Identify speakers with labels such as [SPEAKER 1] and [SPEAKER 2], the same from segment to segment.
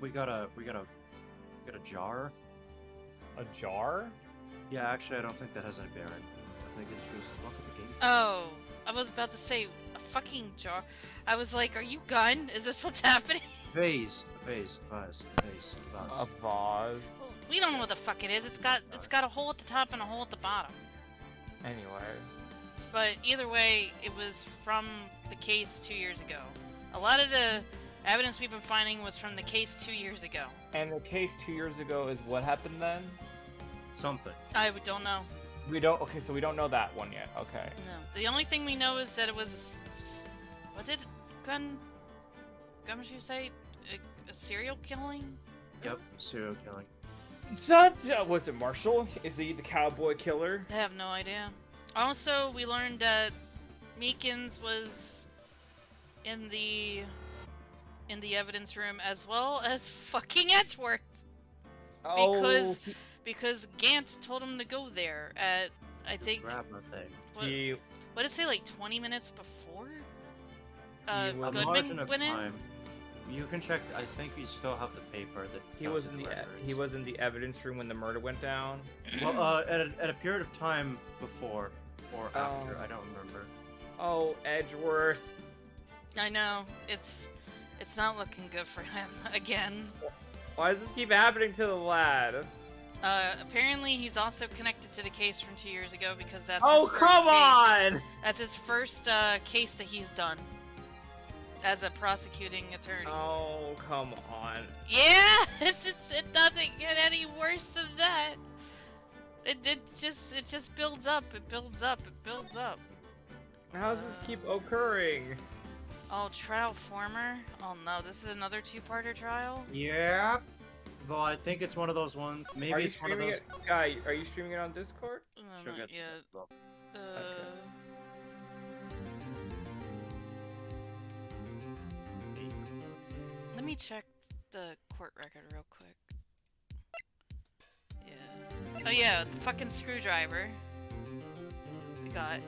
[SPEAKER 1] got a jar.
[SPEAKER 2] A jar?
[SPEAKER 1] Yeah, actually, I don't think that has any bearing. I think it's just look at the gate.
[SPEAKER 3] Oh, I was about to say a fucking jar. I was like, are you gun? Is this what's happening?
[SPEAKER 1] Vase.
[SPEAKER 2] A vase.
[SPEAKER 3] We don't know what the fuck it is. It's got a hole at the top and a hole at the bottom.
[SPEAKER 2] Anyway.
[SPEAKER 3] But either way, it was from the case 2 years ago. A lot of the evidence we've been finding was from the case 2 years ago.
[SPEAKER 2] And the case 2 years ago is what happened then?
[SPEAKER 1] Something.
[SPEAKER 3] I don't know.
[SPEAKER 2] We don't. Okay, so we don't know that one yet. Okay.
[SPEAKER 3] No. The only thing we know is that it was was it gun you say? A serial killing?
[SPEAKER 1] Yep, serial killing.
[SPEAKER 2] Was it Marshall? Is he the cowboy killer?
[SPEAKER 3] I have no idea. Also, we learned that Meekins was in the evidence room as well as fucking Edgeworth.
[SPEAKER 2] Oh,
[SPEAKER 3] Because Gantz told him to go there at, I think,
[SPEAKER 1] Grab my thing.
[SPEAKER 3] what did it say, like 20 minutes before?
[SPEAKER 2] He was-
[SPEAKER 1] A
[SPEAKER 3] Goodman
[SPEAKER 1] margin of
[SPEAKER 3] went in?
[SPEAKER 1] time. You can check. I think you still have the paper that.
[SPEAKER 2] he was in the evidence room when the murder went down.
[SPEAKER 1] Well, at a period of time before or after, I don't remember.
[SPEAKER 2] Oh, Edgeworth.
[SPEAKER 3] I know, it's not looking good for him again.
[SPEAKER 2] Why does this keep happening to the lad?
[SPEAKER 3] Apparently he's also connected to the case from 2 years ago because that's
[SPEAKER 2] Oh,
[SPEAKER 3] his first
[SPEAKER 2] come
[SPEAKER 3] case.
[SPEAKER 2] on!
[SPEAKER 3] That's his first case that he's done as a prosecuting attorney.
[SPEAKER 2] Oh, come on.
[SPEAKER 3] Yeah, it doesn't get any worse than that. It just builds up. It builds up. It builds up.
[SPEAKER 2] How does this keep occurring?
[SPEAKER 3] Oh, trial former. Oh no, this is another two-parter trial.
[SPEAKER 1] Yeah. Well, I think it's one of those ones. Maybe
[SPEAKER 2] Are you
[SPEAKER 1] it's one of
[SPEAKER 2] streaming
[SPEAKER 1] those.
[SPEAKER 2] it, Guy? Are you streaming it on Discord?
[SPEAKER 3] No,
[SPEAKER 1] She'll
[SPEAKER 3] not
[SPEAKER 1] get
[SPEAKER 3] yet.
[SPEAKER 1] well,
[SPEAKER 3] Let me check the court record real quick. Yeah. Oh yeah, the fucking screwdriver.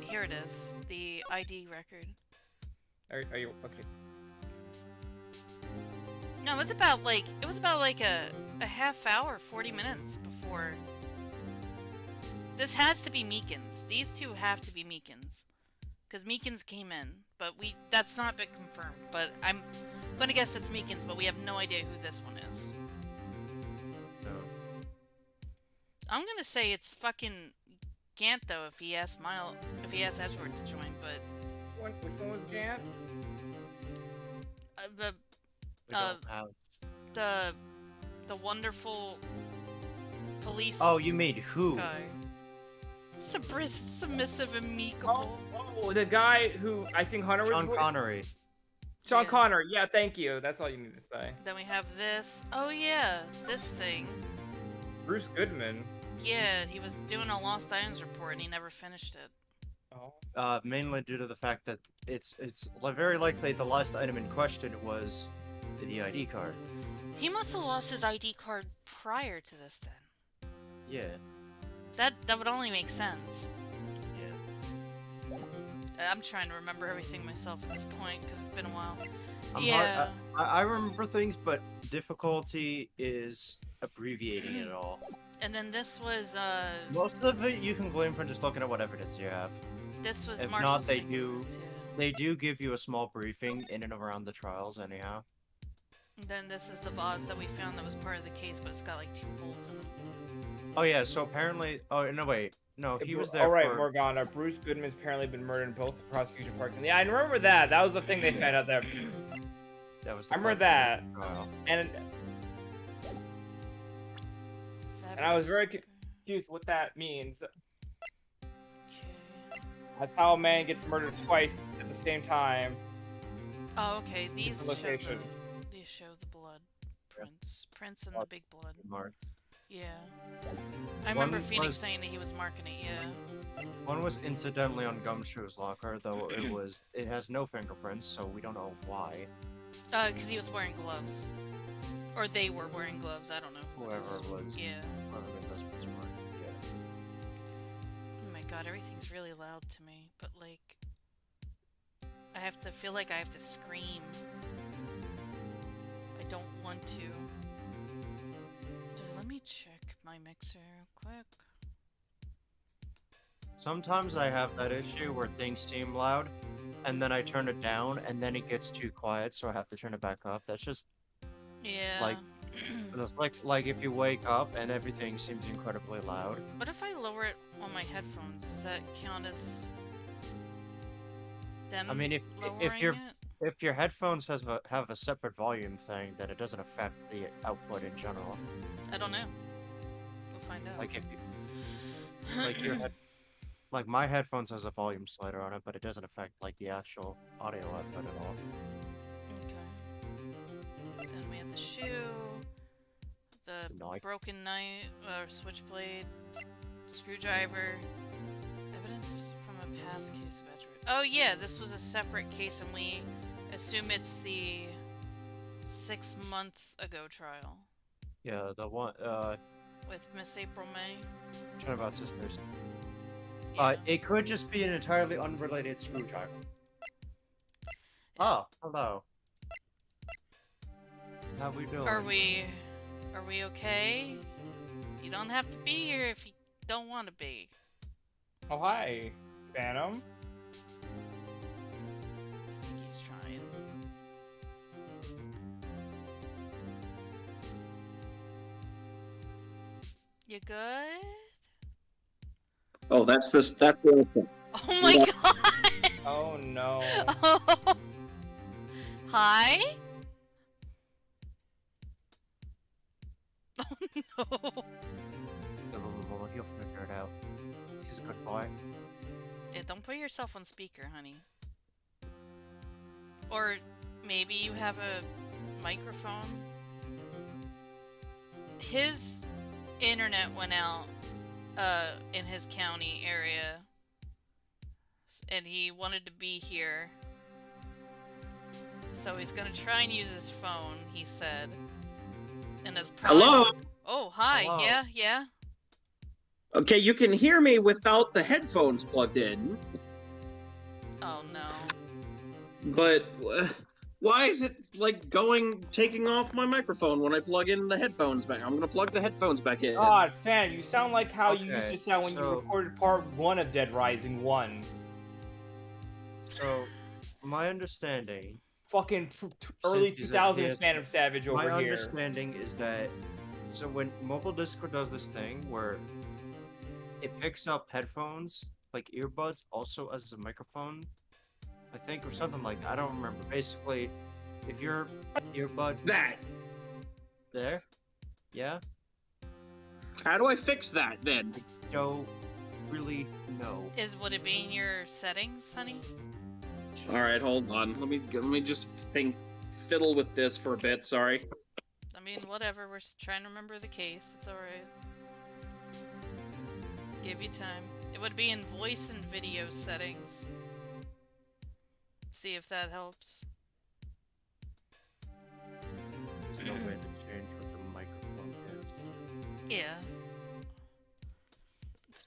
[SPEAKER 3] Here it is. The ID record.
[SPEAKER 2] Are you okay?
[SPEAKER 3] No, it was about like a half hour, 40 minutes before. This has to be Meekins. These two have to be Meekins. Because Meekins came in, but that's not been confirmed. But I'm gonna guess it's Meekins, but we have no idea who this one is.
[SPEAKER 1] No.
[SPEAKER 3] I'm gonna say it's fucking Gant though if he asks Edgeworth to join, but
[SPEAKER 2] Which one was Gant?
[SPEAKER 1] We don't have.
[SPEAKER 3] the wonderful police.
[SPEAKER 1] Oh, you mean who?
[SPEAKER 3] guy. Submissive and meekable.
[SPEAKER 2] Oh, the guy who I think Hunter
[SPEAKER 1] Sean
[SPEAKER 2] was.
[SPEAKER 1] Connery.
[SPEAKER 2] Sean
[SPEAKER 3] Yeah.
[SPEAKER 2] Connor. Yeah, thank you. That's all you need to say.
[SPEAKER 3] Then we have this. Oh yeah, this thing.
[SPEAKER 2] Bruce Goodman.
[SPEAKER 3] Yeah, he was doing a Lost Items report and he never finished it.
[SPEAKER 2] Oh.
[SPEAKER 1] Mainly due to the fact that it's very likely the last item in question was the ID card.
[SPEAKER 3] He must have lost his ID card prior to this then.
[SPEAKER 1] Yeah.
[SPEAKER 3] That would only make sense.
[SPEAKER 1] Yeah.
[SPEAKER 3] I'm trying to remember everything myself at this point because it's been a while.
[SPEAKER 1] I'm
[SPEAKER 3] Yeah.
[SPEAKER 1] I remember things, but difficulty is abbreviating it all.
[SPEAKER 3] And then this was
[SPEAKER 1] Most of it you can glean from just looking at what evidence you have.
[SPEAKER 3] this was
[SPEAKER 1] If not,
[SPEAKER 3] Marshall's
[SPEAKER 1] they
[SPEAKER 3] fingerprint,
[SPEAKER 1] do-
[SPEAKER 3] too.
[SPEAKER 1] They do give you a small briefing in and around the trials, anyhow.
[SPEAKER 3] And then this is the vase that we found that was part of the case, but it's got like 2 holes in it.
[SPEAKER 1] Oh yeah, so apparently. Oh no, wait. No, he was there.
[SPEAKER 2] All right,
[SPEAKER 1] for...
[SPEAKER 2] Morgana. Bruce Goodman's apparently been murdered in both the prosecution part. Yeah, I remember that. That was the thing they found out there.
[SPEAKER 1] That was.
[SPEAKER 2] I remember that.
[SPEAKER 1] Trial.
[SPEAKER 2] And I was very confused what that means.
[SPEAKER 3] Okay.
[SPEAKER 2] That's how a man gets murdered twice at the same time.
[SPEAKER 3] Oh, okay. These show
[SPEAKER 2] Location.
[SPEAKER 3] the blood prints and the big blood.
[SPEAKER 1] Mark.
[SPEAKER 3] Yeah. I remember
[SPEAKER 1] One
[SPEAKER 3] Phoenix
[SPEAKER 1] was-
[SPEAKER 3] saying that he was marking it. Yeah.
[SPEAKER 1] One was incidentally on Gumshoe's locker, though it has no fingerprints, so we don't know why.
[SPEAKER 3] Because he was wearing gloves, or they were wearing gloves. I don't know. who
[SPEAKER 1] Whoever it was.
[SPEAKER 3] Yeah.
[SPEAKER 1] Whoever those ones were. Yeah.
[SPEAKER 3] Oh my god, everything's really loud to me. But like, I feel like I have to scream. I don't want to. my mixer real quick.
[SPEAKER 1] Sometimes I have that issue where things seem loud, and then I turn it down, and then it gets too quiet, so I have to turn it back up. That's just
[SPEAKER 3] Yeah.
[SPEAKER 1] that's like if you wake up and everything seems incredibly loud.
[SPEAKER 3] What if I lower it on my headphones? Does that count as them
[SPEAKER 1] I mean, if
[SPEAKER 3] lowering it?
[SPEAKER 1] if your headphones have a separate volume thing, then it doesn't affect the output in general.
[SPEAKER 3] I don't know. We'll find out.
[SPEAKER 1] Like if you, like your head, like my headphones has a volume slider on it, but it doesn't affect like the actual audio output at all.
[SPEAKER 3] Okay. Then we have the shoe, the
[SPEAKER 1] Knife.
[SPEAKER 3] broken knife, or switchblade, screwdriver, evidence from a past case of Edgewood. Oh yeah, this was a separate case, and we assume it's the 6 month ago trial
[SPEAKER 1] Yeah, the one
[SPEAKER 3] with Miss April May.
[SPEAKER 1] Turnabout Sisters.
[SPEAKER 3] Yeah.
[SPEAKER 1] It could just be an entirely unrelated screwdriver. Oh, hello. How we doing?
[SPEAKER 3] Are we okay? You don't have to be here if you don't want to be.
[SPEAKER 2] Oh, hi, Phantom.
[SPEAKER 3] I think he's trying. You good?
[SPEAKER 4] Oh, that's the thing.
[SPEAKER 3] Oh my
[SPEAKER 4] Yeah.
[SPEAKER 3] god!
[SPEAKER 2] Oh no.
[SPEAKER 3] Hi? Oh no.
[SPEAKER 1] You'll figure it out. He's a good boy.
[SPEAKER 3] Yeah, don't put yourself on speaker, honey. Or maybe you have a microphone. His internet went out in his county area, and he wanted to be here. So he's gonna try and use his phone, he said. And that's probably...
[SPEAKER 4] Hello?
[SPEAKER 3] Oh, hi.
[SPEAKER 1] Hello.
[SPEAKER 3] Yeah.
[SPEAKER 4] Okay, you can hear me without the headphones plugged in,
[SPEAKER 3] Oh no.
[SPEAKER 4] but why is it like taking off my microphone when I plug in the headphones back? I'm gonna plug the headphones back in.
[SPEAKER 2] God, Fan, you sound like how you used
[SPEAKER 1] Okay,
[SPEAKER 2] to sound when you
[SPEAKER 1] so-
[SPEAKER 2] recorded part 1 of Dead Rising 1.
[SPEAKER 1] So, my understanding,
[SPEAKER 2] Fucking early
[SPEAKER 1] Since he's a
[SPEAKER 2] 2000s
[SPEAKER 1] DS
[SPEAKER 2] Phantom Savage over
[SPEAKER 1] my
[SPEAKER 2] here.
[SPEAKER 1] understanding is that so when mobile Discord does this thing where it picks up headphones, like earbuds, also as a microphone, I think, or something like that. I don't remember. Basically, if your earbud
[SPEAKER 4] That.
[SPEAKER 1] there, yeah,
[SPEAKER 4] How do I fix that then?
[SPEAKER 1] don't really know.
[SPEAKER 3] Would it be in your settings, honey?
[SPEAKER 4] All right, hold on. Let me just fiddle with this for a bit. Sorry.
[SPEAKER 3] I mean, whatever. We're trying to remember the case. It's alright. Give you time. It would be in voice and video settings. See if that helps.
[SPEAKER 1] There's no way to change what the microphone is.
[SPEAKER 3] Yeah.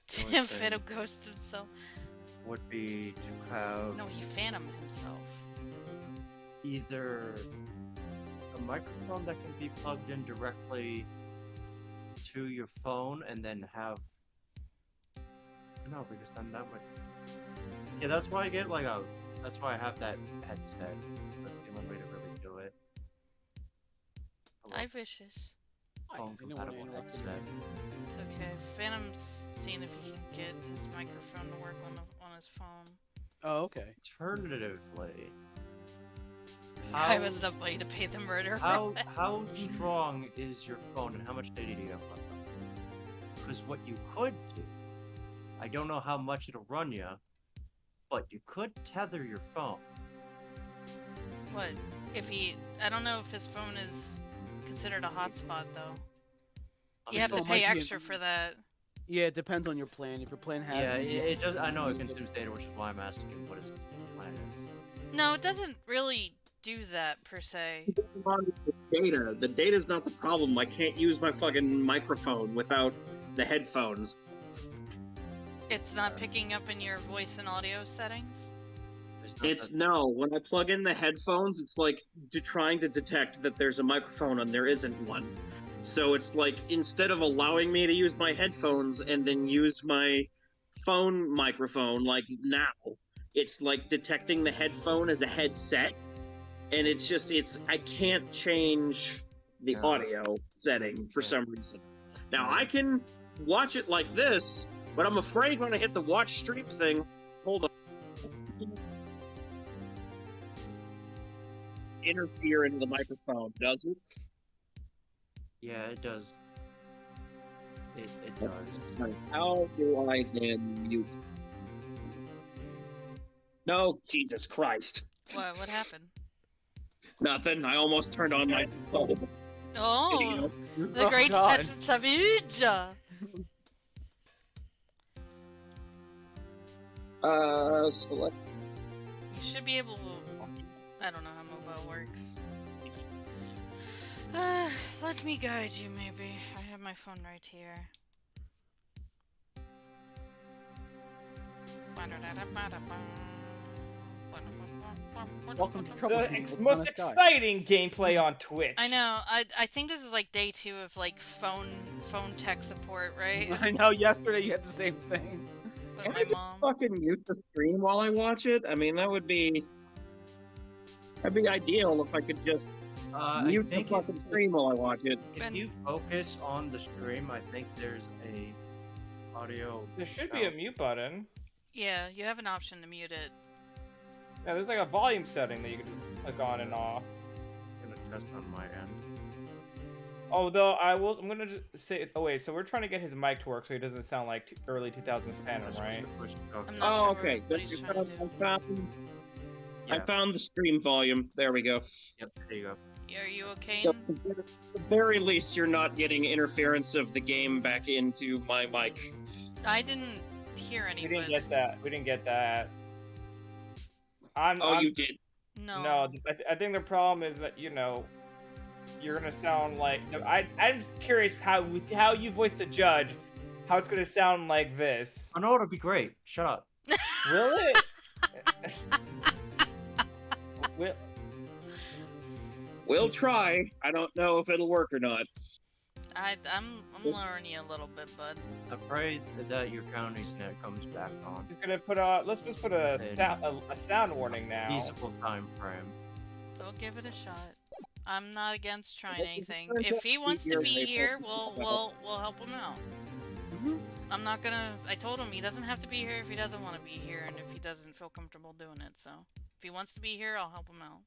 [SPEAKER 1] The only
[SPEAKER 3] Damn,
[SPEAKER 1] thing-
[SPEAKER 3] Phantom Ghost himself.
[SPEAKER 1] Would be to have
[SPEAKER 3] No, he Phantom himself.
[SPEAKER 1] either a microphone that can be plugged in directly to your phone and then have no, because then that would yeah, that's why I get like a that's why I have that headset. That's the only way to really do it.
[SPEAKER 3] I vicious.
[SPEAKER 1] Phone compatible headset.
[SPEAKER 3] It's okay. Phantom's seeing if he can get his microphone to work on his phone.
[SPEAKER 5] Oh, okay.
[SPEAKER 1] Alternatively,
[SPEAKER 3] I was enough money to pay the murderer.
[SPEAKER 1] how strong is your phone and how much data do you have left? Because what you could do, I don't know how much it'll run you, but you could tether your phone.
[SPEAKER 3] What? If he... I don't know if his phone is considered a hotspot, though. You have to
[SPEAKER 5] phone
[SPEAKER 3] pay
[SPEAKER 5] might be
[SPEAKER 3] extra
[SPEAKER 5] in-
[SPEAKER 3] for that.
[SPEAKER 5] Yeah, it depends on your plan. If your plan has
[SPEAKER 1] Yeah,
[SPEAKER 5] it,
[SPEAKER 1] it does. I know it consumes data, which is why I'm asking what his plan is.
[SPEAKER 3] No, it doesn't really do that, per se.
[SPEAKER 4] The data's not the problem. I can't use my fucking microphone without the headphones.
[SPEAKER 3] It's not picking up in your voice and audio settings?
[SPEAKER 1] There's
[SPEAKER 4] No. When I plug in the headphones, it's like trying to detect that there's a microphone and there isn't one. So it's like instead of allowing me to use my headphones and then use my phone microphone like now, it's like detecting the headphone as a headset, and it's I can't change the
[SPEAKER 1] Yeah.
[SPEAKER 4] audio setting for some reason. Now I can watch it like this, but I'm afraid when I hit the watch stream thing, hold on, interfere into the microphone, does it?
[SPEAKER 1] Yeah, it does. It does.
[SPEAKER 4] How do I then mute? No, Jesus Christ.
[SPEAKER 3] What happened?
[SPEAKER 4] Nothing. I almost turned on my phone.
[SPEAKER 3] Oh, the
[SPEAKER 5] Oh,
[SPEAKER 3] great
[SPEAKER 5] God.
[SPEAKER 3] Pet Savage!
[SPEAKER 4] Select.
[SPEAKER 3] You should be able to... I don't know how mobile works. Let me guide you, maybe. I have my phone right here.
[SPEAKER 5] Welcome to
[SPEAKER 2] The
[SPEAKER 5] troubleshooting with
[SPEAKER 2] most
[SPEAKER 5] Honest Guy.
[SPEAKER 2] exciting gameplay on Twitch.
[SPEAKER 3] I know. I think this is like day 2 of like phone tech support, right?
[SPEAKER 5] I know. Yesterday you had the same thing.
[SPEAKER 3] With
[SPEAKER 4] Can
[SPEAKER 3] my
[SPEAKER 4] I just
[SPEAKER 3] mom.
[SPEAKER 4] fucking mute the stream while I watch it? I mean, that'd be ideal if I could just
[SPEAKER 1] I
[SPEAKER 4] mute the
[SPEAKER 1] think
[SPEAKER 4] fucking stream while I watch it.
[SPEAKER 1] if you focus on the stream, I think there's a audio.
[SPEAKER 2] There should be a mute button.
[SPEAKER 3] Yeah, you have an option to mute it.
[SPEAKER 2] Yeah, there's like a volume setting that you can just click on and off.
[SPEAKER 1] I'm gonna test on my end.
[SPEAKER 2] Although I'm gonna just say. Oh wait, so we're trying to get his mic to work so he doesn't sound like early 2000s Phantom, right?
[SPEAKER 3] I'm not
[SPEAKER 4] Oh,
[SPEAKER 3] sure
[SPEAKER 4] okay.
[SPEAKER 3] what he's trying to do.
[SPEAKER 4] I found the stream volume. There we go.
[SPEAKER 1] Yep, there you go.
[SPEAKER 3] Are you okay?
[SPEAKER 4] So at the very least, you're not getting interference of the game back into my mic.
[SPEAKER 3] I didn't hear any,
[SPEAKER 2] We didn't
[SPEAKER 3] but
[SPEAKER 2] get that. We didn't get that.
[SPEAKER 4] You did.
[SPEAKER 3] no.
[SPEAKER 2] No, I think the problem is that you're gonna sound like I'm just curious how you voice the judge, how it's gonna sound like this.
[SPEAKER 1] I know it'll be great. Shut up.
[SPEAKER 2] Will it? Will...
[SPEAKER 4] We'll try. I don't know if it'll work or not.
[SPEAKER 3] I'm learning a little bit, bud.
[SPEAKER 1] I pray that your county's net comes back on.
[SPEAKER 2] He's gonna put let's just put a sound warning now.
[SPEAKER 1] Feasible time frame.
[SPEAKER 3] We'll give it a shot. I'm not against trying anything. If he wants to be here, we'll help him out. I'm not gonna. I told him he doesn't have to be here if he doesn't want to be here, and if he doesn't feel comfortable doing it. So if he wants to be here, I'll help him out.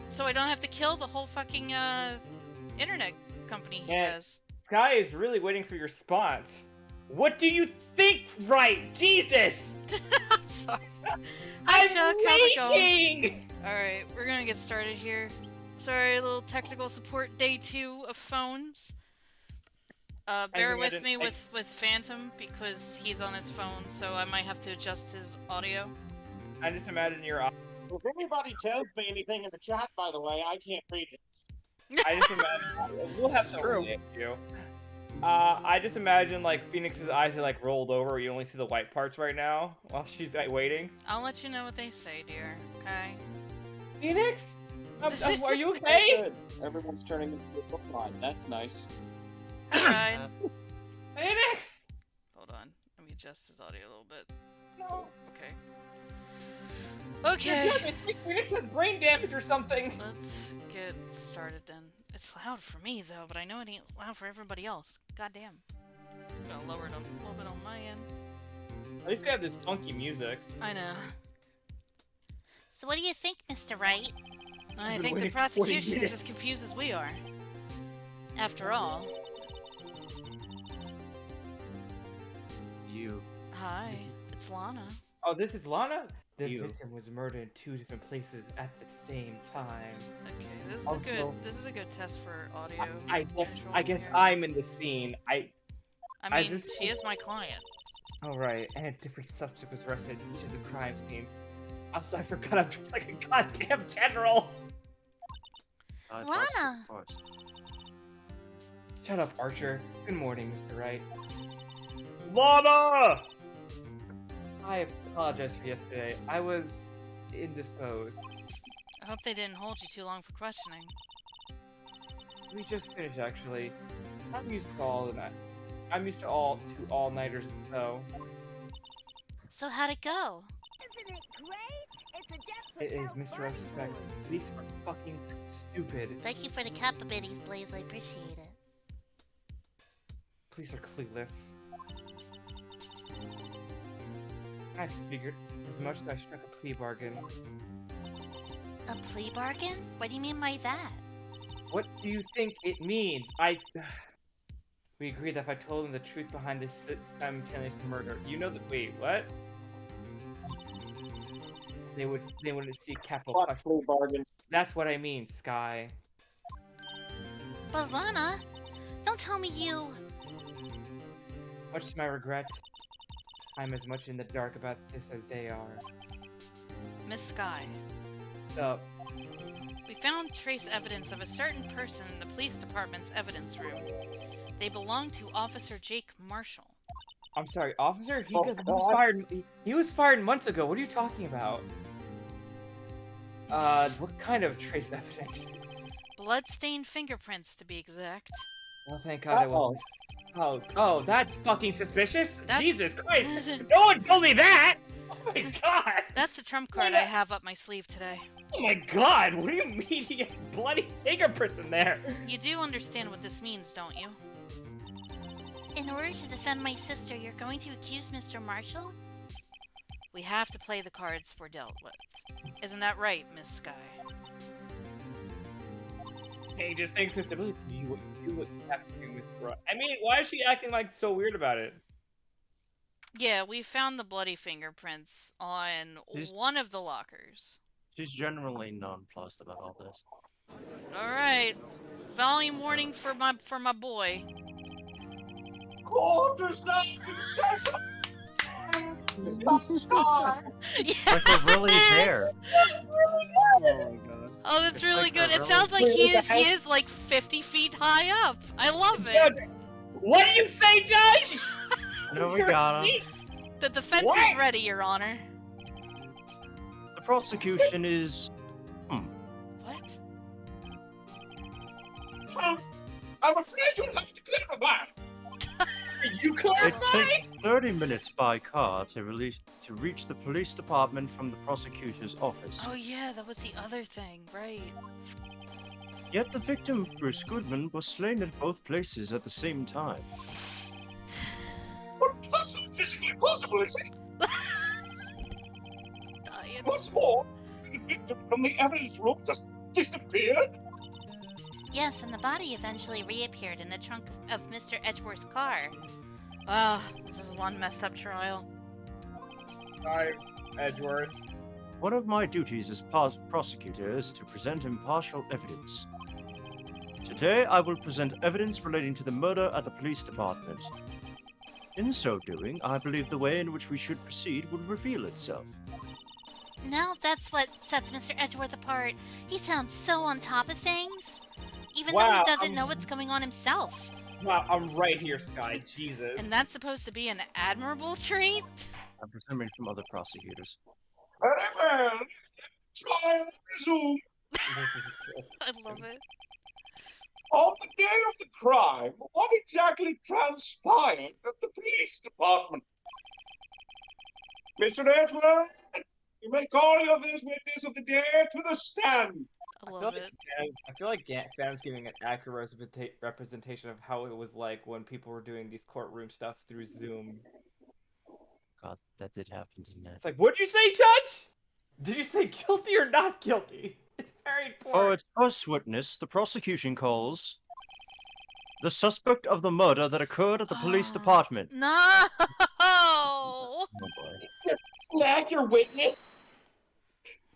[SPEAKER 3] So I don't have to kill the whole fucking internet company he has.
[SPEAKER 2] Sky is really waiting for your response. What do you think, Wright? Jesus!
[SPEAKER 3] I'm sorry. Hi, Chuck. How's it going?
[SPEAKER 2] waiting!
[SPEAKER 3] Alright, we're gonna get started here. Sorry, a little technical support, day 2 of phones. Bear with me with Phantom, because he's on his phone, so I might have to adjust his audio.
[SPEAKER 2] I just imagine your.
[SPEAKER 4] If anybody tells me anything in the chat, by the way, I can't read it.
[SPEAKER 2] I just imagine we'll have some
[SPEAKER 5] True.
[SPEAKER 2] you. I just imagine like Phoenix's eyes are like rolled over. You only see the white parts right now while she's like, waiting.
[SPEAKER 3] I'll let you know what they say, dear. Okay?
[SPEAKER 2] Phoenix, are you okay?
[SPEAKER 4] Good. Everyone's turning into a book line. That's nice.
[SPEAKER 3] Alright.
[SPEAKER 2] Phoenix.
[SPEAKER 3] Hold on. Let me adjust his audio a little bit.
[SPEAKER 2] No.
[SPEAKER 3] Okay. Okay.
[SPEAKER 2] I think Phoenix has brain damage or something.
[SPEAKER 3] Let's get started then. It's loud for me though, but I know it ain't loud for everybody else. Goddamn. Gotta lower it a little bit on my end.
[SPEAKER 2] At least we have this funky music.
[SPEAKER 3] I know.
[SPEAKER 6] So what do you think, Mr. Wright?
[SPEAKER 3] I
[SPEAKER 2] been
[SPEAKER 3] think the
[SPEAKER 2] waiting 40
[SPEAKER 3] prosecution is
[SPEAKER 2] minutes.
[SPEAKER 3] as confused as we are. After all.
[SPEAKER 1] You.
[SPEAKER 3] Hi, it's Lana.
[SPEAKER 2] Oh, this is Lana? The
[SPEAKER 1] You.
[SPEAKER 2] victim was murdered in 2 different places at the same time.
[SPEAKER 3] Okay, this is
[SPEAKER 2] Also-
[SPEAKER 3] this is a good test for audio.
[SPEAKER 2] I
[SPEAKER 3] control
[SPEAKER 2] guess
[SPEAKER 3] here.
[SPEAKER 2] I'm in the scene.
[SPEAKER 3] I
[SPEAKER 2] is
[SPEAKER 3] mean,
[SPEAKER 2] this-
[SPEAKER 3] she is my client.
[SPEAKER 2] All right, and a different subject was arrested at each of the crime scenes. Also, I forgot I'm just like a goddamn general.
[SPEAKER 1] That's
[SPEAKER 6] Lana!
[SPEAKER 1] of course.
[SPEAKER 2] Shut up, Archer. Good morning, Mr. Wright. Lana! I apologize for yesterday. I was indisposed.
[SPEAKER 3] I hope they didn't hold you too long for questioning.
[SPEAKER 2] we just finished actually. I'm used to all the night. I'm used to all-nighters though.
[SPEAKER 6] So how'd it go?
[SPEAKER 7] Isn't it great?
[SPEAKER 2] It is Mr. S suspects. Police are fucking stupid.
[SPEAKER 6] Thank you for the capabilities, Blaze. I appreciate it.
[SPEAKER 2] Police are clueless. I figured as much as I struck a plea bargain.
[SPEAKER 6] A plea bargain? What do you mean by that?
[SPEAKER 2] What do you think it means? We agreed that if I told them the truth behind this simultaneous murder, you know that. Wait, what? They would see capital
[SPEAKER 4] Fuck
[SPEAKER 2] punishment.
[SPEAKER 4] plea bargain.
[SPEAKER 2] That's what I mean, Sky.
[SPEAKER 6] But Lana, don't tell me you...
[SPEAKER 2] Much to my regret, I'm as much in the dark about this as they are.
[SPEAKER 3] Miss Sky, we found trace evidence of a certain person in the police department's evidence room. They belong to Officer Jake Marshall.
[SPEAKER 2] I'm sorry, officer. He
[SPEAKER 4] Oh,
[SPEAKER 2] was
[SPEAKER 4] God.
[SPEAKER 2] fired. He was fired months ago. What are you talking about? What kind of trace evidence?
[SPEAKER 3] Blood-stained fingerprints, to be exact.
[SPEAKER 2] Well, thank God it wasn't. Oh, that's fucking suspicious.
[SPEAKER 3] That's-
[SPEAKER 2] Jesus Christ! No one told me that. Oh my God!
[SPEAKER 3] That's the trump card I have up my sleeve today.
[SPEAKER 2] Oh my God! What do you mean he has bloody fingerprints in there?
[SPEAKER 3] You do understand what this means, don't you?
[SPEAKER 6] In order to defend my sister, you're going to accuse Mr. Marshall?
[SPEAKER 3] We have to play the cards we're dealt with. Isn't that right, Miss Sky?
[SPEAKER 2] He just thinks it's ability to do what you have to do with Wright. I mean, why is she acting like so weird about it?
[SPEAKER 3] Yeah, we found the bloody fingerprints on
[SPEAKER 1] She's-
[SPEAKER 3] one of the lockers.
[SPEAKER 1] She's generally nonplussed about all this.
[SPEAKER 3] Alright. Volume warning for my boy.
[SPEAKER 5] Court is now in session. It's time.
[SPEAKER 3] Yeah.
[SPEAKER 1] Like we're really there.
[SPEAKER 5] Oh my god.
[SPEAKER 3] Oh, that's
[SPEAKER 1] It's
[SPEAKER 3] really
[SPEAKER 1] like
[SPEAKER 3] good.
[SPEAKER 1] they're
[SPEAKER 3] It sounds like
[SPEAKER 2] really-
[SPEAKER 3] he is like 50 feet high up. I love it.
[SPEAKER 2] Judge, what do you say, Judge?
[SPEAKER 1] No, we got him.
[SPEAKER 3] The defense
[SPEAKER 2] What?
[SPEAKER 3] is ready, Your Honor.
[SPEAKER 1] The prosecution is.
[SPEAKER 3] What?
[SPEAKER 5] I'm afraid you'll have to clarify.
[SPEAKER 2] You
[SPEAKER 1] It
[SPEAKER 2] clarify?
[SPEAKER 1] takes 30 minutes by car to reach the police department from the prosecutor's office.
[SPEAKER 3] Oh yeah, that was the other thing, right?
[SPEAKER 1] Yet the victim, Bruce Goodman, was slain at both places at the same time.
[SPEAKER 5] But that's not physically possible, is it?
[SPEAKER 3] Dying.
[SPEAKER 5] What's more, the victim from the evidence room just disappeared.
[SPEAKER 6] Yes, and the body eventually reappeared in the trunk of Mr. Edgeworth's car.
[SPEAKER 3] Ah, this is one messed up trial.
[SPEAKER 2] Hi, Edgeworth.
[SPEAKER 1] One of my duties as prosecutor is to present impartial evidence. Today, I will present evidence relating to the murder at the police department. In so doing, I believe the way in which we should proceed will reveal itself.
[SPEAKER 6] Now that's what sets Mr. Edgeworth apart. He sounds so on top of things. Even though
[SPEAKER 2] Wow,
[SPEAKER 6] he doesn't know what's going on himself.
[SPEAKER 2] Wow, I'm right here, Sky. Jesus.
[SPEAKER 3] And that's supposed to be an admirable trait?
[SPEAKER 1] I'm presuming from other prosecutors.
[SPEAKER 5] Very well. Trial resumed.
[SPEAKER 3] I love it.
[SPEAKER 5] On the day of the crime, what exactly transpired at the police department? Mr. Edgeworth, you may call your this witness of the day to the stand.
[SPEAKER 3] I
[SPEAKER 2] I feel
[SPEAKER 3] love
[SPEAKER 2] like
[SPEAKER 3] it.
[SPEAKER 2] I feel like Phantom's giving an accurate representation of how it was like when people were doing these courtroom stuff through Zoom.
[SPEAKER 1] God, that did happen, didn't it?
[SPEAKER 2] It's like, what'd you say, Judge? Did you say guilty or not guilty? It's very important.
[SPEAKER 1] For its first witness, the prosecution calls the suspect of the murder that occurred at the police department.
[SPEAKER 3] No!
[SPEAKER 1] Oh boy.
[SPEAKER 5] Snag your witness?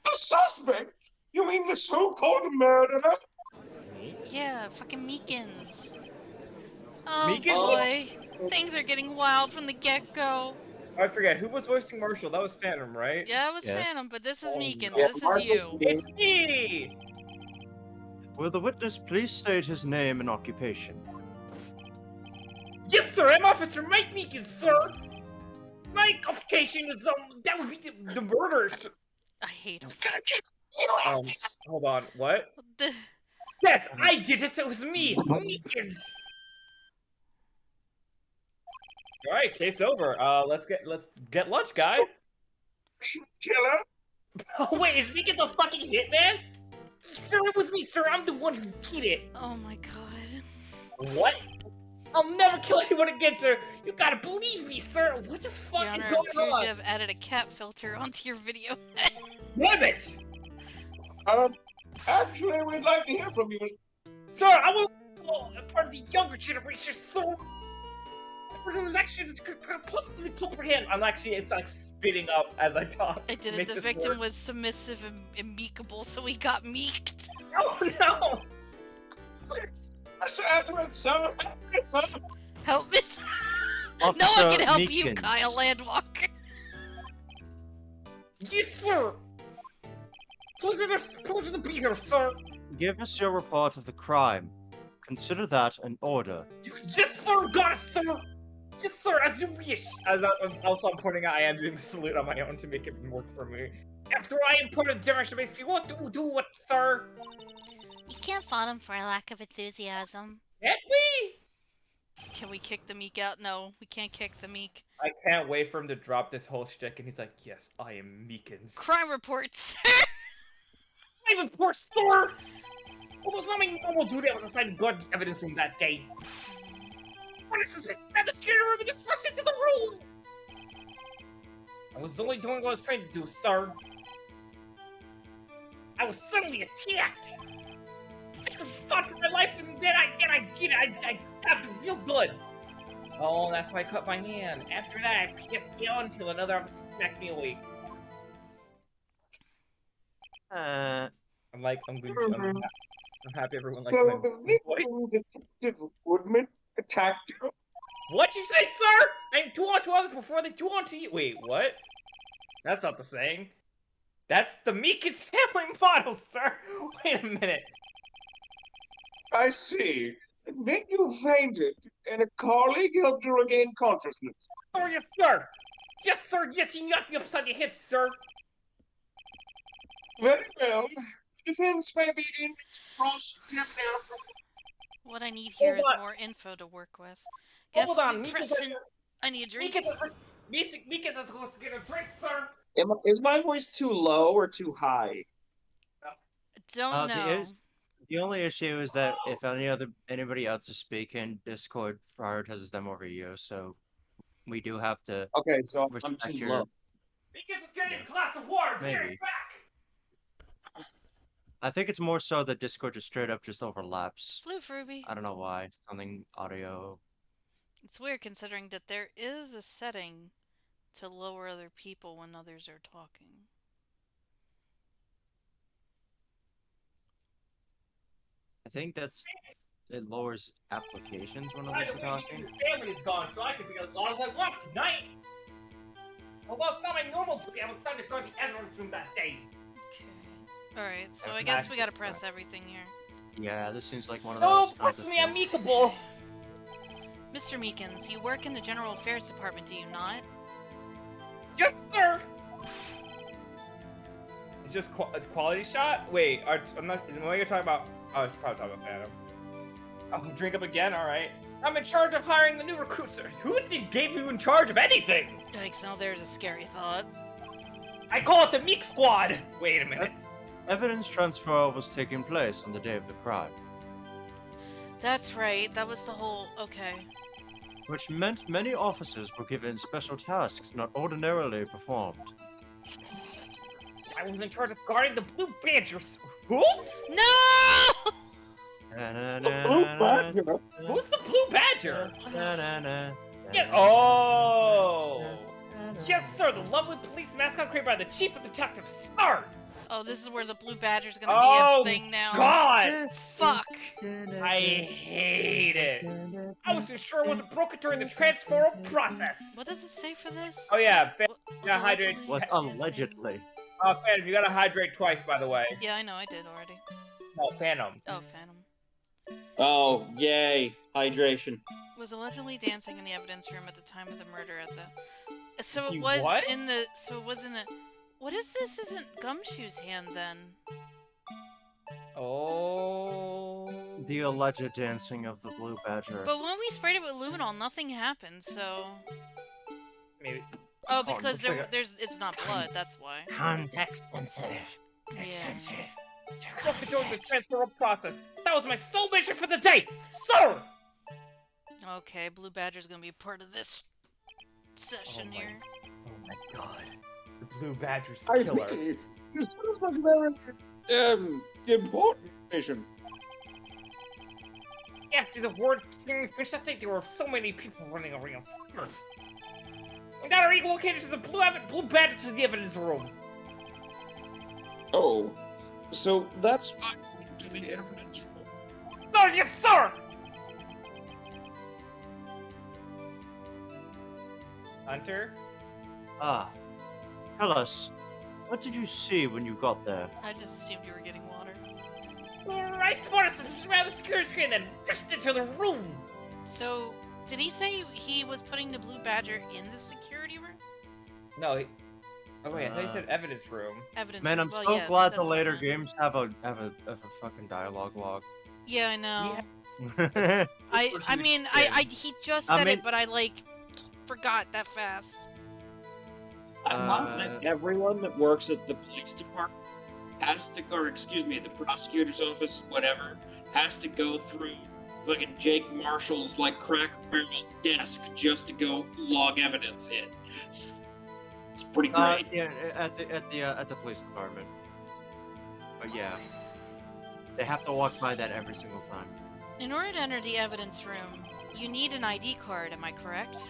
[SPEAKER 5] The suspect? You mean the so-called murderer?
[SPEAKER 3] Yeah, fucking Meekins. Oh
[SPEAKER 2] Meekins?
[SPEAKER 3] boy. Things are getting wild from the get-go.
[SPEAKER 2] I forget who was voicing Marshall. That was Phantom, right?
[SPEAKER 3] Yeah, it was
[SPEAKER 1] Yes.
[SPEAKER 3] Phantom, but this is Meekins.
[SPEAKER 4] Yeah,
[SPEAKER 3] This is
[SPEAKER 4] Marshall
[SPEAKER 3] you.
[SPEAKER 2] It's me.
[SPEAKER 1] Will the witness please state his name and occupation?
[SPEAKER 2] Yes, sir. I'm Officer Mike Meekins, sir. My occupation is that would be the murders.
[SPEAKER 3] I hate him.
[SPEAKER 2] Hold on. What?
[SPEAKER 3] The,
[SPEAKER 2] Yes, I did it. It was me, Meekins. All right, case over. Let's get lunch, guys.
[SPEAKER 5] Killer?
[SPEAKER 2] Oh wait, is Meekins a fucking hitman? Sir, it was me, sir. I'm the one who did it.
[SPEAKER 3] Oh my god.
[SPEAKER 2] What? I'll never kill anyone again, sir. You gotta believe me, sir. What the
[SPEAKER 3] Your
[SPEAKER 2] fuck is
[SPEAKER 3] Honor, it
[SPEAKER 2] going
[SPEAKER 3] appears
[SPEAKER 2] on?
[SPEAKER 3] you have added a cat filter onto your video.
[SPEAKER 2] Damn it!
[SPEAKER 5] Actually, we'd like to hear from you.
[SPEAKER 2] Sir, I will a part of the younger generation, sir. This person was actually possibly comprehend. It's like spitting up as I talk.
[SPEAKER 3] I did it.
[SPEAKER 2] Make
[SPEAKER 3] The
[SPEAKER 2] this
[SPEAKER 3] victim
[SPEAKER 2] work.
[SPEAKER 3] was submissive and meekable, so he got meeked.
[SPEAKER 2] Oh no!
[SPEAKER 5] Mr. Edward, sir. Sir.
[SPEAKER 3] Help me. No one
[SPEAKER 1] Officer
[SPEAKER 3] can help you,
[SPEAKER 1] Meekins.
[SPEAKER 3] Kyle Landwalker.
[SPEAKER 2] Yes, sir. Pleasure to be here, sir.
[SPEAKER 1] Give us your report of the crime. Consider that an order.
[SPEAKER 2] Yes, sir. Got it, sir. Yes, sir. As you wish. Also, I'm pointing out I am doing the salute on my own to make it work for me. After I imported direction makes me want to do what, sir?
[SPEAKER 6] You can't fault him for a lack of enthusiasm.
[SPEAKER 2] Can't we?
[SPEAKER 3] Can we kick the meek out? No, we can't kick the meek.
[SPEAKER 2] I can't wait for him to drop this whole shtick, and he's like, "Yes, I am Meekins."
[SPEAKER 3] Crime reports.
[SPEAKER 2] I even poor sir. Almost not my normal duty. I was assigned good evidence from that day. What is this? I had to scare room and just rushed into the room. I was only doing what I was trying to do, sir. I was suddenly attacked. I could have fought for my life, and then I did it. I stabbed him real good. Oh, that's why I cut my hand. After that, I pissed on until another officer smacked me awake. I'm good. I'm happy everyone likes
[SPEAKER 5] So
[SPEAKER 2] my
[SPEAKER 5] the
[SPEAKER 2] voice.
[SPEAKER 5] victim, Detective Woodman, attacked you.
[SPEAKER 2] What'd you say, sir? I'm two on to others before they two on to you. Wait, what? That's not the saying. That's the Meekins family model, sir. Wait a minute.
[SPEAKER 5] I see. Then you fainted, and a colleague helped you regain consciousness.
[SPEAKER 2] Oh, yes, sir. Yes, sir. Yes, you knocked me upside the head, sir.
[SPEAKER 5] Very well. The defense may be in its cross-examination.
[SPEAKER 3] What I need here is
[SPEAKER 2] Hold on.
[SPEAKER 3] more info to work with. Guess
[SPEAKER 2] Hold
[SPEAKER 3] what,
[SPEAKER 2] on, Meekins
[SPEAKER 3] Preston? I need a drink.
[SPEAKER 2] Meekins is supposed to get a drink, sir.
[SPEAKER 4] Is my voice too low or too high?
[SPEAKER 3] Don't know.
[SPEAKER 1] The only issue is that if anybody else is speaking, Discord prioritizes them over you, so we do have to
[SPEAKER 4] Okay, so I'm
[SPEAKER 1] respect
[SPEAKER 4] too
[SPEAKER 1] your.
[SPEAKER 4] low.
[SPEAKER 2] Meekins is getting a glass of water. Be
[SPEAKER 1] Maybe.
[SPEAKER 2] right back.
[SPEAKER 1] I think it's more so that Discord just straight up just overlaps.
[SPEAKER 3] Floof, Ruby.
[SPEAKER 1] I don't know why. Something audio.
[SPEAKER 3] It's weird considering that there is a setting to lower other people when others are talking.
[SPEAKER 1] I think it lowers applications when
[SPEAKER 2] By
[SPEAKER 1] others
[SPEAKER 2] the
[SPEAKER 1] are
[SPEAKER 2] way,
[SPEAKER 1] talking.
[SPEAKER 2] Meekins' family's gone, so I can be as loud as I want tonight. Although it's not my normal duty, I was assigned to guard the entrance room that day.
[SPEAKER 3] Okay. Alright, so
[SPEAKER 2] Never
[SPEAKER 3] I guess
[SPEAKER 2] mind.
[SPEAKER 3] we gotta press everything here.
[SPEAKER 1] Yeah, this seems like one of
[SPEAKER 2] Oh,
[SPEAKER 1] those kinds of
[SPEAKER 2] personally, I'm
[SPEAKER 1] things.
[SPEAKER 2] meekable.
[SPEAKER 3] Mr. Meekins, you work in the General Affairs Department, do you not?
[SPEAKER 2] Yes, sir. It's just a quality shot. Wait, I'm not. Is what you're talking about? Oh, it's probably talking about Phantom. Oh, drink up again. All right. I'm in charge of hiring the new recruits, sir. Who gave you in charge of anything?
[SPEAKER 3] Yikes, now there's a scary thought.
[SPEAKER 2] I call it the Meek Squad. Wait a minute.
[SPEAKER 1] Evidence transfer was taking place on the day of the crime,
[SPEAKER 3] That's right, that was the whole... okay.
[SPEAKER 1] which meant many officers were given special tasks not ordinarily performed.
[SPEAKER 2] I was in charge of guarding the Blue Badgers. Who?
[SPEAKER 3] No!
[SPEAKER 5] Blue Badger.
[SPEAKER 2] Who's the Blue Badger? Get. Oh. Yes, sir. The lovely police mascot created by the chief of detectives, sir.
[SPEAKER 3] Oh, this is where the Blue Badger's gonna
[SPEAKER 2] Oh,
[SPEAKER 3] be a thing now.
[SPEAKER 2] God.
[SPEAKER 3] Fuck!
[SPEAKER 2] I hate it. I wasn't sure it wasn't broken during the transferal process.
[SPEAKER 3] What does it say for this?
[SPEAKER 2] Oh yeah,
[SPEAKER 3] What-
[SPEAKER 2] yeah,
[SPEAKER 3] was
[SPEAKER 2] hydrate.
[SPEAKER 3] allegedly-
[SPEAKER 1] Was
[SPEAKER 3] yes, yes,
[SPEAKER 1] allegedly.
[SPEAKER 2] Phantom, you gotta hydrate twice, by the way.
[SPEAKER 3] Yeah, I know, I did already.
[SPEAKER 2] No, Phantom.
[SPEAKER 3] Oh, Phantom.
[SPEAKER 4] Oh, yay. Hydration.
[SPEAKER 3] Was allegedly dancing in the evidence room at the time of the murder at the... So it
[SPEAKER 2] You
[SPEAKER 3] was
[SPEAKER 2] what?
[SPEAKER 3] in the... So it was in a... What if this isn't Gumshoe's hand, then?
[SPEAKER 2] Oh.
[SPEAKER 1] the alleged dancing of the blue badger.
[SPEAKER 3] But when we sprayed it with luminol, nothing happened. So.
[SPEAKER 2] Maybe.
[SPEAKER 3] Oh,
[SPEAKER 2] on,
[SPEAKER 3] because
[SPEAKER 2] looks like
[SPEAKER 3] it's not blood. That's why.
[SPEAKER 1] Context sensitive. It's
[SPEAKER 3] Yeah.
[SPEAKER 1] sensitive to
[SPEAKER 2] Welcome to the
[SPEAKER 1] context.
[SPEAKER 2] transfer process. That was my sole mission for the day, sir!
[SPEAKER 3] Okay, blue badger's gonna be part of this session
[SPEAKER 2] my-
[SPEAKER 3] here.
[SPEAKER 2] Oh my god. The blue badger's
[SPEAKER 5] I
[SPEAKER 2] killer.
[SPEAKER 5] see. This sounds like a very, important mission.
[SPEAKER 2] After the word singing fish, I think there were so many people running around. Sir. We got our eagle located to the blue badger to the evidence room.
[SPEAKER 5] Oh, so that's why we went to the evidence room.
[SPEAKER 2] Sir, yes, sir! Hunter?
[SPEAKER 1] Ah, tell us, what did you see when you got there?
[SPEAKER 3] I just assumed you were getting water.
[SPEAKER 2] I spotted some around the security screen, then rushed into the room.
[SPEAKER 3] So, did he say he was putting the blue badger in the security room?
[SPEAKER 2] No, oh wait, I thought you said evidence room.
[SPEAKER 3] Evidence.
[SPEAKER 1] Man, I'm
[SPEAKER 3] well,
[SPEAKER 1] so
[SPEAKER 3] yeah,
[SPEAKER 1] glad
[SPEAKER 3] that's
[SPEAKER 1] the
[SPEAKER 3] what I
[SPEAKER 1] later
[SPEAKER 3] meant.
[SPEAKER 1] games have a fucking dialogue log.
[SPEAKER 3] Yeah, I know.
[SPEAKER 1] Yeah.
[SPEAKER 3] I mean, he just
[SPEAKER 1] I
[SPEAKER 3] said
[SPEAKER 1] mean-
[SPEAKER 3] it, but I like forgot that fast.
[SPEAKER 4] I love that everyone that works at the police department has to, or excuse me, the prosecutor's office, whatever, has to go through fucking Jake Marshall's like crack barrel desk just to go log evidence in. It's pretty great.
[SPEAKER 1] Yeah, at the police department. But yeah, they have to walk by that every single time.
[SPEAKER 3] In order to enter the evidence room, you need an ID card, am I correct?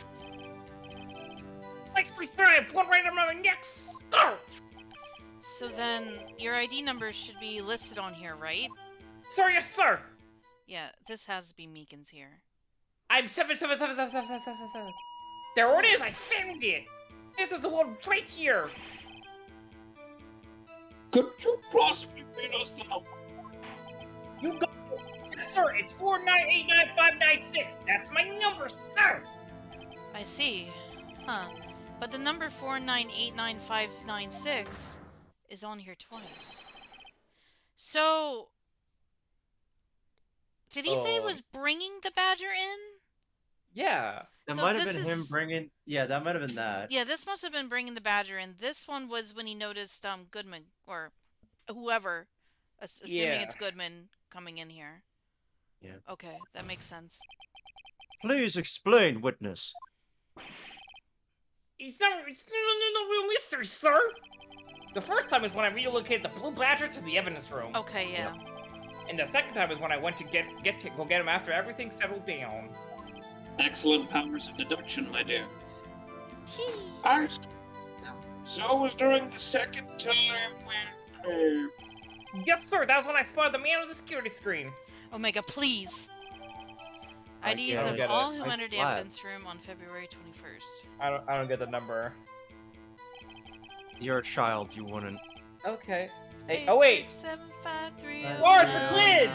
[SPEAKER 2] Thanks, please, sir. I have one right on my neck, sir.
[SPEAKER 3] So then, your ID number should be listed on here, right?
[SPEAKER 2] Sir, yes, sir.
[SPEAKER 3] Yeah, this has to be Meekins here.
[SPEAKER 2] I'm 7777777. There it is. I found it. This is the one right here.
[SPEAKER 5] Could you possibly read us the number?
[SPEAKER 2] You go. Yes, sir. It's 4989596. That's my number, sir.
[SPEAKER 3] I see. Huh. But the number 4989596 is on here twice. So, did he say he was bringing the badger in?
[SPEAKER 2] Yeah.
[SPEAKER 1] That
[SPEAKER 3] So
[SPEAKER 1] might have
[SPEAKER 3] this
[SPEAKER 1] been him
[SPEAKER 3] is-
[SPEAKER 1] bringing. Yeah, that might have been that.
[SPEAKER 3] Yeah, this must have been bringing the badger in. This one was when he noticed Goodman or whoever, assuming
[SPEAKER 2] Yeah.
[SPEAKER 3] it's Goodman coming in here.
[SPEAKER 1] Yeah.
[SPEAKER 3] Okay, that makes sense.
[SPEAKER 1] Please explain, witness.
[SPEAKER 2] It's no real mystery, sir. The first time is when I relocated the blue badger to the evidence room.
[SPEAKER 3] Okay, yeah.
[SPEAKER 2] And the second time is when I went to go get him after everything settled down.
[SPEAKER 4] Excellent powers of deduction, my dear.
[SPEAKER 5] I see. So it was during the second time when,
[SPEAKER 2] Yes, sir. That was when I spotted the man on the security screen.
[SPEAKER 3] Omega, please.
[SPEAKER 1] I
[SPEAKER 3] IDs
[SPEAKER 1] don't
[SPEAKER 3] of
[SPEAKER 2] get
[SPEAKER 3] all
[SPEAKER 2] it.
[SPEAKER 3] who
[SPEAKER 1] I'm
[SPEAKER 3] entered the
[SPEAKER 1] glad.
[SPEAKER 3] evidence room on February 21st.
[SPEAKER 2] I don't get the number.
[SPEAKER 1] You're a child. You wouldn't.
[SPEAKER 2] Okay. Hey, oh wait.
[SPEAKER 3] 8675309.
[SPEAKER 2] Bars for kids!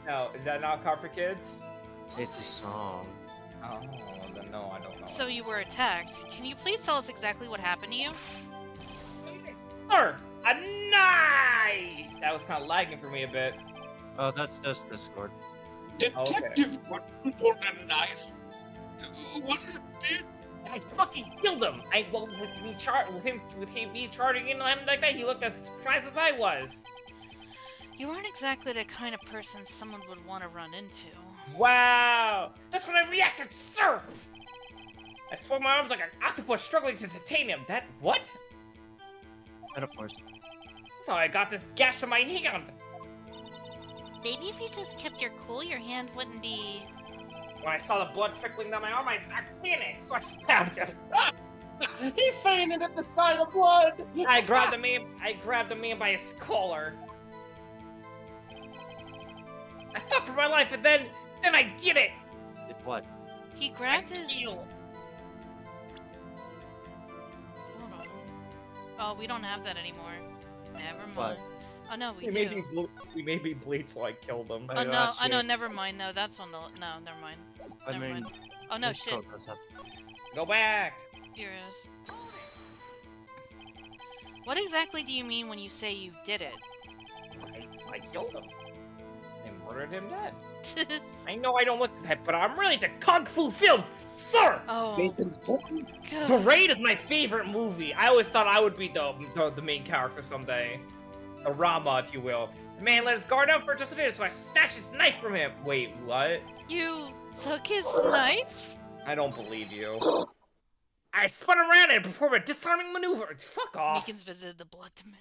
[SPEAKER 2] No, is that not a car for kids?
[SPEAKER 1] It's a song.
[SPEAKER 2] Oh, then no, I don't know.
[SPEAKER 3] So you were attacked. Can you please tell us exactly what happened to you?
[SPEAKER 2] Sir, a knife! That was kind of lagging for me a bit.
[SPEAKER 1] Oh, that's just Discord.
[SPEAKER 5] Detective Woodman pulled a knife. What happened?
[SPEAKER 2] I fucking killed him. With me charging in on him like that, he looked as surprised as I was.
[SPEAKER 3] You aren't exactly the kind of person someone would want to run into.
[SPEAKER 2] Wow, that's when I reacted, sir. I swung my arms like an octopus struggling to detain him. That what?
[SPEAKER 1] Metaphors.
[SPEAKER 2] That's how I got this gash on my hand.
[SPEAKER 6] Maybe if you just kept your cool, your hand wouldn't be.
[SPEAKER 2] When I saw the blood trickling down my arm, I panicked, so I stabbed him.
[SPEAKER 5] He fainted at the sight of blood.
[SPEAKER 2] I grabbed the man by his collar. I fought for my life, and then I did it.
[SPEAKER 1] Did what?
[SPEAKER 3] He grabbed
[SPEAKER 2] I
[SPEAKER 3] his...
[SPEAKER 2] killed.
[SPEAKER 3] Hold on. Oh, we don't have that anymore. Never mind.
[SPEAKER 1] What?
[SPEAKER 3] Oh, no, we
[SPEAKER 2] He
[SPEAKER 3] do.
[SPEAKER 2] made me bleed, so I killed him.
[SPEAKER 3] Oh, no, I know, never mind. No, that's on the... No, never mind.
[SPEAKER 1] I
[SPEAKER 3] Never
[SPEAKER 1] mean,
[SPEAKER 3] mind. Oh, no,
[SPEAKER 1] this
[SPEAKER 3] shit.
[SPEAKER 1] code does have-
[SPEAKER 2] Go back.
[SPEAKER 3] Here it is. What exactly do you mean when you say you did it?
[SPEAKER 2] I killed him. And ordered him dead. I know I don't look that, but I'm really into kung fu films, sir.
[SPEAKER 3] Oh,
[SPEAKER 4] Nathan's talking.
[SPEAKER 2] The
[SPEAKER 3] God.
[SPEAKER 2] Raid is my favorite movie. I always thought I would be the main character someday, a Rama, if you will. The man let his guard down for just a minute, so I snatched his knife from him. Wait, what?
[SPEAKER 3] You took his knife?
[SPEAKER 2] I don't believe you. I spun around and performed a disarming maneuver. Fuck off.
[SPEAKER 3] Meekins visited the blood dimension.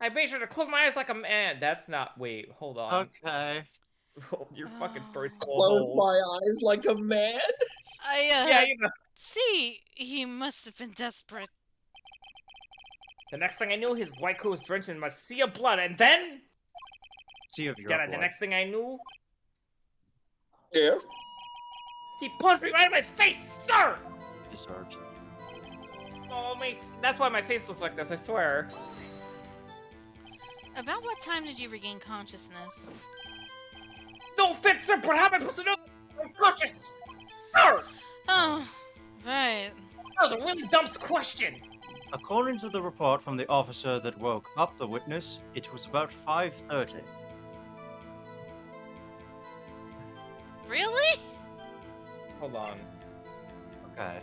[SPEAKER 2] I made sure to close my eyes like a man. That's not. Wait, hold on.
[SPEAKER 1] Okay.
[SPEAKER 2] Your fucking story's full of
[SPEAKER 4] Close
[SPEAKER 2] holes.
[SPEAKER 4] my eyes like a man.
[SPEAKER 2] Yeah, you know.
[SPEAKER 3] See, he must have been desperate.
[SPEAKER 2] The next thing I knew, his white coat was drenched in a sea of blood, and then.
[SPEAKER 1] See of your
[SPEAKER 2] Yeah, the
[SPEAKER 1] blood.
[SPEAKER 2] next thing I knew,
[SPEAKER 4] Yeah.
[SPEAKER 2] he punched me right in my face, sir.
[SPEAKER 1] Deserved.
[SPEAKER 2] Oh, that's why my face looks like this. I swear.
[SPEAKER 3] About what time did you regain consciousness?
[SPEAKER 2] No offense, sir, but how am I supposed to know I'm cautious? Sir,
[SPEAKER 3] Oh, right.
[SPEAKER 2] that was a really dumb question.
[SPEAKER 1] According to the report from the officer that woke up the witness, it was about 5:30.
[SPEAKER 3] Really?
[SPEAKER 2] Hold on.
[SPEAKER 1] Okay.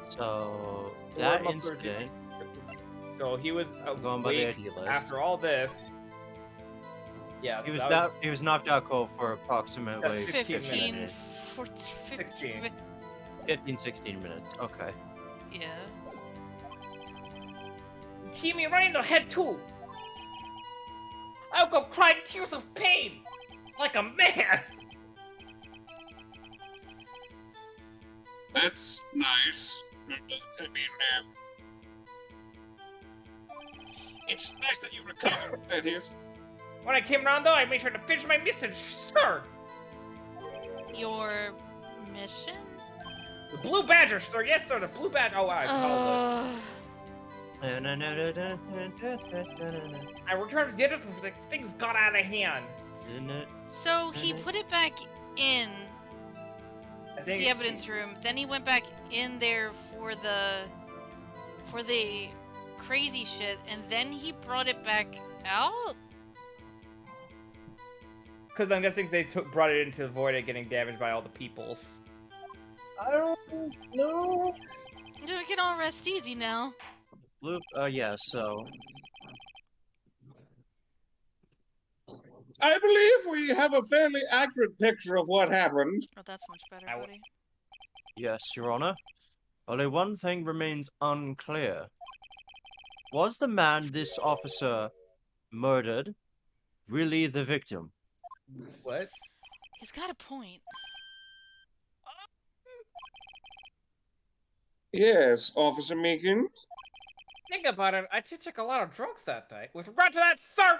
[SPEAKER 1] So
[SPEAKER 2] Well,
[SPEAKER 1] that
[SPEAKER 2] I'm up
[SPEAKER 1] incident,
[SPEAKER 2] So he was
[SPEAKER 1] going by the
[SPEAKER 2] awake
[SPEAKER 1] ID list,
[SPEAKER 2] after all this. Yeah,
[SPEAKER 1] he
[SPEAKER 2] so
[SPEAKER 1] was he was knocked out cold for approximately
[SPEAKER 2] That's
[SPEAKER 3] 15,
[SPEAKER 1] minutes.
[SPEAKER 3] 14, 15.
[SPEAKER 2] 16.
[SPEAKER 1] 15, 16 minutes. Okay.
[SPEAKER 3] Yeah.
[SPEAKER 2] He hit me right in the head too. I woke up crying tears of pain, like a man.
[SPEAKER 5] That's nice. I mean, it's nice that you recovered, that is.
[SPEAKER 2] When I came around though, I made sure to finish my mission, sir.
[SPEAKER 3] Your mission?
[SPEAKER 2] The Blue Badger, sir. Yes, sir. The Blue Badger. Oh, I called it. I returned to the others before the things got out of hand.
[SPEAKER 3] So he put it back in
[SPEAKER 2] I think
[SPEAKER 3] the evidence room. Then he went back in there for the crazy shit, and then he brought it back out.
[SPEAKER 2] Because I'm guessing they brought it into the void and getting damaged by all the peoples.
[SPEAKER 1] I don't know.
[SPEAKER 3] We can all rest easy now.
[SPEAKER 1] Blue. Yeah. So
[SPEAKER 5] I believe we have a fairly accurate picture of what happened.
[SPEAKER 3] Oh, that's much better,
[SPEAKER 2] I
[SPEAKER 3] buddy.
[SPEAKER 1] yes, Your Honor. Only one thing remains unclear. Was the man this officer murdered really the victim?
[SPEAKER 2] What?
[SPEAKER 3] He's got a point.
[SPEAKER 5] Yes, Officer Meekins.
[SPEAKER 2] Think about it. I took a lot of drugs that day. With regard to that, sir.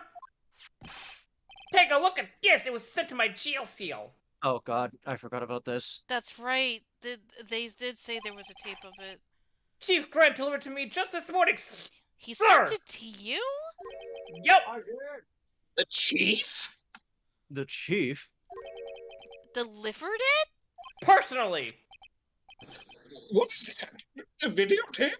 [SPEAKER 2] Take a look at this. It was sent to my jail seal.
[SPEAKER 1] Oh God, I forgot about this.
[SPEAKER 3] That's right. They did say there was a tape of it.
[SPEAKER 2] Chief Grant delivered to me just this morning.
[SPEAKER 3] He
[SPEAKER 2] Sir!
[SPEAKER 3] sent it to you?
[SPEAKER 2] Yep.
[SPEAKER 5] The chief?
[SPEAKER 1] The chief.
[SPEAKER 3] Delivered it?
[SPEAKER 2] Personally.
[SPEAKER 5] What's that? A videotape?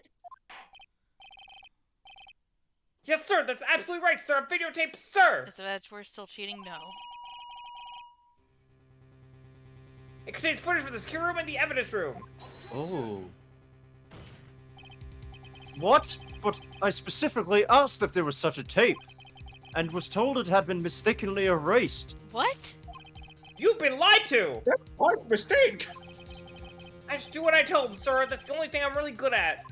[SPEAKER 2] Yes, sir. That's absolutely right, sir. A videotape, sir.
[SPEAKER 3] Is Edgeworth still cheating? No.
[SPEAKER 2] It contains footage from the security room and the evidence room.
[SPEAKER 1] Oh. What? But I specifically asked if there was such a tape, and was told it had been mistakenly erased.
[SPEAKER 3] What?
[SPEAKER 2] You've been lied to.
[SPEAKER 5] That's quite a mistake.
[SPEAKER 2] I just do what I told him, sir. That's the only thing I'm really good at.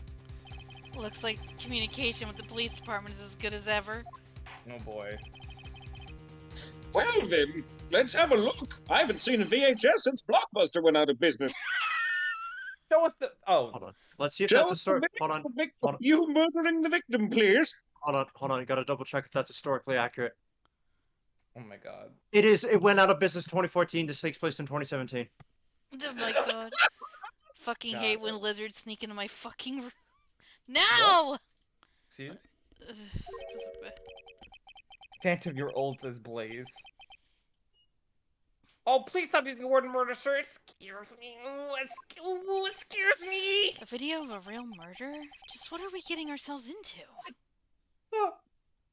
[SPEAKER 3] Looks like communication with the police department is as good as ever.
[SPEAKER 2] Oh boy.
[SPEAKER 5] Well then, let's have a look. I haven't seen a VHS since Blockbuster went out of business.
[SPEAKER 2] Show us the. Oh.
[SPEAKER 1] Hold on. Let's see if
[SPEAKER 5] Show
[SPEAKER 1] that's a
[SPEAKER 5] us the
[SPEAKER 1] story.
[SPEAKER 5] video
[SPEAKER 1] Hold on.
[SPEAKER 5] of the victim.
[SPEAKER 1] Hold on.
[SPEAKER 5] You murdering the victim, please.
[SPEAKER 1] Hold on. Gotta double check if that's historically accurate.
[SPEAKER 2] Oh my god.
[SPEAKER 1] It is. It went out of business 2014. This takes place in 2017.
[SPEAKER 3] Oh my god. Fucking
[SPEAKER 2] God.
[SPEAKER 3] hate when lizards sneak into my fucking room. No!
[SPEAKER 2] See?
[SPEAKER 3] Ugh, doesn't matter.
[SPEAKER 2] Phantom, you're old as Blaze. Oh, please stop using the word murder, sir. It scares me. Ooh, it scares me.
[SPEAKER 3] A video of a real murder? Just what are we getting ourselves into?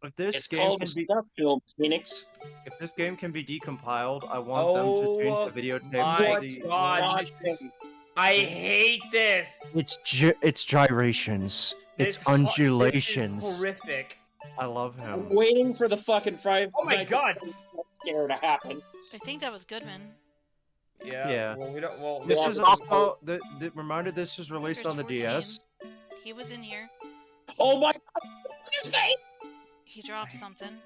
[SPEAKER 1] If this
[SPEAKER 4] It's
[SPEAKER 1] game
[SPEAKER 4] called
[SPEAKER 1] can
[SPEAKER 4] a
[SPEAKER 1] be
[SPEAKER 4] stuff film, Phoenix.
[SPEAKER 1] if this game can be decompiled, I want them to change
[SPEAKER 2] Oh
[SPEAKER 1] the videotape
[SPEAKER 2] my
[SPEAKER 1] to the
[SPEAKER 2] God,
[SPEAKER 1] one-
[SPEAKER 2] this is- I hate this.
[SPEAKER 1] It's gyrations.
[SPEAKER 2] This
[SPEAKER 1] It's
[SPEAKER 2] This is
[SPEAKER 1] undulations.
[SPEAKER 2] horrific.
[SPEAKER 1] I love
[SPEAKER 4] I'm
[SPEAKER 1] him.
[SPEAKER 4] waiting for the fucking Five
[SPEAKER 2] Oh my
[SPEAKER 4] Nights at
[SPEAKER 2] God.
[SPEAKER 4] Freddy's scare to happen.
[SPEAKER 3] I think that was Goodman.
[SPEAKER 2] Yeah.
[SPEAKER 1] Yeah.
[SPEAKER 2] Well, we don't. Well,
[SPEAKER 1] This
[SPEAKER 4] Yeah,
[SPEAKER 1] is
[SPEAKER 4] but-
[SPEAKER 1] also the reminder. This was released
[SPEAKER 3] Here's
[SPEAKER 1] on the
[SPEAKER 3] 14.
[SPEAKER 1] DS.
[SPEAKER 3] He was in here.
[SPEAKER 4] Oh my God! His face!
[SPEAKER 3] He dropped something.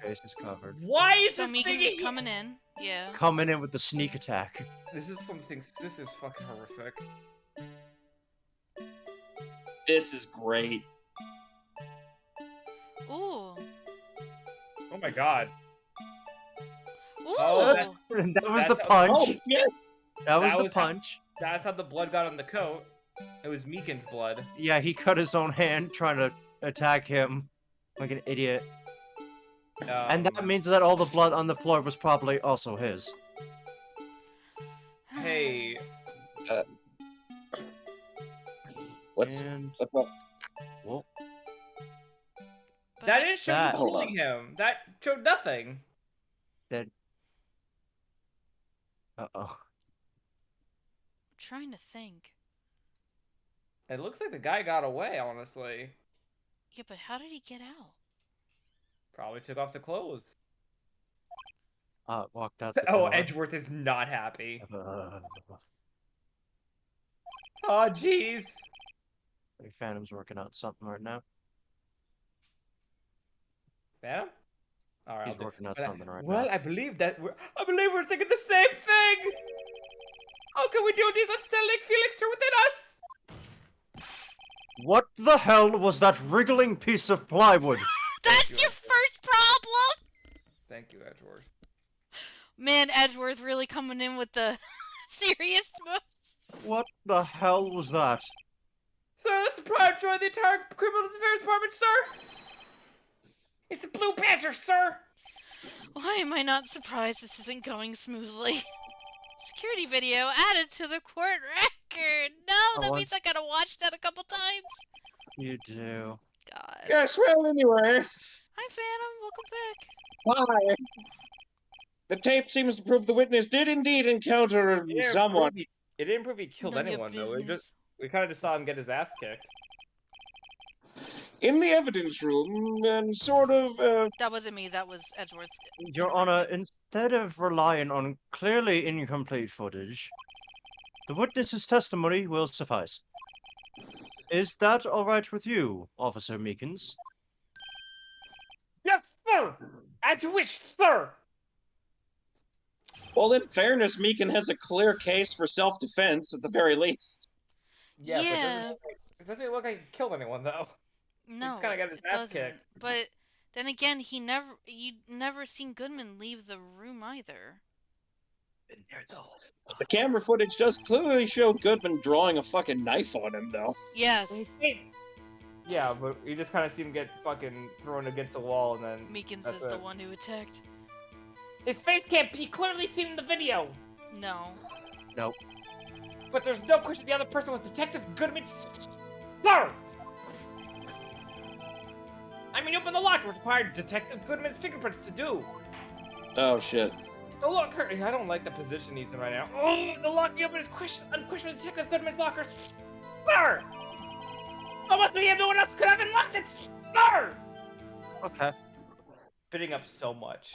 [SPEAKER 1] Face is covered.
[SPEAKER 2] why is
[SPEAKER 3] So
[SPEAKER 2] this
[SPEAKER 3] Megan's
[SPEAKER 2] thing?
[SPEAKER 3] coming in. Yeah.
[SPEAKER 1] Coming in with the sneak attack.
[SPEAKER 2] This is something. This is fucking horrific.
[SPEAKER 4] This is great.
[SPEAKER 3] Ooh.
[SPEAKER 2] Oh my God.
[SPEAKER 3] Ooh.
[SPEAKER 2] Oh, that's-
[SPEAKER 1] That was the
[SPEAKER 2] That's-
[SPEAKER 1] punch.
[SPEAKER 4] Oh shit!
[SPEAKER 1] That was
[SPEAKER 2] that
[SPEAKER 1] the
[SPEAKER 2] was how-
[SPEAKER 1] punch.
[SPEAKER 2] That's how the blood got on the coat. It was Meekin's blood.
[SPEAKER 1] Yeah, he cut his own hand trying to attack him like an idiot. And that means that all the blood on the floor was probably also his.
[SPEAKER 2] Hey,
[SPEAKER 4] What's
[SPEAKER 1] And
[SPEAKER 4] what the?
[SPEAKER 1] well,
[SPEAKER 3] But
[SPEAKER 2] that didn't show you
[SPEAKER 1] That-
[SPEAKER 4] Hold
[SPEAKER 2] killing him. That showed nothing.
[SPEAKER 1] uh-oh.
[SPEAKER 3] I'm trying to think.
[SPEAKER 2] It looks like the guy got away. Honestly,
[SPEAKER 3] Yeah, but how did he get out?
[SPEAKER 2] probably took off the clothes.
[SPEAKER 1] Walked out the
[SPEAKER 2] Oh,
[SPEAKER 1] door.
[SPEAKER 2] Edgeworth is not happy.
[SPEAKER 1] Uh,
[SPEAKER 2] Oh, jeez.
[SPEAKER 1] Phantom's working out something right now.
[SPEAKER 2] Phantom? All right.
[SPEAKER 1] He's working out something right
[SPEAKER 2] well,
[SPEAKER 1] now.
[SPEAKER 2] I believe we're thinking the same thing. How can we do this and still link Felix are within us?
[SPEAKER 1] What the hell was that wriggling piece of plywood?
[SPEAKER 3] That's your first problem?
[SPEAKER 2] Thank you, Edgeworth.
[SPEAKER 3] Man, Edgeworth really coming in with the serious moves.
[SPEAKER 1] What the hell was that?
[SPEAKER 2] Sir, that's the pride join the entire criminal affairs department, sir. It's the Blue Panther, sir.
[SPEAKER 3] Why am I not surprised this isn't going smoothly? Security video added to the court record. No, that means I gotta watch that a couple times.
[SPEAKER 1] You do.
[SPEAKER 3] God.
[SPEAKER 4] Yes. Well, anyway.
[SPEAKER 3] Hi, Phantom. Welcome back.
[SPEAKER 4] Hi. The tape seems to prove the witness did indeed encounter someone.
[SPEAKER 2] It didn't prove he killed
[SPEAKER 3] None of your
[SPEAKER 2] anyone, though.
[SPEAKER 3] business.
[SPEAKER 2] We kind of just saw him get his ass kicked.
[SPEAKER 4] In the evidence room, and sort of,
[SPEAKER 3] That wasn't me. That was Edgeworth.
[SPEAKER 1] Your Honor, instead of relying on clearly incomplete footage, the witness's testimony will suffice. Is that alright with you, Officer Meekins?
[SPEAKER 2] Yes, sir. As you wish, sir.
[SPEAKER 4] well, in fairness, Meekin has a clear case for self-defense at the very least.
[SPEAKER 2] Yeah,
[SPEAKER 3] Yeah.
[SPEAKER 2] but it doesn't look like he killed anyone, though.
[SPEAKER 3] No,
[SPEAKER 2] kinda got his
[SPEAKER 3] it
[SPEAKER 2] ass
[SPEAKER 3] doesn't.
[SPEAKER 2] kicked.
[SPEAKER 3] But then again, you never seen Goodman leave the room either.
[SPEAKER 4] The camera footage does clearly show Goodman drawing a fucking knife on him, though.
[SPEAKER 3] Yes,
[SPEAKER 2] Yeah, but you just kind of see him get fucking thrown against the wall, and then
[SPEAKER 3] Meekins
[SPEAKER 2] That's
[SPEAKER 3] is the
[SPEAKER 2] it.
[SPEAKER 3] one who attacked.
[SPEAKER 2] his face can't be clearly seen in the video.
[SPEAKER 3] No.
[SPEAKER 1] Nope.
[SPEAKER 2] But there's no question the other person was Detective Goodman. Sir! I mean, open the lock. It required Detective Goodman's fingerprints to do.
[SPEAKER 4] Oh shit.
[SPEAKER 2] The locker. I don't like the position he's in right now. Oh, the lock open is unquestionable Detective Goodman's lockers. Sir! That must be him. No one else could have unlocked it. Sir!
[SPEAKER 1] Okay.
[SPEAKER 2] Spitting up so much.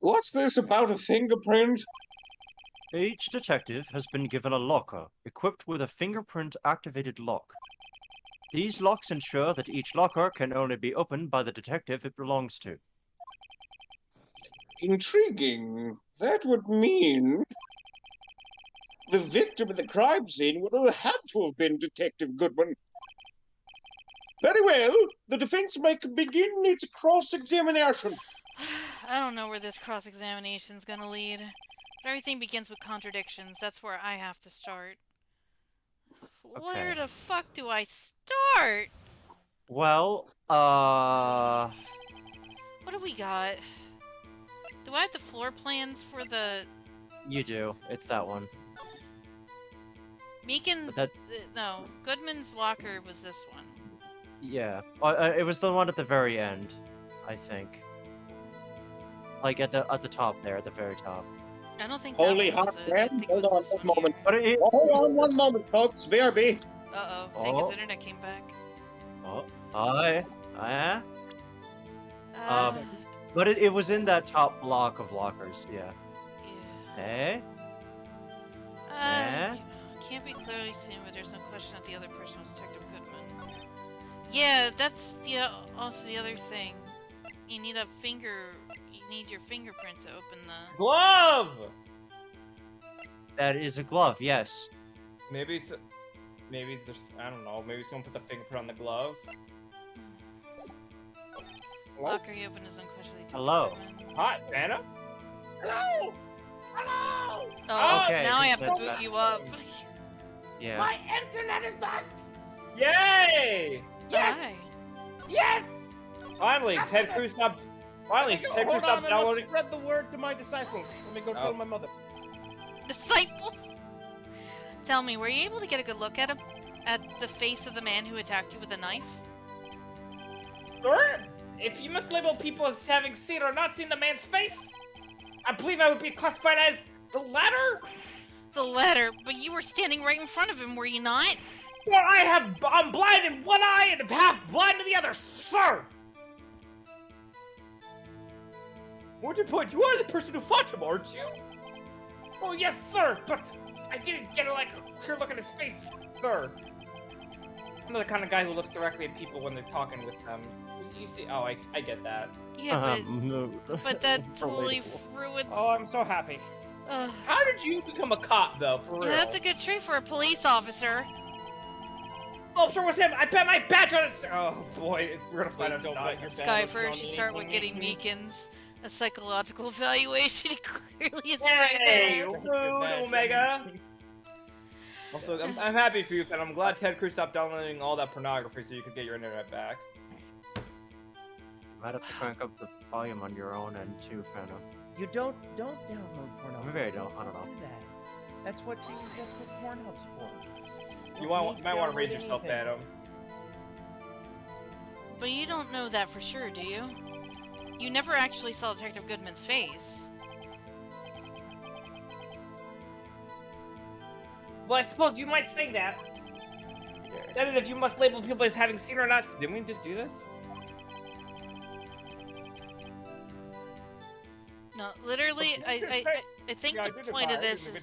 [SPEAKER 5] What's this about a fingerprint?
[SPEAKER 1] Each detective has been given a locker equipped with a fingerprint-activated lock. These locks ensure that each locker can only be opened by the detective it belongs to.
[SPEAKER 5] Intriguing. That would mean the victim at the crime scene would have had to have been Detective Goodman. Very well. The defense may begin its cross-examination.
[SPEAKER 3] I don't know where this cross-examination's gonna lead. But everything begins with contradictions. That's where I have to start. Where
[SPEAKER 1] Okay.
[SPEAKER 3] the fuck do I start?
[SPEAKER 1] Well,
[SPEAKER 3] What do we got? Do I have the floor plans for the
[SPEAKER 1] you do. It's that one.
[SPEAKER 3] Meekin's?
[SPEAKER 1] But that,
[SPEAKER 3] No, Goodman's locker was this one.
[SPEAKER 1] Yeah. It was the one at the very end, I think. Like at the top there, at the very top.
[SPEAKER 3] I don't think
[SPEAKER 5] Holy
[SPEAKER 3] that one was
[SPEAKER 5] hot
[SPEAKER 3] it. I
[SPEAKER 5] damn,
[SPEAKER 3] think it
[SPEAKER 5] hold
[SPEAKER 3] was
[SPEAKER 5] on
[SPEAKER 3] this
[SPEAKER 5] one
[SPEAKER 3] one
[SPEAKER 5] moment.
[SPEAKER 3] here.
[SPEAKER 1] But it
[SPEAKER 5] Hold on one moment, folks. BRB.
[SPEAKER 3] Uh-oh. I think his
[SPEAKER 1] Oh.
[SPEAKER 3] internet came back.
[SPEAKER 1] Oh, hi.
[SPEAKER 3] Uh,
[SPEAKER 1] But it was in that top block of lockers, yeah.
[SPEAKER 3] yeah.
[SPEAKER 1] Eh? Eh?
[SPEAKER 3] Can't be clearly seen, but there's no question that the other person was Detective Goodman. Yeah, that's also the other thing. You need your fingerprint to open the...
[SPEAKER 2] Glove!
[SPEAKER 1] That is a glove, yes.
[SPEAKER 2] Maybe there's, I don't know, maybe someone put the fingerprint on the glove? Hello?
[SPEAKER 3] Locker you open is unquestionably Detective
[SPEAKER 1] Hello.
[SPEAKER 3] Goodman.
[SPEAKER 2] Hi, Santa? Hello! Hello!
[SPEAKER 3] Oh,
[SPEAKER 1] Okay,
[SPEAKER 3] now I have to
[SPEAKER 1] that's
[SPEAKER 3] boot
[SPEAKER 1] back.
[SPEAKER 3] you up.
[SPEAKER 1] Yeah.
[SPEAKER 7] My internet is back!
[SPEAKER 2] Yay!
[SPEAKER 7] Yes!
[SPEAKER 3] Hi.
[SPEAKER 7] Yes!
[SPEAKER 2] Finally, Ted Cruz stopped. Finally, Ted Cruz
[SPEAKER 8] Hold on,
[SPEAKER 2] stopped
[SPEAKER 8] I must
[SPEAKER 2] downloading.
[SPEAKER 8] spread the word to my disciples. Let me go tell my mother.
[SPEAKER 3] Disciples. Tell me, were you able to get a good look at him? At the face of the man who attacked you with a knife?
[SPEAKER 2] Sir, if you must label people as having seen or not seen the man's face, I believe I would be classified as the latter.
[SPEAKER 3] The latter, but you were standing right in front of him, were you not?
[SPEAKER 2] Well, I'm blind in one eye and half blind in the other, sir. More to the point, you are the person who fought him, aren't you? Oh yes, sir, but I didn't get a clear look at his face, sir. I'm the kind of guy who looks directly at people when they're talking with them. You see? Oh, I get that.
[SPEAKER 3] Yeah,
[SPEAKER 1] No.
[SPEAKER 3] but that totally
[SPEAKER 1] Relatable.
[SPEAKER 3] ruins...
[SPEAKER 8] Oh, I'm so happy.
[SPEAKER 2] How did you become a cop, though, for real?
[SPEAKER 3] Yeah, that's a good trait for a police officer.
[SPEAKER 2] Oh, sure was him. I bet my badge on it. Oh boy, we're gonna find out.
[SPEAKER 8] don't
[SPEAKER 2] tonight.
[SPEAKER 8] put your
[SPEAKER 3] Sky,
[SPEAKER 8] badge
[SPEAKER 3] first
[SPEAKER 8] on
[SPEAKER 3] you
[SPEAKER 8] me,
[SPEAKER 3] start with
[SPEAKER 8] on
[SPEAKER 3] getting
[SPEAKER 8] me.
[SPEAKER 3] Meekins. A psychological evaluation. He clearly isn't
[SPEAKER 2] Hey,
[SPEAKER 3] right
[SPEAKER 2] rude,
[SPEAKER 3] there.
[SPEAKER 2] Omega. Also, I'm happy for you, and I'm glad Ted Cruz stopped downloading all that pornography so you could get your internet back.
[SPEAKER 1] Might have to crank up the volume on your own end too, Phantom.
[SPEAKER 8] You don't download pornography.
[SPEAKER 1] Maybe I don't. I don't know.
[SPEAKER 8] Do that. That's what Pornhub's for.
[SPEAKER 2] You
[SPEAKER 8] don't need
[SPEAKER 2] might want to raise
[SPEAKER 8] download
[SPEAKER 2] yourself,
[SPEAKER 8] anything.
[SPEAKER 2] Adam.
[SPEAKER 3] But you don't know that for sure, do you? You never actually saw Detective Goodman's face.
[SPEAKER 2] Well, I suppose you might say that. That is, if you must label people as having seen or not. Didn't we just do this?
[SPEAKER 3] No, literally, I think
[SPEAKER 8] Yeah,
[SPEAKER 3] the point of this is...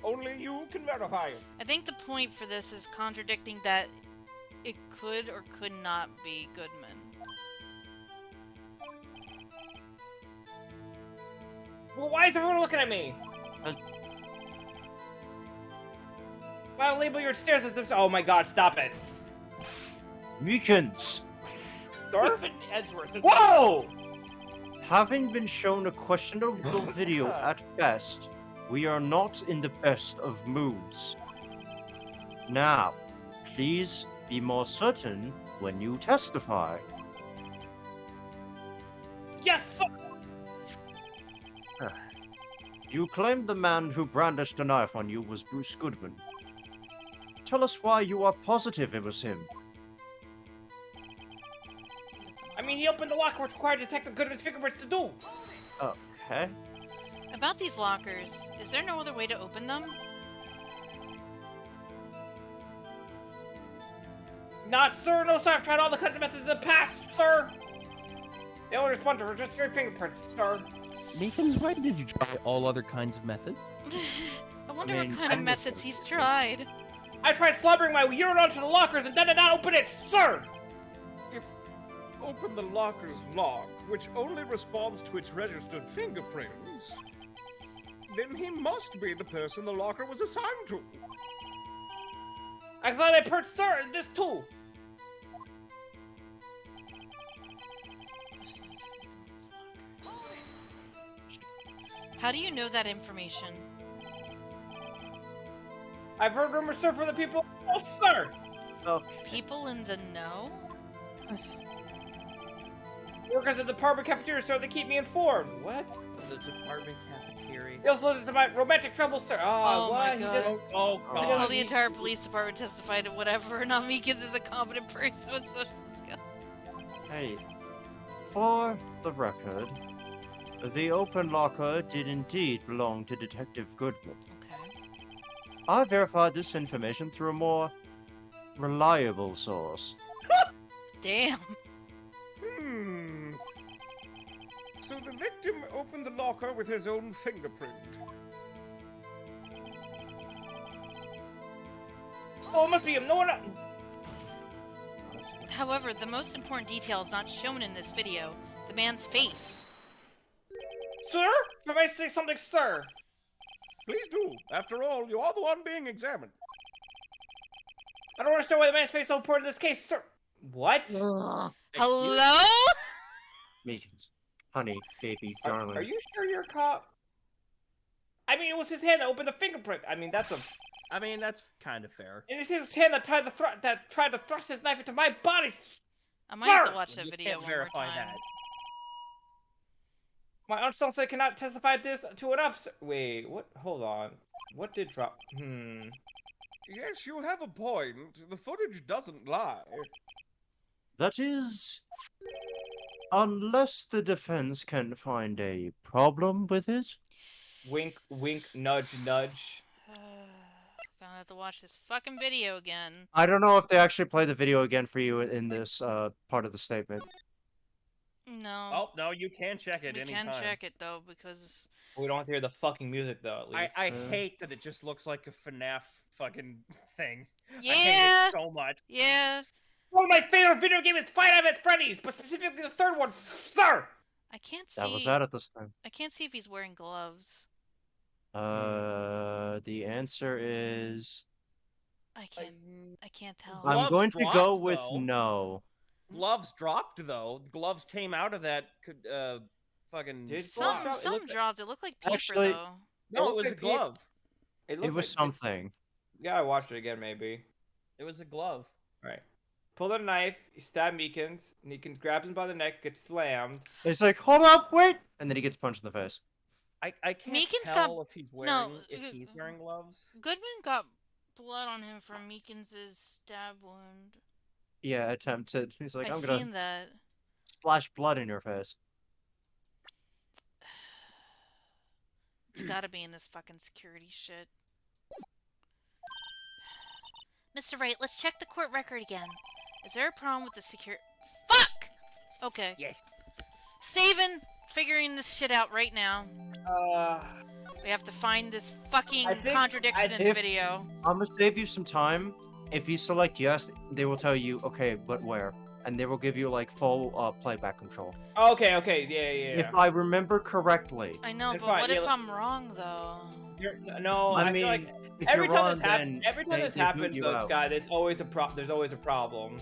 [SPEAKER 8] Only you can verify it.
[SPEAKER 3] I think the point for this is contradicting that it could or could not be Goodman.
[SPEAKER 2] Well, why is everyone looking at me? Why label your stairs as this? Oh my God! Stop it,
[SPEAKER 1] Meekins!
[SPEAKER 2] Sir?
[SPEAKER 8] Edgeworth.
[SPEAKER 2] Whoa!
[SPEAKER 1] Having been shown a questionable video at best, we are not in the best of moods. Now, please be more certain when you testify.
[SPEAKER 2] Yes, sir.
[SPEAKER 1] You claimed the man who brandished a knife on you was Bruce Goodman. Tell us why you are positive it was him.
[SPEAKER 2] I mean, he opened the locker, which required Detective Goodman's fingerprints to do.
[SPEAKER 1] Okay.
[SPEAKER 3] About these lockers, is there no other way to open them?
[SPEAKER 2] Not, sir. No, sir. I've tried all the kinds of methods in the past, sir. They only respond to registered fingerprints, sir.
[SPEAKER 9] Meekins, why did you try all other kinds of methods?
[SPEAKER 3] I wonder
[SPEAKER 1] mean,
[SPEAKER 3] what kind of
[SPEAKER 1] some-
[SPEAKER 3] methods he's tried.
[SPEAKER 2] I tried slobbering my urine onto the lockers and then did not open it, sir.
[SPEAKER 8] Open the locker's lock, which only responds to its registered fingerprints. Then he must be the person the locker was assigned to.
[SPEAKER 2] I thought I put sir in this too.
[SPEAKER 3] How do you know that information?
[SPEAKER 2] I've heard rumors, sir, from the people. Oh, sir.
[SPEAKER 1] Okay.
[SPEAKER 3] People in the know?
[SPEAKER 2] Workers at the department cafeteria, sir. They keep me informed. What?
[SPEAKER 8] the department cafeteria.
[SPEAKER 2] He also listens to my romantic trouble, sir.
[SPEAKER 3] Oh my
[SPEAKER 2] what? He
[SPEAKER 3] God.
[SPEAKER 2] did-
[SPEAKER 8] Oh,
[SPEAKER 1] Oh.
[SPEAKER 3] How
[SPEAKER 8] God.
[SPEAKER 3] the entire police department testified to whatever Namikins is a competent person with social skills.
[SPEAKER 1] Hey, for the record, the open locker did indeed belong to Detective Goodman.
[SPEAKER 3] Okay.
[SPEAKER 1] I verified this information through a more reliable source.
[SPEAKER 3] Damn.
[SPEAKER 8] Hmm. So the victim opened the locker with his own fingerprint.
[SPEAKER 2] Oh, it must be him. No one.
[SPEAKER 3] However, the most important detail is not shown in this video. The man's face.
[SPEAKER 2] Sir? If I may say something, sir.
[SPEAKER 8] Please do. After all, you are the one being examined.
[SPEAKER 2] I don't understand why the man's face is so important in this case, sir. What?
[SPEAKER 3] Hello?
[SPEAKER 1] Meetings. Honey, baby,
[SPEAKER 2] Are,
[SPEAKER 1] darling.
[SPEAKER 2] are you sure you're a cop? I mean, it was his hand that opened the fingerprint. I mean, that's a.
[SPEAKER 8] I mean, that's kind of fair.
[SPEAKER 2] And it's his hand that tried to thrust his knife into my body.
[SPEAKER 3] I might have to
[SPEAKER 2] Sir!
[SPEAKER 3] watch that
[SPEAKER 8] You
[SPEAKER 3] video
[SPEAKER 8] can't
[SPEAKER 3] one more
[SPEAKER 8] verify
[SPEAKER 3] time.
[SPEAKER 8] that.
[SPEAKER 2] My aunt Sansa cannot testify this to enough. Sir. Wait, what? Hold on. What did drop?
[SPEAKER 8] Yes, you have a point. The footage doesn't lie.
[SPEAKER 1] That is, unless the defense can find a problem with it.
[SPEAKER 2] Wink, wink, nudge, nudge.
[SPEAKER 3] Gonna have to watch this fucking video again.
[SPEAKER 1] I don't know if they actually play the video again for you in this part of the statement.
[SPEAKER 3] No.
[SPEAKER 8] Oh, no, you can check it
[SPEAKER 3] we
[SPEAKER 8] anytime.
[SPEAKER 3] can check it though because
[SPEAKER 2] We don't have to hear the fucking music though. At least.
[SPEAKER 8] I hate that it just looks like a FNAF fucking thing. I
[SPEAKER 3] yeah,
[SPEAKER 8] hate it so much.
[SPEAKER 3] yeah.
[SPEAKER 2] One of my favorite video games is Five Nights at Freddy's, but specifically the third one, sir.
[SPEAKER 3] I can't see.
[SPEAKER 1] That was that at this time.
[SPEAKER 3] I can't see if he's wearing gloves.
[SPEAKER 1] The answer is.
[SPEAKER 3] I can't tell.
[SPEAKER 8] Gloves
[SPEAKER 1] I'm going to go
[SPEAKER 8] dropped,
[SPEAKER 1] with
[SPEAKER 8] though.
[SPEAKER 1] no.
[SPEAKER 8] Gloves dropped though. Gloves came out of that fucking.
[SPEAKER 2] Did
[SPEAKER 3] Some
[SPEAKER 2] It
[SPEAKER 3] some
[SPEAKER 2] looked like-
[SPEAKER 3] dropped. It looked like paper
[SPEAKER 1] Actually-
[SPEAKER 3] though.
[SPEAKER 8] No,
[SPEAKER 2] It
[SPEAKER 8] it was a
[SPEAKER 2] looked like
[SPEAKER 8] glove.
[SPEAKER 2] It
[SPEAKER 1] It was something.
[SPEAKER 2] Yeah, I watched it again, maybe.
[SPEAKER 8] It was a glove.
[SPEAKER 2] Right. Pull out a knife, you stab Meekins. Meekins grabs him by the neck, gets slammed.
[SPEAKER 1] It's like, hold up, wait! And then he gets punched in the face.
[SPEAKER 8] I can't
[SPEAKER 3] Meekins
[SPEAKER 8] tell
[SPEAKER 3] got-
[SPEAKER 8] if he's
[SPEAKER 3] no,
[SPEAKER 8] wearing gloves.
[SPEAKER 3] Goodman got blood on him from Meekins' stab wound.
[SPEAKER 1] Yeah, attempted. He's like,
[SPEAKER 3] I
[SPEAKER 1] I'm
[SPEAKER 3] seen
[SPEAKER 1] gonna
[SPEAKER 3] that.
[SPEAKER 1] splash blood in your face.
[SPEAKER 3] It's gotta be in this fucking security shit.
[SPEAKER 6] Mr. Wright, let's check the court record again.
[SPEAKER 3] Is there a problem with the Fuck! Okay.
[SPEAKER 8] Yes.
[SPEAKER 3] Figuring this shit out right now. We have to find this fucking
[SPEAKER 2] I think-
[SPEAKER 3] contradiction in the video.
[SPEAKER 1] I'm gonna save you some time. If you select yes, they will tell you, okay, but where? And they will give you, like, full playback control.
[SPEAKER 2] Okay, yeah.
[SPEAKER 1] If I remember correctly.
[SPEAKER 3] I know,
[SPEAKER 2] It's
[SPEAKER 3] but
[SPEAKER 2] fine,
[SPEAKER 3] what
[SPEAKER 2] yeah,
[SPEAKER 3] if
[SPEAKER 2] look-
[SPEAKER 3] I'm wrong, though?
[SPEAKER 2] No, I
[SPEAKER 1] mean,
[SPEAKER 2] feel like
[SPEAKER 1] if
[SPEAKER 2] every
[SPEAKER 1] you're
[SPEAKER 2] time
[SPEAKER 1] wrong,
[SPEAKER 2] this happens,
[SPEAKER 1] then
[SPEAKER 2] every time this
[SPEAKER 1] they boot
[SPEAKER 2] happens,
[SPEAKER 1] you
[SPEAKER 2] though,
[SPEAKER 1] out.
[SPEAKER 2] Sky, there's always a problem.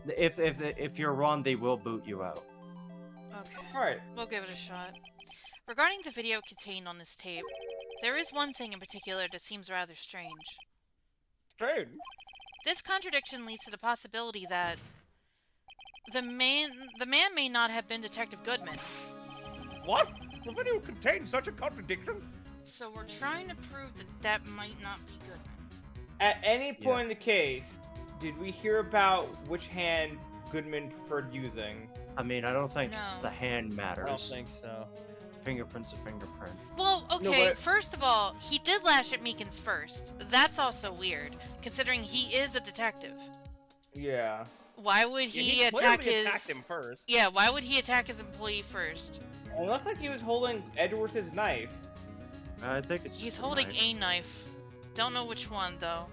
[SPEAKER 1] If you're wrong, they will boot you out.
[SPEAKER 3] Okay.
[SPEAKER 2] All right.
[SPEAKER 3] We'll give it a shot. Regarding the video contained on this tape, there is one thing in particular that seems rather strange.
[SPEAKER 8] Strange.
[SPEAKER 3] This contradiction leads to the possibility that the man may not have been Detective Goodman.
[SPEAKER 8] What? The video contains such a contradiction?
[SPEAKER 3] So we're trying to prove that that might not be Goodman.
[SPEAKER 2] At any point in the case, did we hear about which hand Goodman preferred using?
[SPEAKER 1] I mean, I don't think
[SPEAKER 3] No.
[SPEAKER 1] the hand
[SPEAKER 8] I don't
[SPEAKER 1] matters.
[SPEAKER 8] think so.
[SPEAKER 1] Fingerprint's a fingerprint.
[SPEAKER 3] Well, okay,
[SPEAKER 2] No, but-
[SPEAKER 3] first of all, he did lash at Meekins first. That's also weird, considering he is a detective.
[SPEAKER 2] Yeah.
[SPEAKER 3] Why would
[SPEAKER 8] Yeah,
[SPEAKER 3] he
[SPEAKER 8] clearly
[SPEAKER 3] attack his...
[SPEAKER 8] attacked him first.
[SPEAKER 3] Yeah, why would he attack his employee first?
[SPEAKER 2] It looked like he was holding Edgeworth's knife.
[SPEAKER 1] I think it's.
[SPEAKER 3] He's
[SPEAKER 1] just
[SPEAKER 3] holding
[SPEAKER 1] knife.
[SPEAKER 3] a knife. Don't know which one, though.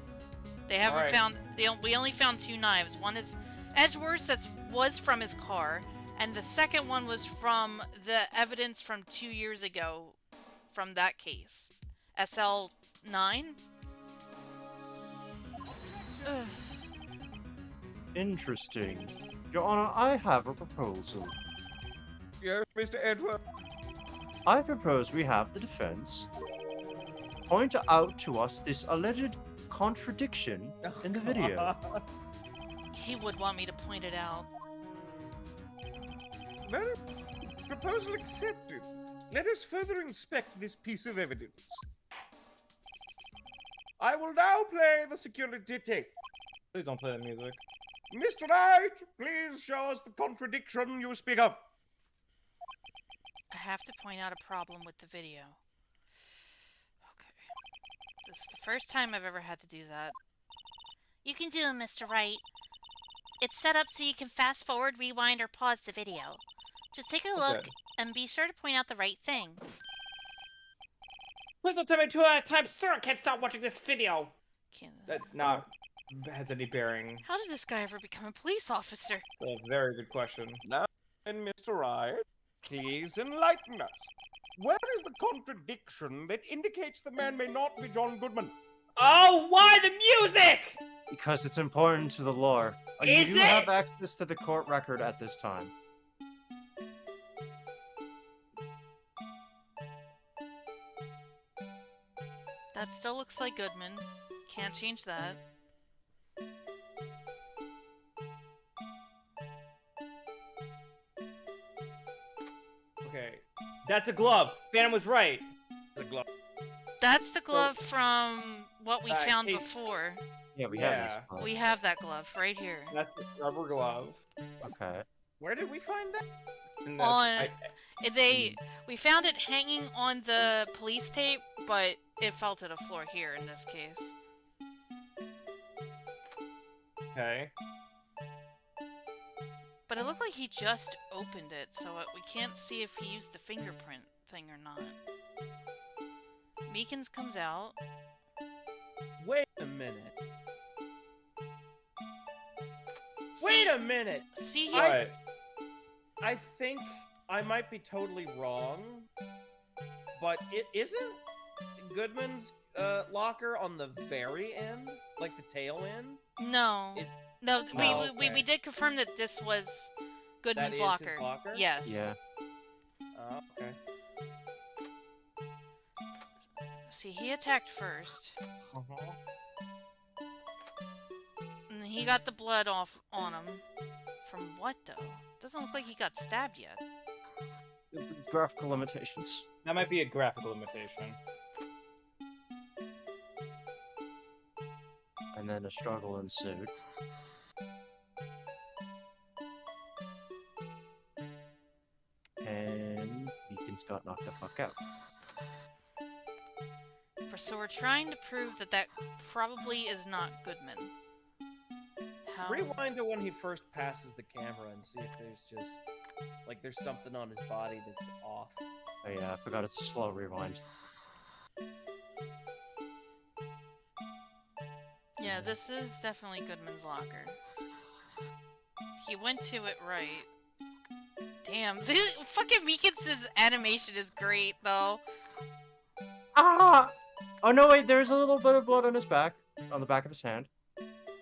[SPEAKER 3] They haven't
[SPEAKER 2] Alright.
[SPEAKER 3] found... We only found two knives. One is Edgeworth's that was from his car, and the second one was from the evidence from 2 years ago from that case. SL9? Ugh.
[SPEAKER 1] Interesting. Your Honor, I have a proposal.
[SPEAKER 8] Yes, Mr. Edward.
[SPEAKER 1] I propose we have the defense point out to us this alleged contradiction in the video.
[SPEAKER 3] He would want me to point it out.
[SPEAKER 8] Very Proposal accepted. Let us further inspect this piece of evidence. I will now play the security tape.
[SPEAKER 2] Please don't play the music.
[SPEAKER 8] Mr. Wright, please show us the contradiction you speak of.
[SPEAKER 3] I have to point out a problem with the video. Okay. This is the first time I've ever had to do that.
[SPEAKER 6] You can do it, Mr. Wright. It's set up so you can fast forward, rewind, or pause the video. Just take a look and be sure to point out the right thing.
[SPEAKER 2] Please don't tell me 2 at a time, sir. I can't stop watching this video.
[SPEAKER 3] Can't...
[SPEAKER 2] That's not has any bearing.
[SPEAKER 3] How did this guy ever become a police officer?
[SPEAKER 2] A very good question.
[SPEAKER 8] Now, and Mr. Wright, please enlighten us. Where is the contradiction that indicates the man may not be John Goodman?
[SPEAKER 2] Oh, why the music?
[SPEAKER 1] Because it's important to the lore. You
[SPEAKER 2] Is
[SPEAKER 1] do
[SPEAKER 2] it?
[SPEAKER 1] have access to the court record at this time.
[SPEAKER 3] That still looks like Goodman. Can't change that.
[SPEAKER 2] Okay. That's a glove. Phantom was right. The glove.
[SPEAKER 3] That's the glove from what we found
[SPEAKER 2] case-
[SPEAKER 3] before.
[SPEAKER 1] Yeah, we
[SPEAKER 2] Yeah.
[SPEAKER 1] have this.
[SPEAKER 3] We have that glove right here.
[SPEAKER 2] That's the rubber glove.
[SPEAKER 1] Okay.
[SPEAKER 8] Where did we find that?
[SPEAKER 2] And
[SPEAKER 3] On we found it hanging on the police tape, but it fell to the floor here in this case.
[SPEAKER 2] Okay.
[SPEAKER 3] But it looked like he just opened it, so we can't see if he used the fingerprint thing or not. Meekins comes out.
[SPEAKER 8] Wait a minute.
[SPEAKER 3] See,
[SPEAKER 8] Wait a minute.
[SPEAKER 3] see
[SPEAKER 2] All
[SPEAKER 3] here.
[SPEAKER 2] right.
[SPEAKER 8] I think I might be totally wrong, but it isn't Goodman's locker on the very end, like the tail end.
[SPEAKER 3] No,
[SPEAKER 8] Is
[SPEAKER 3] no,
[SPEAKER 8] Oh,
[SPEAKER 3] we
[SPEAKER 8] okay.
[SPEAKER 3] did confirm that this was
[SPEAKER 8] that
[SPEAKER 3] Goodman's
[SPEAKER 8] is
[SPEAKER 3] locker.
[SPEAKER 8] his locker?
[SPEAKER 3] Yes.
[SPEAKER 1] Yeah.
[SPEAKER 8] Oh, okay.
[SPEAKER 3] See, he attacked first,
[SPEAKER 2] Uh-huh.
[SPEAKER 3] and he got the blood off on him. From what though? Doesn't look like he got stabbed yet.
[SPEAKER 1] Graphical limitations.
[SPEAKER 2] That might be a graphical limitation.
[SPEAKER 1] And then a struggle ensued. And Beacons got knocked the fuck out.
[SPEAKER 3] So we're trying to prove that that probably is not Goodman. How?
[SPEAKER 8] Rewind to when he first passes the camera and see if there's just like there's something on his body that's off.
[SPEAKER 1] Oh yeah, I forgot it's a slow rewind.
[SPEAKER 3] Yeah, this is definitely Goodman's locker. He went to it right. Damn, this fucking Meekins' animation is great though.
[SPEAKER 1] Ah! Oh no, wait, there's a little bit of blood on his back. On the back of his hand.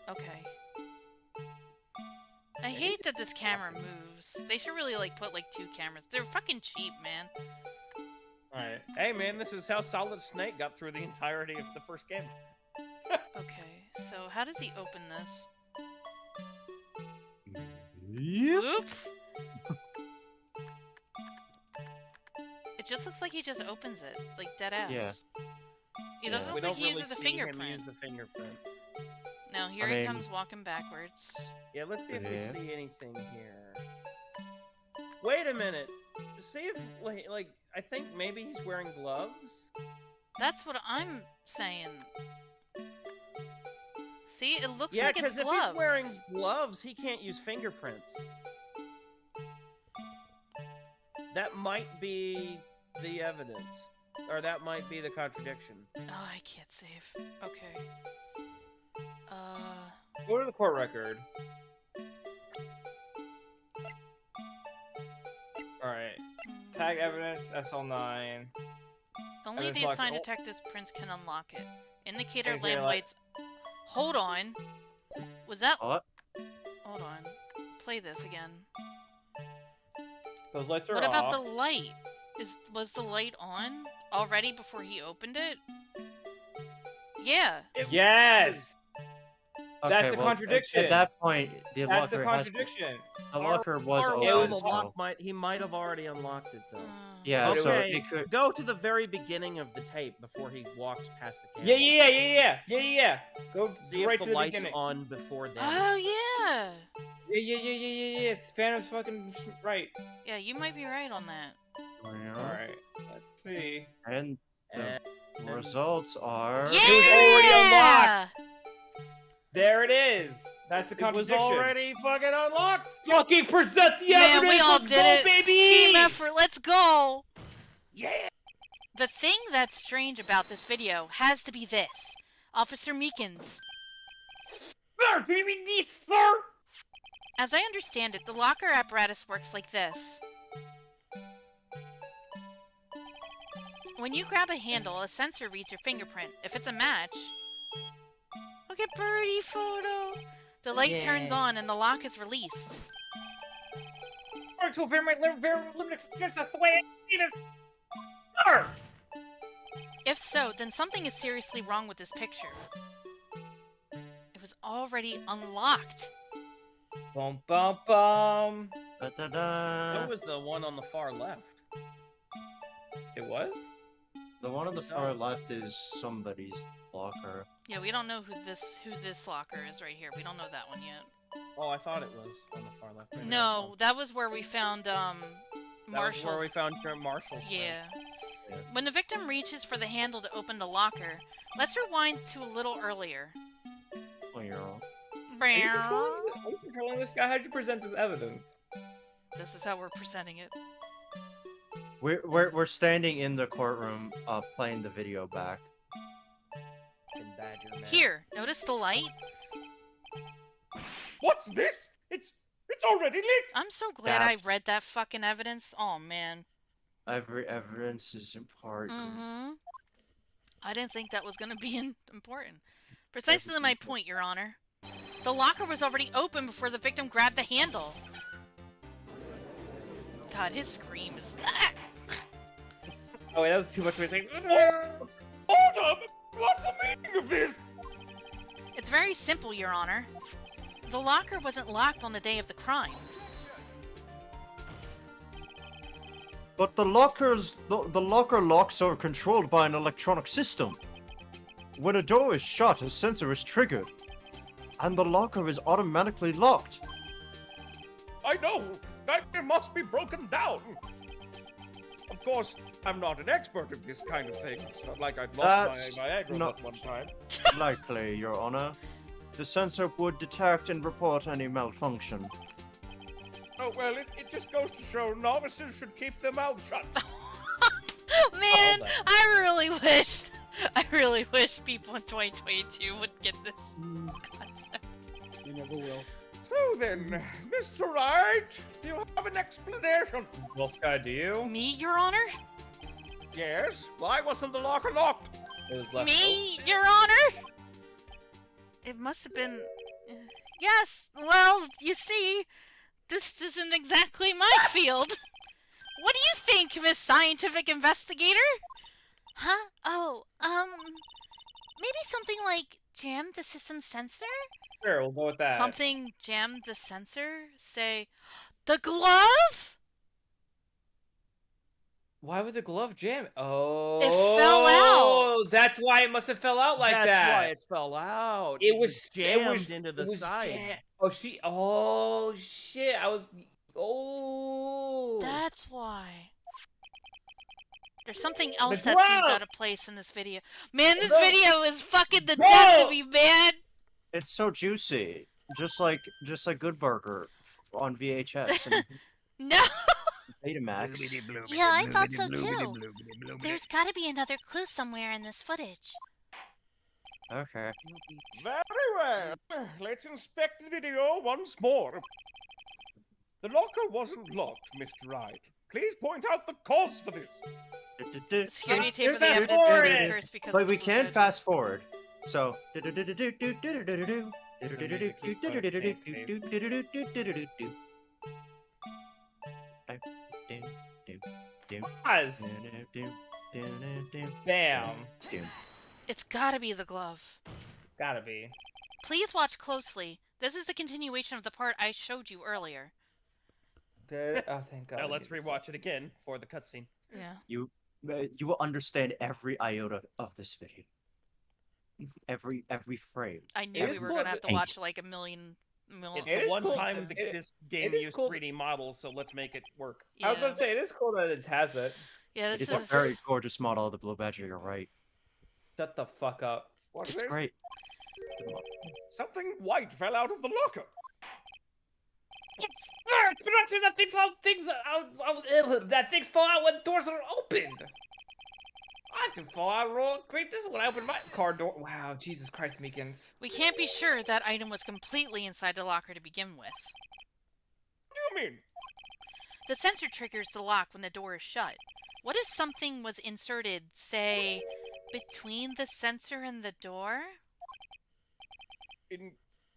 [SPEAKER 3] Okay. I hate that this camera moves. They should really like put like 2 cameras. They're fucking cheap, man.
[SPEAKER 8] Alright. Hey man, this is how Solid Snake got through the entirety of the first game.
[SPEAKER 3] Okay, so how does he open this?
[SPEAKER 1] Yep.
[SPEAKER 3] Oop! It just looks like he just opens it, like dead ass.
[SPEAKER 1] Yeah.
[SPEAKER 3] It doesn't
[SPEAKER 8] We
[SPEAKER 3] look like
[SPEAKER 8] don't
[SPEAKER 3] he
[SPEAKER 8] really
[SPEAKER 3] uses the
[SPEAKER 8] see him
[SPEAKER 3] fingerprint.
[SPEAKER 8] use the fingerprint.
[SPEAKER 3] Now here
[SPEAKER 1] I
[SPEAKER 3] he
[SPEAKER 1] mean-
[SPEAKER 3] comes walking backwards.
[SPEAKER 8] Yeah, let's see if
[SPEAKER 1] Yeah.
[SPEAKER 8] we see anything here. Wait a minute. See if like I think maybe he's wearing gloves.
[SPEAKER 3] That's what I'm saying. See, it looks
[SPEAKER 8] Yeah,
[SPEAKER 3] like it's
[SPEAKER 8] because if
[SPEAKER 3] gloves.
[SPEAKER 8] he's wearing gloves, he can't use fingerprints. That might be the evidence. Or that might be the contradiction.
[SPEAKER 3] Oh, I can't save. Okay.
[SPEAKER 2] Go to the court record. Alright.
[SPEAKER 3] mm,
[SPEAKER 2] Tag evidence, SL9.
[SPEAKER 3] Only
[SPEAKER 2] there's
[SPEAKER 3] the
[SPEAKER 2] like-
[SPEAKER 3] assigned
[SPEAKER 2] oh.
[SPEAKER 3] detective's prints can unlock it. Indicator
[SPEAKER 2] Okay,
[SPEAKER 3] lamp
[SPEAKER 2] like-
[SPEAKER 3] lights. Hold on. Was that?
[SPEAKER 1] What?
[SPEAKER 3] Hold on. Play this again.
[SPEAKER 2] Those lights are
[SPEAKER 3] What about
[SPEAKER 2] off.
[SPEAKER 3] the light? Was the light on already before he opened it? Yeah.
[SPEAKER 2] Yes! That's a
[SPEAKER 1] well,
[SPEAKER 2] contradiction.
[SPEAKER 1] At that point, the
[SPEAKER 2] That's the
[SPEAKER 1] locker
[SPEAKER 2] contradiction.
[SPEAKER 1] the locker was
[SPEAKER 8] Or
[SPEAKER 2] It
[SPEAKER 1] open.
[SPEAKER 2] was
[SPEAKER 8] the lock
[SPEAKER 1] So,
[SPEAKER 8] he might have already unlocked it though.
[SPEAKER 1] yeah,
[SPEAKER 2] But it
[SPEAKER 1] so
[SPEAKER 8] Okay,
[SPEAKER 1] it could.
[SPEAKER 8] go to the very beginning of the tape before he walks past the
[SPEAKER 2] Yeah,
[SPEAKER 8] camera.
[SPEAKER 2] yeah. Go
[SPEAKER 8] See
[SPEAKER 2] right
[SPEAKER 8] if
[SPEAKER 2] to
[SPEAKER 8] the
[SPEAKER 2] the
[SPEAKER 8] light's
[SPEAKER 2] beginning.
[SPEAKER 8] on before then.
[SPEAKER 3] Oh, yeah.
[SPEAKER 2] Yeah. Phantom's fucking right.
[SPEAKER 3] Yeah, you might be right on that.
[SPEAKER 2] Alright, let's see.
[SPEAKER 1] And the
[SPEAKER 8] And-
[SPEAKER 1] results are.
[SPEAKER 3] Yeah!
[SPEAKER 2] was already unlocked. There it is. That's the
[SPEAKER 8] It was
[SPEAKER 2] contradiction.
[SPEAKER 8] already fucking unlocked.
[SPEAKER 2] Fucking present the
[SPEAKER 3] Man,
[SPEAKER 2] evidence.
[SPEAKER 3] we all
[SPEAKER 2] Let's
[SPEAKER 3] did
[SPEAKER 2] go,
[SPEAKER 3] it.
[SPEAKER 2] baby.
[SPEAKER 3] Team effort, let's go!
[SPEAKER 2] Yeah.
[SPEAKER 3] The thing that's strange about this video has to be this. Officer Meekins.
[SPEAKER 2] Sir, do you mean this, sir?
[SPEAKER 3] As I understand it, the locker apparatus works like this. When you grab a handle, a sensor reads your fingerprint. If it's a match... Look at Birdie photo! The light turns on and the lock is released.
[SPEAKER 2] To a very limited experience, that's the way I see this. Sir!
[SPEAKER 3] If so, then something is seriously wrong with this picture. It was already unlocked.
[SPEAKER 2] Bum bum bum.
[SPEAKER 1] Da-da-da.
[SPEAKER 8] That was the one on the far left.
[SPEAKER 2] It was?
[SPEAKER 1] The one on the far left is somebody's locker.
[SPEAKER 3] Yeah, we don't know who this locker is right here. We don't know that one yet.
[SPEAKER 8] Oh, I thought it was on the far left. Maybe I was
[SPEAKER 3] No,
[SPEAKER 8] wrong.
[SPEAKER 3] that was where we found
[SPEAKER 8] That was
[SPEAKER 3] Marshall's.
[SPEAKER 8] where we found Marshall's.
[SPEAKER 3] Yeah.
[SPEAKER 1] Yeah.
[SPEAKER 3] When the victim reaches for the handle to open the locker, let's rewind to a little earlier.
[SPEAKER 1] Oh, you're wrong.
[SPEAKER 2] Are you controlling this guy? How'd you present this evidence?
[SPEAKER 3] This is how we're presenting it.
[SPEAKER 1] We're standing in the courtroom, playing the video back.
[SPEAKER 8] Fucking Badger, man.
[SPEAKER 3] Here, notice the light?
[SPEAKER 5] What's this? It's already lit.
[SPEAKER 3] I'm so glad I read that fucking evidence. Oh, man.
[SPEAKER 1] Every evidence is important.
[SPEAKER 3] Mm-hmm. I didn't think that was gonna be important. Precisely my point, Your Honor. The locker was already open before the victim grabbed the handle. God, his scream is...
[SPEAKER 2] Oh, wait, that was too much for me.
[SPEAKER 5] Hold up! What's the meaning of this?
[SPEAKER 3] It's very simple, Your Honor. The locker wasn't locked on the day of the crime.
[SPEAKER 1] But the locker locks are controlled by an electronic system. When a door is shut, a sensor is triggered, and the locker is automatically locked.
[SPEAKER 5] I know! That it must be broken down! Of course, I'm not an expert at this kind of thing. It's not like I'd lost my Viagra
[SPEAKER 1] not-
[SPEAKER 5] at one time.
[SPEAKER 1] Likely, Your Honor. The sensor would detect and report any malfunction.
[SPEAKER 5] Oh, well, it just goes to show novices should keep their mouths shut.
[SPEAKER 3] Man,
[SPEAKER 8] that.
[SPEAKER 3] I really wish people in 2022 would get this concept.
[SPEAKER 8] You never will.
[SPEAKER 5] So then, Mr. Wright, do you have an explanation?
[SPEAKER 2] Well, Sky, do you?
[SPEAKER 3] Me, Your Honor?
[SPEAKER 5] Yes? Why wasn't the locker locked?
[SPEAKER 2] It was left
[SPEAKER 3] Me, Your Honor? It must have been... Yes, well, you see, this isn't exactly my field. What do you think, Miss Scientific Investigator? Huh? Oh, maybe something like jam the system sensor?
[SPEAKER 2] Sure, we'll go with that.
[SPEAKER 3] Something jam the sensor? Say, the glove?
[SPEAKER 2] Why would the glove jam? Oh,
[SPEAKER 3] It fell out.
[SPEAKER 2] That's why it must have fell out like
[SPEAKER 8] That's
[SPEAKER 2] that.
[SPEAKER 8] why it fell out.
[SPEAKER 2] It was
[SPEAKER 8] jammed into the
[SPEAKER 2] it was
[SPEAKER 8] side.
[SPEAKER 2] Oh shit! I was. Oh.
[SPEAKER 3] That's why. There's something else
[SPEAKER 2] The
[SPEAKER 3] that seems
[SPEAKER 2] glove!
[SPEAKER 3] out of place in this video. Man, this
[SPEAKER 2] No!
[SPEAKER 3] video is fucking the
[SPEAKER 2] No!
[SPEAKER 3] death of me, man!
[SPEAKER 1] It's so juicy, just like Good Burger on VHS and
[SPEAKER 3] No!
[SPEAKER 1] Betamax.
[SPEAKER 6] Yeah, I thought so too. There's gotta be another clue somewhere in this footage.
[SPEAKER 1] Okay.
[SPEAKER 5] Very well. Let's inspect the video once more. The locker wasn't locked, Mr. Wright. Please point out the cause for this.
[SPEAKER 3] Security tape of the
[SPEAKER 2] Fast
[SPEAKER 3] evidence
[SPEAKER 2] forward
[SPEAKER 3] is
[SPEAKER 2] it!
[SPEAKER 3] cursed because
[SPEAKER 1] But
[SPEAKER 3] of
[SPEAKER 1] we
[SPEAKER 3] the
[SPEAKER 1] can
[SPEAKER 3] fluid.
[SPEAKER 1] fast forward. So.
[SPEAKER 2] Pause. Bam.
[SPEAKER 3] It's gotta be the glove.
[SPEAKER 2] Gotta be.
[SPEAKER 3] Please watch closely. This is a continuation of the part I showed you earlier.
[SPEAKER 2] Oh, thank God.
[SPEAKER 8] Now
[SPEAKER 2] I
[SPEAKER 8] let's
[SPEAKER 2] needed
[SPEAKER 8] rewatch it again for the cutscene.
[SPEAKER 3] Yeah.
[SPEAKER 1] You will understand every iota of this video. Every frame.
[SPEAKER 3] I knew
[SPEAKER 2] It
[SPEAKER 3] we
[SPEAKER 2] is
[SPEAKER 3] were
[SPEAKER 2] cool
[SPEAKER 3] gonna have to
[SPEAKER 1] that-
[SPEAKER 3] watch like a million
[SPEAKER 8] It's
[SPEAKER 2] It
[SPEAKER 8] the
[SPEAKER 2] is
[SPEAKER 8] one
[SPEAKER 2] cool
[SPEAKER 8] time
[SPEAKER 2] to-
[SPEAKER 8] this game
[SPEAKER 2] it is
[SPEAKER 8] used
[SPEAKER 2] cool
[SPEAKER 8] 3D models, so let's make it work.
[SPEAKER 3] Yeah.
[SPEAKER 2] I was gonna say, it is cool that it has it.
[SPEAKER 3] Yeah, this
[SPEAKER 1] It's
[SPEAKER 3] is
[SPEAKER 1] a very gorgeous model of the Blue Badger, you're right.
[SPEAKER 2] Shut the fuck up.
[SPEAKER 8] What's
[SPEAKER 1] It's
[SPEAKER 8] this?
[SPEAKER 1] great.
[SPEAKER 8] Something white fell out of the locker.
[SPEAKER 2] It's been actually that things fall out when doors are opened. I can fall out real great. This is when I opened my car door. Wow, Jesus Christ, Meekins.
[SPEAKER 3] We can't be sure that item was completely inside the locker to begin with.
[SPEAKER 8] What do you mean?
[SPEAKER 3] The sensor triggers the lock when the door is shut. What if something was inserted, say, between the sensor and the door?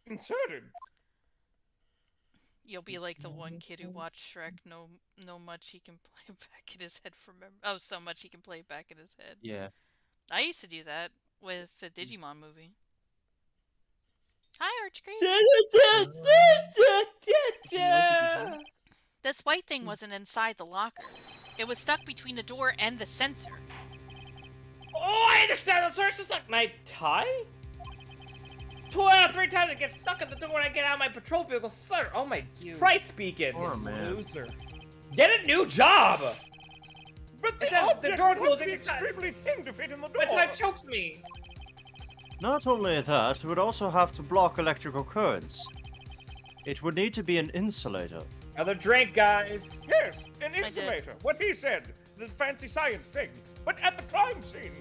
[SPEAKER 8] Inserted.
[SPEAKER 3] You'll be like the one kid who watched Shrek, know much he can play back in his head from so much he can play back in his head.
[SPEAKER 1] Yeah.
[SPEAKER 3] I used to do that with the Digimon movie. Hi, Archgrave. This white thing wasn't inside the locker. It was stuck between the door and the sensor.
[SPEAKER 2] Oh, I understand. So it's just like my tie? 2 out of 3 times I get stuck at the door when I get out of my patrol vehicle, sir. Oh my Christ, Beacons.
[SPEAKER 1] Poor man.
[SPEAKER 8] Loser.
[SPEAKER 2] Get a new job.
[SPEAKER 8] But
[SPEAKER 2] It
[SPEAKER 8] the
[SPEAKER 2] says the
[SPEAKER 8] object
[SPEAKER 2] door
[SPEAKER 8] must
[SPEAKER 2] closing
[SPEAKER 8] be
[SPEAKER 2] is not-
[SPEAKER 8] extremely thin to fit in the door.
[SPEAKER 2] But that chokes me.
[SPEAKER 1] Not only that, it would also have to block electrical currents. It would need to be an insulator.
[SPEAKER 2] Another drink, guys.
[SPEAKER 8] Yes, an
[SPEAKER 3] did.
[SPEAKER 8] insulator. What he said. The fancy science thing. But at the crime scene.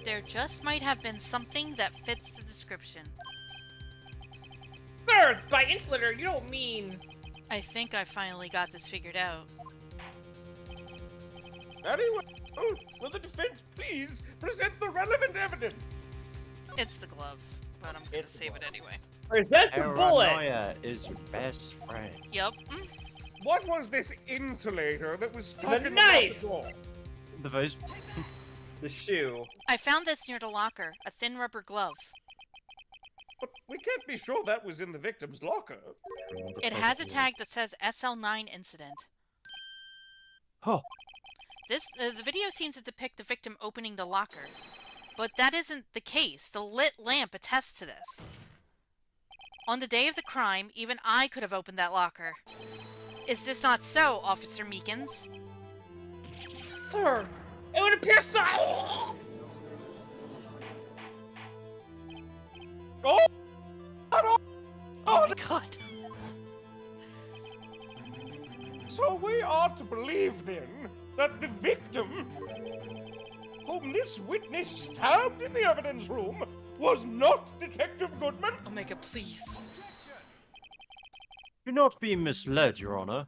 [SPEAKER 3] There just might have been something that fits the description.
[SPEAKER 2] Sir, by insulator, you don't mean...
[SPEAKER 3] I think I finally got this figured out.
[SPEAKER 8] Very well. Will the defense please present the relevant evidence?
[SPEAKER 3] It's the glove, but I'm gonna
[SPEAKER 8] It's the
[SPEAKER 3] save it
[SPEAKER 8] glove.
[SPEAKER 3] anyway.
[SPEAKER 2] Present the bullet.
[SPEAKER 1] Paranoia is your best friend.
[SPEAKER 3] Yup.
[SPEAKER 8] What was this insulator that was stuck
[SPEAKER 2] The
[SPEAKER 8] in
[SPEAKER 2] knife!
[SPEAKER 8] the door?
[SPEAKER 1] The face.
[SPEAKER 2] The shoe.
[SPEAKER 3] I found this near the locker, a thin rubber glove.
[SPEAKER 8] But we can't be sure that was in the victim's locker.
[SPEAKER 3] It has a tag that says SL9 incident.
[SPEAKER 1] Oh,
[SPEAKER 3] The video seems to depict the victim opening the locker, but that isn't the case. The lit lamp attests to this. On the day of the crime, even I could have opened that locker. Is this not so, Officer Meekins?
[SPEAKER 2] Sir, it would appear so.
[SPEAKER 8] Oh!
[SPEAKER 3] Oh my god.
[SPEAKER 8] So we are to believe then that the victim, whom this witness stabbed in the evidence room, was not Detective Goodman?
[SPEAKER 3] Omega, please.
[SPEAKER 1] you're not being misled, Your Honor.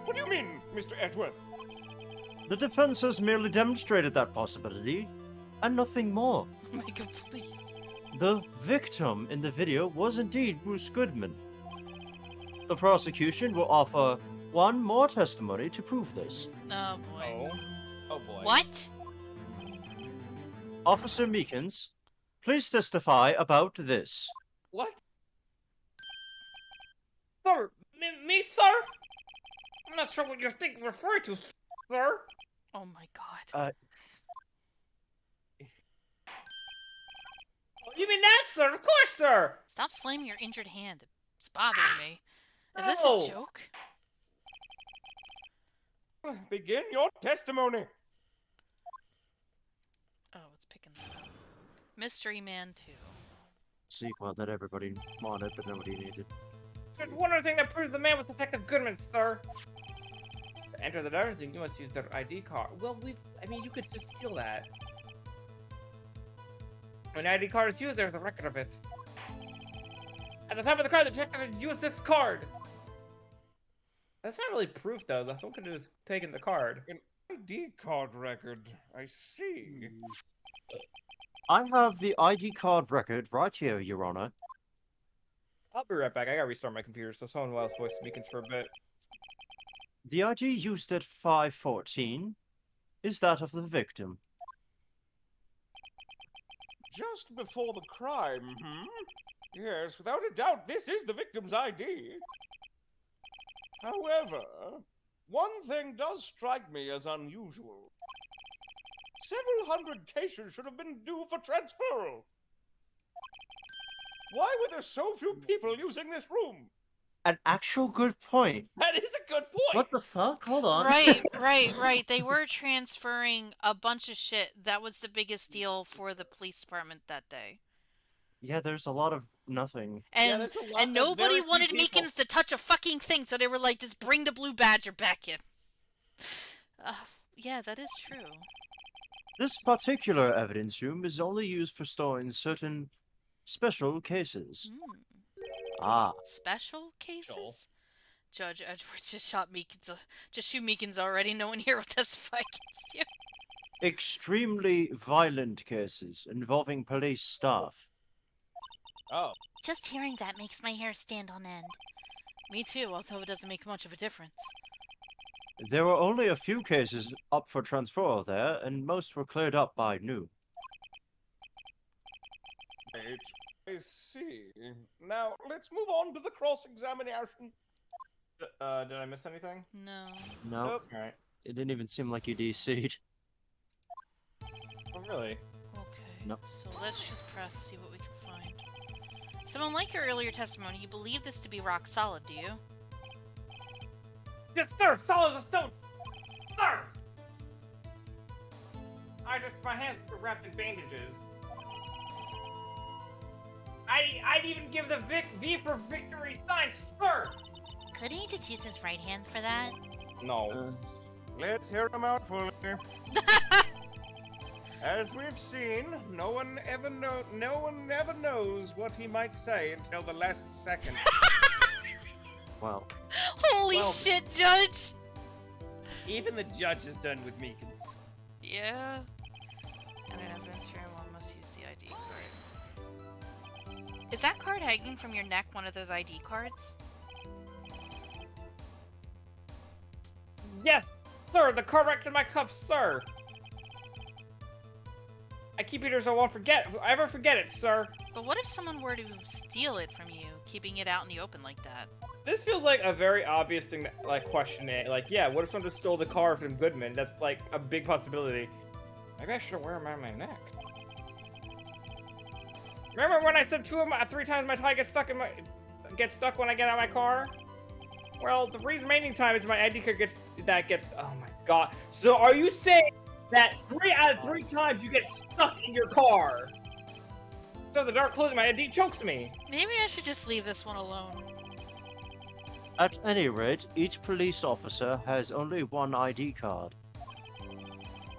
[SPEAKER 8] What do you mean, Mr. Edgeworth?
[SPEAKER 1] The defense has merely demonstrated that possibility, and nothing more.
[SPEAKER 3] Omega, please.
[SPEAKER 1] The victim in the video was indeed Bruce Goodman. The prosecution will offer one more testimony to prove this.
[SPEAKER 3] Oh boy.
[SPEAKER 8] Oh boy.
[SPEAKER 3] What?
[SPEAKER 1] Officer Meekins, please testify about this.
[SPEAKER 8] What?
[SPEAKER 2] Sir, me, sir? I'm not sure what you're referring to, sir.
[SPEAKER 3] Oh my god.
[SPEAKER 2] You mean that, sir? Of course, sir.
[SPEAKER 3] Stop slamming your injured hand. It's bothering me. Is this
[SPEAKER 2] No.
[SPEAKER 3] a joke?
[SPEAKER 8] Begin your testimony.
[SPEAKER 3] Oh, it's picking that up. Mystery Man 2.
[SPEAKER 1] Sequel that everybody wanted, but nobody needed.
[SPEAKER 2] There's one other thing that proves the man was Detective Goodman, sir. To enter the other thing, you must use their ID card. Well, I mean, you could just steal that. When an ID card is used, there's a record of it. At the time of the crime, the detective had used this card. That's not really proof, though. That's what could have just taken the card.
[SPEAKER 8] An ID card record. I see.
[SPEAKER 1] I have the ID card record right here, Your Honor.
[SPEAKER 2] I'll be right back. I gotta restart my computer, so someone else voice Meekins for a bit.
[SPEAKER 1] The ID used at 514 is that of the victim.
[SPEAKER 5] just before the crime, Yes, without a doubt, this is the victim's ID. However, one thing does strike me as unusual. Several hundred cases should have been due for transferal. Why were there so few people using this room?
[SPEAKER 1] An actual good point.
[SPEAKER 8] That is a good point.
[SPEAKER 1] What the fuck? Hold on.
[SPEAKER 3] Right. They were transferring a bunch of shit. That was the biggest deal for the police department that day.
[SPEAKER 1] Yeah, there's a lot of nothing.
[SPEAKER 3] And
[SPEAKER 8] there's a lot
[SPEAKER 3] and
[SPEAKER 8] of
[SPEAKER 3] nobody
[SPEAKER 8] very few
[SPEAKER 3] wanted
[SPEAKER 8] people.
[SPEAKER 3] Meekins to touch a fucking thing, so they were like, just bring the blue badger back in. Yeah, that is true.
[SPEAKER 1] This particular evidence room is only used for storing certain special cases. Ah.
[SPEAKER 3] Special cases? Judge Edward just shot Meekins. Just shoot Meekins already. No one here will testify against you.
[SPEAKER 1] Extremely violent cases involving police staff.
[SPEAKER 8] Oh.
[SPEAKER 6] Just hearing that makes my hair stand on end.
[SPEAKER 3] Me too, although it doesn't make much of a difference.
[SPEAKER 1] There were only a few cases up for transferal there, and most were cleared up by noon.
[SPEAKER 5] I see. Now, let's move on to the cross-examination.
[SPEAKER 8] Did I miss anything?
[SPEAKER 3] No.
[SPEAKER 1] No,
[SPEAKER 8] Nope. All right.
[SPEAKER 1] it didn't even seem like you DC'd.
[SPEAKER 8] Oh, really?
[SPEAKER 3] Okay.
[SPEAKER 1] Nope.
[SPEAKER 3] So let's just press, see what we can find. So unlike your earlier testimony, you believe this to be rock solid, do you?
[SPEAKER 2] Yes, sir. Solid as a stone. Sir. My hands are wrapped in bandages. I'd even give the V for victory sign, sir.
[SPEAKER 6] Couldn't he just use his right hand for that?
[SPEAKER 8] No.
[SPEAKER 5] Let's hear him out fully. As we've seen, no one ever knows what he might say until the last second.
[SPEAKER 1] Well,
[SPEAKER 3] Holy
[SPEAKER 8] Well-
[SPEAKER 3] shit, Judge!
[SPEAKER 8] Even the judge is done with Meekins.
[SPEAKER 3] Yeah. And an evidence for one must use the ID card. Is that card hanging from your neck one of those ID cards?
[SPEAKER 2] Yes, sir. The card wrapped in my cuff, sir. I keep it here so I won't ever forget it, sir.
[SPEAKER 3] But what if someone were to steal it from you, keeping it out in the open like that?
[SPEAKER 2] This feels like a very obvious thing to, question it. Yeah, what if someone just stole the car from Goodman? That's, a big possibility. Maybe I should wear them around my neck. Remember when I said 3 times my tie gets stuck when I get out of my car? Well, the remaining time is my ID card gets, oh my god. So are you saying that 3 out of 3 times you get stuck in your car? So the dark closing my ID chokes me.
[SPEAKER 3] Maybe I should just leave this one alone.
[SPEAKER 1] at any rate, each police officer has only one ID card.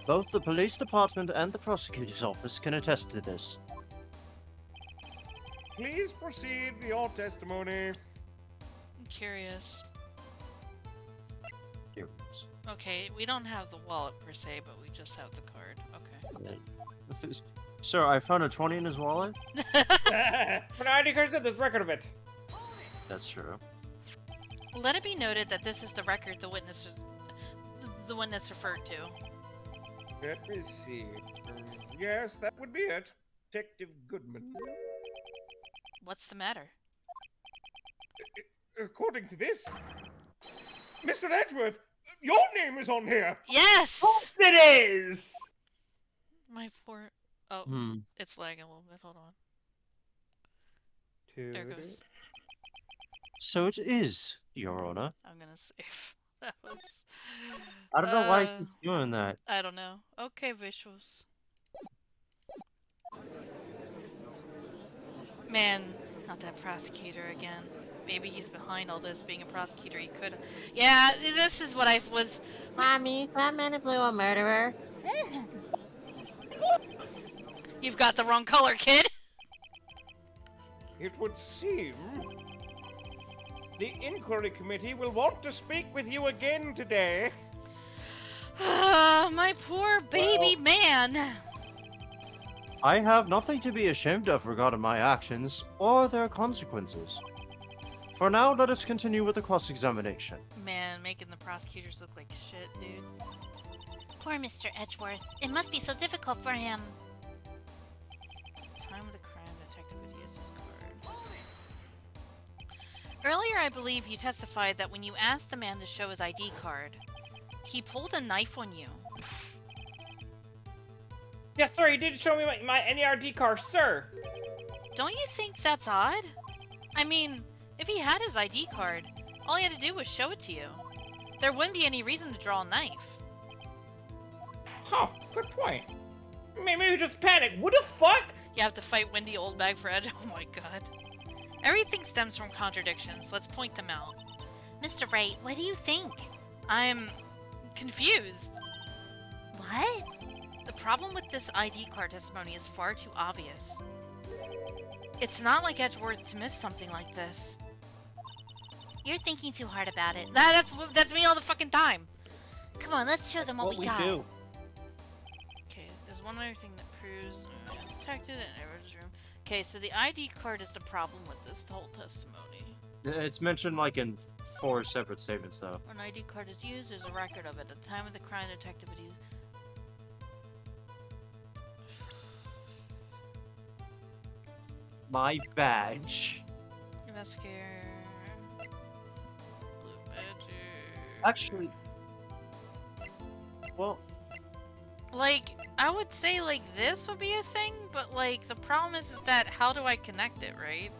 [SPEAKER 1] Both the police department and the prosecutor's office can attest to this.
[SPEAKER 5] Please proceed with your testimony.
[SPEAKER 3] I'm curious.
[SPEAKER 1] Here.
[SPEAKER 3] Okay, we don't have the wallet per se, but we just have the card. Okay.
[SPEAKER 1] Sir, I found a 20 in his wallet.
[SPEAKER 2] When ID card said there's record of it.
[SPEAKER 1] That's true.
[SPEAKER 3] Let it be noted that this is the record the witness referred to.
[SPEAKER 5] Let me see. Yes, that would be it. Detective Goodman.
[SPEAKER 3] What's the matter?
[SPEAKER 5] According to this, Mr. Edgeworth, your name is on here.
[SPEAKER 3] Yes!
[SPEAKER 2] It is!
[SPEAKER 3] My poor... Oh,
[SPEAKER 1] Hmm.
[SPEAKER 3] it's lagging a little bit. Hold on. There it goes.
[SPEAKER 1] So it is, Your Honor.
[SPEAKER 3] I'm gonna save. That was...
[SPEAKER 1] I don't know why you
[SPEAKER 3] Uh,
[SPEAKER 1] keep doing that.
[SPEAKER 3] I don't know. Okay, visuals. Man, not that prosecutor again. Maybe he's behind all this, being a prosecutor. He could. Yeah, this is what I was.
[SPEAKER 10] Mommy, is that man in blue a murderer?
[SPEAKER 3] You've got the wrong color, kid.
[SPEAKER 5] It would seem the inquiry committee will want to speak with you again today.
[SPEAKER 3] My poor baby man.
[SPEAKER 1] I have nothing to be ashamed of regarding my actions or their consequences. For now, let us continue with the cross-examination.
[SPEAKER 3] Man, making the prosecutors look like shit, dude.
[SPEAKER 6] Poor Mr. Edgeworth. It must be so difficult for him.
[SPEAKER 3] Earlier, I believe you testified that when you asked the man to show his ID card, he pulled a knife on you.
[SPEAKER 2] Yes, sir, he did show me my NERD card, sir.
[SPEAKER 3] Don't you think that's odd? I mean, if he had his ID card, all he had to do was show it to you. There wouldn't be any reason to draw a knife.
[SPEAKER 2] Huh, good point. Maybe we just panicked. What the fuck?
[SPEAKER 3] You have to fight Wendy Oldbag for Ed. Oh my god. Everything stems from contradictions. Let's point them out.
[SPEAKER 6] Mr. Wright, what do you think?
[SPEAKER 3] I'm confused.
[SPEAKER 6] What?
[SPEAKER 3] The problem with this ID card testimony is far too obvious. It's not like Edgeworth to miss something like this.
[SPEAKER 6] You're thinking too hard about it.
[SPEAKER 3] That's me all the fucking time.
[SPEAKER 6] Come on, let's show them what we got.
[SPEAKER 9] do.
[SPEAKER 3] Okay, there's one other thing that proves it was detected in Edward's room. Okay, so the ID card is the problem with this whole testimony.
[SPEAKER 1] It's mentioned like in 4 separate statements, though.
[SPEAKER 3] When an ID card is used, there's a record of it. At the time of the crime, detective would use...
[SPEAKER 1] My badge.
[SPEAKER 3] Investigator... Blue badge...
[SPEAKER 1] Actually, well,
[SPEAKER 3] Like, I would say, like, this would be a thing, but, like, the problem is that how do I connect it, right?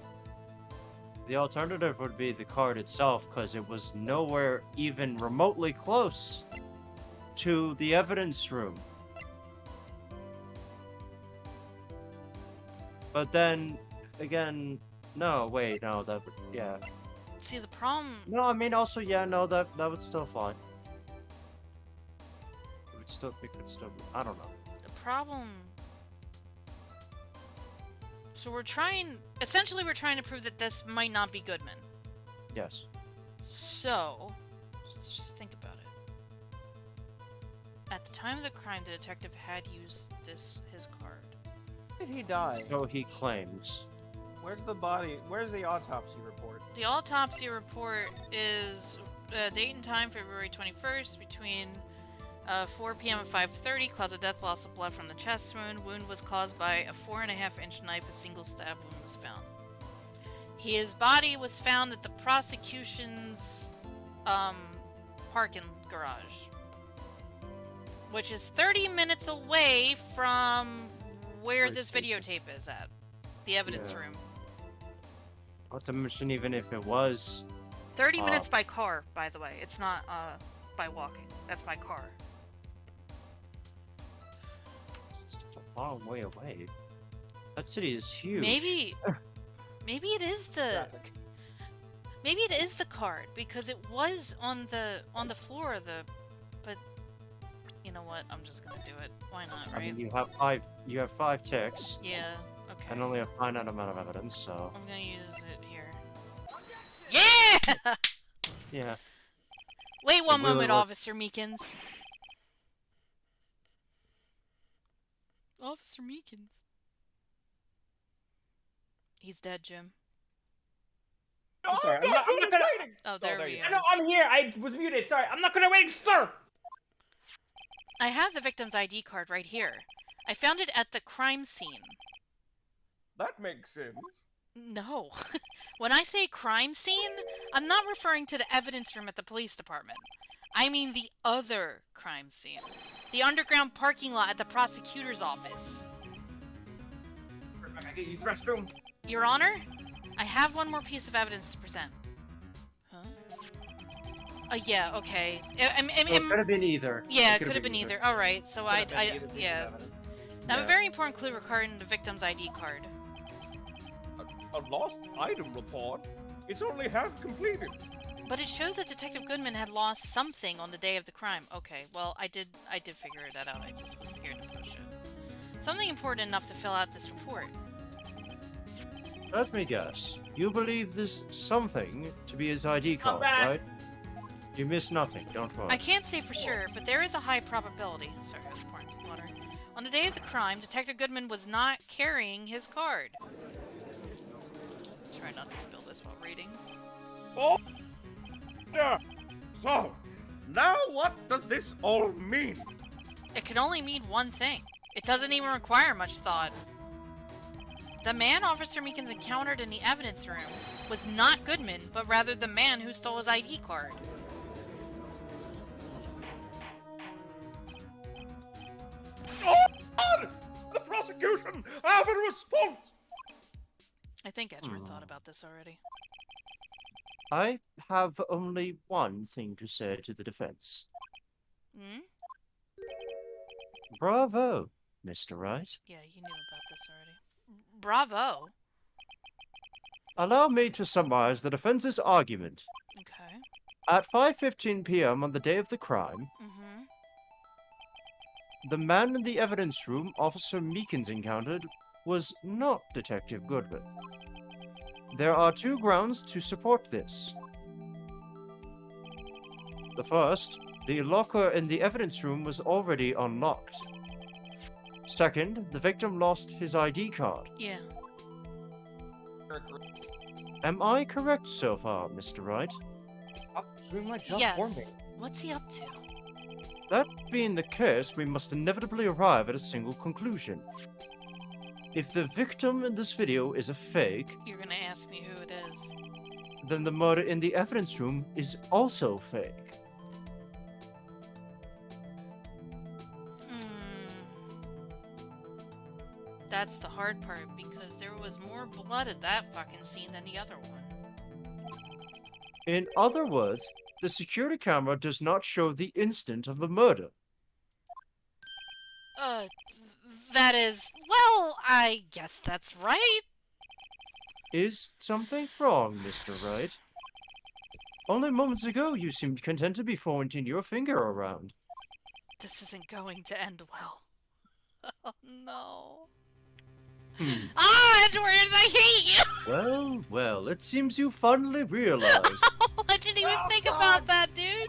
[SPEAKER 1] the alternative would be the card itself, because it was nowhere even remotely close to the evidence room. But then, again, no, wait, no, that would, yeah.
[SPEAKER 3] See, the problem...
[SPEAKER 1] No, I mean, also, yeah, no, that would still fly. It could still, I don't know.
[SPEAKER 3] The problem... So we're trying... Essentially, we're trying to prove that this might not be Goodman.
[SPEAKER 1] Yes.
[SPEAKER 3] So... Let's just think about it. At the time of the crime, the detective had used his card.
[SPEAKER 9] Did he die?
[SPEAKER 1] So he claims.
[SPEAKER 9] Where's the body? Where's the autopsy report?
[SPEAKER 3] The autopsy report is date and time February 21st between 4 p.m. and 5:30. Cause of death, loss of blood from the chest wound. Wound was caused by a 4.5-inch knife. A single stab wound was found. His body was found at the prosecution's parking garage, which is 30 minutes away from where this videotape is at. The evidence
[SPEAKER 1] Yeah.
[SPEAKER 3] room.
[SPEAKER 1] Not to mention, even if it was
[SPEAKER 3] 30 minutes by car, by the way. It's not by walking. That's by car.
[SPEAKER 1] such a long way away. That city is huge.
[SPEAKER 3] Maybe it is the
[SPEAKER 9] Traffic.
[SPEAKER 3] maybe it is the card because it was on the floor of the. But you know what? I'm just gonna do it. Why not,
[SPEAKER 1] I
[SPEAKER 3] right?
[SPEAKER 1] mean, you have five ticks,
[SPEAKER 3] Yeah. Okay.
[SPEAKER 1] and only a finite amount of evidence, so
[SPEAKER 3] I'm gonna use it here. Yeah.
[SPEAKER 1] yeah.
[SPEAKER 3] Wait one
[SPEAKER 1] really
[SPEAKER 3] moment,
[SPEAKER 1] was-
[SPEAKER 3] Officer Meekins. Officer Meekins. He's dead, Jim.
[SPEAKER 2] I'm sorry. I'm not gonna.
[SPEAKER 3] Oh, there
[SPEAKER 2] there
[SPEAKER 3] we
[SPEAKER 2] you
[SPEAKER 3] go.
[SPEAKER 2] go. No, I'm here. I was muted. Sorry. I'm not gonna wait, sir.
[SPEAKER 3] I have the victim's ID card right here. I found it at the crime scene.
[SPEAKER 9] That makes sense.
[SPEAKER 3] No. When I say crime scene, I'm not referring to the evidence room at the police department. I mean the other crime scene. The underground parking lot at the prosecutor's office.
[SPEAKER 2] I gotta use the restroom.
[SPEAKER 3] Your Honor, I have one more piece of evidence to present. Huh? Yeah, okay.
[SPEAKER 1] It could have been either.
[SPEAKER 3] Yeah, it could have been either. Alright, so
[SPEAKER 8] Could've been either piece of
[SPEAKER 3] yeah.
[SPEAKER 8] evidence.
[SPEAKER 3] I have
[SPEAKER 1] Yeah.
[SPEAKER 3] a very important clue regarding the victim's ID card.
[SPEAKER 9] A lost item report? It's only half completed.
[SPEAKER 3] But it shows that Detective Goodman had lost something on the day of the crime. Okay, well, I did figure that out. I just was scared to push it. Something important enough to fill out this report.
[SPEAKER 1] Let me guess. You believe this something to be his ID card,
[SPEAKER 2] back.
[SPEAKER 1] right? You miss nothing, don't worry.
[SPEAKER 3] I can't say for sure, but there is a high probability. Sorry, I was pouring water. On the day of the crime, Detective Goodman was not carrying his card. Try not to spill this while reading.
[SPEAKER 5] Oh, yeah. So, now what does this all mean?
[SPEAKER 3] It can only mean one thing. It doesn't even require much thought. The man Officer Meekins encountered in the evidence room was not Goodman, but rather the man who stole his ID card.
[SPEAKER 9] On! The prosecution! I have a response!
[SPEAKER 3] I think Edgeworth thought about this already.
[SPEAKER 1] I have only one thing to say to the defense.
[SPEAKER 3] Hmm?
[SPEAKER 1] Bravo, Mr. Wright.
[SPEAKER 3] Yeah, you knew about this already. Bravo.
[SPEAKER 1] Allow me to summarize the defense's argument.
[SPEAKER 3] Okay.
[SPEAKER 1] At 5:15 p.m. on the day of the crime,
[SPEAKER 3] Mm-hmm.
[SPEAKER 1] the man in the evidence room Officer Meekins encountered was not Detective Goodman. There are two grounds to support this. The first, the locker in the evidence room was already unlocked. Second, the victim lost his ID card.
[SPEAKER 3] Yeah.
[SPEAKER 1] Am I correct so far, Mr. Wright?
[SPEAKER 2] Doing my job for me.
[SPEAKER 3] Yes. What's he up to?
[SPEAKER 1] That being the case, we must inevitably arrive at a single conclusion. If the victim in this video is a fake,
[SPEAKER 3] You're gonna ask me who it is.
[SPEAKER 1] then the murder in the evidence room is also fake.
[SPEAKER 3] That's the hard part, because there was more blood at that fucking scene than the other one.
[SPEAKER 1] In other words, the security camera does not show the instant of the murder.
[SPEAKER 3] That is... Well, I guess that's right.
[SPEAKER 1] Is something wrong, Mr. Wright? Only moments ago you seemed content to be pointing your finger around.
[SPEAKER 3] This isn't going to end well. Oh, no.
[SPEAKER 1] Hmm.
[SPEAKER 3] Ah, Edward, I hate you!
[SPEAKER 1] Well, well, it seems you finally realized
[SPEAKER 3] I didn't even think about that, dude.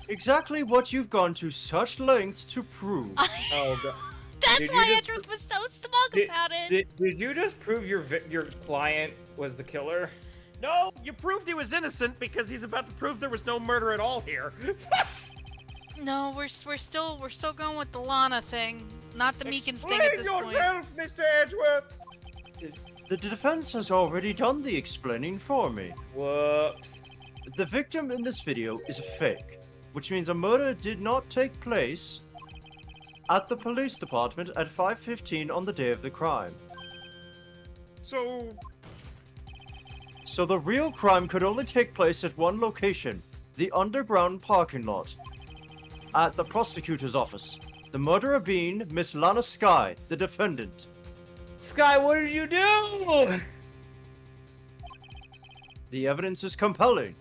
[SPEAKER 1] exactly what you've gone to such lengths to prove.
[SPEAKER 2] Oh, God.
[SPEAKER 3] That's
[SPEAKER 2] Did you
[SPEAKER 3] why
[SPEAKER 2] just-
[SPEAKER 3] Edward was so smug about it.
[SPEAKER 2] Did you just prove your client was the killer?
[SPEAKER 8] No, you proved he was innocent because he's about to prove there was no murder at all here.
[SPEAKER 3] No, we're still going with the Lana thing, not the Meekins thing at this point.
[SPEAKER 8] Mr. Edgeworth.
[SPEAKER 1] The defense has already done the explaining for me.
[SPEAKER 2] Whoops.
[SPEAKER 1] The victim in this video is a fake, which means a murder did not take place at the police department at 5:15 on the day of the crime.
[SPEAKER 8] So,
[SPEAKER 1] So the real crime could only take place at one location, the underground parking lot. At the prosecutor's office. The murderer being Miss Lana Skye, the defendant.
[SPEAKER 2] Sky, what did you do?
[SPEAKER 1] The evidence is compelling.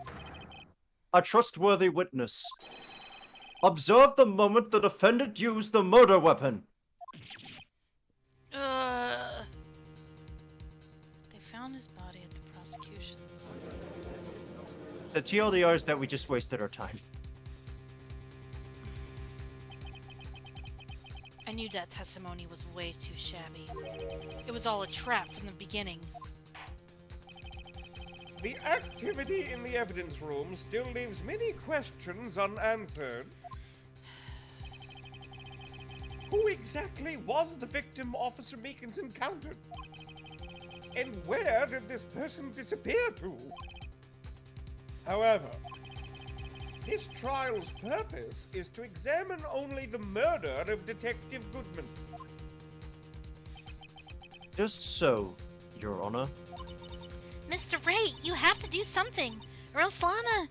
[SPEAKER 1] A trustworthy witness. Observe the moment the defendant used the murder weapon.
[SPEAKER 3] They found his body at the prosecution.
[SPEAKER 1] The TLDR is that we just wasted our time.
[SPEAKER 3] I knew that testimony was way too shabby. It was all a trap from the beginning.
[SPEAKER 5] The activity in the evidence room still leaves many questions unanswered. Who exactly was the victim Officer Meekins encountered? And where did this person disappear to? However, this trial's purpose is to examine only the murder of Detective Goodman.
[SPEAKER 1] Just so, Your Honor.
[SPEAKER 6] Mr. Wright, you have to do something, or else Lana...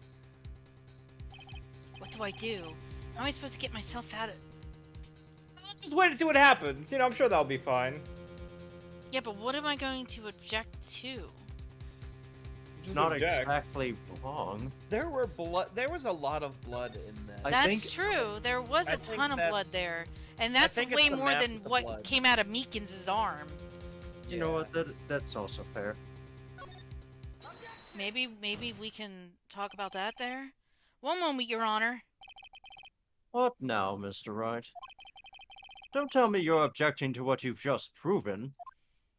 [SPEAKER 3] What do I do? How am I supposed to get myself out of...
[SPEAKER 2] Just wait and see what happens. You know, I'm sure that'll be fine.
[SPEAKER 3] Yeah, but what am I going to object to?
[SPEAKER 1] It's
[SPEAKER 2] Just
[SPEAKER 1] not
[SPEAKER 2] object.
[SPEAKER 1] exactly wrong.
[SPEAKER 8] there was a lot of blood in that.
[SPEAKER 1] I
[SPEAKER 3] That's
[SPEAKER 1] think-
[SPEAKER 3] true. There was
[SPEAKER 8] I
[SPEAKER 3] a
[SPEAKER 8] think
[SPEAKER 3] ton of blood
[SPEAKER 8] that's-
[SPEAKER 3] there. And that's
[SPEAKER 8] think it's
[SPEAKER 3] way
[SPEAKER 8] the
[SPEAKER 3] more
[SPEAKER 8] map
[SPEAKER 3] than
[SPEAKER 8] with the
[SPEAKER 3] what
[SPEAKER 8] blood.
[SPEAKER 3] came out of Meekins' arm.
[SPEAKER 1] You know what? That's also fair.
[SPEAKER 3] Maybe we can talk about that there? One moment, Your Honor.
[SPEAKER 1] What now, Mr. Wright? Don't tell me you're objecting to what you've just proven.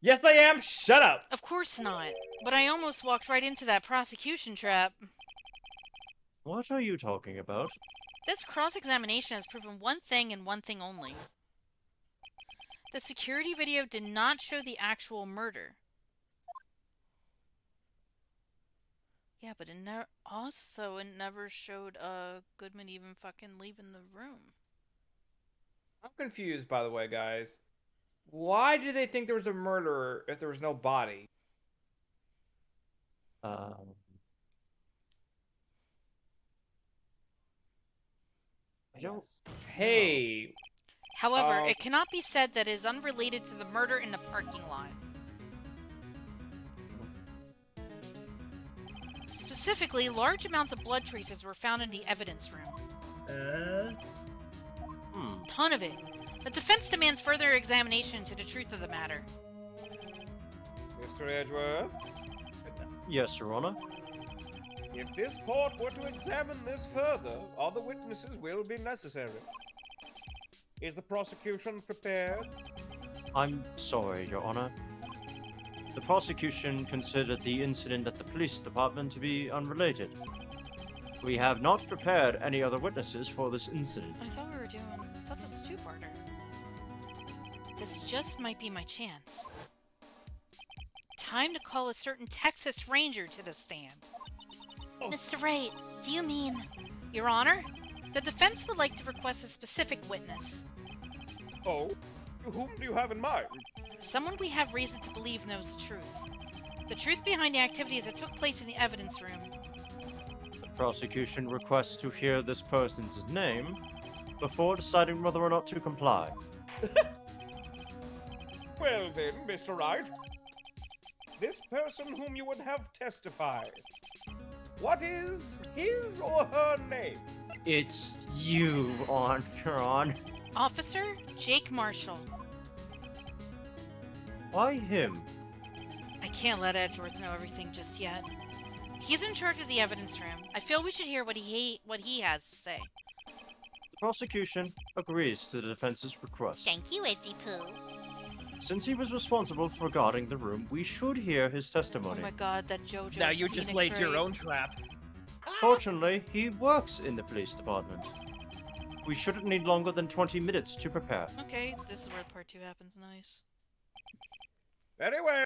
[SPEAKER 2] Yes, I am. Shut up.
[SPEAKER 3] Of course not. But I almost walked right into that prosecution trap.
[SPEAKER 1] What are you talking about?
[SPEAKER 3] This cross-examination has proven one thing and one thing only. The security video did not show the actual murder. Yeah, but it never showed Goodman even fucking leaving the room.
[SPEAKER 2] I'm confused, by the way, guys. Why do they think there was a murderer if there was no body?
[SPEAKER 1] I don't.
[SPEAKER 2] Hey,
[SPEAKER 3] However, it cannot be said that it is unrelated to the murder in the parking lot. Specifically, large amounts of blood traces were found in the evidence room. Ton of it. The defense demands further examination into the truth of the matter.
[SPEAKER 9] Mr. Edgeworth,
[SPEAKER 1] Yes, Your Honor.
[SPEAKER 9] if this court were to examine this further, other witnesses will be necessary. Is the prosecution prepared?
[SPEAKER 1] I'm sorry, Your Honor. The prosecution considered the incident at the police department to be unrelated. We have not prepared any other witnesses for this incident.
[SPEAKER 3] I thought this was two-parter. This just might be my chance. Time to call a certain Texas Ranger to the stand.
[SPEAKER 6] Mr. Wright, do you mean...
[SPEAKER 3] Your Honor, the defense would like to request a specific witness.
[SPEAKER 9] Oh, whom do you have in mind?
[SPEAKER 3] Someone we have reason to believe knows the truth. The truth behind the activities that took place in the evidence room.
[SPEAKER 1] The prosecution requests to hear this person's name before deciding whether or not to comply.
[SPEAKER 9] Well then, Mr. Wright. This person whom you would have testify. What is his or her name?
[SPEAKER 1] It's you, Your Honor.
[SPEAKER 3] Officer Jake Marshall.
[SPEAKER 1] Why him?
[SPEAKER 3] I can't let Edgeworth know everything just yet. He's in charge of the evidence room. I feel we should hear what he has to say.
[SPEAKER 1] The prosecution agrees to the defense's request.
[SPEAKER 6] Thank you, Edgy Poo.
[SPEAKER 1] Since he was responsible for guarding the room, we should hear his testimony.
[SPEAKER 3] Oh my god, that JoJo.
[SPEAKER 8] Now you just
[SPEAKER 3] Phoenix
[SPEAKER 8] laid your
[SPEAKER 3] Wright.
[SPEAKER 8] own trap.
[SPEAKER 1] Fortunately, he works in the police department. We shouldn't need longer than 20 minutes to prepare.
[SPEAKER 3] Okay, this is where part 2 happens. Nice.
[SPEAKER 9] Very well.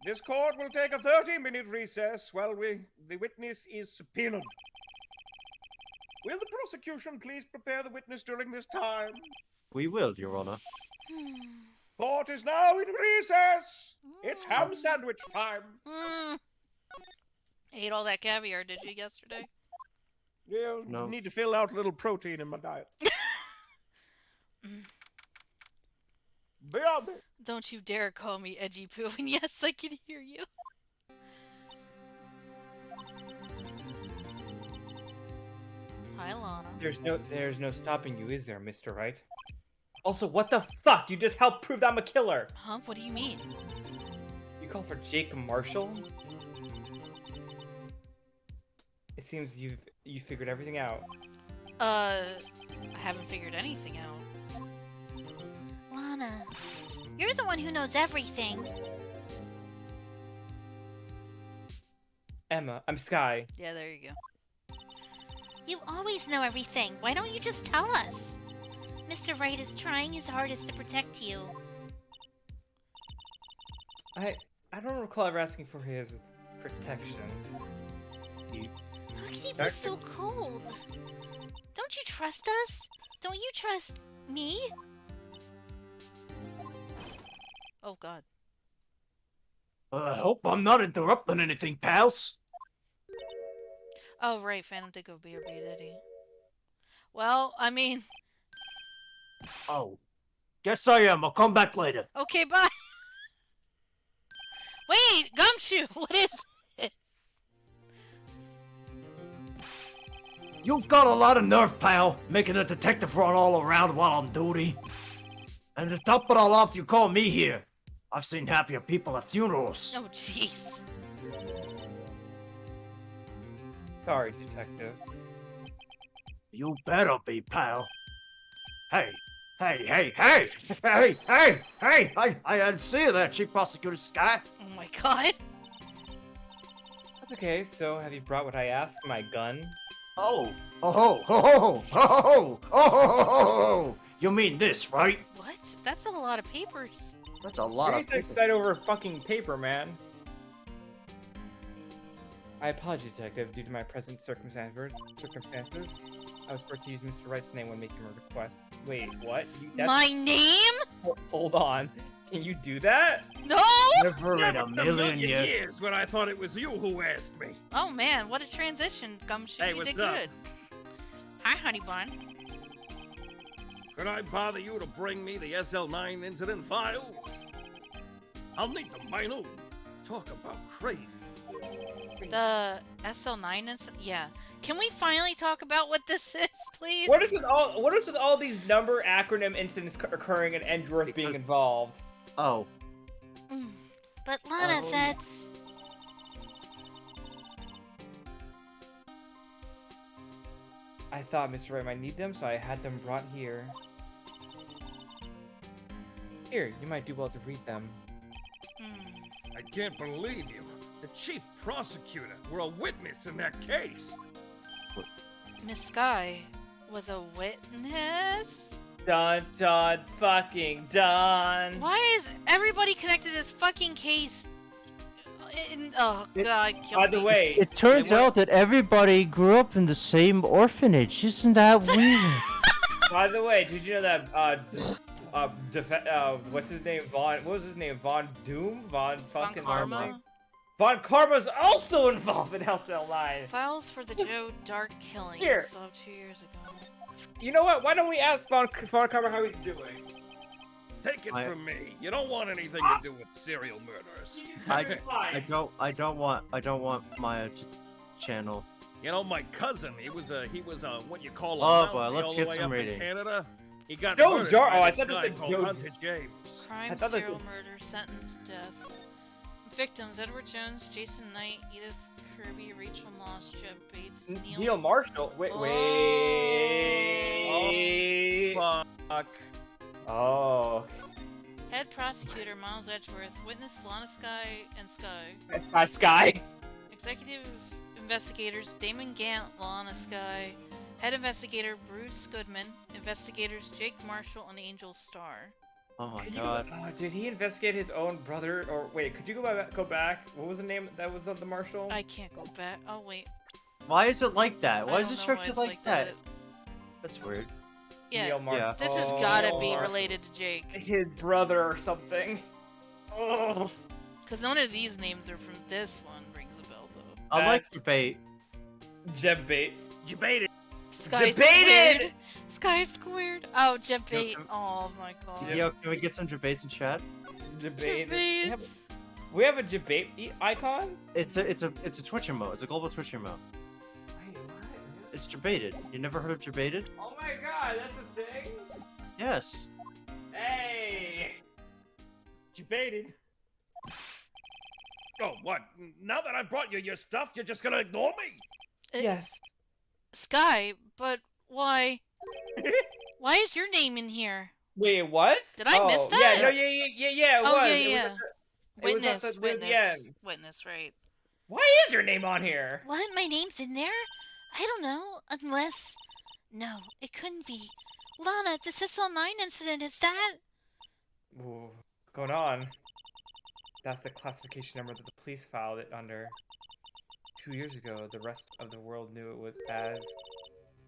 [SPEAKER 9] This court will take a 30-minute recess while the witness is subpoenaed. Will the prosecution please prepare the witness during this time?
[SPEAKER 1] We will, Your Honor.
[SPEAKER 9] Court is now in recess. It's ham sandwich time.
[SPEAKER 3] Ate all that caviar, did you, yesterday?
[SPEAKER 9] Yeah,
[SPEAKER 1] No.
[SPEAKER 9] need to fill out a little protein in my diet. Beyond it.
[SPEAKER 3] Don't you dare call me Edgy Poo, and yes, I can hear you. Hi, Lana.
[SPEAKER 2] there's no stopping you, is there, Mr. Wright? Also, what the fuck? You just helped prove that I'm a killer.
[SPEAKER 3] Huh? What do you mean?
[SPEAKER 2] You called for Jake Marshall? It seems you figured everything out.
[SPEAKER 3] I haven't figured anything out.
[SPEAKER 6] Lana, you're the one who knows everything.
[SPEAKER 2] Emma, I'm Sky.
[SPEAKER 3] Yeah, there you go.
[SPEAKER 6] You always know everything. Why don't you just tell us? Mr. Wright is trying his hardest to protect you.
[SPEAKER 2] I don't recall ever asking for his protection.
[SPEAKER 6] How can he be so cold? Don't you trust us? Don't you trust me?
[SPEAKER 3] Oh god.
[SPEAKER 1] I hope I'm not interrupting anything, pals.
[SPEAKER 3] Oh right, Phantom did go be Daddy. Well, I mean,
[SPEAKER 1] Oh, guess I am. I'll come back later.
[SPEAKER 3] okay, bye. Wait, Gumshoe, what is it?
[SPEAKER 1] You've got a lot of nerve, pal, making a detective run all around while on duty. And to top it all off, you call me here. I've seen happier people at funerals.
[SPEAKER 3] Oh jeez.
[SPEAKER 2] Sorry, detective.
[SPEAKER 1] You better be, pal. Hey, hey! I didn't see you there, Chief Prosecutor Sky.
[SPEAKER 3] Oh my god.
[SPEAKER 2] That's okay, so have you brought what I asked, my gun?
[SPEAKER 1] Oh, you mean this, right?
[SPEAKER 3] What? That's a lot of papers.
[SPEAKER 1] That's a lot
[SPEAKER 2] You're
[SPEAKER 1] of
[SPEAKER 2] so excited over fucking paper, man. I apologize, Detective. Due to my present circumstances, I was forced to use Mr. Wright's name when making a request. Wait, what?
[SPEAKER 3] My name?
[SPEAKER 2] Hold on. Can you do that?
[SPEAKER 3] No!
[SPEAKER 1] Never in a million years.
[SPEAKER 9] years when I thought it was you who asked me.
[SPEAKER 3] Oh man, what a transition, Gumshoe.
[SPEAKER 9] Hey,
[SPEAKER 3] you
[SPEAKER 9] what's
[SPEAKER 3] did
[SPEAKER 9] up?
[SPEAKER 3] good. Hi, Honey Bun.
[SPEAKER 9] Could I bother you to bring me the SL9 incident files? I'll need them by noon. Talk about crazy.
[SPEAKER 3] The SL9 is yeah. Can we finally talk about what this is, please?
[SPEAKER 2] What is with all these number acronym incidents occurring and Endworth being
[SPEAKER 1] Because-
[SPEAKER 2] involved?
[SPEAKER 1] Oh,
[SPEAKER 6] But Lana,
[SPEAKER 1] Oh.
[SPEAKER 6] that's...
[SPEAKER 2] I thought Mr. Wright might need them, so I had them brought here. Here, you might do well to read them.
[SPEAKER 9] I can't believe you. The chief prosecutor were a witness in that case.
[SPEAKER 3] Miss Sky was a witness?
[SPEAKER 2] Dun dun fucking dun.
[SPEAKER 3] Why is everybody connected to this fucking case? Oh god, kill
[SPEAKER 2] By the
[SPEAKER 3] me.
[SPEAKER 2] way,
[SPEAKER 11] It turns out that everybody grew up in the same orphanage. Isn't that weird?
[SPEAKER 2] did you know that what's his name? What was his name? Von Doom? Von fucking
[SPEAKER 3] Karma?
[SPEAKER 2] something? Von Karma's also involved in SL9.
[SPEAKER 3] Files for the Joe Dark killings
[SPEAKER 2] Here.
[SPEAKER 3] of 2 years ago.
[SPEAKER 2] You know what? Why don't we ask Von Karma how he's doing?
[SPEAKER 9] Take it
[SPEAKER 1] I-
[SPEAKER 9] from me. You don't want anything to do with serial murderers.
[SPEAKER 1] I don't want Maya to channel.
[SPEAKER 9] You know, my cousin, he was a what you call a
[SPEAKER 1] Oh,
[SPEAKER 9] Mountie
[SPEAKER 1] boy, let's
[SPEAKER 9] all the
[SPEAKER 1] get
[SPEAKER 9] way
[SPEAKER 1] some
[SPEAKER 9] up in
[SPEAKER 1] ratings.
[SPEAKER 9] Canada. He got
[SPEAKER 2] Joe
[SPEAKER 9] murdered
[SPEAKER 2] Jar-
[SPEAKER 9] by
[SPEAKER 2] oh, I
[SPEAKER 9] this
[SPEAKER 2] thought this
[SPEAKER 9] guy
[SPEAKER 2] said
[SPEAKER 9] called
[SPEAKER 2] Joe-
[SPEAKER 9] Hunter James.
[SPEAKER 3] Crime,
[SPEAKER 2] thought that
[SPEAKER 3] serial
[SPEAKER 2] the-
[SPEAKER 3] murder, sentence, death. Victims: Edward Jones, Jason Knight, Edith Kirby, Rachel Moss, Jeb Bates,
[SPEAKER 2] Neil Marshall. Wait.
[SPEAKER 9] Fuck.
[SPEAKER 2] Oh.
[SPEAKER 3] Head prosecutor Miles Edgeworth, witness Lana Sky and Sky.
[SPEAKER 2] Sky.
[SPEAKER 3] Executive investigators Damon Gant, Lana Sky. Head investigator Bruce Goodman. Investigators Jake Marshall and Angel Starr.
[SPEAKER 1] Oh my god.
[SPEAKER 2] Did he investigate his own brother? Or wait, could you go back? What was the name that was of the marshal?
[SPEAKER 3] I can't go back. Oh wait.
[SPEAKER 1] Why is it like that? Why
[SPEAKER 3] I
[SPEAKER 1] is
[SPEAKER 3] don't
[SPEAKER 1] it
[SPEAKER 3] know
[SPEAKER 1] structured
[SPEAKER 3] why
[SPEAKER 1] like
[SPEAKER 3] it's
[SPEAKER 1] that? That's weird.
[SPEAKER 3] Yeah.
[SPEAKER 2] Neil Mar-
[SPEAKER 1] Yeah.
[SPEAKER 3] This has
[SPEAKER 2] Oh,
[SPEAKER 3] gotta
[SPEAKER 2] Neil
[SPEAKER 3] be
[SPEAKER 2] Marshall.
[SPEAKER 3] related to Jake.
[SPEAKER 2] His brother or something. Oh.
[SPEAKER 3] Because none of these names are from this one. Rings a bell though.
[SPEAKER 1] I like debate.
[SPEAKER 2] Jeb Bates.
[SPEAKER 9] You baited.
[SPEAKER 3] Sky
[SPEAKER 2] Debated!
[SPEAKER 3] Squared. Sky Squared. Oh, Jeb
[SPEAKER 1] Yo,
[SPEAKER 3] Bate.
[SPEAKER 1] can-
[SPEAKER 3] Oh my god.
[SPEAKER 1] Yo, can we get some debates in chat?
[SPEAKER 2] Debate.
[SPEAKER 3] Jeb
[SPEAKER 2] We have a debate icon?
[SPEAKER 1] It's a Twitch emote. It's a global Twitch emote.
[SPEAKER 2] Wait, what?
[SPEAKER 1] It's debated. You never heard of debated?
[SPEAKER 2] Oh my god, that's a thing?
[SPEAKER 1] Yes.
[SPEAKER 2] Hey!
[SPEAKER 9] Debated. Oh, what? Now that I've brought you your stuff, you're just gonna ignore me?
[SPEAKER 2] Yes.
[SPEAKER 3] Sky, but why? Why is your name in here?
[SPEAKER 2] Wait, what?
[SPEAKER 3] Did I miss that?
[SPEAKER 2] Yeah, no, yeah, it
[SPEAKER 3] Oh,
[SPEAKER 2] was.
[SPEAKER 3] yeah,
[SPEAKER 2] It was
[SPEAKER 3] yeah.
[SPEAKER 2] at the- it was at
[SPEAKER 3] Witness,
[SPEAKER 2] the-
[SPEAKER 3] witness,
[SPEAKER 2] yeah.
[SPEAKER 3] witness, right?
[SPEAKER 2] Why is your name on here?
[SPEAKER 6] What? My name's in there? I don't know, unless... No, it couldn't be. Lana, the SL9 incident, is that...
[SPEAKER 2] Ooh, what's going on? That's the classification number that the police filed it under. 2 years ago, the rest of the world knew it was as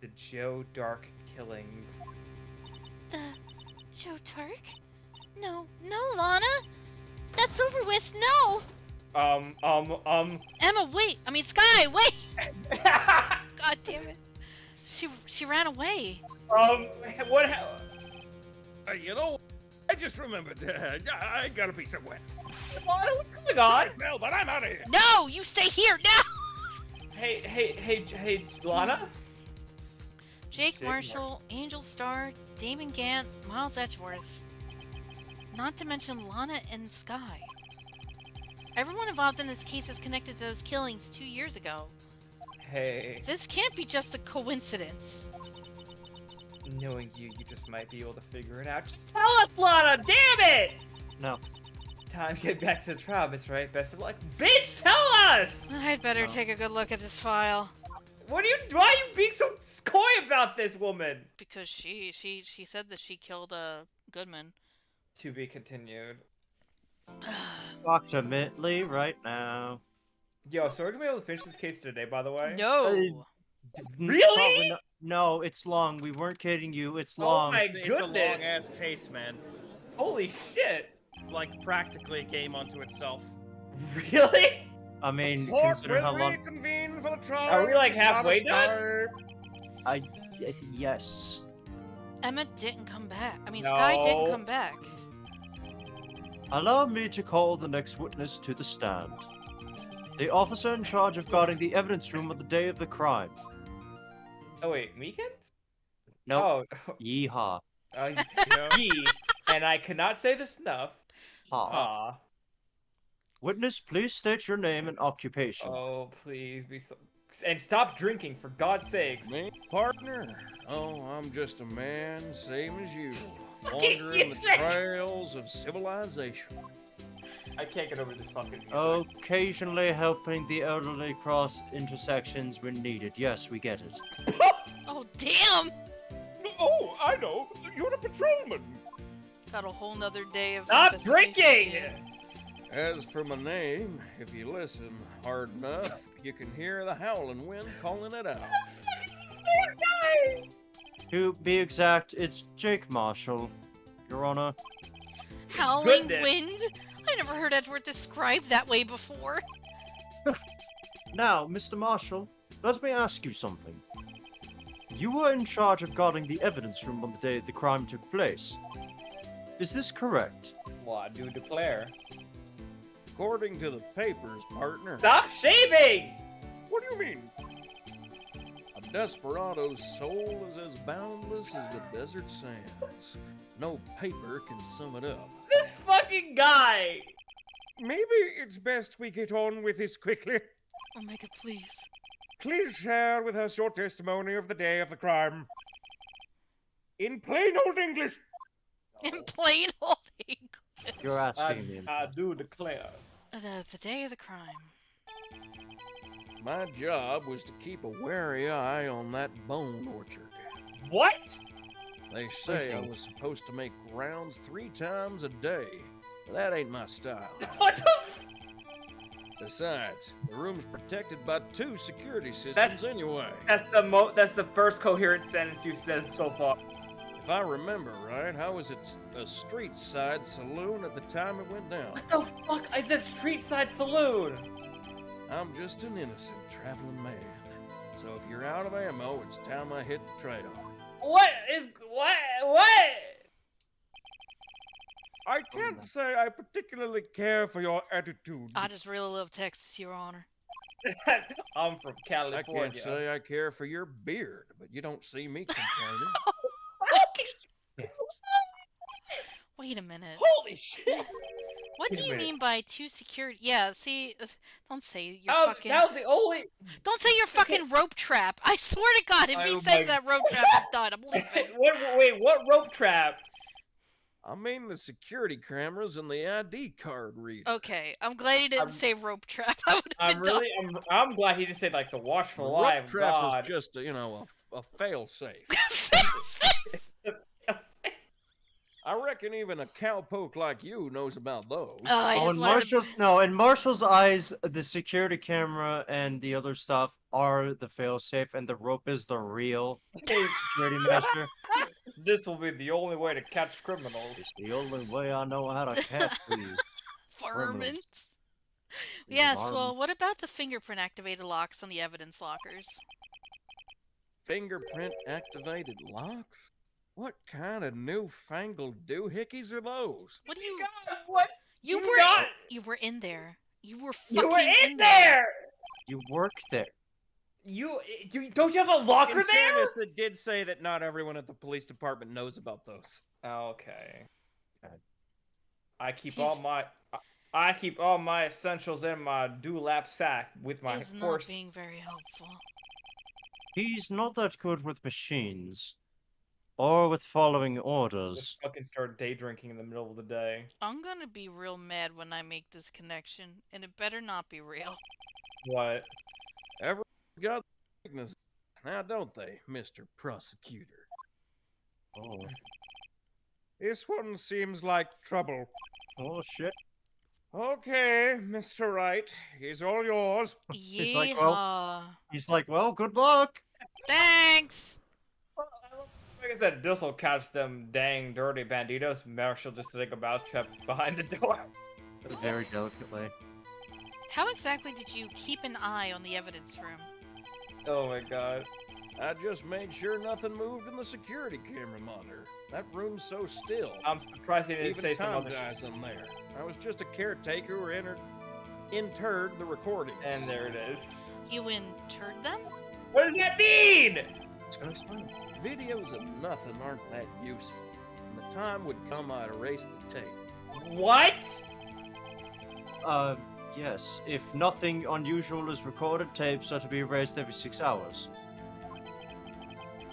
[SPEAKER 2] the Joe Dark killings.
[SPEAKER 6] The... Joe Turk? No, Lana! That's over with, no!
[SPEAKER 3] Emma, wait! I mean, Sky, wait! God damn it! She ran away.
[SPEAKER 2] What?
[SPEAKER 9] You know, I just remembered. I gotta be somewhere.
[SPEAKER 2] Lana, what's going on?
[SPEAKER 9] Well, but I'm out of here.
[SPEAKER 3] No, you stay here now.
[SPEAKER 2] Hey, Lana?
[SPEAKER 3] Jake Marshall, Angel Starr, Damon Gant, Miles Edgeworth. Not to mention Lana and Sky. Everyone involved in this case is connected to those killings 2 years ago.
[SPEAKER 2] Hey,
[SPEAKER 3] This can't be just a coincidence.
[SPEAKER 2] knowing you just might be able to figure it out. Just tell us, Lana! Damn it!
[SPEAKER 1] No.
[SPEAKER 2] Time to get back to the trial, Miss Wright. Best of luck. Bitch, tell us!
[SPEAKER 3] I'd better
[SPEAKER 1] No.
[SPEAKER 3] take a good look at this file.
[SPEAKER 2] Why are you being so coy about this woman?
[SPEAKER 3] Because she said that she killed Goodman.
[SPEAKER 2] To be continued.
[SPEAKER 1] Approximately right now.
[SPEAKER 2] Yo, so we're gonna be able to finish this case today, by the way?
[SPEAKER 3] No.
[SPEAKER 2] Really?
[SPEAKER 1] Probably not. No, it's long. We weren't kidding you. It's
[SPEAKER 2] Oh
[SPEAKER 1] long.
[SPEAKER 2] my
[SPEAKER 8] It's a
[SPEAKER 2] goodness!
[SPEAKER 8] long ass case, man.
[SPEAKER 2] Holy shit!
[SPEAKER 8] Like practically a game unto itself.
[SPEAKER 2] Really?
[SPEAKER 1] I mean,
[SPEAKER 9] Court
[SPEAKER 1] consider how
[SPEAKER 9] will
[SPEAKER 1] long.
[SPEAKER 9] reconvene for the trial.
[SPEAKER 2] Are we like
[SPEAKER 9] It's not
[SPEAKER 2] halfway
[SPEAKER 9] a
[SPEAKER 2] done?
[SPEAKER 1] Yes.
[SPEAKER 3] Emma didn't come back. I mean, Sky didn't
[SPEAKER 2] No.
[SPEAKER 3] come back.
[SPEAKER 1] Allow me to call the next witness to the stand. The officer in charge of guarding the evidence room on the day of the crime.
[SPEAKER 2] Oh wait, weekend?
[SPEAKER 1] No.
[SPEAKER 2] Oh,
[SPEAKER 1] Yeehaw.
[SPEAKER 2] yee. And I could not say this enough.
[SPEAKER 1] Ha.
[SPEAKER 2] Ah.
[SPEAKER 1] Witness, please state your name and occupation.
[SPEAKER 2] Oh, please be so. And stop drinking, for God's sakes.
[SPEAKER 5] Me, partner? Oh, I'm just a man, same as you,
[SPEAKER 2] Fucking
[SPEAKER 5] wandering the
[SPEAKER 2] music!
[SPEAKER 5] trails of civilization.
[SPEAKER 2] I can't get over this fucking music.
[SPEAKER 1] Occasionally helping the elderly cross intersections when needed. Yes, we get it.
[SPEAKER 3] Oh, damn!
[SPEAKER 9] Oh, I know. You're a patrolman.
[SPEAKER 3] Got a whole nother day of
[SPEAKER 2] Stop
[SPEAKER 3] investigation.
[SPEAKER 2] drinking!
[SPEAKER 5] As for my name, if you listen hard enough, you can hear the howling wind calling it out.
[SPEAKER 1] To be exact, it's Jake Marshall, Your Honor.
[SPEAKER 3] Howling
[SPEAKER 2] Goodness.
[SPEAKER 3] wind? I never heard Edward described that way before.
[SPEAKER 1] Now, Mr. Marshall, let me ask you something. You were in charge of guarding the evidence room on the day the crime took place. Is this correct?
[SPEAKER 2] Well, I do declare.
[SPEAKER 5] According to the papers, partner,
[SPEAKER 2] Stop shaving!
[SPEAKER 9] What do you mean?
[SPEAKER 5] a desperado's soul is as boundless as the desert sands. No paper can sum it up.
[SPEAKER 2] This fucking guy!
[SPEAKER 9] Maybe it's best we get on with this quickly.
[SPEAKER 3] Omega, please.
[SPEAKER 9] Please share with us your testimony of the day of the crime. In plain old English.
[SPEAKER 3] In plain old English.
[SPEAKER 1] You're asking me.
[SPEAKER 2] I do declare.
[SPEAKER 3] The day of the crime.
[SPEAKER 5] My job was to keep a wary eye on that bone orchard.
[SPEAKER 2] What?
[SPEAKER 5] They say I
[SPEAKER 1] Listen.
[SPEAKER 5] was supposed to make rounds 3 times a day. That ain't my style.
[SPEAKER 2] What the f-
[SPEAKER 5] Besides, the room's protected by 2 security systems
[SPEAKER 2] That's-
[SPEAKER 5] anyway.
[SPEAKER 2] That's the first coherent sentence you said so far.
[SPEAKER 5] If I remember right, I was at a street side saloon at the time it went down.
[SPEAKER 2] What the fuck is a street side saloon?
[SPEAKER 5] I'm just an innocent traveling man. So if you're out of ammo, it's time I hit the trail.
[SPEAKER 2] What?
[SPEAKER 9] I can't say I particularly care for your attitude.
[SPEAKER 3] I just really love Texas, Your Honor.
[SPEAKER 2] I'm from
[SPEAKER 5] I
[SPEAKER 2] California.
[SPEAKER 5] can't say I care for your beard, but you don't see me complaining.
[SPEAKER 3] Wait a minute.
[SPEAKER 2] Holy shit!
[SPEAKER 3] What
[SPEAKER 2] Wait
[SPEAKER 3] do
[SPEAKER 2] a
[SPEAKER 3] you
[SPEAKER 2] minute.
[SPEAKER 3] mean by 2 security? Yeah, see, don't say your
[SPEAKER 2] That was,
[SPEAKER 3] fucking.
[SPEAKER 2] that was the only.
[SPEAKER 3] Don't say your fucking rope trap. I swear to God, if he
[SPEAKER 2] Oh
[SPEAKER 3] says
[SPEAKER 2] my-
[SPEAKER 3] that rope trap, I'm done. I'm leaving.
[SPEAKER 2] Wait, what rope trap?
[SPEAKER 5] I mean the security cameras and the ID card reader.
[SPEAKER 3] Okay, I'm glad he didn't
[SPEAKER 2] I'm-
[SPEAKER 3] say rope trap. I would have
[SPEAKER 2] I'm
[SPEAKER 3] been
[SPEAKER 2] really, I'm glad he just said like the watch
[SPEAKER 5] The
[SPEAKER 2] for
[SPEAKER 5] rope
[SPEAKER 2] live.
[SPEAKER 5] trap
[SPEAKER 2] God.
[SPEAKER 5] is just a fail safe.
[SPEAKER 3] done.
[SPEAKER 5] I reckon even a cowpoke like you knows about those.
[SPEAKER 3] I
[SPEAKER 1] Oh,
[SPEAKER 3] just
[SPEAKER 1] in
[SPEAKER 3] wanted
[SPEAKER 1] Marshall's
[SPEAKER 3] to...
[SPEAKER 1] no, in Marshall's eyes, the security camera and the other stuff are the failsafe, and the rope is the real security measure.
[SPEAKER 2] This will be the only way to catch criminals.
[SPEAKER 1] It's the only way I know how to catch these.
[SPEAKER 3] Varmints.
[SPEAKER 1] These
[SPEAKER 3] Yes,
[SPEAKER 1] varmints.
[SPEAKER 3] well, what about the fingerprint activated locks on the evidence lockers?
[SPEAKER 5] Fingerprint activated locks? What kind of newfangled doohickeys are those?
[SPEAKER 3] What do you...
[SPEAKER 2] God, what?
[SPEAKER 3] You
[SPEAKER 2] do
[SPEAKER 3] were...
[SPEAKER 2] not-
[SPEAKER 3] You were in there. You were fucking
[SPEAKER 2] You were in
[SPEAKER 3] there.
[SPEAKER 2] there.
[SPEAKER 1] You work there.
[SPEAKER 2] You don't you have a locker
[SPEAKER 8] In
[SPEAKER 2] there?
[SPEAKER 8] fairness, it did say that not everyone at the police department knows about those.
[SPEAKER 2] Okay.
[SPEAKER 1] God.
[SPEAKER 2] I keep
[SPEAKER 3] He's-
[SPEAKER 2] I keep all my essentials in my dewlap sack with my
[SPEAKER 3] Is not
[SPEAKER 2] horse.
[SPEAKER 3] being very helpful.
[SPEAKER 1] He's not that good with machines. Or with following orders.
[SPEAKER 2] Just fucking start day drinking in the middle of the day.
[SPEAKER 3] I'm gonna be real mad when I make this connection, and it better not be real.
[SPEAKER 2] What?
[SPEAKER 5] Everyone's got weaknesses, now don't they, Mr. Prosecutor?
[SPEAKER 1] Oh.
[SPEAKER 9] This one seems like trouble.
[SPEAKER 1] Oh shit.
[SPEAKER 9] Okay, Mr. Wright, he's all yours.
[SPEAKER 1] He's like, well-
[SPEAKER 3] Yeehaw.
[SPEAKER 1] He's like, well, good luck.
[SPEAKER 3] Thanks!
[SPEAKER 2] Like I said, this'll catch them dang dirty banditos. Marshall just take a mousetrap behind the door.
[SPEAKER 1] Very delicately.
[SPEAKER 3] How exactly did you keep an eye on the evidence room?
[SPEAKER 2] Oh my god.
[SPEAKER 9] I just made sure nothing moved in the security camera monitor. That room's so still.
[SPEAKER 2] I'm surprised he didn't
[SPEAKER 9] Even
[SPEAKER 2] say some
[SPEAKER 9] Tom
[SPEAKER 2] other shit.
[SPEAKER 9] dies in there. I was just a caretaker who interred the recordings.
[SPEAKER 2] And there it is.
[SPEAKER 3] You interred them?
[SPEAKER 2] What does that mean?
[SPEAKER 1] It's gonna explain.
[SPEAKER 9] Videos of nothing aren't that useful. When the time would come, I'd erase the tape.
[SPEAKER 2] What?
[SPEAKER 1] Yes. If nothing unusual is recorded, tapes are to be erased every 6 hours.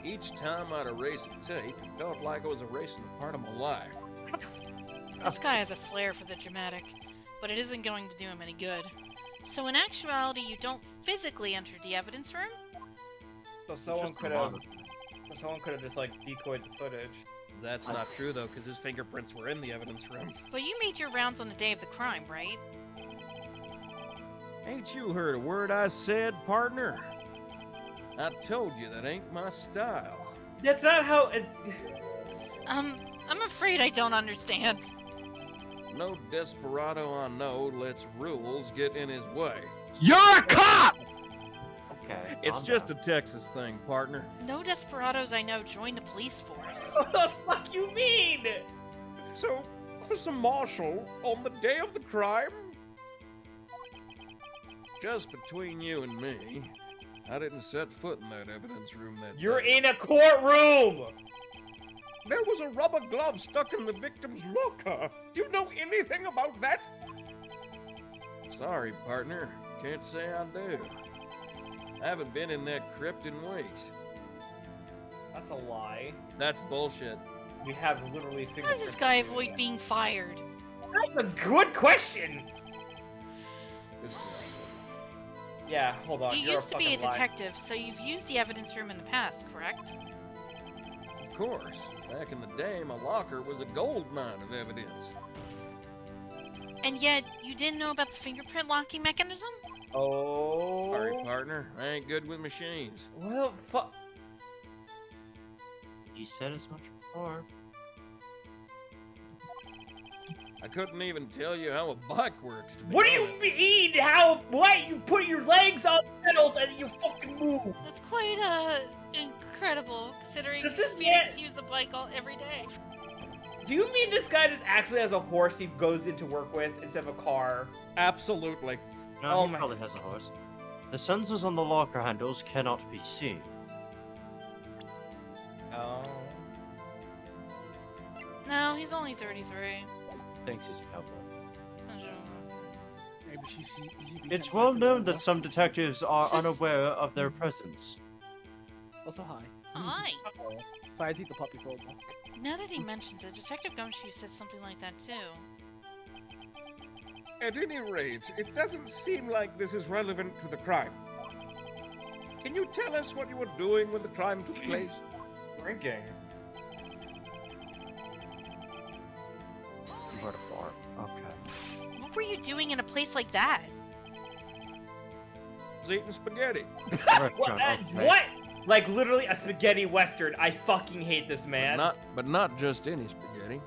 [SPEAKER 9] Each time I'd erase a tape, it felt like I was erasing a part of my life.
[SPEAKER 3] This guy has a flair for the dramatic, but it isn't going to do him any good. So in actuality, you don't physically enter the evidence room?
[SPEAKER 2] So someone
[SPEAKER 1] just a
[SPEAKER 2] could have.
[SPEAKER 1] lot.
[SPEAKER 2] So someone could have just like decoyed the footage.
[SPEAKER 9] That's not true, though, because his fingerprints were in the evidence room.
[SPEAKER 3] But you made your rounds on the day of the crime, right?
[SPEAKER 9] Ain't you heard a word I said, partner? I told you that ain't my style.
[SPEAKER 2] That's not how. It...
[SPEAKER 3] I'm afraid I don't understand.
[SPEAKER 9] No desperado I know lets rules get in his way.
[SPEAKER 11] You're a cop!
[SPEAKER 1] Okay.
[SPEAKER 9] It's
[SPEAKER 1] calm
[SPEAKER 9] just
[SPEAKER 1] down.
[SPEAKER 9] a Texas thing, partner.
[SPEAKER 3] No desperados I know join the police force.
[SPEAKER 2] What the fuck you mean?
[SPEAKER 9] So, Officer Marshall, on the day of the crime? Just between you and me, I didn't set foot in that evidence room that
[SPEAKER 2] You're
[SPEAKER 9] day.
[SPEAKER 2] in a courtroom.
[SPEAKER 9] There was a rubber glove stuck in the victim's locker. Do you know anything about that? Sorry, partner. Can't say I do. I haven't been in that crypt in weeks.
[SPEAKER 2] That's a lie.
[SPEAKER 9] That's bullshit.
[SPEAKER 2] We have literally
[SPEAKER 3] How
[SPEAKER 2] figured.
[SPEAKER 3] does this guy avoid being fired?
[SPEAKER 2] That's a good question.
[SPEAKER 9] This is
[SPEAKER 2] Yeah, hold on.
[SPEAKER 3] You
[SPEAKER 2] You're
[SPEAKER 3] used to be a
[SPEAKER 2] fucking liar.
[SPEAKER 3] detective, so you've used the evidence room in the past, correct?
[SPEAKER 9] Of course. Back in the day, my locker was a gold mine of evidence.
[SPEAKER 3] And yet, you didn't know about the fingerprint locking mechanism?
[SPEAKER 2] Oh.
[SPEAKER 9] Sorry, partner. I ain't good with machines.
[SPEAKER 2] Well, fuck.
[SPEAKER 1] You said as much before.
[SPEAKER 9] I couldn't even tell you how a bike works. To be
[SPEAKER 2] What do you
[SPEAKER 9] honest.
[SPEAKER 2] mean? How? What? You put your legs on pedals and you fucking move.
[SPEAKER 3] That's quite, incredible, considering
[SPEAKER 2] This is
[SPEAKER 3] Phoenix use the bike every day.
[SPEAKER 2] Do you mean this guy just actually has a horse he goes into work with instead of a car?
[SPEAKER 9] Absolutely.
[SPEAKER 1] No,
[SPEAKER 2] Oh
[SPEAKER 1] he
[SPEAKER 2] my
[SPEAKER 1] probably has a horse. The sensors on the locker handles cannot be seen.
[SPEAKER 2] Oh.
[SPEAKER 3] No, he's only 33.
[SPEAKER 1] Thinks he's a cowboy.
[SPEAKER 12] Maybe she
[SPEAKER 1] It's well known that some detectives are unaware of their presence.
[SPEAKER 12] Also, hi.
[SPEAKER 3] Hi.
[SPEAKER 12] Bye, the puppy for a walk.
[SPEAKER 3] Now that he mentions it, Detective Gumshoe said something like that too.
[SPEAKER 9] At any rate, it doesn't seem like this is relevant to the crime. Can you tell us what you were doing when the crime took place?
[SPEAKER 2] Drinking.
[SPEAKER 1] You were at a bar. Okay.
[SPEAKER 3] What were you doing in a place like that?
[SPEAKER 9] I was eating spaghetti.
[SPEAKER 1] Correct,
[SPEAKER 2] What?
[SPEAKER 1] John, okay.
[SPEAKER 2] What? Like literally a spaghetti western. I fucking hate this man.
[SPEAKER 9] But not just any spaghetti.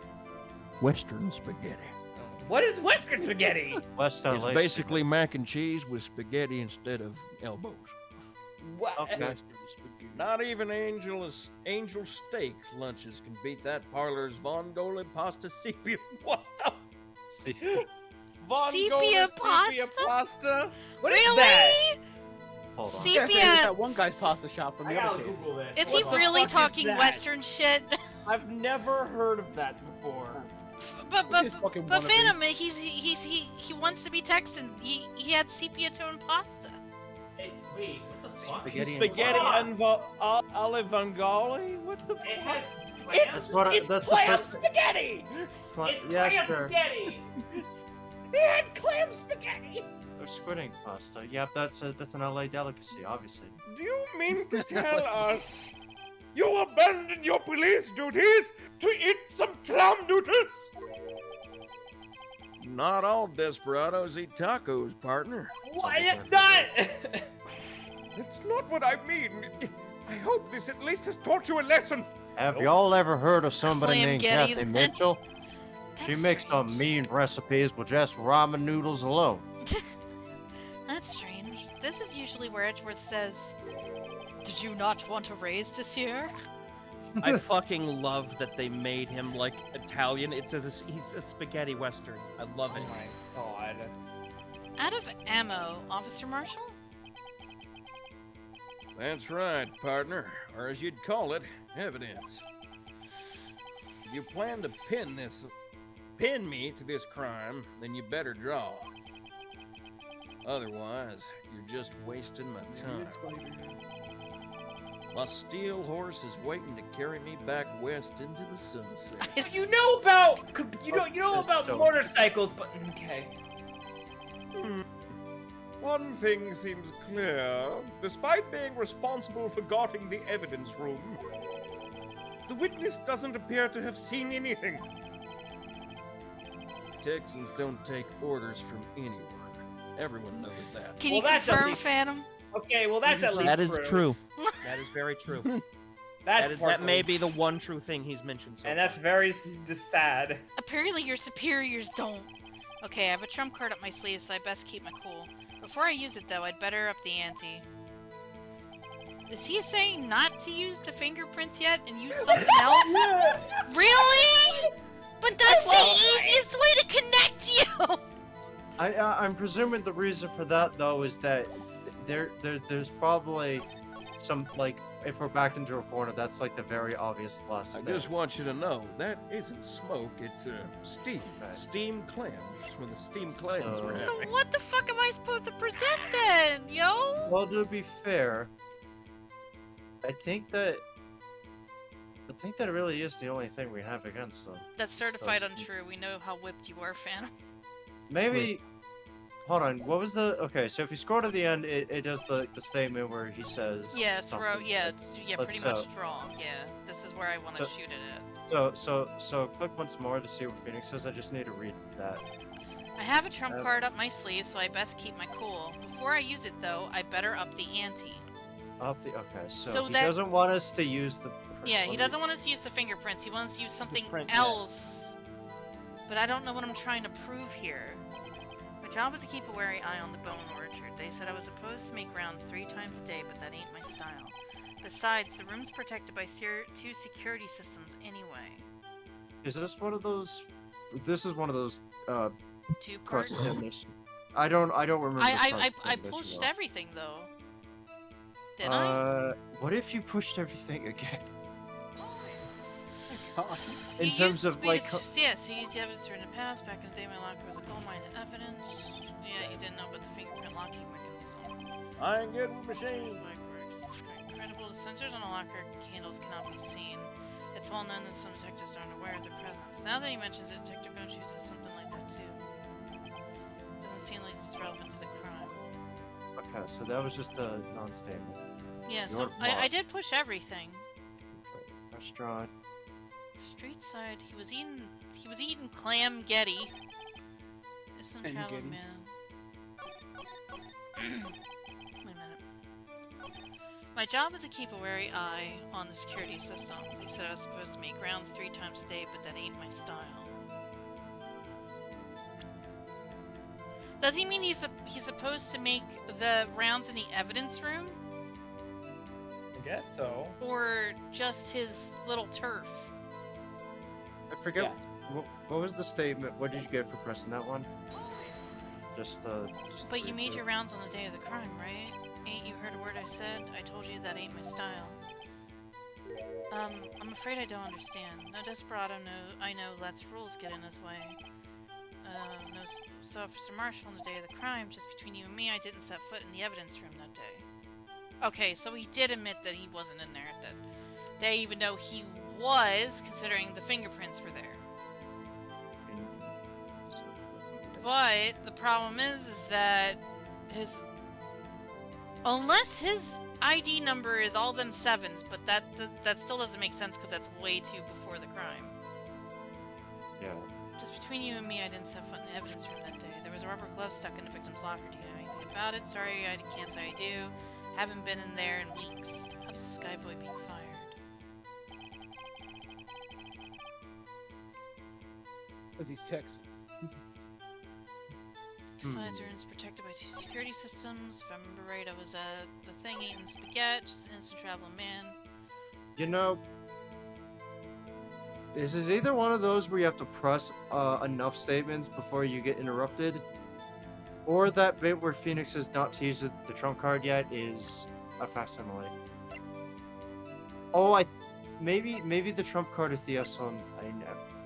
[SPEAKER 9] Western spaghetti.
[SPEAKER 2] What is western spaghetti?
[SPEAKER 1] Western
[SPEAKER 9] It's
[SPEAKER 1] lace
[SPEAKER 9] basically mac and cheese with spaghetti instead of elbows.
[SPEAKER 2] What?
[SPEAKER 1] Okay.
[SPEAKER 9] Not even angel steak lunches can beat that parlor's vongole pasta sepia. What the?
[SPEAKER 1] See,
[SPEAKER 3] Sepia
[SPEAKER 9] pasta?
[SPEAKER 2] What is
[SPEAKER 3] Really?
[SPEAKER 2] that?
[SPEAKER 1] hold on.
[SPEAKER 3] Sepia-
[SPEAKER 12] That one guy's pasta shop from
[SPEAKER 2] I
[SPEAKER 12] the
[SPEAKER 2] gotta
[SPEAKER 12] other case.
[SPEAKER 2] Google this.
[SPEAKER 3] Is he
[SPEAKER 2] What the
[SPEAKER 3] really
[SPEAKER 2] fuck is
[SPEAKER 3] talking
[SPEAKER 2] that?
[SPEAKER 3] Western shit?
[SPEAKER 8] I've never heard of that before.
[SPEAKER 3] but
[SPEAKER 12] This is fucking
[SPEAKER 3] but
[SPEAKER 12] wannabe.
[SPEAKER 3] Phantom, he wants to be Texan. He had sepia tone pasta.
[SPEAKER 2] It's wait, what the fuck?
[SPEAKER 1] Spaghetti and
[SPEAKER 9] Spaghetti
[SPEAKER 2] Fuck.
[SPEAKER 9] and olive vongole? What the
[SPEAKER 2] It
[SPEAKER 9] fuck?
[SPEAKER 2] has
[SPEAKER 1] That's what
[SPEAKER 2] it's
[SPEAKER 1] that's the
[SPEAKER 2] clam
[SPEAKER 1] first.
[SPEAKER 2] spaghetti.
[SPEAKER 1] What-
[SPEAKER 2] It's
[SPEAKER 1] yeah,
[SPEAKER 2] clam
[SPEAKER 1] sure.
[SPEAKER 2] spaghetti. He had clam spaghetti.
[SPEAKER 1] Or squidding pasta. Yep, that's an LA delicacy, obviously.
[SPEAKER 9] Do you mean to tell us You abandoned your police duties to eat some clam noodles? Not all desperados eat tacos, partner.
[SPEAKER 2] Why? It's not.
[SPEAKER 9] That's not what I mean. I hope this at least has taught you a lesson.
[SPEAKER 11] Have y'all ever heard of somebody
[SPEAKER 3] Clam
[SPEAKER 11] named
[SPEAKER 3] Getty,
[SPEAKER 11] Kathy
[SPEAKER 3] then.
[SPEAKER 11] Mitchell? She
[SPEAKER 3] That's
[SPEAKER 11] makes some
[SPEAKER 3] strange.
[SPEAKER 11] mean recipes with just ramen noodles alone.
[SPEAKER 3] That's strange. This is usually where Edgeworth says, "Did you not want a raise this year?"
[SPEAKER 8] I fucking love that they made him like Italian. It says he's a spaghetti western. I love it.
[SPEAKER 2] Oh my god.
[SPEAKER 3] Out of ammo, Officer Marshall?
[SPEAKER 9] That's right, partner. Or as you'd call it, evidence. If you plan to pin me to this crime, then you better draw. Otherwise, you're just wasting my time. My steel horse is waiting to carry me back west into the sunset.
[SPEAKER 2] You know about
[SPEAKER 1] so-
[SPEAKER 2] motorcycles, but okay.
[SPEAKER 9] One thing seems clear. Despite being responsible for guarding the evidence room, the witness doesn't appear to have seen anything. Texans don't take orders from anyone. Everyone knows that.
[SPEAKER 3] Can
[SPEAKER 2] Well,
[SPEAKER 3] you
[SPEAKER 2] that's at
[SPEAKER 3] confirm,
[SPEAKER 2] least-
[SPEAKER 3] Phantom?
[SPEAKER 2] Okay, well that's at least
[SPEAKER 8] That is
[SPEAKER 2] true.
[SPEAKER 8] true. That is very true.
[SPEAKER 2] That's
[SPEAKER 8] that may be the one true thing he's mentioned so
[SPEAKER 2] and that's
[SPEAKER 8] far.
[SPEAKER 2] very just sad.
[SPEAKER 3] Apparently your superiors don't. Okay, I have a trump card up my sleeve, so I best keep my cool. Before I use it, though, I'd better up the ante. Is he saying not to use the fingerprints yet and use something else? Really? But that's the easiest way to connect you!
[SPEAKER 1] I'm presuming the reason for that though is that there's probably some, like, if we're backed into a corner, that's like the very obvious last
[SPEAKER 9] I
[SPEAKER 1] step.
[SPEAKER 9] just want you to know that isn't smoke, it's steam.
[SPEAKER 1] Right.
[SPEAKER 9] Steam clams from the steam clams we're
[SPEAKER 3] So
[SPEAKER 9] having.
[SPEAKER 3] what the fuck am I supposed to present then, yo?
[SPEAKER 1] Well, to be fair, I think that it really is the only thing we have against them.
[SPEAKER 3] That's certified
[SPEAKER 1] So-
[SPEAKER 3] untrue. We know how whipped you are, Phantom.
[SPEAKER 1] Maybe. Hold on. What was the? Okay, so if you scroll to the end, it does the statement where he says.
[SPEAKER 3] Yeah, throw.
[SPEAKER 1] something.
[SPEAKER 3] Yeah, yeah,
[SPEAKER 1] Let's,
[SPEAKER 3] pretty much draw. Yeah, this is where I want to
[SPEAKER 1] so-
[SPEAKER 3] shoot it at.
[SPEAKER 1] So click once more to see what Phoenix says. I just need to read that.
[SPEAKER 3] I have a trump card up my sleeve, so I best keep my cool. Before I use it, though, I better up the ante.
[SPEAKER 1] Up the. Okay, so,
[SPEAKER 3] So
[SPEAKER 1] he
[SPEAKER 3] that-
[SPEAKER 1] doesn't want us to use the.
[SPEAKER 3] Yeah,
[SPEAKER 1] let
[SPEAKER 3] he
[SPEAKER 1] me-
[SPEAKER 3] doesn't want us to use the fingerprints. He wants to use something
[SPEAKER 8] print, yeah.
[SPEAKER 3] else. But I don't know what I'm trying to prove here. My job is to keep a wary eye on the bone orchard. They said I was supposed to make rounds 3 times a day, but that ain't my style. Besides, the room's protected by 2 security systems anyway.
[SPEAKER 1] Is this one of those? This is one of those
[SPEAKER 3] 2
[SPEAKER 1] cross
[SPEAKER 3] parts.
[SPEAKER 1] examination. I don't remember. this
[SPEAKER 3] I
[SPEAKER 1] cross-examination
[SPEAKER 3] pushed
[SPEAKER 1] well.
[SPEAKER 3] everything though. Didn't I?
[SPEAKER 1] What if you pushed everything again?
[SPEAKER 12] God.
[SPEAKER 1] In
[SPEAKER 3] You
[SPEAKER 1] terms
[SPEAKER 3] used
[SPEAKER 1] of like.
[SPEAKER 3] yeah, so you used the evidence in the past. Back in the day, my locker was a gold mine of evidence. Yeah, you didn't know about the fingerprint locking mechanism.
[SPEAKER 9] I ain't good with machines.
[SPEAKER 3] Like, works. Incredible. The sensors on the locker handles cannot be seen. It's well known that some detectives aren't aware of their presence. Now that he mentions it, Detective Gonshu says something like that too. Doesn't seem like it's relevant to the crime.
[SPEAKER 1] Okay, so that was just a non-statement.
[SPEAKER 3] Yeah, so
[SPEAKER 1] Your
[SPEAKER 3] I
[SPEAKER 1] mark.
[SPEAKER 3] did push everything.
[SPEAKER 1] Restaurant.
[SPEAKER 3] Street side, he was eating clam Getty. There's some
[SPEAKER 12] And
[SPEAKER 3] traveling
[SPEAKER 12] Getty.
[SPEAKER 3] man. Wait a minute. My job is to keep a wary eye on the security system. They said I was supposed to make rounds 3 times a day, but that ain't my style. Does he mean he's supposed to make the rounds in the evidence room?
[SPEAKER 2] I guess so.
[SPEAKER 3] Or just his little turf?
[SPEAKER 1] I forget.
[SPEAKER 2] Yeah.
[SPEAKER 1] What was the statement? What did you get for pressing that one? Just
[SPEAKER 3] But you made
[SPEAKER 1] briefly.
[SPEAKER 3] your rounds on the day of the crime, right? Ain't you heard a word I said? I told you that ain't my style. I'm afraid I don't understand. No desperado, I know let's rules get in his way. No, so Officer Marshall on the day of the crime, just between you and me, I didn't set foot in the evidence room that day. Okay, so he did admit that he wasn't in there, that they even though he was, considering the fingerprints were there. But the problem is that his Unless his ID number is all them 7s, but that still doesn't make sense because that's way too before the crime.
[SPEAKER 1] Yeah.
[SPEAKER 3] Just between you and me, I didn't have evidence from that day. There was a rubber glove stuck in the victim's locker. Do you know anything about it? Sorry, I can't say I do. Haven't been in there in weeks. How does this guy avoid being fired?
[SPEAKER 12] Because he's Texas.
[SPEAKER 3] Besides, everyone's protected by 2 security systems. If I remember right, I was at the thing eating spaghetti, just an instant traveling man.
[SPEAKER 1] You know, this is either one of those where you have to press enough statements before you get interrupted, or that bit where Phoenix is not to use the trump card yet is a facsimile. Oh, maybe the trump card is the S one.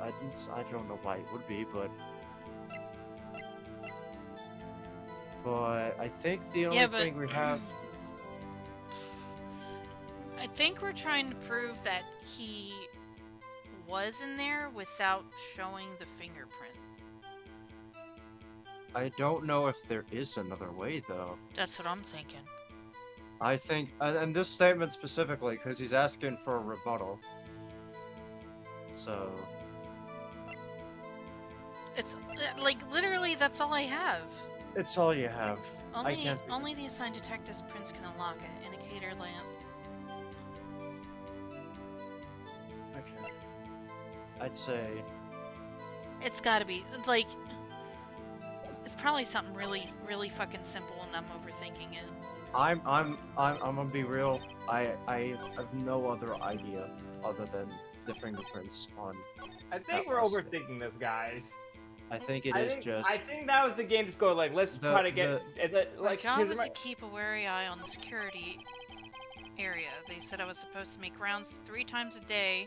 [SPEAKER 1] I don't know why it would be, but I think the only thing we have.
[SPEAKER 3] I think we're trying to prove that he was in there without showing the fingerprint.
[SPEAKER 1] I don't know if there is another way, though.
[SPEAKER 3] That's what I'm thinking.
[SPEAKER 1] I think, and this statement specifically, because he's asking for a rebuttal. So.
[SPEAKER 3] It's, like, literally, that's all I have.
[SPEAKER 1] It's all you have.
[SPEAKER 3] Only the assigned detective's prints can unlock it. Indicator lamp.
[SPEAKER 1] Okay. I'd say.
[SPEAKER 3] It's gotta be, like, it's probably something really, really fucking simple and I'm overthinking it.
[SPEAKER 1] I'm gonna be real. I have no other idea other than the fingerprints on.
[SPEAKER 2] I think we're overthinking this, guys.
[SPEAKER 1] I think it is just.
[SPEAKER 2] I think that was the game. Just go like, let's try to get.
[SPEAKER 3] My job was to keep a wary eye on the security area. They said I was supposed to make rounds 3 times a day,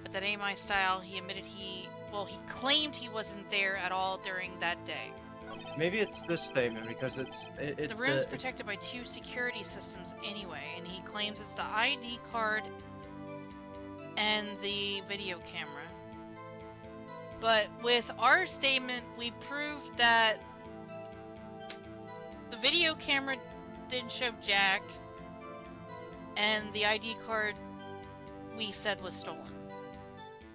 [SPEAKER 3] but that ain't my style. He admitted he claimed he wasn't there at all during that day.
[SPEAKER 1] Maybe it's this statement because it's
[SPEAKER 3] the room's protected by 2 security systems anyway, and he claims it's the ID card and the video camera. But with our statement, we proved that the video camera didn't show Jack, and the ID card we said was stolen.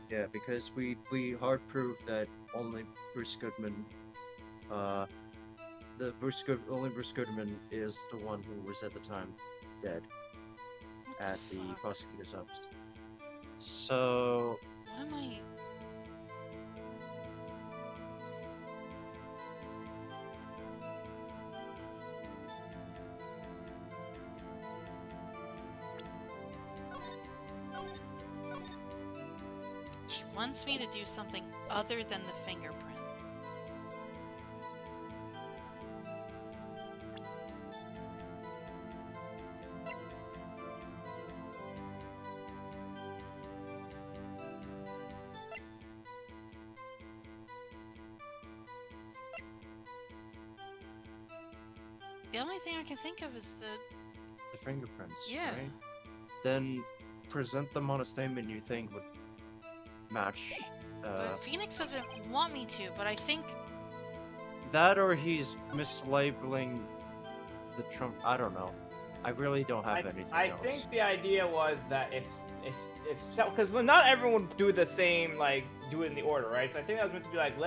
[SPEAKER 1] Yeah, because we hard proved that only Bruce Goodman, only Bruce Goodman is the one who was at the time dead at the prosecutor's office. So.
[SPEAKER 3] What am I? He wants me to do something other than the fingerprint. The only thing I can think of is
[SPEAKER 1] the fingerprints.
[SPEAKER 3] Yeah.
[SPEAKER 1] Right? Then present them on a statement you think would match.
[SPEAKER 3] But Phoenix doesn't want me to, but I think
[SPEAKER 1] that, or he's mislabeling the Trump. I don't know. I really don't have anything else.
[SPEAKER 2] I think the idea was that if because not everyone would do the same, like do it in the order, right? So I think that was meant to be like,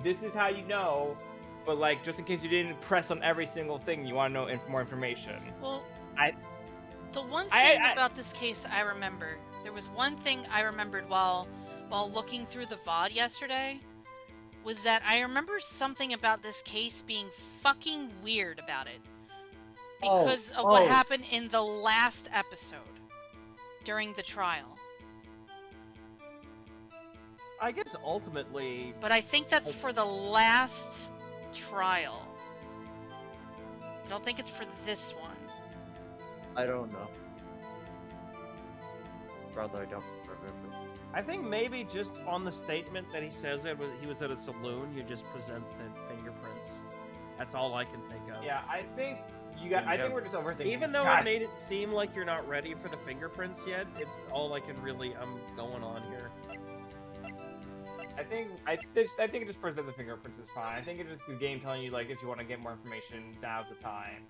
[SPEAKER 2] this is how you know, but like just in case you didn't press on every single thing, you want to know more information.
[SPEAKER 3] Well, the one thing about this case I remember, there was one thing I remembered while looking through the VOD yesterday, was that I remember something about this case being fucking weird about it. Because of what happened in the last episode during the trial.
[SPEAKER 8] I guess ultimately...
[SPEAKER 3] But I think that's for the last trial. I don't think it's for this one.
[SPEAKER 1] I don't know. Rather, I don't remember.
[SPEAKER 8] I think maybe just on the statement that he says he was at a saloon, you just present the fingerprints. That's all I can think of.
[SPEAKER 2] Yeah, I think I think we're just overthinking.
[SPEAKER 8] Even though it made it seem like you're not ready for the fingerprints yet, it's all I can really going on here.
[SPEAKER 2] I think just present the fingerprints is fine. I think it's just the game telling you like if you want to get more information, now's the time.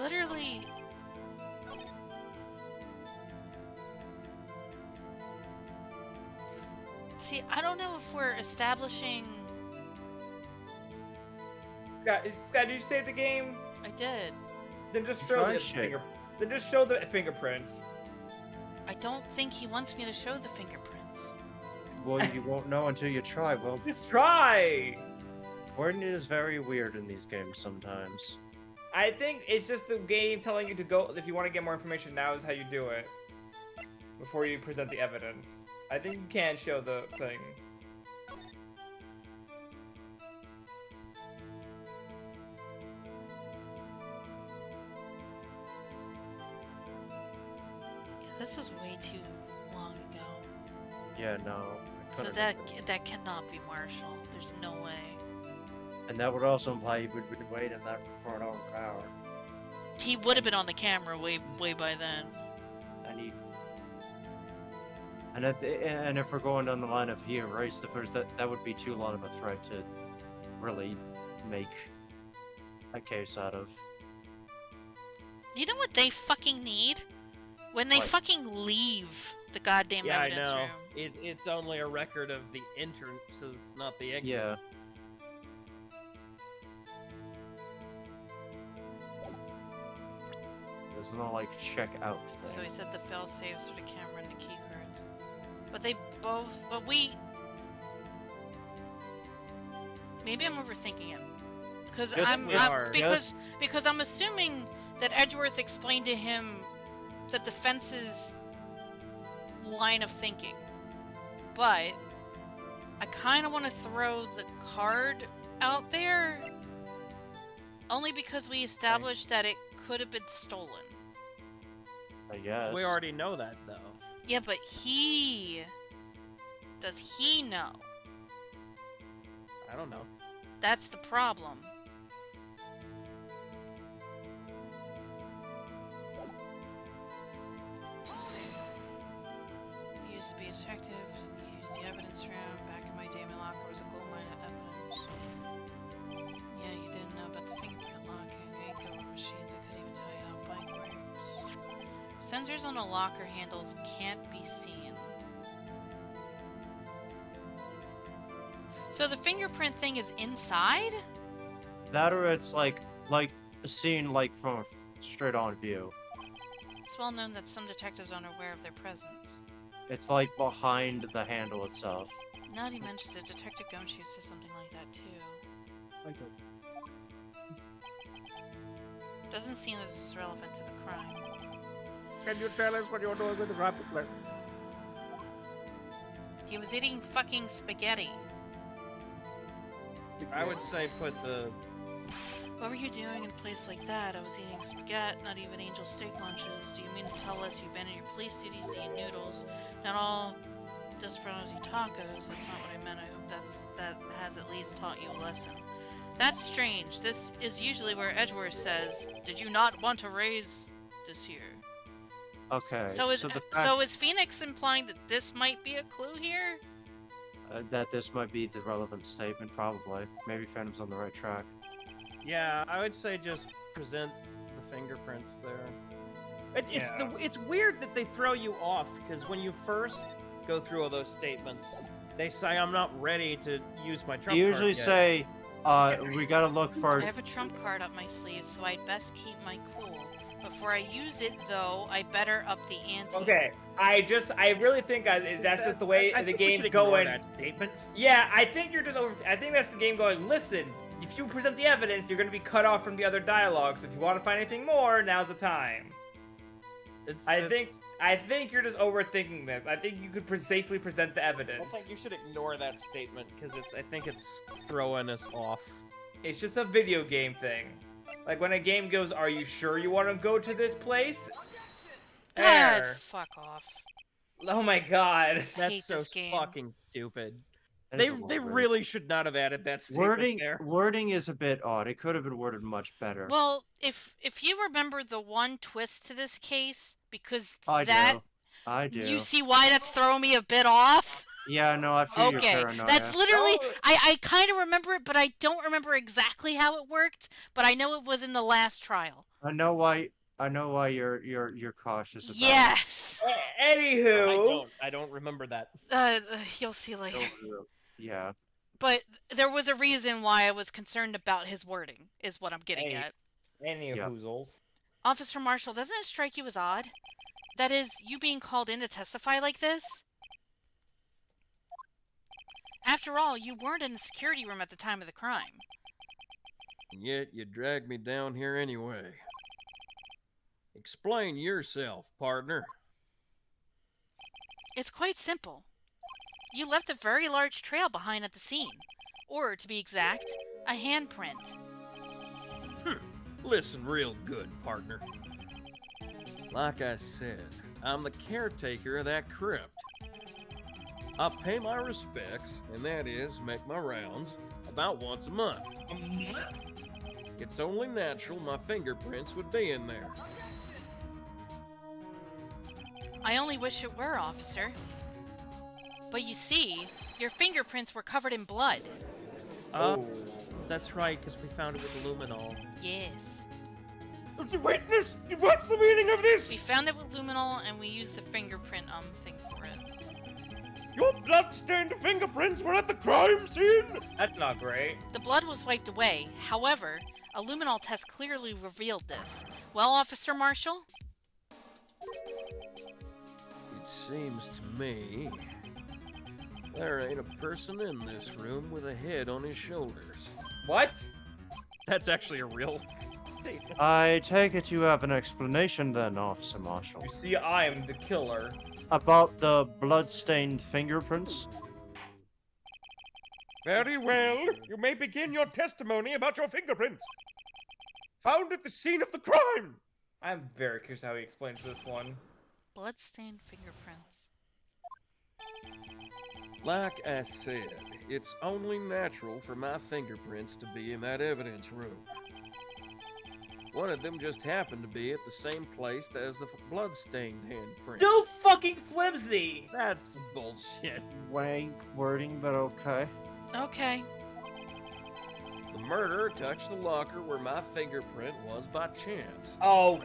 [SPEAKER 3] literally... See, I don't know if we're establishing...
[SPEAKER 2] Scott, did you save the game?
[SPEAKER 3] I did.
[SPEAKER 2] Then just show the Then just show the fingerprints.
[SPEAKER 3] I don't think he wants me to show the fingerprints.
[SPEAKER 1] Well, you won't know until you try. Well,
[SPEAKER 2] Just try.
[SPEAKER 1] coordinate is very weird in these games sometimes.
[SPEAKER 2] I think it's just the game telling you to go. If you want to get more information, now is how you do it. Before you present the evidence. I think you can show the thing.
[SPEAKER 3] Yeah, this was way too long ago.
[SPEAKER 1] Yeah, no. I
[SPEAKER 3] So
[SPEAKER 1] couldn't-
[SPEAKER 3] that cannot be Marshall. There's no way.
[SPEAKER 1] And that would also imply you would have been waiting that for an hour.
[SPEAKER 3] He would have been on the camera way by then.
[SPEAKER 1] And he. And if we're going down the line of he erased the first, that would be too long of a threat to really make a case out of.
[SPEAKER 3] You know what they fucking need? When they
[SPEAKER 1] What?
[SPEAKER 3] fucking leave the goddamn
[SPEAKER 8] Yeah, I
[SPEAKER 3] evidence
[SPEAKER 8] know.
[SPEAKER 3] room.
[SPEAKER 8] It's only a record of the entrances, not the exits.
[SPEAKER 1] Yeah. There's no like check out thing.
[SPEAKER 3] So he said the fail saves for the camera and the key cards. But they both. But we. Maybe I'm overthinking it. Because
[SPEAKER 1] Yes,
[SPEAKER 3] I'm
[SPEAKER 1] we are.
[SPEAKER 3] because I'm assuming that Edgeworth explained to him the defense's line of thinking. But I kind of want to throw the card out there only because we established that it could have been stolen.
[SPEAKER 1] I guess.
[SPEAKER 8] We already know that, though.
[SPEAKER 3] Yeah, but does he know?
[SPEAKER 8] I don't know.
[SPEAKER 3] That's the problem. Let's see. I used to be a detective. Used the evidence room. Back in my day, my locker was a gold mine of evidence. Yeah, you didn't know about the fingerprint locking. Go machines. I couldn't even tell you how bike works. Sensors on the locker handles can't be seen. So the fingerprint thing is inside?
[SPEAKER 1] That or it's like seen like from a straight on view.
[SPEAKER 3] It's well known that some detectives aren't aware of their presence.
[SPEAKER 1] It's like behind the handle itself.
[SPEAKER 3] Now that he mentions it, Detective Gumshoe says something like that too.
[SPEAKER 12] Like it.
[SPEAKER 3] Doesn't seem as this is relevant to the crime.
[SPEAKER 9] Can you tell us what you're doing with the traffic light?
[SPEAKER 3] He was eating fucking spaghetti.
[SPEAKER 8] I would say put the...
[SPEAKER 3] What were you doing in a place like that? I was eating spaghetti, not even angel steak lunches. Do you mean to tell us you've been in your police duties eating noodles? Not all desperados eat tacos. That's not what I meant. I hope that has at least taught you a lesson. That's strange. This is usually where Edgeworth says, "Did you not want to raise this here?"
[SPEAKER 1] Okay.
[SPEAKER 3] So is
[SPEAKER 1] the fact
[SPEAKER 3] is Phoenix implying that this might be a clue here?
[SPEAKER 1] that this might be the relevant statement, probably. Maybe Phantom's on the right track.
[SPEAKER 8] Yeah, I would say just present the fingerprints there.
[SPEAKER 2] Yeah.
[SPEAKER 8] It's weird that they throw you off, because when you first go through all those statements, they say, I'm not ready to use my trump
[SPEAKER 1] They usually
[SPEAKER 8] card yet."
[SPEAKER 1] say, we gotta look for...
[SPEAKER 3] I have a trump card up my sleeve, so I'd best keep my cool. Before I use it, though, I better up the ante.
[SPEAKER 2] Okay, I really think that's just the way
[SPEAKER 8] I
[SPEAKER 2] the
[SPEAKER 8] think we
[SPEAKER 2] game's
[SPEAKER 8] should ignore
[SPEAKER 2] going.
[SPEAKER 8] that statement.
[SPEAKER 2] Yeah, I think you're just over. I think that's the game going. Listen, if you present the evidence, you're going to be cut off from the other dialogue. So if you want to find anything more, now's the time. I think you're just overthinking this. I think you could safely present the
[SPEAKER 8] I
[SPEAKER 2] evidence.
[SPEAKER 8] don't think you should ignore that statement, because I think it's throwing us off.
[SPEAKER 2] It's just a video game thing. Like when a game goes, "Are you sure you want to go to this place?"
[SPEAKER 3] God,
[SPEAKER 2] There.
[SPEAKER 3] fuck off.
[SPEAKER 2] Oh my god.
[SPEAKER 8] That's
[SPEAKER 3] hate
[SPEAKER 8] so
[SPEAKER 3] this game.
[SPEAKER 8] fucking stupid.
[SPEAKER 1] That is
[SPEAKER 8] They
[SPEAKER 1] a little
[SPEAKER 8] they
[SPEAKER 1] weird.
[SPEAKER 8] really should not have added that statement there.
[SPEAKER 1] Wording is a bit odd. It could have been worded much better.
[SPEAKER 3] Well, if you remember the one twist to this case, because
[SPEAKER 1] I do.
[SPEAKER 3] you see why that's throwing me a bit off?
[SPEAKER 1] Yeah, no, I feel
[SPEAKER 3] Okay,
[SPEAKER 1] your paranoia.
[SPEAKER 3] that's literally,
[SPEAKER 2] Oh.
[SPEAKER 3] I kind of remember it, but I don't remember exactly how it worked, but I know it was in the last trial.
[SPEAKER 1] I know why. I know why you're cautious about.
[SPEAKER 3] Yes.
[SPEAKER 2] Anywho,
[SPEAKER 8] I don't remember that.
[SPEAKER 3] You'll see later.
[SPEAKER 1] Yeah.
[SPEAKER 3] But there was a reason why I was concerned about his wording, is what I'm getting
[SPEAKER 2] Hey.
[SPEAKER 3] at.
[SPEAKER 2] any
[SPEAKER 1] Yeah.
[SPEAKER 2] hoozles.
[SPEAKER 3] Officer Marshall, doesn't it strike you as odd? That is, you being called in to testify like this? After all, you weren't in the security room at the time of the crime.
[SPEAKER 13] And yet you dragged me down here anyway. Explain yourself, partner.
[SPEAKER 3] It's quite simple. You left a very large trail behind at the scene. Or, to be exact, a handprint.
[SPEAKER 13] Listen real good, partner. Like I said, I'm the caretaker of that crypt. I pay my respects, and that is, make my rounds, about once a month. It's only natural my fingerprints would be in there.
[SPEAKER 3] I only wish it were, officer. But you see, your fingerprints were covered in blood.
[SPEAKER 8] That's right, because we found it with luminol.
[SPEAKER 3] Yes.
[SPEAKER 9] The witness! What's the meaning of this?
[SPEAKER 3] We found it with luminol, and we used the fingerprint thing for it.
[SPEAKER 9] Your blood-stained fingerprints were at the crime scene?
[SPEAKER 2] That's not great.
[SPEAKER 3] The blood was wiped away. However, a luminol test clearly revealed this. Well, Officer Marshall?
[SPEAKER 13] It seems to me there ain't a person in this room with a head on his shoulders.
[SPEAKER 2] What?
[SPEAKER 8] That's actually a real statement.
[SPEAKER 1] I take it you have an explanation then, Officer Marshall,
[SPEAKER 2] You see, I am the killer.
[SPEAKER 1] about the blood-stained fingerprints?
[SPEAKER 9] Very well. You may begin your testimony about your fingerprints. Found at the scene of the crime.
[SPEAKER 2] I'm very curious how he explains this one.
[SPEAKER 3] Blood-stained fingerprints.
[SPEAKER 13] Like I said, it's only natural for my fingerprints to be in that evidence room. One of them just happened to be at the same place as the blood-stained handprint.
[SPEAKER 2] So fucking flimsy!
[SPEAKER 8] That's bullshit.
[SPEAKER 1] Wank wording, but okay.
[SPEAKER 3] Okay.
[SPEAKER 13] The murderer touched the locker where my fingerprint was by chance.
[SPEAKER 2] Oh,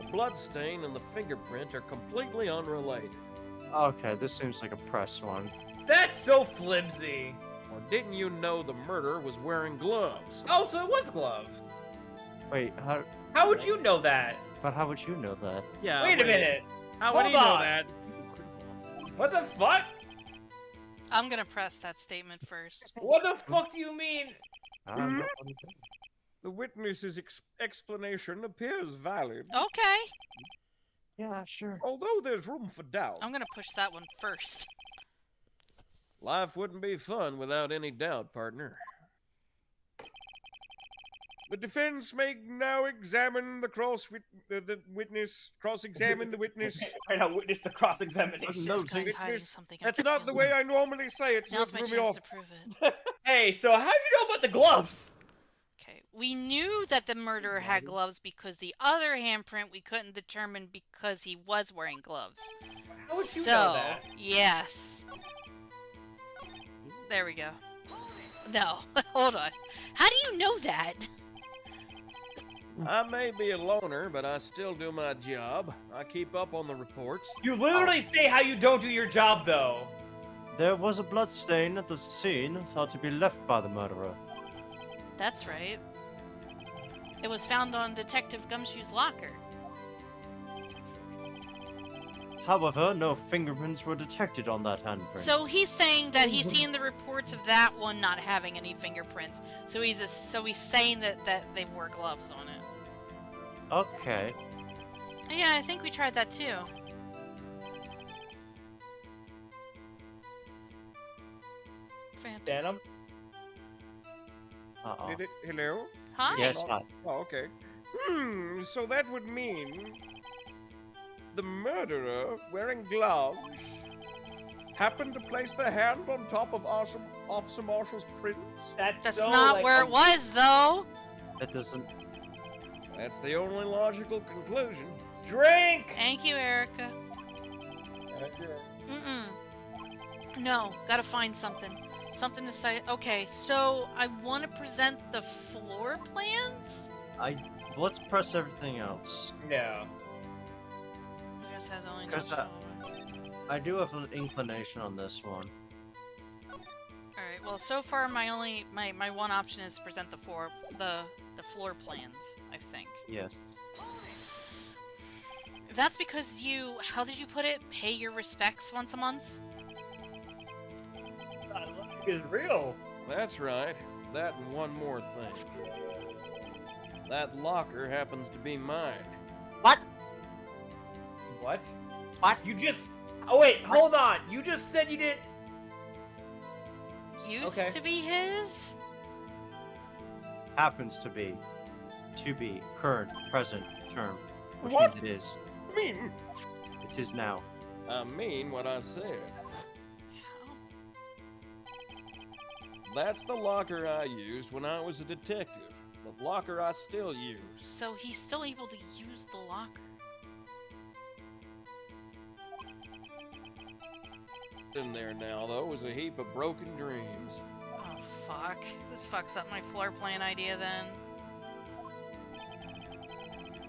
[SPEAKER 13] The blood stain and the fingerprint are completely unrelated.
[SPEAKER 1] Okay, this seems like a press one.
[SPEAKER 2] that's so flimsy.
[SPEAKER 13] Or didn't you know the murderer was wearing gloves?
[SPEAKER 2] Oh, so it was gloves.
[SPEAKER 1] Wait,
[SPEAKER 2] How would you know that?
[SPEAKER 1] but how would you know that?
[SPEAKER 8] Yeah.
[SPEAKER 2] Wait a minute.
[SPEAKER 8] How would
[SPEAKER 2] Hold
[SPEAKER 8] he know
[SPEAKER 2] on.
[SPEAKER 8] that?
[SPEAKER 2] What the fuck?
[SPEAKER 3] I'm gonna press that statement first.
[SPEAKER 2] What the fuck do you mean?
[SPEAKER 1] I'm not-
[SPEAKER 9] The witness's explanation appears valid,
[SPEAKER 3] Okay.
[SPEAKER 1] Yeah, sure.
[SPEAKER 9] although there's room for doubt.
[SPEAKER 3] I'm gonna push that one first.
[SPEAKER 13] Life wouldn't be fun without any doubt, partner.
[SPEAKER 9] The defense may now examine the witness, cross-examine the witness.
[SPEAKER 2] Right now, witness the cross-examination.
[SPEAKER 3] This guy's hiding something. I
[SPEAKER 9] That's
[SPEAKER 3] can
[SPEAKER 9] not
[SPEAKER 3] feel
[SPEAKER 9] the
[SPEAKER 3] it.
[SPEAKER 9] way I normally say it, so
[SPEAKER 3] Now's my
[SPEAKER 9] threw me
[SPEAKER 3] chance
[SPEAKER 9] off.
[SPEAKER 3] to prove it.
[SPEAKER 2] Hey, so how do you know about the gloves?
[SPEAKER 3] Okay, we knew that the murderer had gloves because the other handprint we couldn't determine because he was wearing gloves.
[SPEAKER 2] How would you
[SPEAKER 3] So,
[SPEAKER 2] know that?
[SPEAKER 3] yes. There we go. No, hold on. How do you know that?
[SPEAKER 13] I may be a loner, but I still do my job. I keep up on the reports.
[SPEAKER 2] You literally say how you don't do your job, though.
[SPEAKER 1] There was a blood stain at the scene thought to be left by the murderer.
[SPEAKER 3] That's right. It was found on Detective Gumshoe's locker.
[SPEAKER 1] However, no fingerprints were detected on that handprint.
[SPEAKER 3] So he's saying that he's seen the reports of that one not having any fingerprints. So he's saying that they wore gloves on it.
[SPEAKER 1] Okay.
[SPEAKER 3] Yeah, I think we tried that too. Phantom.
[SPEAKER 2] Denim?
[SPEAKER 1] Uh-oh.
[SPEAKER 9] Hello?
[SPEAKER 3] Hi.
[SPEAKER 1] Yes, hi.
[SPEAKER 9] Oh, okay. So that would mean the murderer, wearing gloves, happened to place their hand on top of Officer Marshall's prints?
[SPEAKER 3] That's
[SPEAKER 2] so,
[SPEAKER 3] not
[SPEAKER 2] like,
[SPEAKER 3] where it was, though.
[SPEAKER 1] That doesn't...
[SPEAKER 13] That's the only logical conclusion.
[SPEAKER 2] Drink!
[SPEAKER 3] Thank you, Erica. No, gotta find something. Something to say. Okay, so I want to present the floor plans?
[SPEAKER 1] Let's press everything else.
[SPEAKER 8] Yeah.
[SPEAKER 3] I guess has only
[SPEAKER 1] Because I do have an inclination on this one.
[SPEAKER 3] Alright, well, so far my one option is to present the floor plans, I think.
[SPEAKER 1] Yes.
[SPEAKER 3] That's because you, how did you put it? Pay your respects once a month?
[SPEAKER 8] That look is real.
[SPEAKER 13] That's right. That and one more thing. That locker happens to be mine.
[SPEAKER 10] What?
[SPEAKER 8] What?
[SPEAKER 10] What?
[SPEAKER 8] You just... Oh, wait, hold on. You just said you didn't...
[SPEAKER 3] Used
[SPEAKER 8] Okay.
[SPEAKER 3] to be his?
[SPEAKER 1] Happens to be. Current, present term. Which
[SPEAKER 9] What?
[SPEAKER 1] means it is.
[SPEAKER 9] mean?
[SPEAKER 1] It's his now.
[SPEAKER 13] I mean what I said.
[SPEAKER 3] How?
[SPEAKER 13] That's the locker I used when I was a detective. The locker I still use.
[SPEAKER 3] So he's still able to use the locker.
[SPEAKER 13] In there now, though, was a heap of broken dreams.
[SPEAKER 3] Oh, fuck. This fucks up my floor plan idea then.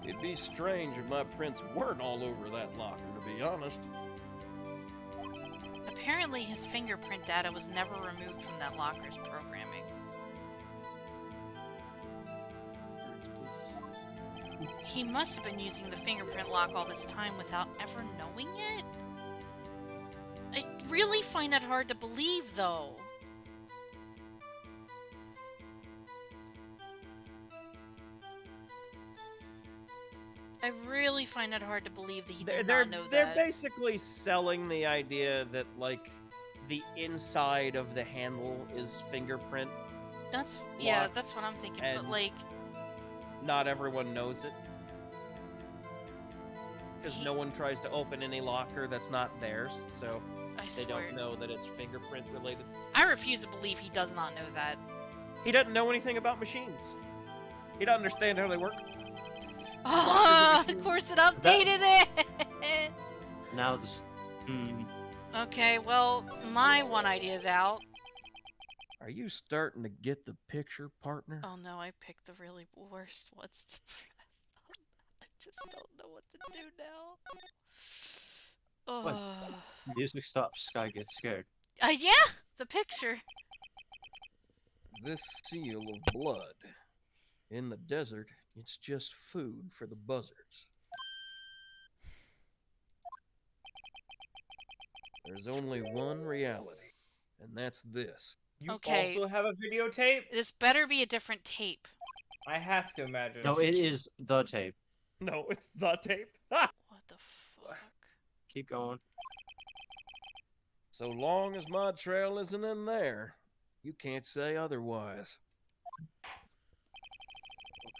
[SPEAKER 13] It'd be strange if my prints weren't all over that locker, to be honest.
[SPEAKER 3] Apparently his fingerprint data was never removed from that locker's programming. He must have been using the fingerprint lock all this time without ever knowing it? I really find that hard to believe, though. I really find it hard to believe that he did not know
[SPEAKER 8] They're
[SPEAKER 3] that.
[SPEAKER 8] basically selling the idea that, like, the inside of the handle is fingerprint.
[SPEAKER 3] That's, yeah,
[SPEAKER 8] locked,
[SPEAKER 3] that's what I'm thinking, but
[SPEAKER 8] and-
[SPEAKER 3] like,
[SPEAKER 8] Not everyone knows it. Because no one tries to open any locker that's not theirs, so
[SPEAKER 3] I
[SPEAKER 8] they
[SPEAKER 3] swear.
[SPEAKER 8] don't know that it's fingerprint related.
[SPEAKER 3] I refuse to believe he does not know that.
[SPEAKER 8] He doesn't know anything about machines. He doesn't understand how they work.
[SPEAKER 3] Oh, of course it updated it!
[SPEAKER 1] Now this.
[SPEAKER 3] Okay, well, my one idea's out.
[SPEAKER 13] Are you starting to get the picture, partner?
[SPEAKER 3] Oh no, I picked the really worst ones to press. I just don't know what to do now.
[SPEAKER 1] What?
[SPEAKER 3] Oh.
[SPEAKER 1] Music stops. Sky gets scared.
[SPEAKER 3] Yeah, the picture.
[SPEAKER 13] This seal of blood. In the desert, it's just food for the buzzards. There's only one reality, and that's this.
[SPEAKER 8] You
[SPEAKER 3] Okay.
[SPEAKER 8] also have a videotape?
[SPEAKER 3] This better be a different tape.
[SPEAKER 8] I have to imagine.
[SPEAKER 1] No, it is the tape.
[SPEAKER 8] No, it's the tape. Ha!
[SPEAKER 3] What the fuck?
[SPEAKER 1] Keep going.
[SPEAKER 13] So long as my trail isn't in there, you can't say otherwise.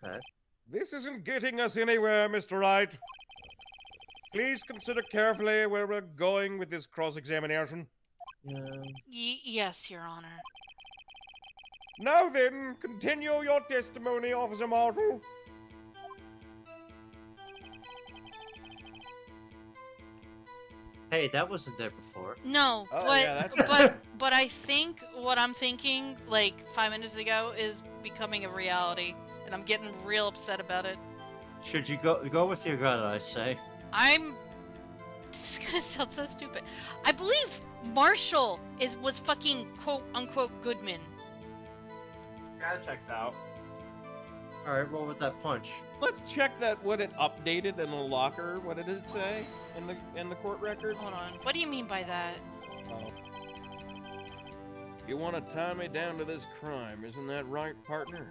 [SPEAKER 1] Okay.
[SPEAKER 9] This isn't getting us anywhere, Mr. Wright. Please consider carefully where we're going with this cross-examination.
[SPEAKER 3] Yes, Your Honor.
[SPEAKER 9] Now then, continue your testimony, Officer Marshall.
[SPEAKER 1] Hey, that wasn't there before.
[SPEAKER 3] No,
[SPEAKER 8] Oh,
[SPEAKER 3] but
[SPEAKER 8] yeah, that's
[SPEAKER 3] but I think what I'm thinking like 5 minutes ago is becoming a reality, and I'm getting real upset about it.
[SPEAKER 1] Should you go with your gut? I say.
[SPEAKER 3] This is gonna sound so stupid. I believe Marshall was fucking quote unquote Goodman.
[SPEAKER 8] That checks out.
[SPEAKER 1] All right, roll with that punch.
[SPEAKER 8] Let's check that what it updated in the locker. What did it say in the court record?
[SPEAKER 3] Hold on. What do you mean by that?
[SPEAKER 8] Oh.
[SPEAKER 13] You want to tie me down to this crime, isn't that right, partner?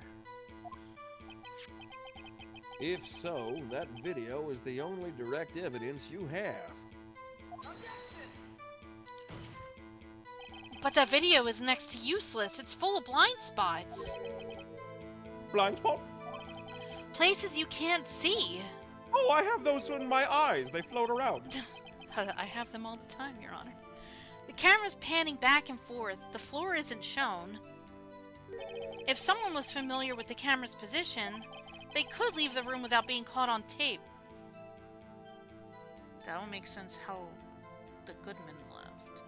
[SPEAKER 13] If so, that video is the only direct evidence you have.
[SPEAKER 3] But that video is next to useless. It's full of blind spots.
[SPEAKER 9] Blind spot?
[SPEAKER 3] Places you can't see.
[SPEAKER 9] Oh, I have those in my eyes. They float around.
[SPEAKER 3] I have them all the time, Your Honor. The camera's panning back and forth. The floor isn't shown. If someone was familiar with the camera's position, they could leave the room without being caught on tape. That would make sense how the Goodman left.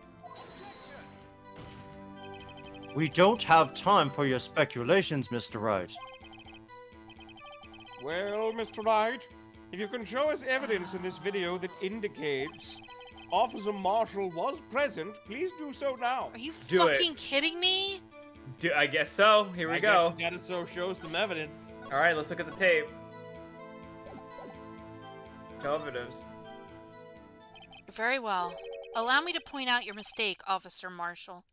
[SPEAKER 1] We don't have time for your speculations, Mr. Wright.
[SPEAKER 9] Well, Mr. Wright, if you can show us evidence in this video that indicates Officer Marshall was present, please do so now.
[SPEAKER 3] Are you
[SPEAKER 2] Do it.
[SPEAKER 3] fucking kidding me?
[SPEAKER 2] I guess so. Here we
[SPEAKER 8] I
[SPEAKER 2] go.
[SPEAKER 8] guess you gotta show some evidence.
[SPEAKER 2] All right, let's look at the tape. No evidence.
[SPEAKER 3] Very well. Allow me to point out your mistake, Officer Marshall.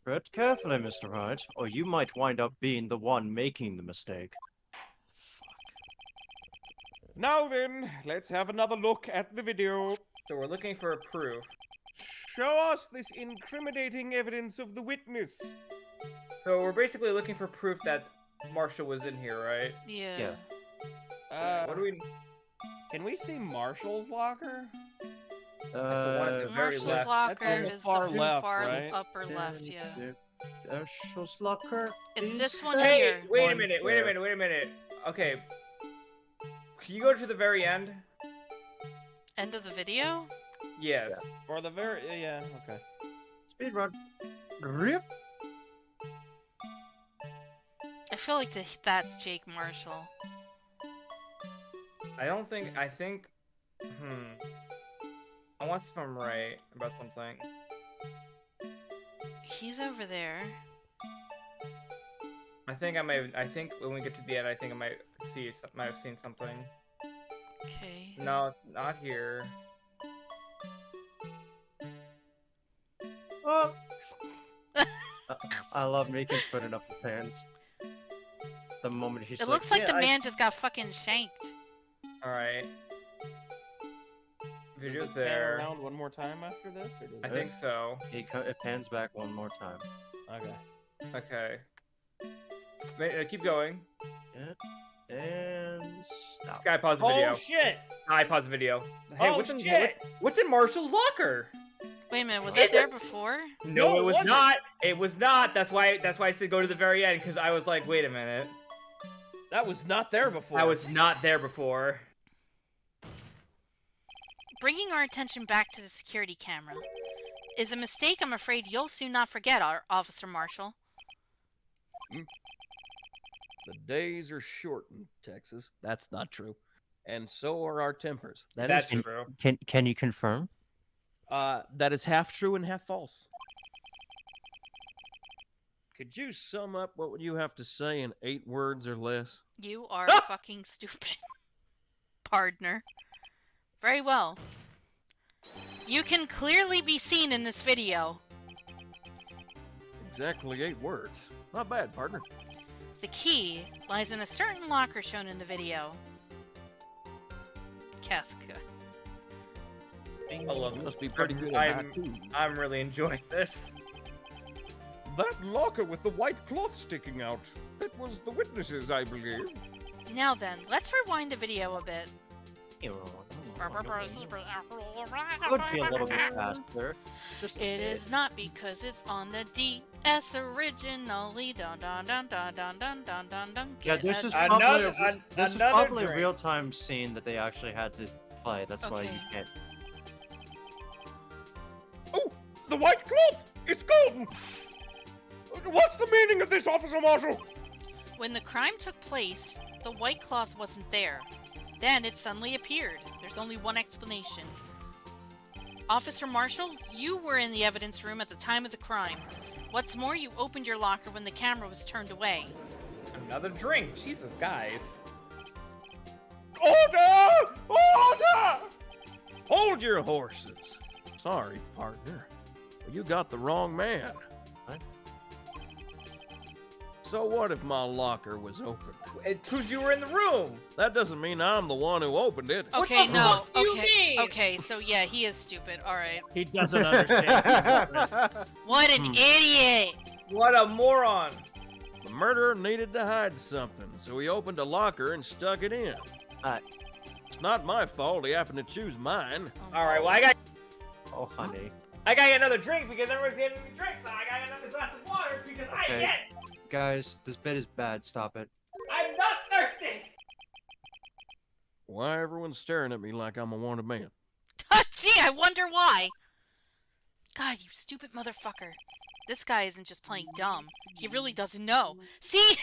[SPEAKER 1] Tread carefully, Mr. Wright, or you might wind up being the one making the mistake.
[SPEAKER 9] Now then, let's have another look at the video.
[SPEAKER 2] So we're looking for a proof.
[SPEAKER 9] Show us this incriminating evidence of the witness.
[SPEAKER 2] So we're basically looking for proof that Marshall was in here, right?
[SPEAKER 3] Yeah.
[SPEAKER 2] What do we?
[SPEAKER 8] Can we see Marshall's locker?
[SPEAKER 2] The one at the very
[SPEAKER 3] Marshall's
[SPEAKER 2] left.
[SPEAKER 3] locker
[SPEAKER 8] That's on the
[SPEAKER 3] is
[SPEAKER 8] far
[SPEAKER 3] the
[SPEAKER 8] left,
[SPEAKER 3] far
[SPEAKER 8] right?
[SPEAKER 3] upper left, yeah.
[SPEAKER 1] Marshall's locker.
[SPEAKER 3] It's
[SPEAKER 1] is
[SPEAKER 3] this one
[SPEAKER 1] that
[SPEAKER 2] Hey,
[SPEAKER 3] here.
[SPEAKER 2] wait a
[SPEAKER 1] one
[SPEAKER 2] minute,
[SPEAKER 1] there.
[SPEAKER 2] Okay. Can you go to the very end?
[SPEAKER 3] End of the video?
[SPEAKER 2] Yes.
[SPEAKER 8] Or the very yeah, okay.
[SPEAKER 1] Speed run. Rip.
[SPEAKER 3] I feel like that's Jake Marshall.
[SPEAKER 2] I think. I want if I'm right about something.
[SPEAKER 3] He's over there.
[SPEAKER 2] I think when we get to the end, I think I might have seen something.
[SPEAKER 3] Okay.
[SPEAKER 2] No, not here.
[SPEAKER 1] Oh. I love Meekins putting up his hands. The moment he's
[SPEAKER 3] It looks like
[SPEAKER 1] "Yeah,
[SPEAKER 3] the man just got fucking shanked.
[SPEAKER 2] All right. Video's
[SPEAKER 8] Does it pan
[SPEAKER 2] there.
[SPEAKER 8] around one more time after this, or does
[SPEAKER 2] I
[SPEAKER 8] it?
[SPEAKER 2] think so.
[SPEAKER 1] It pans back one more time.
[SPEAKER 8] Okay.
[SPEAKER 2] Okay. Wait, keep going.
[SPEAKER 1] Yeah. And stop.
[SPEAKER 2] Sky, pause the video.
[SPEAKER 8] Oh shit!
[SPEAKER 2] I pause the video. Hey,
[SPEAKER 8] Oh,
[SPEAKER 2] what's in
[SPEAKER 8] shit!
[SPEAKER 2] what's in Marshall's locker?
[SPEAKER 3] Wait a minute, was that there before?
[SPEAKER 2] No,
[SPEAKER 8] No,
[SPEAKER 2] it was
[SPEAKER 8] wasn't.
[SPEAKER 2] not. It was not. That's why I said go to the very end, because I was like, wait a minute.
[SPEAKER 8] That was not there before.
[SPEAKER 2] I was not there before.
[SPEAKER 3] Bringing our attention back to the security camera is a mistake I'm afraid you'll soon not forget, Officer Marshall.
[SPEAKER 13] The days are short in Texas. That's not true. And so are our tempers.
[SPEAKER 2] That's true.
[SPEAKER 11] Can you confirm?
[SPEAKER 13] That is half true and half false. Could you sum up what would you have to say in 8 words or less?
[SPEAKER 3] You are fucking stupid, partner. Very well. You can clearly be seen in this video.
[SPEAKER 13] Exactly 8 words. Not bad, partner.
[SPEAKER 3] The key lies in a certain locker shown in the video. Casca.
[SPEAKER 2] I love
[SPEAKER 13] You
[SPEAKER 2] it.
[SPEAKER 13] must be pretty good at haiku.
[SPEAKER 2] I'm really enjoying this.
[SPEAKER 9] That locker with the white cloth sticking out. That was the witnesses, I believe.
[SPEAKER 3] Now then, let's rewind the video a bit.
[SPEAKER 1] Could be a little bit faster. Just a
[SPEAKER 3] It
[SPEAKER 1] bit.
[SPEAKER 3] is not because it's on the DS originally. Dun dun dun dun dun dun dun dun dun.
[SPEAKER 1] Yeah,
[SPEAKER 3] Get
[SPEAKER 1] this is
[SPEAKER 3] a-
[SPEAKER 1] probably
[SPEAKER 2] Another
[SPEAKER 1] this is probably a
[SPEAKER 2] drink.
[SPEAKER 1] real-time scene that they actually had to play. That's why you
[SPEAKER 3] Okay.
[SPEAKER 1] can't.
[SPEAKER 9] Oh, the white cloth! It's golden! What's the meaning of this, Officer Marshall?
[SPEAKER 3] When the crime took place, the white cloth wasn't there. Then it suddenly appeared. There's only one explanation. Officer Marshall, you were in the evidence room at the time of the crime. What's more, you opened your locker when the camera was turned away.
[SPEAKER 2] Another drink. Jesus, guys.
[SPEAKER 9] Order! Order!
[SPEAKER 13] Hold your horses. Sorry, partner. You got the wrong man.
[SPEAKER 1] What?
[SPEAKER 13] So what if my locker was open?
[SPEAKER 2] It proves you were in the room.
[SPEAKER 13] That doesn't mean I'm the one who opened it.
[SPEAKER 2] What
[SPEAKER 3] Okay,
[SPEAKER 2] the
[SPEAKER 3] no.
[SPEAKER 2] fuck do you
[SPEAKER 3] Okay.
[SPEAKER 2] mean?
[SPEAKER 3] Okay, so yeah, he is stupid. All right.
[SPEAKER 8] He doesn't understand.
[SPEAKER 3] What an idiot!
[SPEAKER 2] What a moron.
[SPEAKER 13] The murderer needed to hide something, so he opened a locker and stuck it in. It's not my fault he happened to choose mine.
[SPEAKER 3] Oh,
[SPEAKER 2] All right, well, I got
[SPEAKER 1] Oh, honey.
[SPEAKER 2] to get another drink because everyone's giving me drinks, so I got another glass of water because I
[SPEAKER 1] Okay.
[SPEAKER 2] get.
[SPEAKER 1] Guys, this bit is bad. Stop it.
[SPEAKER 2] I'm not thirsty.
[SPEAKER 13] Why everyone's staring at me like I'm a wanted man?
[SPEAKER 3] Gee, I wonder why. God, you stupid motherfucker. This guy isn't just playing dumb. He really doesn't know. See?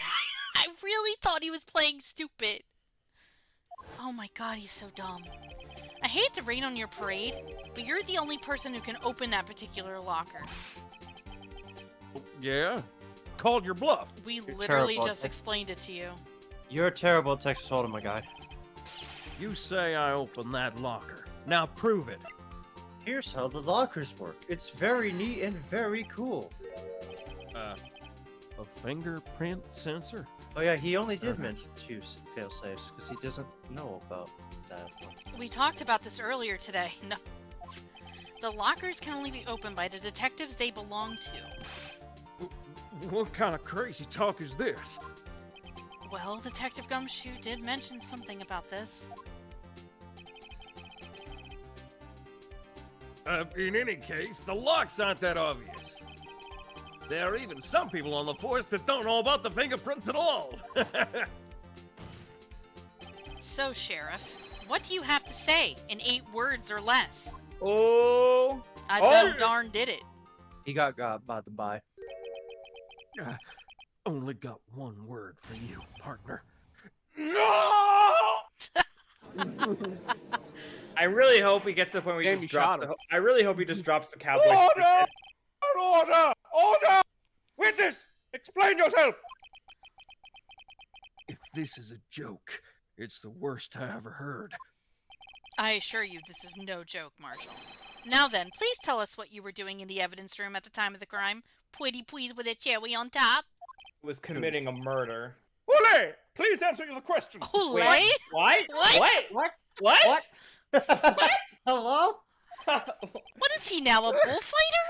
[SPEAKER 3] I really thought he was playing stupid. Oh my god, he's so dumb. I hate to rain on your parade, but you're the only person who can open that particular locker.
[SPEAKER 13] Yeah? Called your bluff.
[SPEAKER 3] We
[SPEAKER 1] You're
[SPEAKER 3] literally
[SPEAKER 1] terrible.
[SPEAKER 3] just explained it to you.
[SPEAKER 1] You're terrible at Texas Hold'em, my guy.
[SPEAKER 13] You say I opened that locker. Now prove it.
[SPEAKER 1] Here's how the lockers work. It's very neat and very cool.
[SPEAKER 13] A fingerprint sensor?
[SPEAKER 1] Oh yeah, he only did mention 2 fail-safes because he doesn't know about that one.
[SPEAKER 3] We talked about this earlier today. No. The lockers can only be opened by the detectives they belong to.
[SPEAKER 13] What kind of crazy talk is this?
[SPEAKER 3] Well, Detective Gumshoe did mention something about this.
[SPEAKER 13] In any case, the locks aren't that obvious. There are even some people on the force that don't know about the fingerprints at all.
[SPEAKER 3] So, Sheriff, what do you have to say in 8 words or less?
[SPEAKER 2] Oh.
[SPEAKER 3] I
[SPEAKER 2] Oh.
[SPEAKER 3] done darn did it.
[SPEAKER 1] He got by the by.
[SPEAKER 13] Only got one word for you, partner.
[SPEAKER 2] No! I really hope he gets to the point where he
[SPEAKER 12] Jamie
[SPEAKER 2] just drops
[SPEAKER 12] shot him.
[SPEAKER 2] I really hope he just drops the cowboy.
[SPEAKER 9] Order! Order! Order! Witness, explain yourself.
[SPEAKER 13] If this is a joke, it's the worst I ever heard.
[SPEAKER 3] I assure you, this is no joke, Marshal. Now then, please tell us what you were doing in the evidence room at the time of the crime. Pretty please with a cherry on top.
[SPEAKER 2] Was committing a murder.
[SPEAKER 9] Ole, please answer the question.
[SPEAKER 3] Ole?
[SPEAKER 2] What?
[SPEAKER 3] What?
[SPEAKER 2] What? What?
[SPEAKER 1] Hello?
[SPEAKER 3] What is he now, a bullfighter?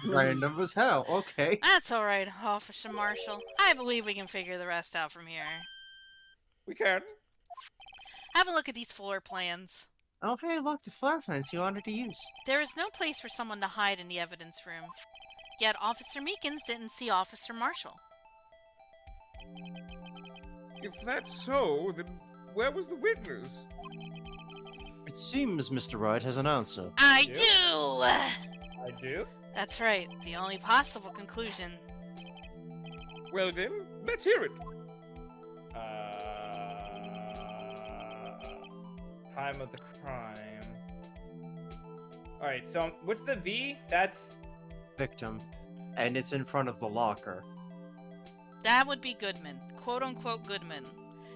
[SPEAKER 1] Random as hell. Okay.
[SPEAKER 3] That's alright, Officer Marshall. I believe we can figure the rest out from here.
[SPEAKER 9] We can.
[SPEAKER 3] Have a look at these floor plans.
[SPEAKER 1] Oh, hey, look, the floor plans you wanted to use.
[SPEAKER 3] There is no place for someone to hide in the evidence room. Yet Officer Meekins didn't see Officer Marshall.
[SPEAKER 9] If that's so, then where was the witness?
[SPEAKER 1] It seems Mr. Wright has an answer.
[SPEAKER 3] I
[SPEAKER 2] Yep.
[SPEAKER 3] do!
[SPEAKER 2] I do?
[SPEAKER 3] That's right, the only possible conclusion.
[SPEAKER 9] Well then, let's hear it.
[SPEAKER 2] Time of the crime. Alright, so what's the V? That's...
[SPEAKER 1] Victim. And it's in front of the locker.
[SPEAKER 3] That would be Goodman. Quote-unquote Goodman.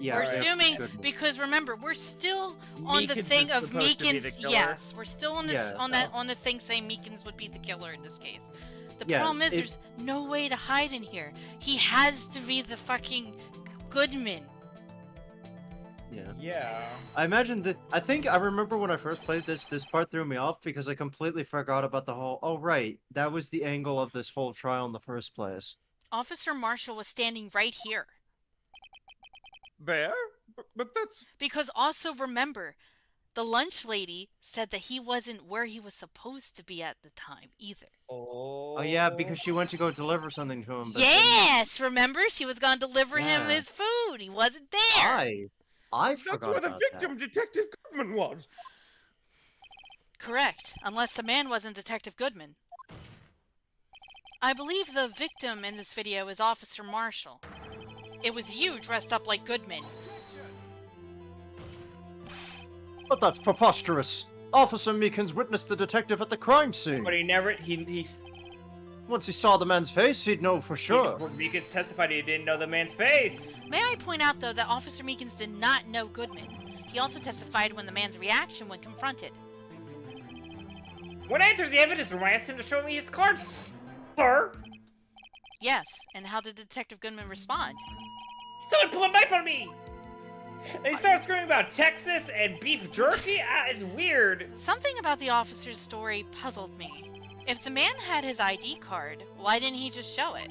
[SPEAKER 1] Yeah,
[SPEAKER 3] We're
[SPEAKER 1] it's
[SPEAKER 3] assuming,
[SPEAKER 1] Goodman.
[SPEAKER 3] because remember, we're still on the
[SPEAKER 2] Meekins
[SPEAKER 3] thing
[SPEAKER 2] is
[SPEAKER 3] of
[SPEAKER 2] supposed to be the
[SPEAKER 3] Meekins.
[SPEAKER 2] killer?
[SPEAKER 3] Yes, we're still on this
[SPEAKER 1] Yeah,
[SPEAKER 3] on the thing saying Meekins would be the killer in this case. The
[SPEAKER 1] Yeah,
[SPEAKER 3] problem is
[SPEAKER 1] if-
[SPEAKER 3] there's no way to hide in here. He has to be the fucking Goodman.
[SPEAKER 1] Yeah.
[SPEAKER 2] Yeah.
[SPEAKER 1] I imagine that. I think I remember when I first played this part threw me off because I completely forgot about the whole. Oh, right. That was the angle of this whole trial in the first place.
[SPEAKER 3] Officer Marshall was standing right here.
[SPEAKER 9] There? But that's...
[SPEAKER 3] Because also remember, the lunch lady said that he wasn't where he was supposed to be at the time either.
[SPEAKER 1] Oh, yeah, because she went to go deliver something to him. But
[SPEAKER 3] Yes, remember? She was going to deliver him
[SPEAKER 1] Yeah.
[SPEAKER 3] his food. He wasn't there.
[SPEAKER 1] I
[SPEAKER 9] That's
[SPEAKER 1] forgot
[SPEAKER 9] where the
[SPEAKER 1] about
[SPEAKER 9] victim, Detective Goodman, was.
[SPEAKER 3] Correct, unless the man wasn't Detective Goodman. I believe the victim in this video is Officer Marshall. It was you dressed up like Goodman.
[SPEAKER 1] But that's preposterous. Officer Meekins witnessed the detective at the crime scene.
[SPEAKER 2] But he never... He
[SPEAKER 1] Once he saw the man's face, he'd know for sure.
[SPEAKER 2] Meekins testified he didn't know the man's face.
[SPEAKER 3] May I point out, though, that Officer Meekins did not know Goodman. He also testified when the man's reaction when confronted.
[SPEAKER 2] When I entered the evidence room, I asked him to show me his cards, sir.
[SPEAKER 3] Yes, and how did Detective Goodman respond?
[SPEAKER 2] Someone pulled a knife on me! And he started screaming about Texas and beef jerky? It's weird.
[SPEAKER 3] Something about the officer's story puzzled me. If the man had his ID card, why didn't he just show it?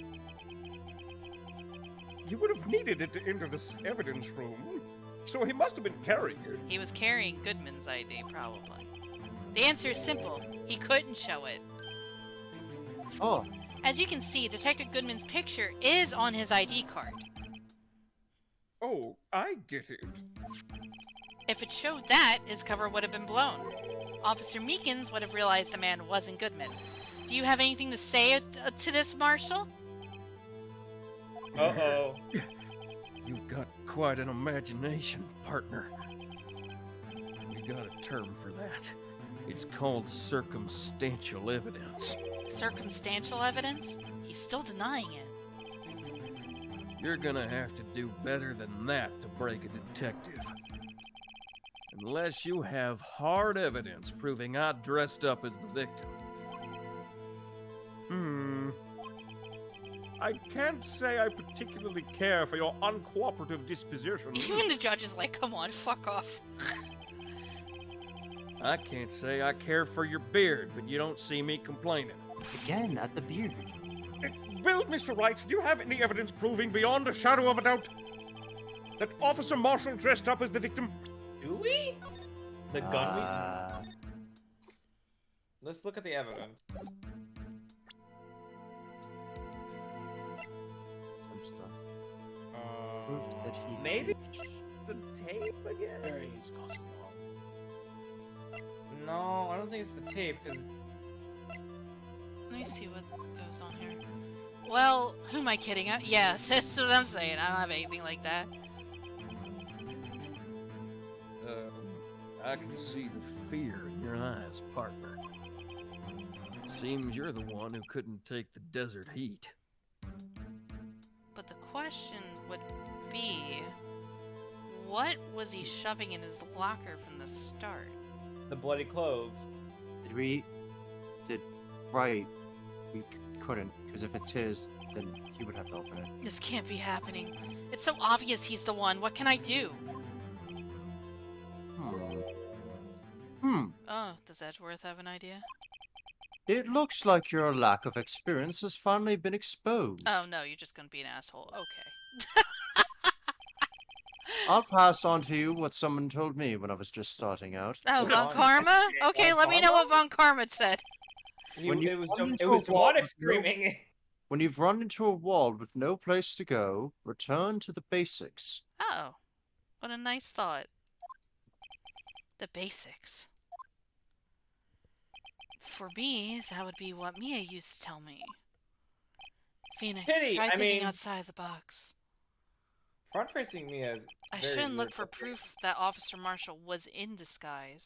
[SPEAKER 9] He would have needed it to enter this evidence room, so he must have been carrying it.
[SPEAKER 3] He was carrying Goodman's ID, probably. The answer is simple. He couldn't show it.
[SPEAKER 1] Oh.
[SPEAKER 3] As you can see, Detective Goodman's picture is on his ID card.
[SPEAKER 9] Oh, I get it.
[SPEAKER 3] If it showed that, his cover would have been blown. Officer Meekins would have realized the man wasn't Goodman. Do you have anything to say to this, Marshal?
[SPEAKER 2] Uh-oh.
[SPEAKER 13] You've got quite an imagination, partner. We got a term for that. It's called circumstantial evidence.
[SPEAKER 3] Circumstantial evidence? He's still denying it.
[SPEAKER 13] You're gonna have to do better than that to break a detective. Unless you have hard evidence proving I dressed up as the victim.
[SPEAKER 9] I can't say I particularly care for your uncooperative disposition.
[SPEAKER 3] Even the judge is like, come on, fuck off.
[SPEAKER 13] I can't say I care for your beard, but you don't see me complaining.
[SPEAKER 11] Again, at the beard.
[SPEAKER 9] Well, Mr. Wright, do you have any evidence proving beyond a shadow of a doubt that Officer Marshall dressed up as the victim?
[SPEAKER 2] Do we? The gun we... Let's look at the evidence.
[SPEAKER 11] Some stuff. Proved that he...
[SPEAKER 2] Maybe the tape again?
[SPEAKER 12] There he is, Cosmo.
[SPEAKER 2] No, I don't think it's the tape, because...
[SPEAKER 3] Let me see what goes on here. Well, who am I kidding? Yeah, that's what I'm saying. I don't have anything like that.
[SPEAKER 13] I can see the fear in your eyes, partner. Seems you're the one who couldn't take the desert heat.
[SPEAKER 3] But the question would be, what was he shoving in his locker from the start?
[SPEAKER 2] The bloody clothes.
[SPEAKER 11] Right. We couldn't, because if it's his, then he would have to open it.
[SPEAKER 3] This can't be happening. It's so obvious he's the one. What can I do? Oh, does Edgeworth have an idea?
[SPEAKER 11] It looks like your lack of experience has finally been exposed.
[SPEAKER 3] Oh no, you're just gonna be an asshole. Okay.
[SPEAKER 11] I'll pass on to you what someone told me when I was just starting out.
[SPEAKER 3] Oh, Von Karma? Okay, let me know what Von Karma said.
[SPEAKER 2] It was demonic screaming.
[SPEAKER 11] When you've run into a wall with no place to go, return to the basics.
[SPEAKER 3] Oh, what a nice thought. The basics. For me, that would be what Mia used to tell me. Phoenix, try thinking outside the box.
[SPEAKER 2] Front-facing Mia is
[SPEAKER 3] I shouldn't look for proof that Officer Marshall was in disguise.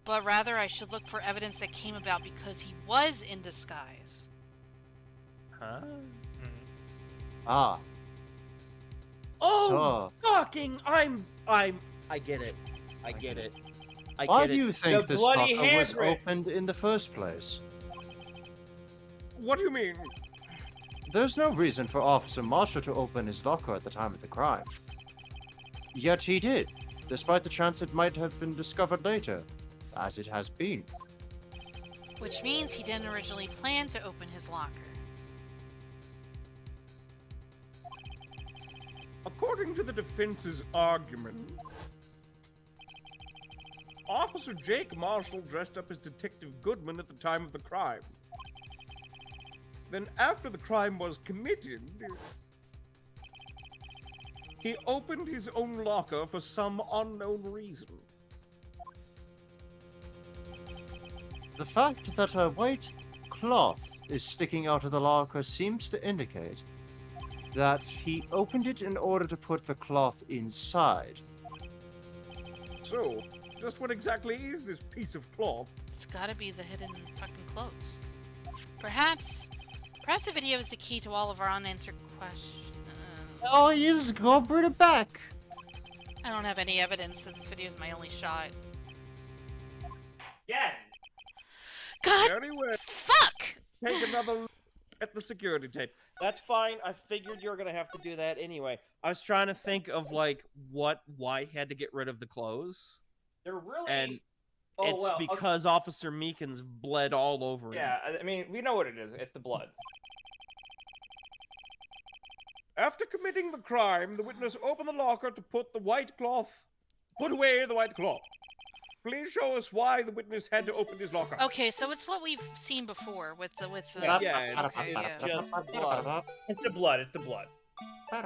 [SPEAKER 3] But rather, I should look for evidence that came about because he was in disguise.
[SPEAKER 13] Huh?
[SPEAKER 11] Ah.
[SPEAKER 9] Oh, fucking! I get it. I get it.
[SPEAKER 11] Why do you think this locker was
[SPEAKER 2] handprint.
[SPEAKER 11] opened in the first place?
[SPEAKER 9] What do you mean?
[SPEAKER 11] There's no reason for Officer Marshall to open his locker at the time of the crime. Yet he did, despite the chance it might have been discovered later, as it has been.
[SPEAKER 3] Which means he didn't originally plan to open his locker.
[SPEAKER 9] According to the defense's argument, Officer Jake Marshall dressed up as Detective Goodman at the time of the crime. Then after the crime was committed, he opened his own locker for some unknown reason.
[SPEAKER 11] The fact that a white cloth is sticking out of the locker seems to indicate that he opened it in order to put the cloth inside.
[SPEAKER 9] So, just what exactly is this piece of cloth?
[SPEAKER 3] It's gotta be the hidden fucking clothes. Perhaps the video is the key to all of our unanswered questions.
[SPEAKER 11] Oh, you just go bring it back.
[SPEAKER 3] I don't have any evidence, so this video is my only shot.
[SPEAKER 2] Yeah.
[SPEAKER 3] God!
[SPEAKER 9] Anyway,
[SPEAKER 3] Fuck!
[SPEAKER 9] take another look at the security tape.
[SPEAKER 8] That's fine. I figured you were gonna have to do that anyway. I was trying to think of like why he had to get rid of the clothes,
[SPEAKER 2] They're really...
[SPEAKER 8] and
[SPEAKER 2] Oh,
[SPEAKER 8] it's
[SPEAKER 2] well,
[SPEAKER 8] because Officer Meekins bled all over him.
[SPEAKER 2] Yeah, I mean, we know what it is. It's the blood.
[SPEAKER 9] After committing the crime, the witness opened the locker to put away the white cloth. Please show us why the witness had to open his locker.
[SPEAKER 3] Okay, so it's what we've seen before with the
[SPEAKER 8] Yeah,
[SPEAKER 3] okay,
[SPEAKER 8] it's just blood.
[SPEAKER 2] It's the blood. It's the blood.
[SPEAKER 3] No,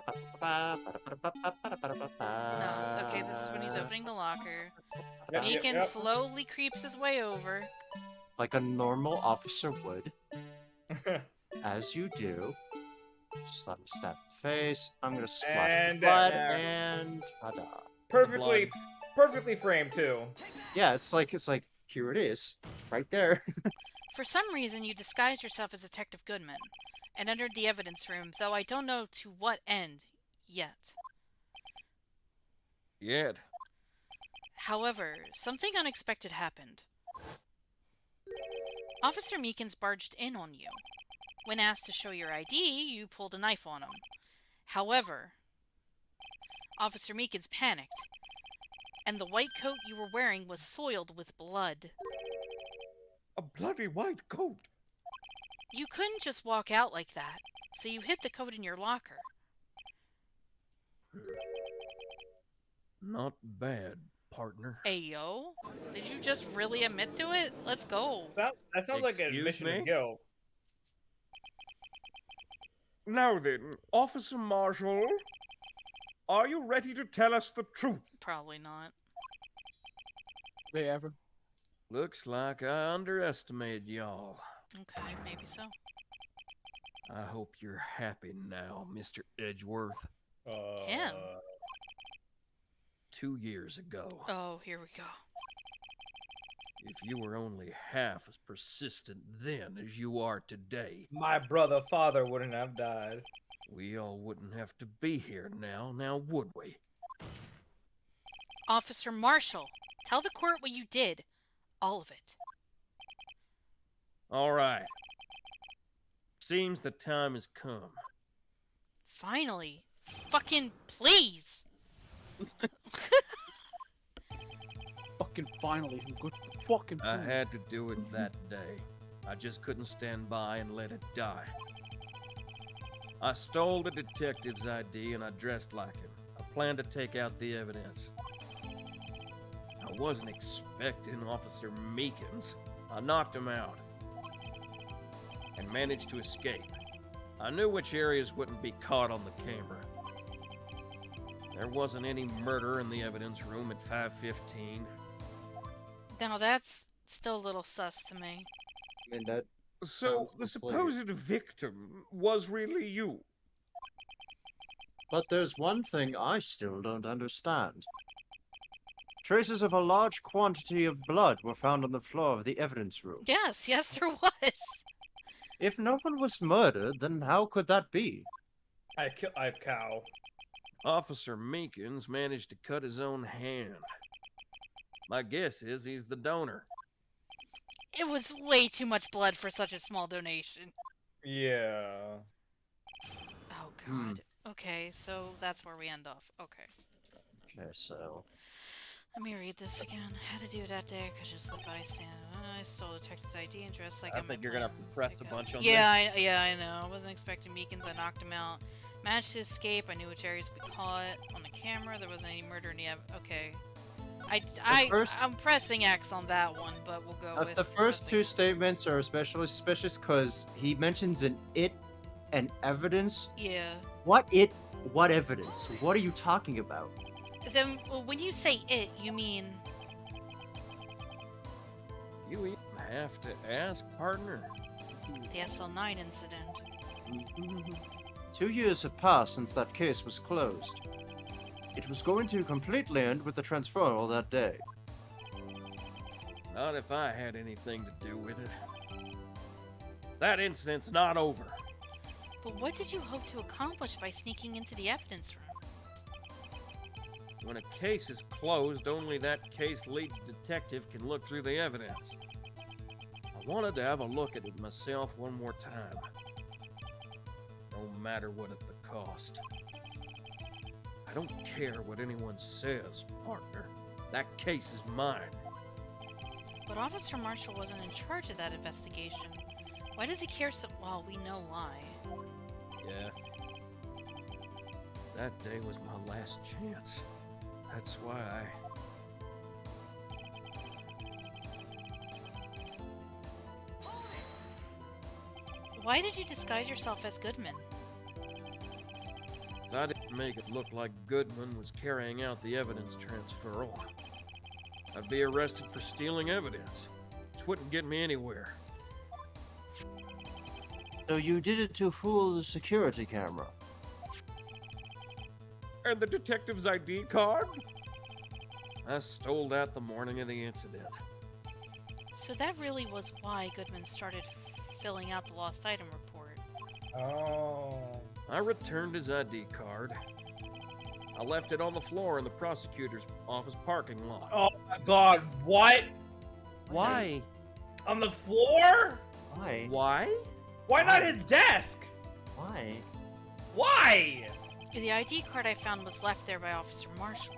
[SPEAKER 3] okay, this is when he's opening the locker.
[SPEAKER 2] Yep,
[SPEAKER 3] Meekin slowly creeps his way over.
[SPEAKER 11] Like a normal officer would. As you do. Slap me, stab in the face. I'm gonna splash
[SPEAKER 2] And
[SPEAKER 11] blood,
[SPEAKER 2] there.
[SPEAKER 11] and ta-da.
[SPEAKER 2] Perfectly framed too.
[SPEAKER 11] Yeah, it's like here it is, right there.
[SPEAKER 3] For some reason, you disguised yourself as Detective Goodman and entered the evidence room, though I don't know to what end yet.
[SPEAKER 13] Yet.
[SPEAKER 3] However, something unexpected happened. Officer Meekins barged in on you. When asked to show your ID, you pulled a knife on him. However, Officer Meekins panicked, and the white coat you were wearing was soiled with blood.
[SPEAKER 9] A bloody white coat.
[SPEAKER 3] You couldn't just walk out like that, so you hid the coat in your locker.
[SPEAKER 13] Not bad, partner.
[SPEAKER 3] Ayo, did you just really admit to it? Let's go.
[SPEAKER 2] That sounds like an
[SPEAKER 13] Excuse
[SPEAKER 2] admission
[SPEAKER 13] me?
[SPEAKER 2] of guilt.
[SPEAKER 9] Now then, Officer Marshall, are you ready to tell us the truth?
[SPEAKER 3] Probably not.
[SPEAKER 12] They ever.
[SPEAKER 13] Looks like I underestimated y'all.
[SPEAKER 3] Okay, maybe so.
[SPEAKER 13] I hope you're happy now, Mr. Edgeworth.
[SPEAKER 3] Him?
[SPEAKER 13] 2 years ago,
[SPEAKER 3] Oh, here we go.
[SPEAKER 13] if you were only half as persistent then as you are today,
[SPEAKER 2] My brother father wouldn't have died.
[SPEAKER 13] we all wouldn't have to be here now would we?
[SPEAKER 3] Officer Marshall, tell the court what you did. All of it.
[SPEAKER 13] All right. Seems the time has come.
[SPEAKER 3] Finally. Fucking please.
[SPEAKER 12] Fucking finally, some good fucking
[SPEAKER 13] I
[SPEAKER 12] food.
[SPEAKER 13] had to do it that day. I just couldn't stand by and let it die. I stole the detective's ID and I dressed like him. I planned to take out the evidence. I wasn't expecting Officer Meekins. I knocked him out and managed to escape. I knew which areas wouldn't be caught on the camera. There wasn't any murder in the evidence room at 5:15.
[SPEAKER 3] Now that's still a little sus to me.
[SPEAKER 11] I mean, that
[SPEAKER 9] So
[SPEAKER 11] sounds
[SPEAKER 9] the
[SPEAKER 11] complete.
[SPEAKER 9] supposed victim was really you.
[SPEAKER 11] But there's one thing I still don't understand. Traces of a large quantity of blood were found on the floor of the evidence room.
[SPEAKER 3] Yes, there was.
[SPEAKER 11] If no one was murdered, then how could that be?
[SPEAKER 2] I cow.
[SPEAKER 13] Officer Meekins managed to cut his own hand. My guess is he's the donor.
[SPEAKER 3] It was way too much blood for such a small donation.
[SPEAKER 2] Yeah.
[SPEAKER 3] Oh, God. Okay, so that's where we end off. Okay.
[SPEAKER 11] Okay, so
[SPEAKER 3] Let me read this again. Had to do it that day because just the bystander. I stole the detective's ID and dressed like
[SPEAKER 4] I
[SPEAKER 3] I'm
[SPEAKER 4] think
[SPEAKER 3] my
[SPEAKER 4] you're gonna have
[SPEAKER 3] plans.
[SPEAKER 4] to press
[SPEAKER 3] Like,
[SPEAKER 4] a bunch on
[SPEAKER 3] yeah, I know. I wasn't expecting Meekins. I knocked him out. Managed to escape. I knew which areas we caught on the camera. There wasn't any murder in the okay. I'm pressing X on that one, but we'll go with
[SPEAKER 11] the first two statements are especially suspicious because he mentions an it and evidence.
[SPEAKER 3] Yeah.
[SPEAKER 11] What it? What evidence? What are you talking about?
[SPEAKER 3] Then when you say it, you mean
[SPEAKER 13] You even have to ask, partner.
[SPEAKER 3] the SL9 incident.
[SPEAKER 11] 2 years have passed since that case was closed. It was going to completely end with the transferal that day.
[SPEAKER 13] Not if I had anything to do with it. That incident's not over.
[SPEAKER 3] But what did you hope to accomplish by sneaking into the evidence room?
[SPEAKER 13] When a case is closed, only that case lead's detective can look through the evidence. I wanted to have a look at it myself one more time. No matter what at the cost. I don't care what anyone says, partner. That case is mine.
[SPEAKER 3] But Officer Marshall wasn't in charge of that investigation. Why does he care so... Well, we know why.
[SPEAKER 13] Yeah. That day was my last chance. That's why
[SPEAKER 3] Why did you disguise yourself as Goodman?
[SPEAKER 13] if I didn't make it look like Goodman was carrying out the evidence transferal, I'd be arrested for stealing evidence. Which wouldn't get me anywhere.
[SPEAKER 11] So you did it to fool the security camera.
[SPEAKER 13] And the detective's ID card? I stole that the morning of the incident.
[SPEAKER 3] So that really was why Goodman started filling out the lost item report.
[SPEAKER 2] Oh.
[SPEAKER 13] I returned his ID card. I left it on the floor in the prosecutor's office parking lot.
[SPEAKER 2] Oh my god, what?
[SPEAKER 8] Why?
[SPEAKER 2] On the floor?
[SPEAKER 11] Why?
[SPEAKER 13] Why?
[SPEAKER 2] Why not his desk?
[SPEAKER 11] Why?
[SPEAKER 2] Why?
[SPEAKER 3] The ID card I found was left there by Officer Marshall.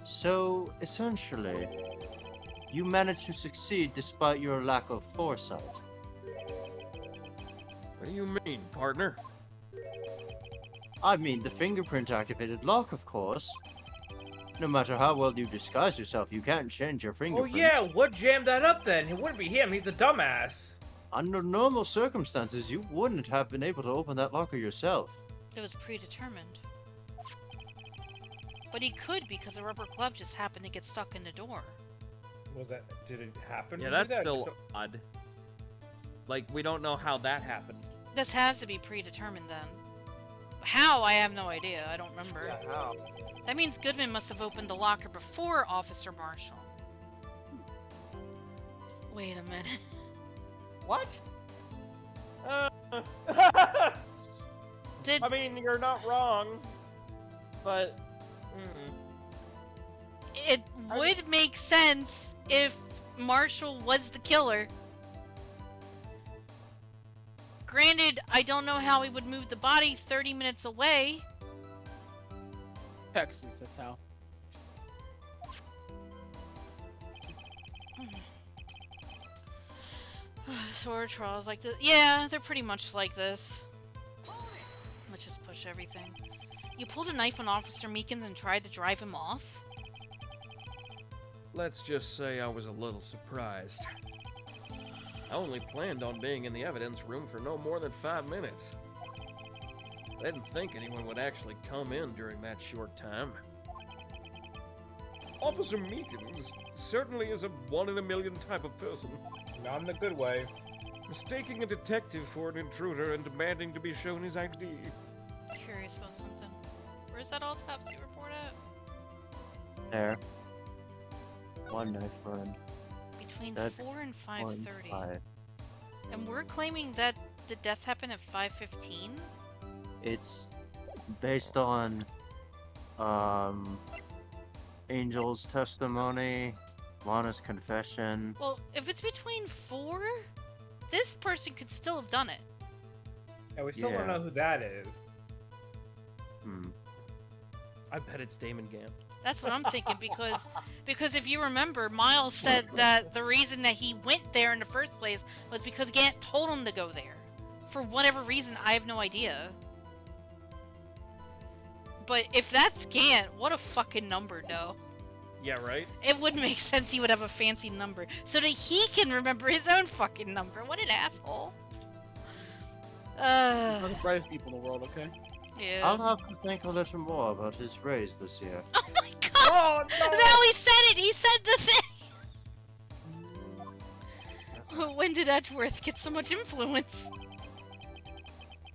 [SPEAKER 11] So, essentially, you managed to succeed despite your lack of foresight.
[SPEAKER 13] What do you mean, partner?
[SPEAKER 11] I mean, the fingerprint-activated lock, of course. No matter how well you disguise yourself, you can't change your
[SPEAKER 2] Oh
[SPEAKER 11] fingerprints.
[SPEAKER 2] yeah, what jammed that up then? It wouldn't be him, he's the dumbass.
[SPEAKER 11] Under normal circumstances, you wouldn't have been able to open that locker yourself.
[SPEAKER 3] It was predetermined. But he could because a rubber glove just happened to get stuck in the door.
[SPEAKER 2] Did it happen?
[SPEAKER 13] Yeah,
[SPEAKER 2] to do
[SPEAKER 13] that's
[SPEAKER 2] that?
[SPEAKER 13] still odd. Like, we don't know how that happened.
[SPEAKER 3] This has to be predetermined then. How? I have no idea. I don't remember.
[SPEAKER 2] Yeah, how?
[SPEAKER 3] That means Goodman must have opened the locker before Officer Marshall. Wait a minute.
[SPEAKER 8] What?
[SPEAKER 3] Did
[SPEAKER 8] I mean, you're not wrong, but
[SPEAKER 3] it would make sense if Marshall was the killer. Granted, I don't know how he would move the body 30 minutes away.
[SPEAKER 12] Texas, that's how.
[SPEAKER 3] Sword trials like this. Yeah, they're pretty much like this. Let's just push everything. You pulled a knife on Officer Meekins and tried to drive him off?
[SPEAKER 13] Let's just say I was a little surprised. I only planned on being in the evidence room for no more than 5 minutes. I didn't think anyone would actually come in during that short time. Officer Meekins certainly is a one-in-a-million type of person.
[SPEAKER 2] Not in the good way.
[SPEAKER 13] Mistaking a detective for an intruder and demanding to be shown his ID.
[SPEAKER 3] Curious about something. Where's that autopsy report at?
[SPEAKER 11] There. One knife run.
[SPEAKER 3] Between
[SPEAKER 11] That's
[SPEAKER 3] 4 and 5:30.
[SPEAKER 11] 1-5.
[SPEAKER 3] And we're claiming that the death happened at 5:15?
[SPEAKER 11] It's based on Angel's testimony, Lana's confession.
[SPEAKER 3] Well, if it's between 4, this person could still have done it.
[SPEAKER 2] Yeah, we still
[SPEAKER 11] Yeah.
[SPEAKER 2] don't know who that is.
[SPEAKER 8] I bet it's Damon Gant.
[SPEAKER 3] That's what I'm thinking because if you remember, Miles said that the reason that he went there in the first place was because Gant told him to go there. For whatever reason, I have no idea. But if that's Gant, what a fucking number, though.
[SPEAKER 8] Yeah, right?
[SPEAKER 3] It would make sense he would have a fancy number so that he can remember his own fucking number. What an asshole.
[SPEAKER 12] One of the brightest people in the world, okay?
[SPEAKER 3] Yeah.
[SPEAKER 11] I'll have to think a little more about his raise this year.
[SPEAKER 3] Oh my god!
[SPEAKER 8] Oh, no!
[SPEAKER 3] No, he said it! He said the thing! When did Edgeworth get so much influence?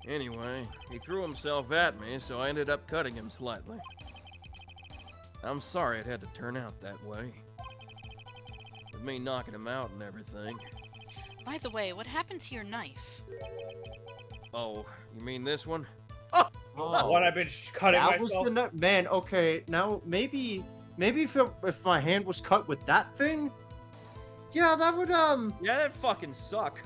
[SPEAKER 13] Anyway, he threw himself at me, so I ended up cutting him slightly. I'm sorry it had to turn out that way. With me knocking him out and everything.
[SPEAKER 3] By the way, what happened to your knife?
[SPEAKER 13] Oh, you mean this one?
[SPEAKER 11] Oh,
[SPEAKER 2] What, I've been cutting
[SPEAKER 11] that was
[SPEAKER 2] myself?
[SPEAKER 11] the man. Okay, now maybe if my hand was cut with that thing, yeah, that would
[SPEAKER 8] Yeah, that fucking suck.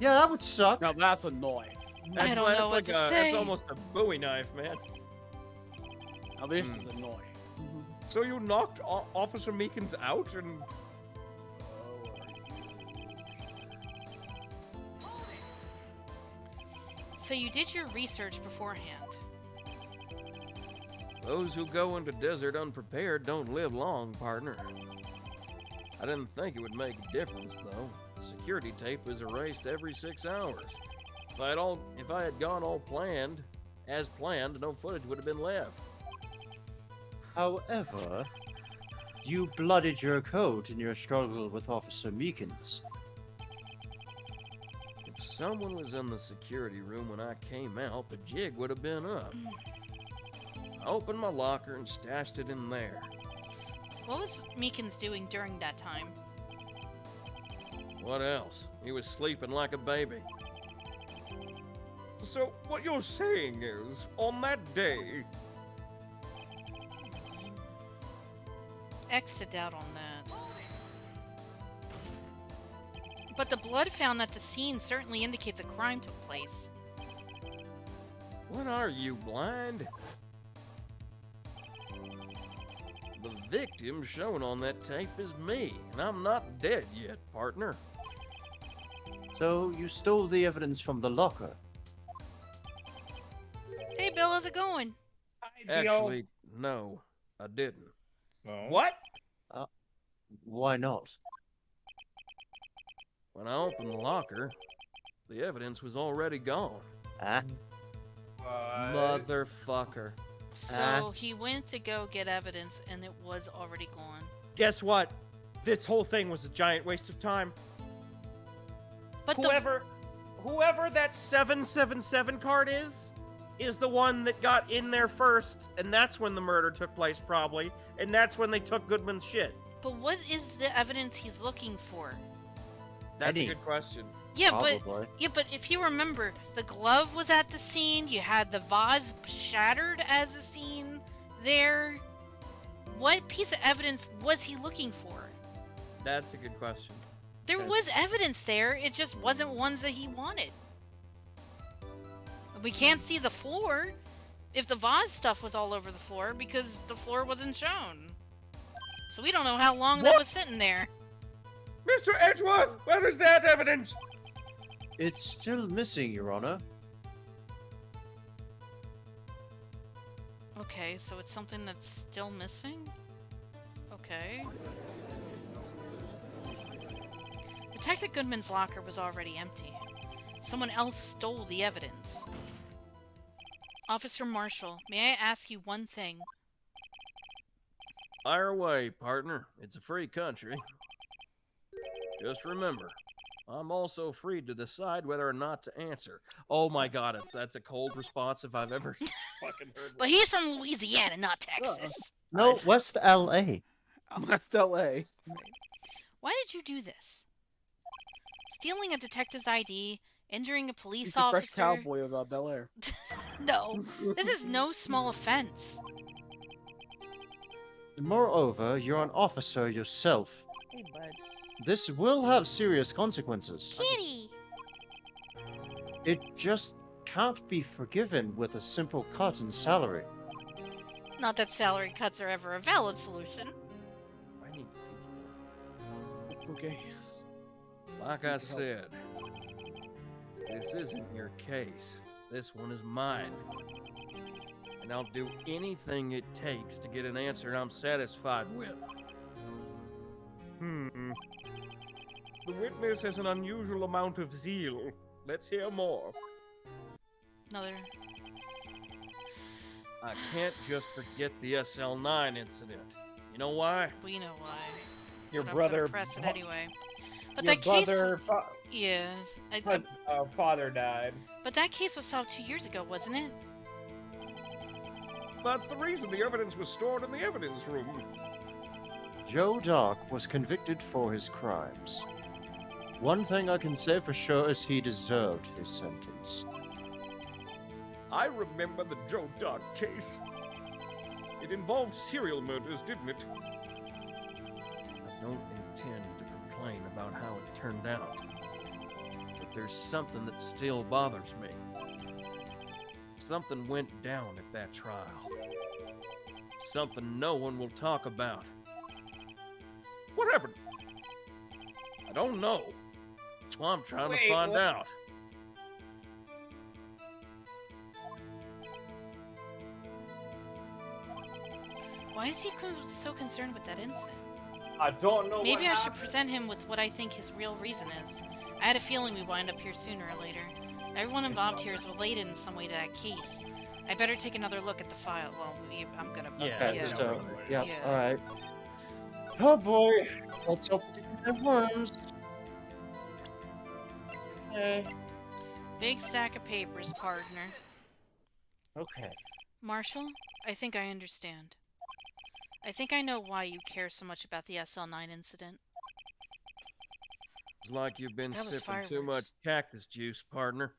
[SPEAKER 11] yeah, that would suck.
[SPEAKER 12] Now that's annoying.
[SPEAKER 3] I don't know what to say.
[SPEAKER 13] That's almost a Bowie knife, man.
[SPEAKER 12] Now this is annoying.
[SPEAKER 13] So you knocked Officer Meekins out and...
[SPEAKER 3] So you did your research beforehand.
[SPEAKER 13] Those who go into desert unprepared don't live long, partner. I didn't think it would make a difference, though. Security tape is erased every 6 hours. If I had gone as planned, no footage would have been left.
[SPEAKER 11] However, you blooded your coat in your struggle with Officer Meekins.
[SPEAKER 13] If someone was in the security room when I came out, the jig would have been up. I opened my locker and stashed it in there.
[SPEAKER 3] What was Meekins doing during that time?
[SPEAKER 13] What else? He was sleeping like a baby.
[SPEAKER 9] So, what you're saying is, on that day,
[SPEAKER 3] X'd out on that. But the blood found at the scene certainly indicates a crime took place.
[SPEAKER 13] What are you, blind? The victim shown on that tape is me, and I'm not dead yet, partner.
[SPEAKER 11] So you stole the evidence from the locker?
[SPEAKER 3] Hey, Bill, how's it going?
[SPEAKER 13] Actually, no, I didn't.
[SPEAKER 9] what?
[SPEAKER 11] Why not?
[SPEAKER 13] When I opened the locker, the evidence was already gone.
[SPEAKER 11] Ah?
[SPEAKER 13] Motherfucker.
[SPEAKER 3] So he went to go get evidence and it was already gone.
[SPEAKER 8] Guess what? This whole thing was a giant waste of time.
[SPEAKER 3] But
[SPEAKER 8] Whoever that 777 card is the one that got in there first, and that's when the murder took place, probably, and that's when they took Goodman's shit.
[SPEAKER 3] But what is the evidence he's looking for?
[SPEAKER 8] That's
[SPEAKER 11] Eddie.
[SPEAKER 8] a good question.
[SPEAKER 3] Yeah,
[SPEAKER 11] Probably.
[SPEAKER 3] but if you remember, the glove was at the scene. You had the vase shattered as a scene there. What piece of evidence was he looking for?
[SPEAKER 8] That's a good question.
[SPEAKER 3] There was evidence there. It just wasn't ones that he wanted. We can't see the floor if the vase stuff was all over the floor because the floor wasn't shown. So we don't know how long that was sitting there.
[SPEAKER 9] Mr. Edgeworth, where is that evidence?
[SPEAKER 11] It's still missing, Your Honor.
[SPEAKER 3] Okay, so it's something that's still missing? Okay. Detective Goodman's locker was already empty. Someone else stole the evidence. Officer Marshall, may I ask you one thing?
[SPEAKER 13] Fire away, partner. It's a free country. Just remember, I'm also free to decide whether or not to answer. Oh my god, that's a cold response if I've ever fucking heard one.
[SPEAKER 3] But he's from Louisiana, not Texas.
[SPEAKER 11] No, West LA.
[SPEAKER 12] West LA.
[SPEAKER 3] Why did you do this? Stealing a detective's ID, injuring a police
[SPEAKER 12] He's the fresh
[SPEAKER 3] officer...
[SPEAKER 12] cowboy of Bel Air.
[SPEAKER 3] No, this is no small offense.
[SPEAKER 11] Moreover, you're an officer yourself.
[SPEAKER 2] Hey, bud.
[SPEAKER 11] This will have serious consequences.
[SPEAKER 6] Kitty!
[SPEAKER 11] It just can't be forgiven with a simple cut in salary.
[SPEAKER 3] Not that salary cuts are ever a valid solution.
[SPEAKER 13] I need
[SPEAKER 12] Okay.
[SPEAKER 13] Like I said, this isn't your case. This one is mine. And I'll do anything it takes to get an answer I'm satisfied with.
[SPEAKER 9] The witness has an unusual amount of zeal. Let's hear more.
[SPEAKER 3] Another...
[SPEAKER 13] I can't just forget the SL9 incident. You know why?
[SPEAKER 3] We know why.
[SPEAKER 8] Your
[SPEAKER 3] But I'm
[SPEAKER 8] brother...
[SPEAKER 3] gonna press it anyway. But
[SPEAKER 8] Your
[SPEAKER 3] that case...
[SPEAKER 8] brother...
[SPEAKER 3] Yeah.
[SPEAKER 8] father died.
[SPEAKER 3] But that case was solved 2 years ago, wasn't it?
[SPEAKER 9] That's the reason the evidence was stored in the evidence room.
[SPEAKER 11] Joe Dark was convicted for his crimes. One thing I can say for sure is he deserved his sentence.
[SPEAKER 9] I remember the Joe Dark case. It involved serial murders, didn't it?
[SPEAKER 13] I don't intend to complain about how it turned out. But there's something that still bothers me. Something went down at that trial. Something no one will talk about.
[SPEAKER 9] What happened?
[SPEAKER 13] I don't know. That's why I'm trying to
[SPEAKER 8] Wait,
[SPEAKER 13] find
[SPEAKER 8] what?
[SPEAKER 13] out.
[SPEAKER 3] Why is he so concerned with that incident?
[SPEAKER 8] I don't know
[SPEAKER 3] Maybe
[SPEAKER 8] what
[SPEAKER 3] I should
[SPEAKER 8] happened.
[SPEAKER 3] present him with what I think his real reason is. I had a feeling we'd wind up here sooner or later. Everyone involved here is related in some way to that case. I better take another look at the file. Well, I'm gonna...
[SPEAKER 11] Okay, so, yeah,
[SPEAKER 3] Yeah.
[SPEAKER 11] alright. Oh boy, let's hope it worms. Okay.
[SPEAKER 3] Big stack of papers, partner.
[SPEAKER 11] Okay.
[SPEAKER 3] Marshall, I think I understand. I think I know why you care so much about the SL9 incident.
[SPEAKER 13] It's like you've been
[SPEAKER 3] That was
[SPEAKER 13] sipping too much
[SPEAKER 3] fireworks.
[SPEAKER 13] cactus juice, partner.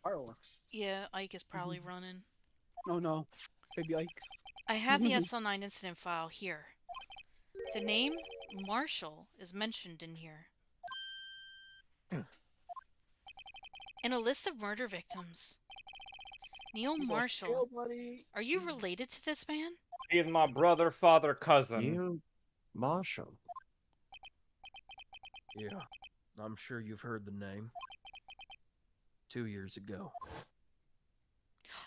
[SPEAKER 12] Fireworks.
[SPEAKER 3] Yeah, Ike is probably running.
[SPEAKER 12] Oh no. Baby Ike.
[SPEAKER 3] I have the SL9 incident file here. The name Marshall is mentioned in here. In a list of murder victims. Neil Marshall. Are you related to this man?
[SPEAKER 2] He is my brother, father, cousin.
[SPEAKER 11] Neil Marshall.
[SPEAKER 13] Yeah, I'm sure you've heard the name. 2 years ago,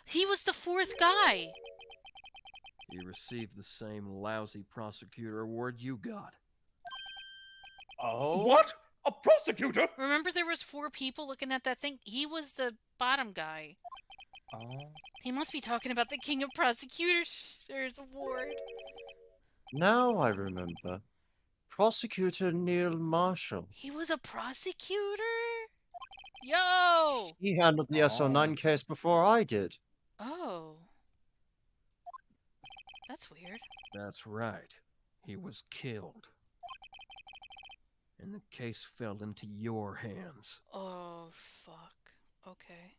[SPEAKER 3] He was the fourth guy!
[SPEAKER 13] he received the same lousy prosecutor award you got.
[SPEAKER 2] Oh?
[SPEAKER 9] What? A prosecutor?
[SPEAKER 3] Remember there was 4 people looking at that thing? He was the bottom guy.
[SPEAKER 2] Oh.
[SPEAKER 3] He must be talking about the King of Prosecutors award.
[SPEAKER 11] Now I remember. Prosecutor Neil Marshall.
[SPEAKER 3] He was a prosecutor? Yo!
[SPEAKER 11] He handled the SO9 case before I did.
[SPEAKER 3] Oh. That's weird.
[SPEAKER 13] That's right. He was killed. And the case fell into your hands.
[SPEAKER 3] Oh, fuck. Okay.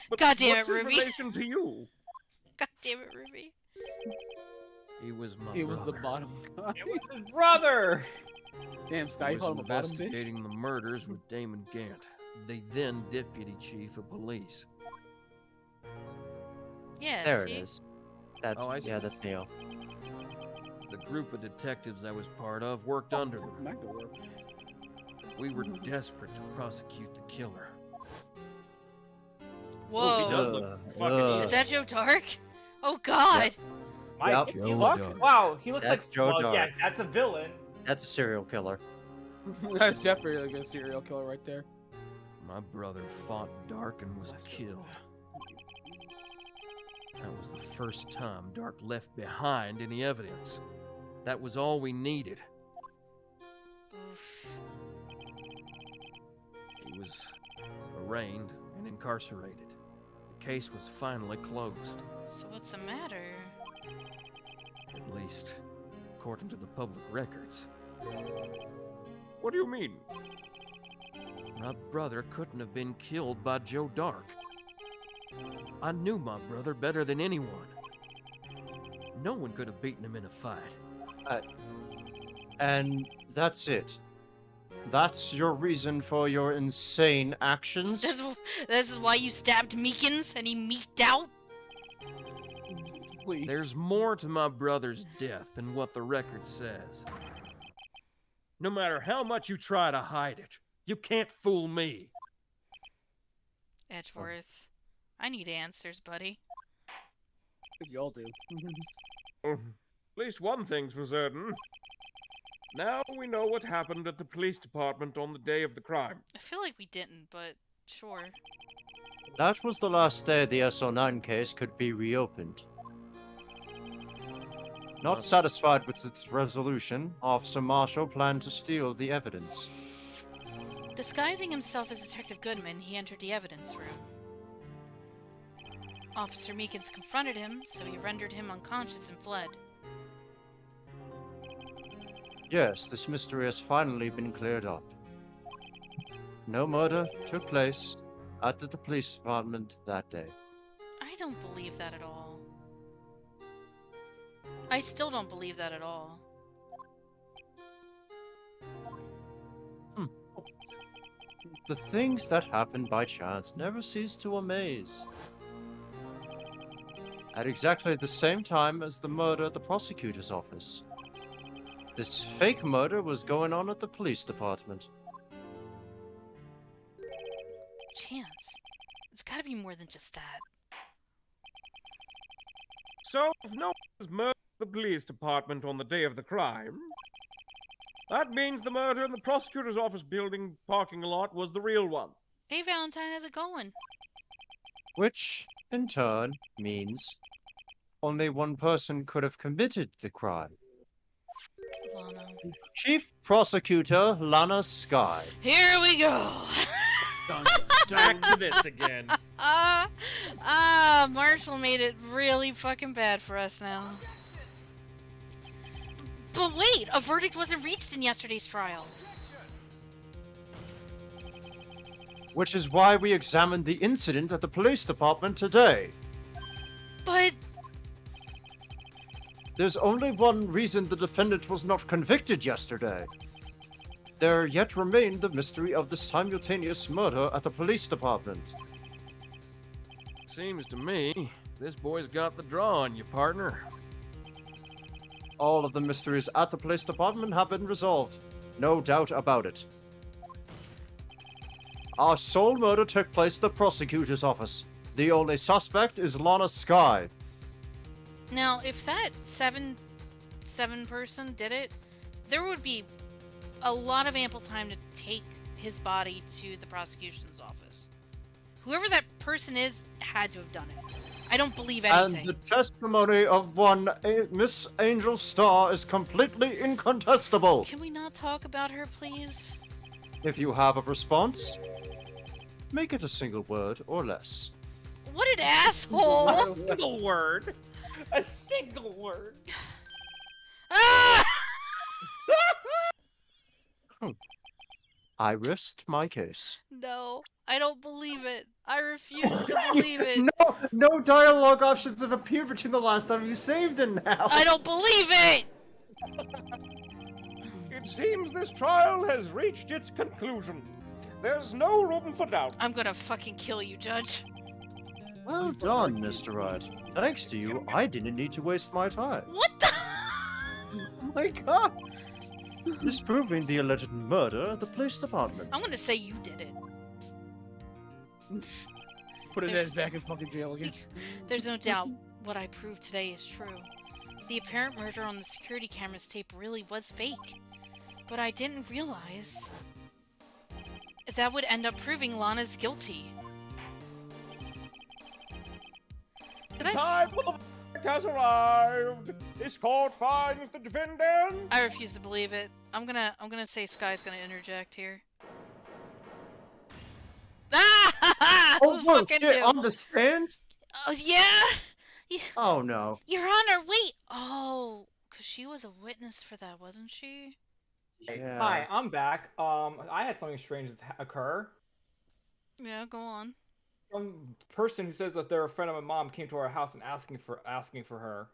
[SPEAKER 9] But
[SPEAKER 3] God damn
[SPEAKER 9] what's
[SPEAKER 3] it,
[SPEAKER 9] his
[SPEAKER 3] Ruby.
[SPEAKER 9] relation to you?
[SPEAKER 3] God damn it, Ruby.
[SPEAKER 13] He was my
[SPEAKER 12] He was the
[SPEAKER 13] brother.
[SPEAKER 12] bottom guy.
[SPEAKER 2] It was his brother!
[SPEAKER 12] Damn, Sky,
[SPEAKER 13] He
[SPEAKER 12] you
[SPEAKER 13] was
[SPEAKER 12] called him a bottom bitch?
[SPEAKER 13] investigating the murders with Damon Gant, the then deputy chief of police.
[SPEAKER 3] Yeah,
[SPEAKER 11] There
[SPEAKER 3] see?
[SPEAKER 11] it is. That's
[SPEAKER 13] Oh, I see.
[SPEAKER 11] yeah, that's Neil.
[SPEAKER 13] The group of detectives I was part of worked under them.
[SPEAKER 12] That could work.
[SPEAKER 13] We were desperate to prosecute the killer.
[SPEAKER 3] Whoa.
[SPEAKER 9] He does look fucking
[SPEAKER 3] Is that Joe Dark? Oh, God.
[SPEAKER 2] Mike,
[SPEAKER 11] Yep.
[SPEAKER 2] he
[SPEAKER 13] Joe
[SPEAKER 2] look-
[SPEAKER 13] Dark.
[SPEAKER 2] wow, he looks
[SPEAKER 11] That's
[SPEAKER 2] like
[SPEAKER 11] Joe
[SPEAKER 2] well, yeah,
[SPEAKER 11] Dark.
[SPEAKER 2] that's a villain.
[SPEAKER 11] That's a serial killer.
[SPEAKER 12] That's definitely like a serial killer right there.
[SPEAKER 13] My brother fought Dark and was killed. That was the first time Dark left behind any evidence. That was all we needed.
[SPEAKER 3] Oof.
[SPEAKER 13] He was arraigned and incarcerated. The case was finally closed.
[SPEAKER 3] So what's the matter?
[SPEAKER 13] At least, according to the public records.
[SPEAKER 9] What do you mean?
[SPEAKER 13] My brother couldn't have been killed by Joe Dark. I knew my brother better than anyone. No one could have beaten him in a fight.
[SPEAKER 11] And that's it. That's your reason for your insane actions?
[SPEAKER 3] This is why you stabbed Meekins and he meeked out?
[SPEAKER 12] Please.
[SPEAKER 13] There's more to my brother's death than what the record says. No matter how much you try to hide it, you can't fool me.
[SPEAKER 3] Edgeworth. I need answers, buddy.
[SPEAKER 12] Y'all do.
[SPEAKER 9] At least one thing's for certain. Now we know what happened at the police department on the day of the crime.
[SPEAKER 3] I feel like we didn't, but sure.
[SPEAKER 11] That was the last day the SO9 case could be reopened. Not satisfied with its resolution, Officer Marshall planned to steal the evidence.
[SPEAKER 3] Disguising himself as Detective Goodman, he entered the evidence room. Officer Meekins confronted him, so he rendered him unconscious and fled.
[SPEAKER 11] Yes, this mystery has finally been cleared up. No murder took place at the police department that day.
[SPEAKER 3] I don't believe that at all. I still don't believe that at all.
[SPEAKER 11] The things that happen by chance never cease to amaze. At exactly the same time as the murder at the prosecutor's office, this fake murder was going on at the police department.
[SPEAKER 3] Chance. It's gotta be more than just that.
[SPEAKER 9] So, if no one has murdered the police department on the day of the crime, that means the murder in the prosecutor's office building parking lot was the real one.
[SPEAKER 3] Hey Valentine, how's it going?
[SPEAKER 11] Which, in turn, means only one person could have committed the crime.
[SPEAKER 3] Lana.
[SPEAKER 11] Chief Prosecutor Lana Sky.
[SPEAKER 3] Here we go!
[SPEAKER 12] Dun,
[SPEAKER 13] Back to this again.
[SPEAKER 3] Marshall made it really fucking bad for us now. But wait, a verdict wasn't reached in yesterday's trial.
[SPEAKER 11] Which is why we examined the incident at the police department today.
[SPEAKER 3] But
[SPEAKER 11] There's only one reason the defendant was not convicted yesterday. There yet remained the mystery of the simultaneous murder at the police department.
[SPEAKER 13] Seems to me this boy's got the draw on you, partner.
[SPEAKER 11] All of the mysteries at the police department have been resolved. No doubt about it. Our sole murder took place at the prosecutor's office. The only suspect is Lana Skye.
[SPEAKER 3] now, if that seven person did it, there would be a lot of ample time to take his body to the prosecution's office. Whoever that person is had to have done it. I don't believe anything.
[SPEAKER 11] And the testimony of one Miss Angel Starr is completely incontestable.
[SPEAKER 3] Can we not talk about her, please?
[SPEAKER 11] If you have a response, make it a single word or less.
[SPEAKER 3] What an asshole!
[SPEAKER 2] A single word. A single word.
[SPEAKER 3] Ah!
[SPEAKER 11] I rest my case.
[SPEAKER 3] No, I don't believe it. I refuse to believe it.
[SPEAKER 11] No dialogue options have appeared between the last time you saved and now.
[SPEAKER 3] I don't believe it!
[SPEAKER 9] It seems this trial has reached its conclusion. There's no room for doubt.
[SPEAKER 3] I'm gonna fucking kill you, Judge.
[SPEAKER 11] Well done, Mr. Wright. Thanks to you, I didn't need to waste my time.
[SPEAKER 3] What the?
[SPEAKER 12] Oh my god!
[SPEAKER 11] Disproving the alleged murder at the police department.
[SPEAKER 3] I'm gonna say you did it.
[SPEAKER 12] Put his
[SPEAKER 3] There's-
[SPEAKER 12] ass back in fucking jail again.
[SPEAKER 3] There's no doubt what I proved today is true. The apparent murder on the security camera's tape really was fake. But I didn't realize that would end up proving Lana's guilty. Did I?
[SPEAKER 9] Time for the verdict has arrived. This court finds the defendant.
[SPEAKER 3] I refuse to believe it. I'm gonna say Sky's gonna interject here. Ah!
[SPEAKER 11] Oh,
[SPEAKER 3] Who
[SPEAKER 11] whoa,
[SPEAKER 3] fucking
[SPEAKER 11] shit,
[SPEAKER 3] knew?
[SPEAKER 11] on the stand?
[SPEAKER 3] Oh yeah.
[SPEAKER 11] Oh no.
[SPEAKER 3] Your Honor, wait. Oh, cause she was a witness for that, wasn't she?
[SPEAKER 11] Yeah.
[SPEAKER 2] Hi, I'm back. I had something strange occur.
[SPEAKER 3] Yeah, go on.
[SPEAKER 2] Some person who says that they're a friend of my mom came to our house and asking for her.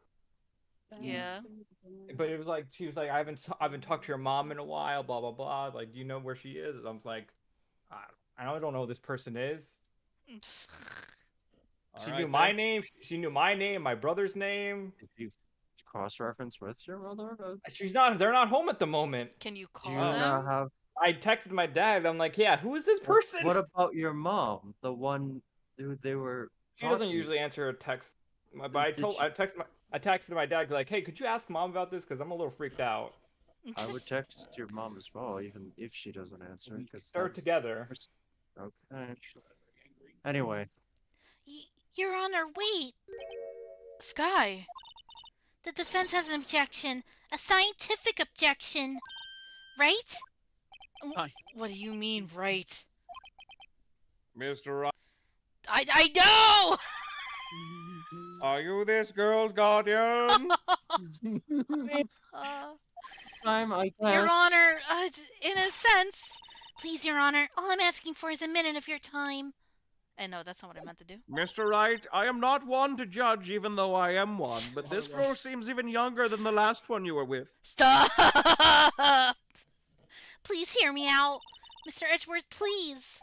[SPEAKER 3] Yeah.
[SPEAKER 2] But it was like she was like, I haven't talked to your mom in a while. Blah blah blah. Like, do you know where she is? And I was like, I don't know who this person is. She knew my name. She knew my name, my brother's name.
[SPEAKER 11] Did you cross-reference with your mother?
[SPEAKER 2] She's not. They're not home at the moment.
[SPEAKER 3] Can you
[SPEAKER 11] Do
[SPEAKER 3] call
[SPEAKER 11] you
[SPEAKER 3] them?
[SPEAKER 11] not have...
[SPEAKER 2] I texted my dad. I'm like, yeah, who is this person?
[SPEAKER 11] What about your mom? The one who they were...
[SPEAKER 2] She doesn't
[SPEAKER 11] talking-
[SPEAKER 2] usually answer a text. But I texted my dad like, hey, could you ask mom about this? Because I'm a little freaked out.
[SPEAKER 11] I would text your mom as well, even if she doesn't answer. Because
[SPEAKER 2] They're together.
[SPEAKER 11] Okay. Anyway,
[SPEAKER 6] Your Honor, wait!
[SPEAKER 3] Sky.
[SPEAKER 6] The defense has an objection. A scientific objection. Right?
[SPEAKER 12] Hi.
[SPEAKER 3] What do you mean, right?
[SPEAKER 9] Mr. Wright,
[SPEAKER 3] I know!
[SPEAKER 9] are you this girl's guardian?
[SPEAKER 11] I guess.
[SPEAKER 6] Your Honor, in a sense. Please, Your Honor, all I'm asking for is a minute of your time.
[SPEAKER 3] And no, that's not what I meant to do.
[SPEAKER 9] Mr. Wright, I am not one to judge, even though I am one, but this girl seems even younger than the last one you were with.
[SPEAKER 3] Stop!
[SPEAKER 6] Please hear me out. Mr. Edgeworth, please.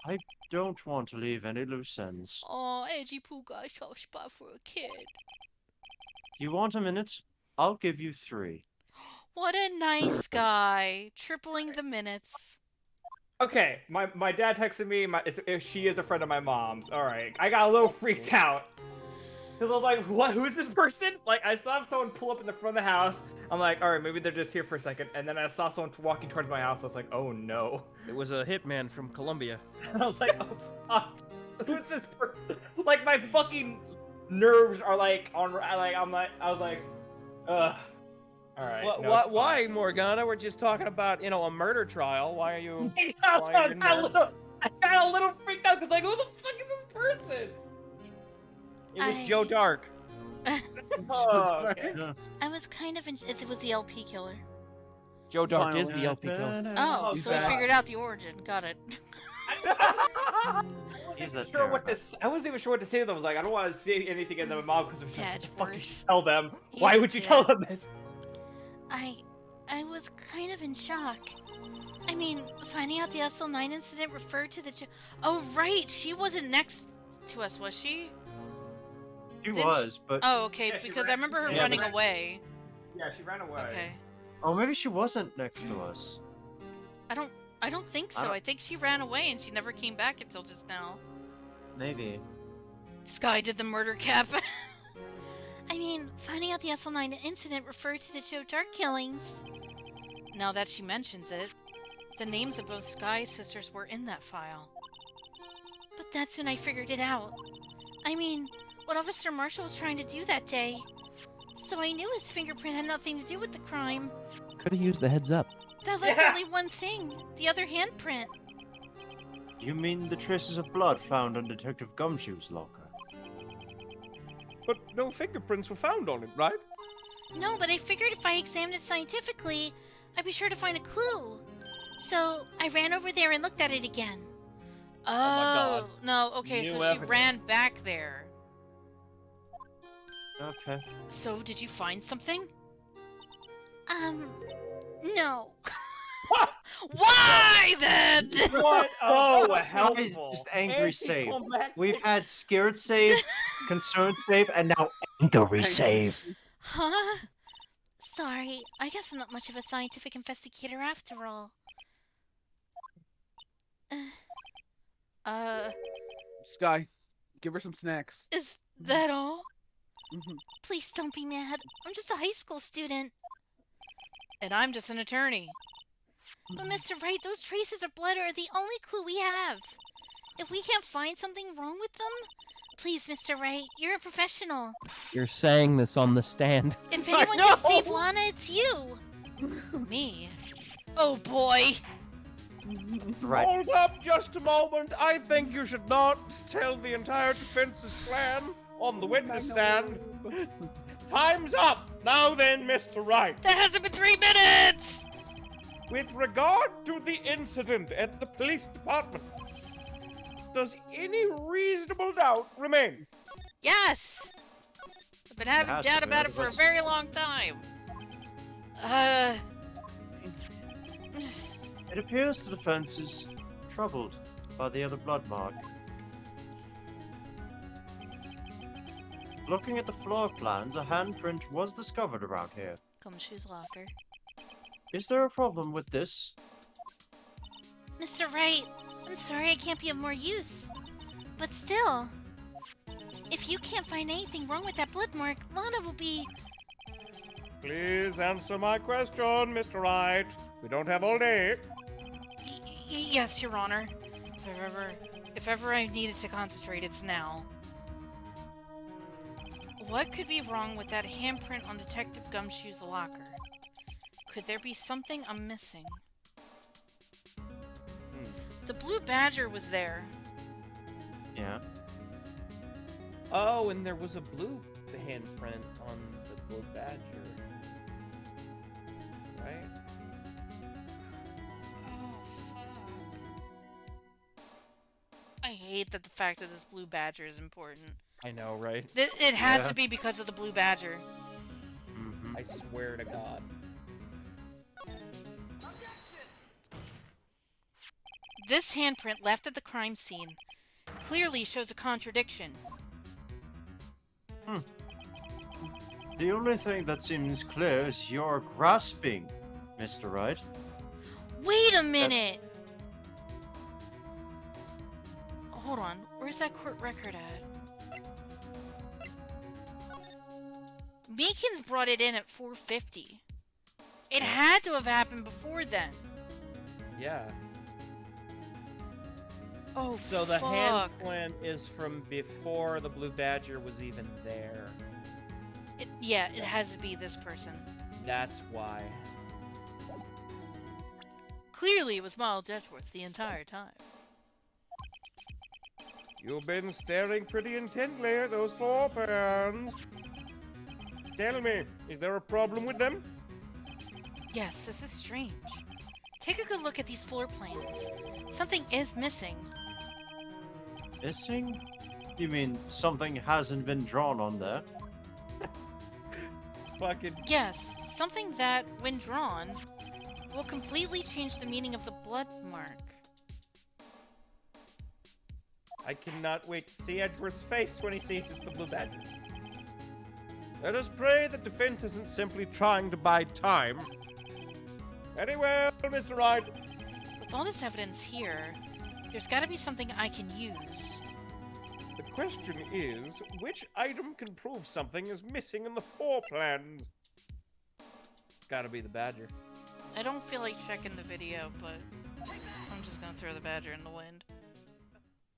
[SPEAKER 11] I don't want to leave any loose ends.
[SPEAKER 3] Oh, Edgy Poo got a soft spot for a kid.
[SPEAKER 11] You want a minute? I'll give you 3.
[SPEAKER 3] What a nice guy. Tripling the minutes.
[SPEAKER 2] Okay, my dad texted me if she is a friend of my mom's. All right, I got a little freaked out. Cause I was like, what? Who's this person? Like, I saw someone pull up in the front of the house. I'm like, all right, maybe they're just here for a second. And then I saw someone walking towards my house. I was like, oh no.
[SPEAKER 13] It was a hitman from Colombia.
[SPEAKER 2] And I was like, oh fuck. Who's this person? Like, my fucking nerves are like on. Like, I was like, ugh.
[SPEAKER 8] All right.
[SPEAKER 9] What?
[SPEAKER 8] no, it's
[SPEAKER 9] Why, Morgana? We're just talking about, a murder trial. Why are you? Why are
[SPEAKER 2] I
[SPEAKER 9] you
[SPEAKER 2] got a little freaked out because like, who the fuck is this person?
[SPEAKER 9] It was Joe Dark.
[SPEAKER 2] Oh, okay.
[SPEAKER 6] I was kind of it was the LP killer.
[SPEAKER 9] Joe Dark is
[SPEAKER 11] Finally.
[SPEAKER 9] the LP killer.
[SPEAKER 6] Oh,
[SPEAKER 12] He's
[SPEAKER 6] so we
[SPEAKER 12] back.
[SPEAKER 6] figured out the origin. Got it.
[SPEAKER 1] He's that
[SPEAKER 2] Sure what this. I wasn't even sure what to say to them. I was like, I don't want to say anything in my mouth because
[SPEAKER 6] Dad,
[SPEAKER 2] what the fuck did you
[SPEAKER 6] worse.
[SPEAKER 2] tell them?
[SPEAKER 6] He's
[SPEAKER 2] Why would you tell
[SPEAKER 6] dead.
[SPEAKER 2] them this?
[SPEAKER 6] I was kind of in shock. I mean, finding out the SL9 incident referred to the Oh, right! She wasn't next to us, was she?
[SPEAKER 11] She
[SPEAKER 6] Didn't
[SPEAKER 11] was, but
[SPEAKER 6] Oh, okay,
[SPEAKER 2] Yeah, she
[SPEAKER 6] because I
[SPEAKER 2] ran-
[SPEAKER 6] remember her
[SPEAKER 11] yeah,
[SPEAKER 6] running
[SPEAKER 2] but-
[SPEAKER 6] away.
[SPEAKER 2] Yeah, she ran away.
[SPEAKER 6] Okay.
[SPEAKER 11] oh, maybe she wasn't next to us.
[SPEAKER 6] I don't think
[SPEAKER 11] I
[SPEAKER 6] so.
[SPEAKER 11] don't-
[SPEAKER 6] I think she ran away and she never came back until just now.
[SPEAKER 11] Maybe.
[SPEAKER 6] Sky did the murder cap. I mean, finding out the SL9 incident referred to the Joe Dark killings. Now that she mentions it, the names of both Sky sisters were in that file. But that's when I figured it out. I mean, what Officer Marshall was trying to do that day. So I knew his fingerprint had nothing to do with the crime.
[SPEAKER 9] Could have used the heads up.
[SPEAKER 6] That left
[SPEAKER 2] Yeah.
[SPEAKER 6] only one thing, the other handprint.
[SPEAKER 11] You mean the traces of blood found on Detective Gumshoe's locker?
[SPEAKER 9] But no fingerprints were found on it, right?
[SPEAKER 6] No, but I figured if I examined it scientifically, I'd be sure to find a clue. So I ran over there and looked at it again. Oh,
[SPEAKER 9] my God.
[SPEAKER 6] no, okay,
[SPEAKER 9] New
[SPEAKER 6] so she ran
[SPEAKER 9] evidence.
[SPEAKER 6] back there.
[SPEAKER 11] Okay.
[SPEAKER 6] So did you find something? No. Why then?
[SPEAKER 2] What? Oh,
[SPEAKER 11] Sky's
[SPEAKER 2] helpful.
[SPEAKER 11] just angry save.
[SPEAKER 9] Anti-combat
[SPEAKER 11] We've had scared save, concerned save, and now angry save.
[SPEAKER 6] Huh? Sorry, I guess I'm not much of a scientific investigator after all.
[SPEAKER 12] Sky, give her some snacks.
[SPEAKER 6] Is that all?
[SPEAKER 12] Mhm.
[SPEAKER 6] Please don't be mad. I'm just a high school student.
[SPEAKER 3] And I'm just an attorney.
[SPEAKER 6] But Mr. Wright, those traces of blood are the only clue we have. If we can't find something wrong with them, please, Mr. Wright, you're a professional.
[SPEAKER 9] You're saying this on the stand.
[SPEAKER 6] If
[SPEAKER 12] I
[SPEAKER 6] anyone can save
[SPEAKER 12] know.
[SPEAKER 6] Lana, it's you.
[SPEAKER 3] Me? Oh boy!
[SPEAKER 11] Right.
[SPEAKER 9] Hold up just a moment. I think you should not tell the entire defense's plan on the witness stand. Time's up. Now then, Mr. Wright.
[SPEAKER 3] That hasn't been 3 minutes!
[SPEAKER 9] With regard to the incident at the police department, does any reasonable doubt remain?
[SPEAKER 3] Yes! I've been having
[SPEAKER 11] has to
[SPEAKER 3] doubt
[SPEAKER 11] be,
[SPEAKER 3] about it for a
[SPEAKER 11] otherwise-
[SPEAKER 3] very long time.
[SPEAKER 11] It appears the defense is troubled by the other blood mark. Looking at the floor plans, a handprint was discovered around here.
[SPEAKER 6] Gumshoe's locker.
[SPEAKER 11] Is there a problem with this?
[SPEAKER 6] Mr. Wright, I'm sorry I can't be of more use. But still, if you can't find anything wrong with that blood mark, Lana will be...
[SPEAKER 9] Please answer my question, Mr. Wright. We don't have all day.
[SPEAKER 3] Yes, Your Honor. If ever I needed to concentrate, it's now. What could be wrong with that handprint on Detective Gumshoe's locker? Could there be something I'm missing? The blue badger was there.
[SPEAKER 11] Yeah.
[SPEAKER 9] Oh, and there was a blue handprint on the blue badger. Right?
[SPEAKER 3] Oh, fuck. I hate that the fact that this blue badger is important.
[SPEAKER 9] I know, right?
[SPEAKER 3] It has
[SPEAKER 11] Yeah.
[SPEAKER 3] to be because of the blue badger.
[SPEAKER 11] Mm-hmm.
[SPEAKER 9] I swear to God.
[SPEAKER 3] This handprint left at the crime scene clearly shows a contradiction.
[SPEAKER 11] The only thing that seems clear is your grasping, Mr. Wright.
[SPEAKER 6] Wait a minute! Hold on, where's that court record at?
[SPEAKER 3] Meekins brought it in at 450. It had to have happened before then.
[SPEAKER 9] Yeah.
[SPEAKER 3] Oh,
[SPEAKER 9] So the
[SPEAKER 3] fuck.
[SPEAKER 9] handprint is from before the blue badger was even there.
[SPEAKER 3] Yeah, it has to be this person.
[SPEAKER 8] That's why.
[SPEAKER 6] Clearly, it was Miles Edgeworth the entire time.
[SPEAKER 9] You've been staring pretty intently at those floor plans. Tell me, is there a problem with them?
[SPEAKER 6] Yes, this is strange. Take a good look at these floor plans. Something is missing.
[SPEAKER 11] Missing? You mean something hasn't been drawn on there?
[SPEAKER 9] Fucking.
[SPEAKER 6] Yes, something that, when drawn, will completely change the meaning of the blood mark.
[SPEAKER 9] I cannot wait to see Edgeworth's face when he sees it's the Blue Badger. Let us pray that defense isn't simply trying to buy time. Very well, Mr. Wright.
[SPEAKER 6] With all this evidence here, there's gotta be something I can use.
[SPEAKER 9] The question is, which item can prove something is missing in the floor plans?
[SPEAKER 8] It's gotta be the badger.
[SPEAKER 6] I don't feel like checking the video, but I'm just gonna throw the badger in the wind.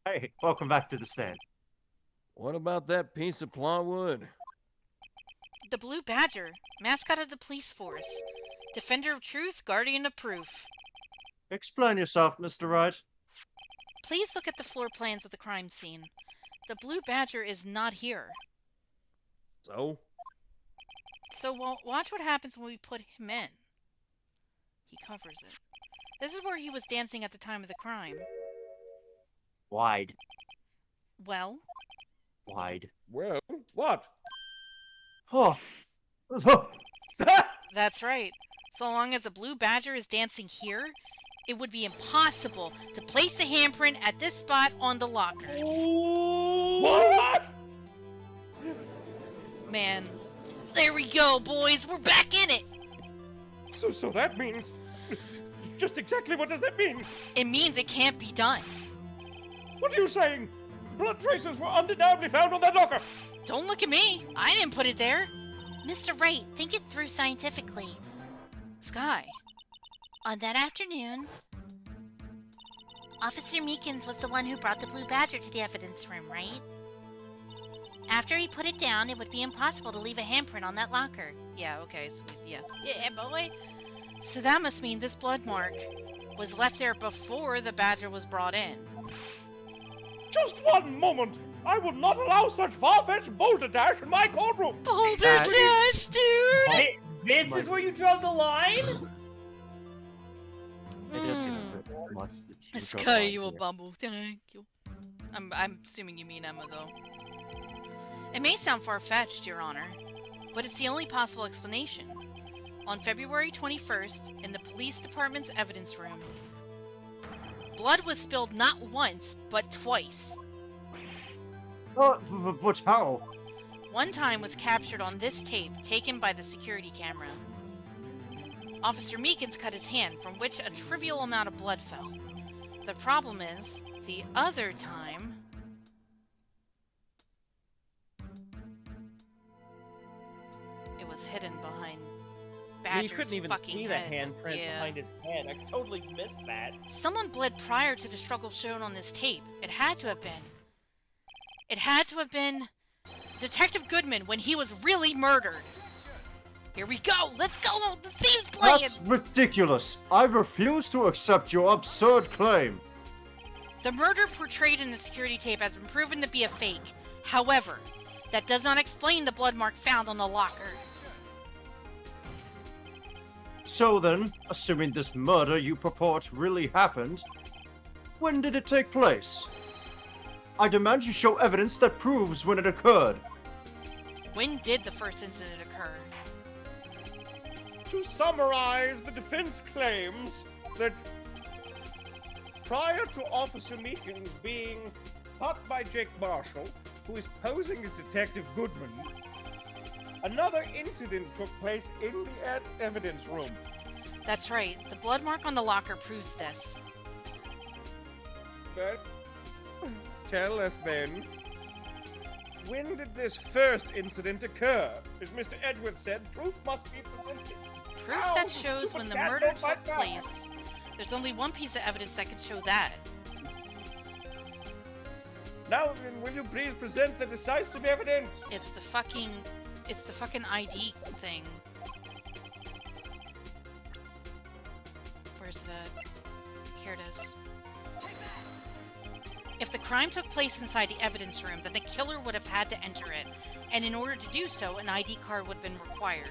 [SPEAKER 11] Hey, welcome back to the stand.
[SPEAKER 13] What about that piece of plywood?
[SPEAKER 6] The Blue Badger, mascot of the police force. Defender of truth, guardian of proof.
[SPEAKER 11] Explain yourself, Mr. Wright.
[SPEAKER 6] Please look at the floor plans of the crime scene. The Blue Badger is not here.
[SPEAKER 13] So?
[SPEAKER 6] So watch what happens when we put him in. He covers it. This is where he was dancing at the time of the crime.
[SPEAKER 11] Wide.
[SPEAKER 6] Well?
[SPEAKER 11] Wide.
[SPEAKER 9] Well, what?
[SPEAKER 11] Oh.
[SPEAKER 6] That's right. So long as the Blue Badger is dancing here, it would be impossible to place the handprint at this spot on the locker.
[SPEAKER 9] What?
[SPEAKER 6] Man. There we go, boys. We're back in it.
[SPEAKER 9] So that means... Just exactly what does that mean?
[SPEAKER 6] It means it can't be done.
[SPEAKER 9] What are you saying? Blood traces were undeniably found on that locker.
[SPEAKER 6] Don't look at me. I didn't put it there.
[SPEAKER 10] Mr. Wright, think it through scientifically.
[SPEAKER 6] Sky.
[SPEAKER 10] On that afternoon, Officer Meekins was the one who brought the Blue Badger to the evidence room, right? After he put it down, it would be impossible to leave a handprint on that locker.
[SPEAKER 6] Yeah, okay, so yeah, boy. So that must mean this blood mark was left there before the Badger was brought in.
[SPEAKER 9] Just one moment! I will not allow such far-fetched boulder dash in my courtroom!
[SPEAKER 6] Boulder Dash, dude!
[SPEAKER 2] Hey, this is where you draw the line?
[SPEAKER 11] It is a bit much.
[SPEAKER 6] Sky, you a bumble. Thank you. I'm assuming you mean Emma, though. It may sound far-fetched, Your Honor, but it's the only possible explanation. On February 21st, in the police department's evidence room, blood was spilled not once, but twice.
[SPEAKER 11] But how?
[SPEAKER 6] One time was captured on this tape taken by the security camera. Officer Meekins cut his hand, from which a trivial amount of blood fell. The problem is, the other time... it was hidden behind Badger's
[SPEAKER 8] You couldn't even
[SPEAKER 6] fucking
[SPEAKER 8] see the
[SPEAKER 6] head.
[SPEAKER 8] handprint
[SPEAKER 6] Yeah.
[SPEAKER 8] behind his head. I totally missed that.
[SPEAKER 6] Someone bled prior to the struggle shown on this tape. It had to have been. It had to have been Detective Goodman when he was really murdered. Here we go. Let's go. The theme's playing.
[SPEAKER 11] That's ridiculous. I refuse to accept your absurd claim.
[SPEAKER 6] The murder portrayed in the security tape has been proven to be a fake. However, that does not explain the blood mark found on the locker.
[SPEAKER 11] So then, assuming this murder you purport really happened, when did it take place? I demand you show evidence that proves when it occurred.
[SPEAKER 6] When did the first incident occur?
[SPEAKER 9] To summarize, the defense claims that prior to Officer Meekins being caught by Jake Marshall, who is posing as Detective Goodman, another incident took place in the evidence room.
[SPEAKER 6] That's right. The blood mark on the locker proves this.
[SPEAKER 9] But tell us then, when did this first incident occur? As Mr. Edgeworth said, proof must be presented.
[SPEAKER 6] Proof
[SPEAKER 9] Ow,
[SPEAKER 6] that shows when the
[SPEAKER 9] cat,
[SPEAKER 6] murder
[SPEAKER 9] don't bite
[SPEAKER 6] took
[SPEAKER 9] back.
[SPEAKER 6] place. There's only one piece of evidence that can show that.
[SPEAKER 9] Now then, will you please present the decisive evidence?
[SPEAKER 6] It's the fucking ID thing. Where's it at? Here it is. If the crime took place inside the evidence room, then the killer would have had to enter it. And in order to do so, an ID card would have been required.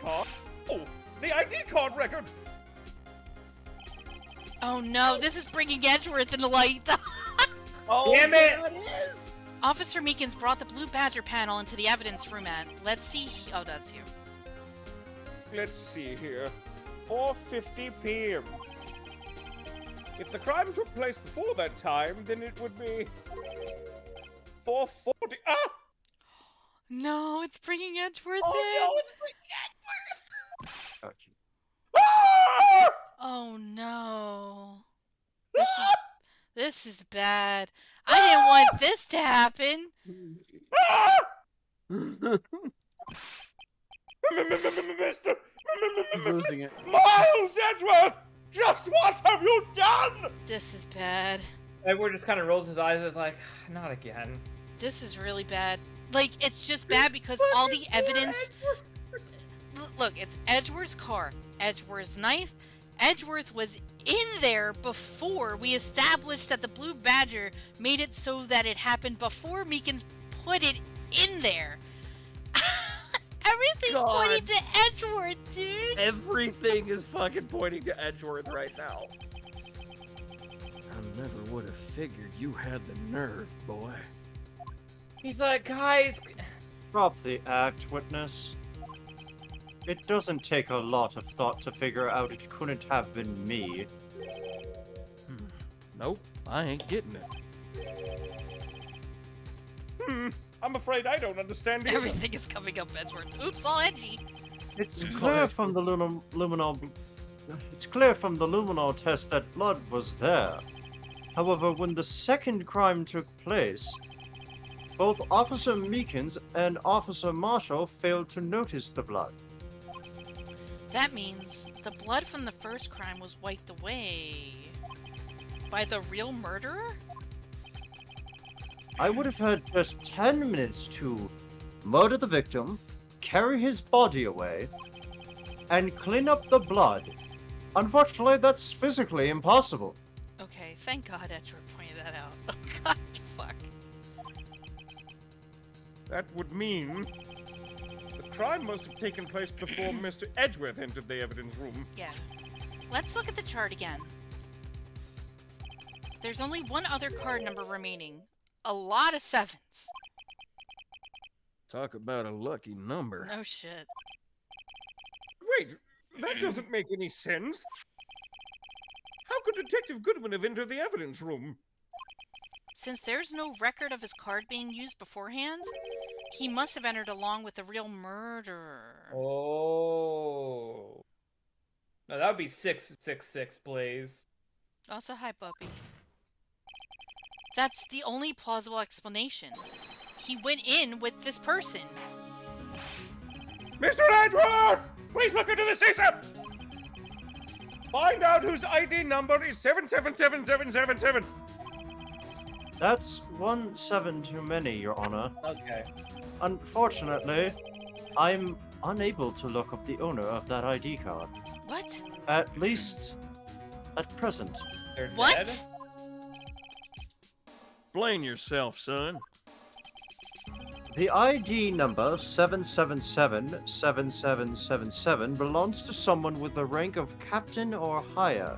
[SPEAKER 9] Card? Oh, the ID card record!
[SPEAKER 6] Oh no, this is bringing Edgeworth into light.
[SPEAKER 8] Oh,
[SPEAKER 2] Damn it!
[SPEAKER 8] yeah, it is!
[SPEAKER 6] Officer Meekins brought the Blue Badger panel into the evidence room at, let's see, oh, that's you.
[SPEAKER 9] Let's see here. 4:50 p.m. If the crime took place before that time, then it would be 4:40. Ah!
[SPEAKER 6] No, it's bringing Edgeworth
[SPEAKER 8] Oh
[SPEAKER 6] in.
[SPEAKER 8] no, it's Edgeworth!
[SPEAKER 1] Gotcha.
[SPEAKER 9] Ah!
[SPEAKER 6] Oh no. This is bad. I didn't want this to happen.
[SPEAKER 9] Mister,
[SPEAKER 12] He's losing it.
[SPEAKER 9] Miles Edgeworth, just what have you done?
[SPEAKER 6] This is bad.
[SPEAKER 2] Edward just kind of rolls his eyes and is like, not again.
[SPEAKER 6] This is really bad. Like, it's just bad because all the evidence... Look, it's Edgeworth's car, Edgeworth's knife. Edgeworth was in there before we established that the Blue Badger made it so that it happened before Meekins put it in there. Everything's
[SPEAKER 4] God.
[SPEAKER 6] pointing to Edgeworth, dude.
[SPEAKER 4] Everything is fucking pointing to Edgeworth right now.
[SPEAKER 13] I never would have figured you had the nerve, boy.
[SPEAKER 2] He's like, guys,
[SPEAKER 11] Drop the act, witness. It doesn't take a lot of thought to figure out it couldn't have been me.
[SPEAKER 13] Nope, I ain't getting it.
[SPEAKER 9] I'm afraid I don't understand either.
[SPEAKER 6] Everything is coming up Edgeworth. Oops, all edgy.
[SPEAKER 11] It's clear from the It's clear from the luminol test that blood was there. However, when the second crime took place, both Officer Meekins and Officer Marshall failed to notice the blood.
[SPEAKER 6] That means the blood from the first crime was wiped away by the real murderer?
[SPEAKER 11] I would have had just 10 minutes to murder the victim, carry his body away, and clean up the blood. Unfortunately, that's physically impossible.
[SPEAKER 6] Okay, thank God Edgeworth pointed that out. Oh God, fuck.
[SPEAKER 9] That would mean the crime must have taken place before Mr. Edgeworth entered the evidence room.
[SPEAKER 6] Yeah. Let's look at the chart again. There's only one other card number remaining. A lot of sevens.
[SPEAKER 13] Talk about a lucky number.
[SPEAKER 6] No shit.
[SPEAKER 9] Wait, that doesn't make any sense. How could Detective Goodwin have entered the evidence room?
[SPEAKER 6] Since there's no record of his card being used beforehand, he must have entered along with the real murderer.
[SPEAKER 2] oh. No, that would be 666, Blaze.
[SPEAKER 6] Also, hi, puppy. That's the only plausible explanation. He went in with this person.
[SPEAKER 9] Mr. Edgeworth! Please look into this ASAP! Find out whose ID number is 777777.
[SPEAKER 11] That's 17 too many, Your Honor.
[SPEAKER 2] Okay.
[SPEAKER 11] Unfortunately, I'm unable to look up the owner of that ID card.
[SPEAKER 6] What?
[SPEAKER 11] At least, at present.
[SPEAKER 2] They're
[SPEAKER 6] What?
[SPEAKER 2] dead?
[SPEAKER 13] Explain yourself, son.
[SPEAKER 11] The ID number 7777777 belongs to someone with the rank of captain or higher.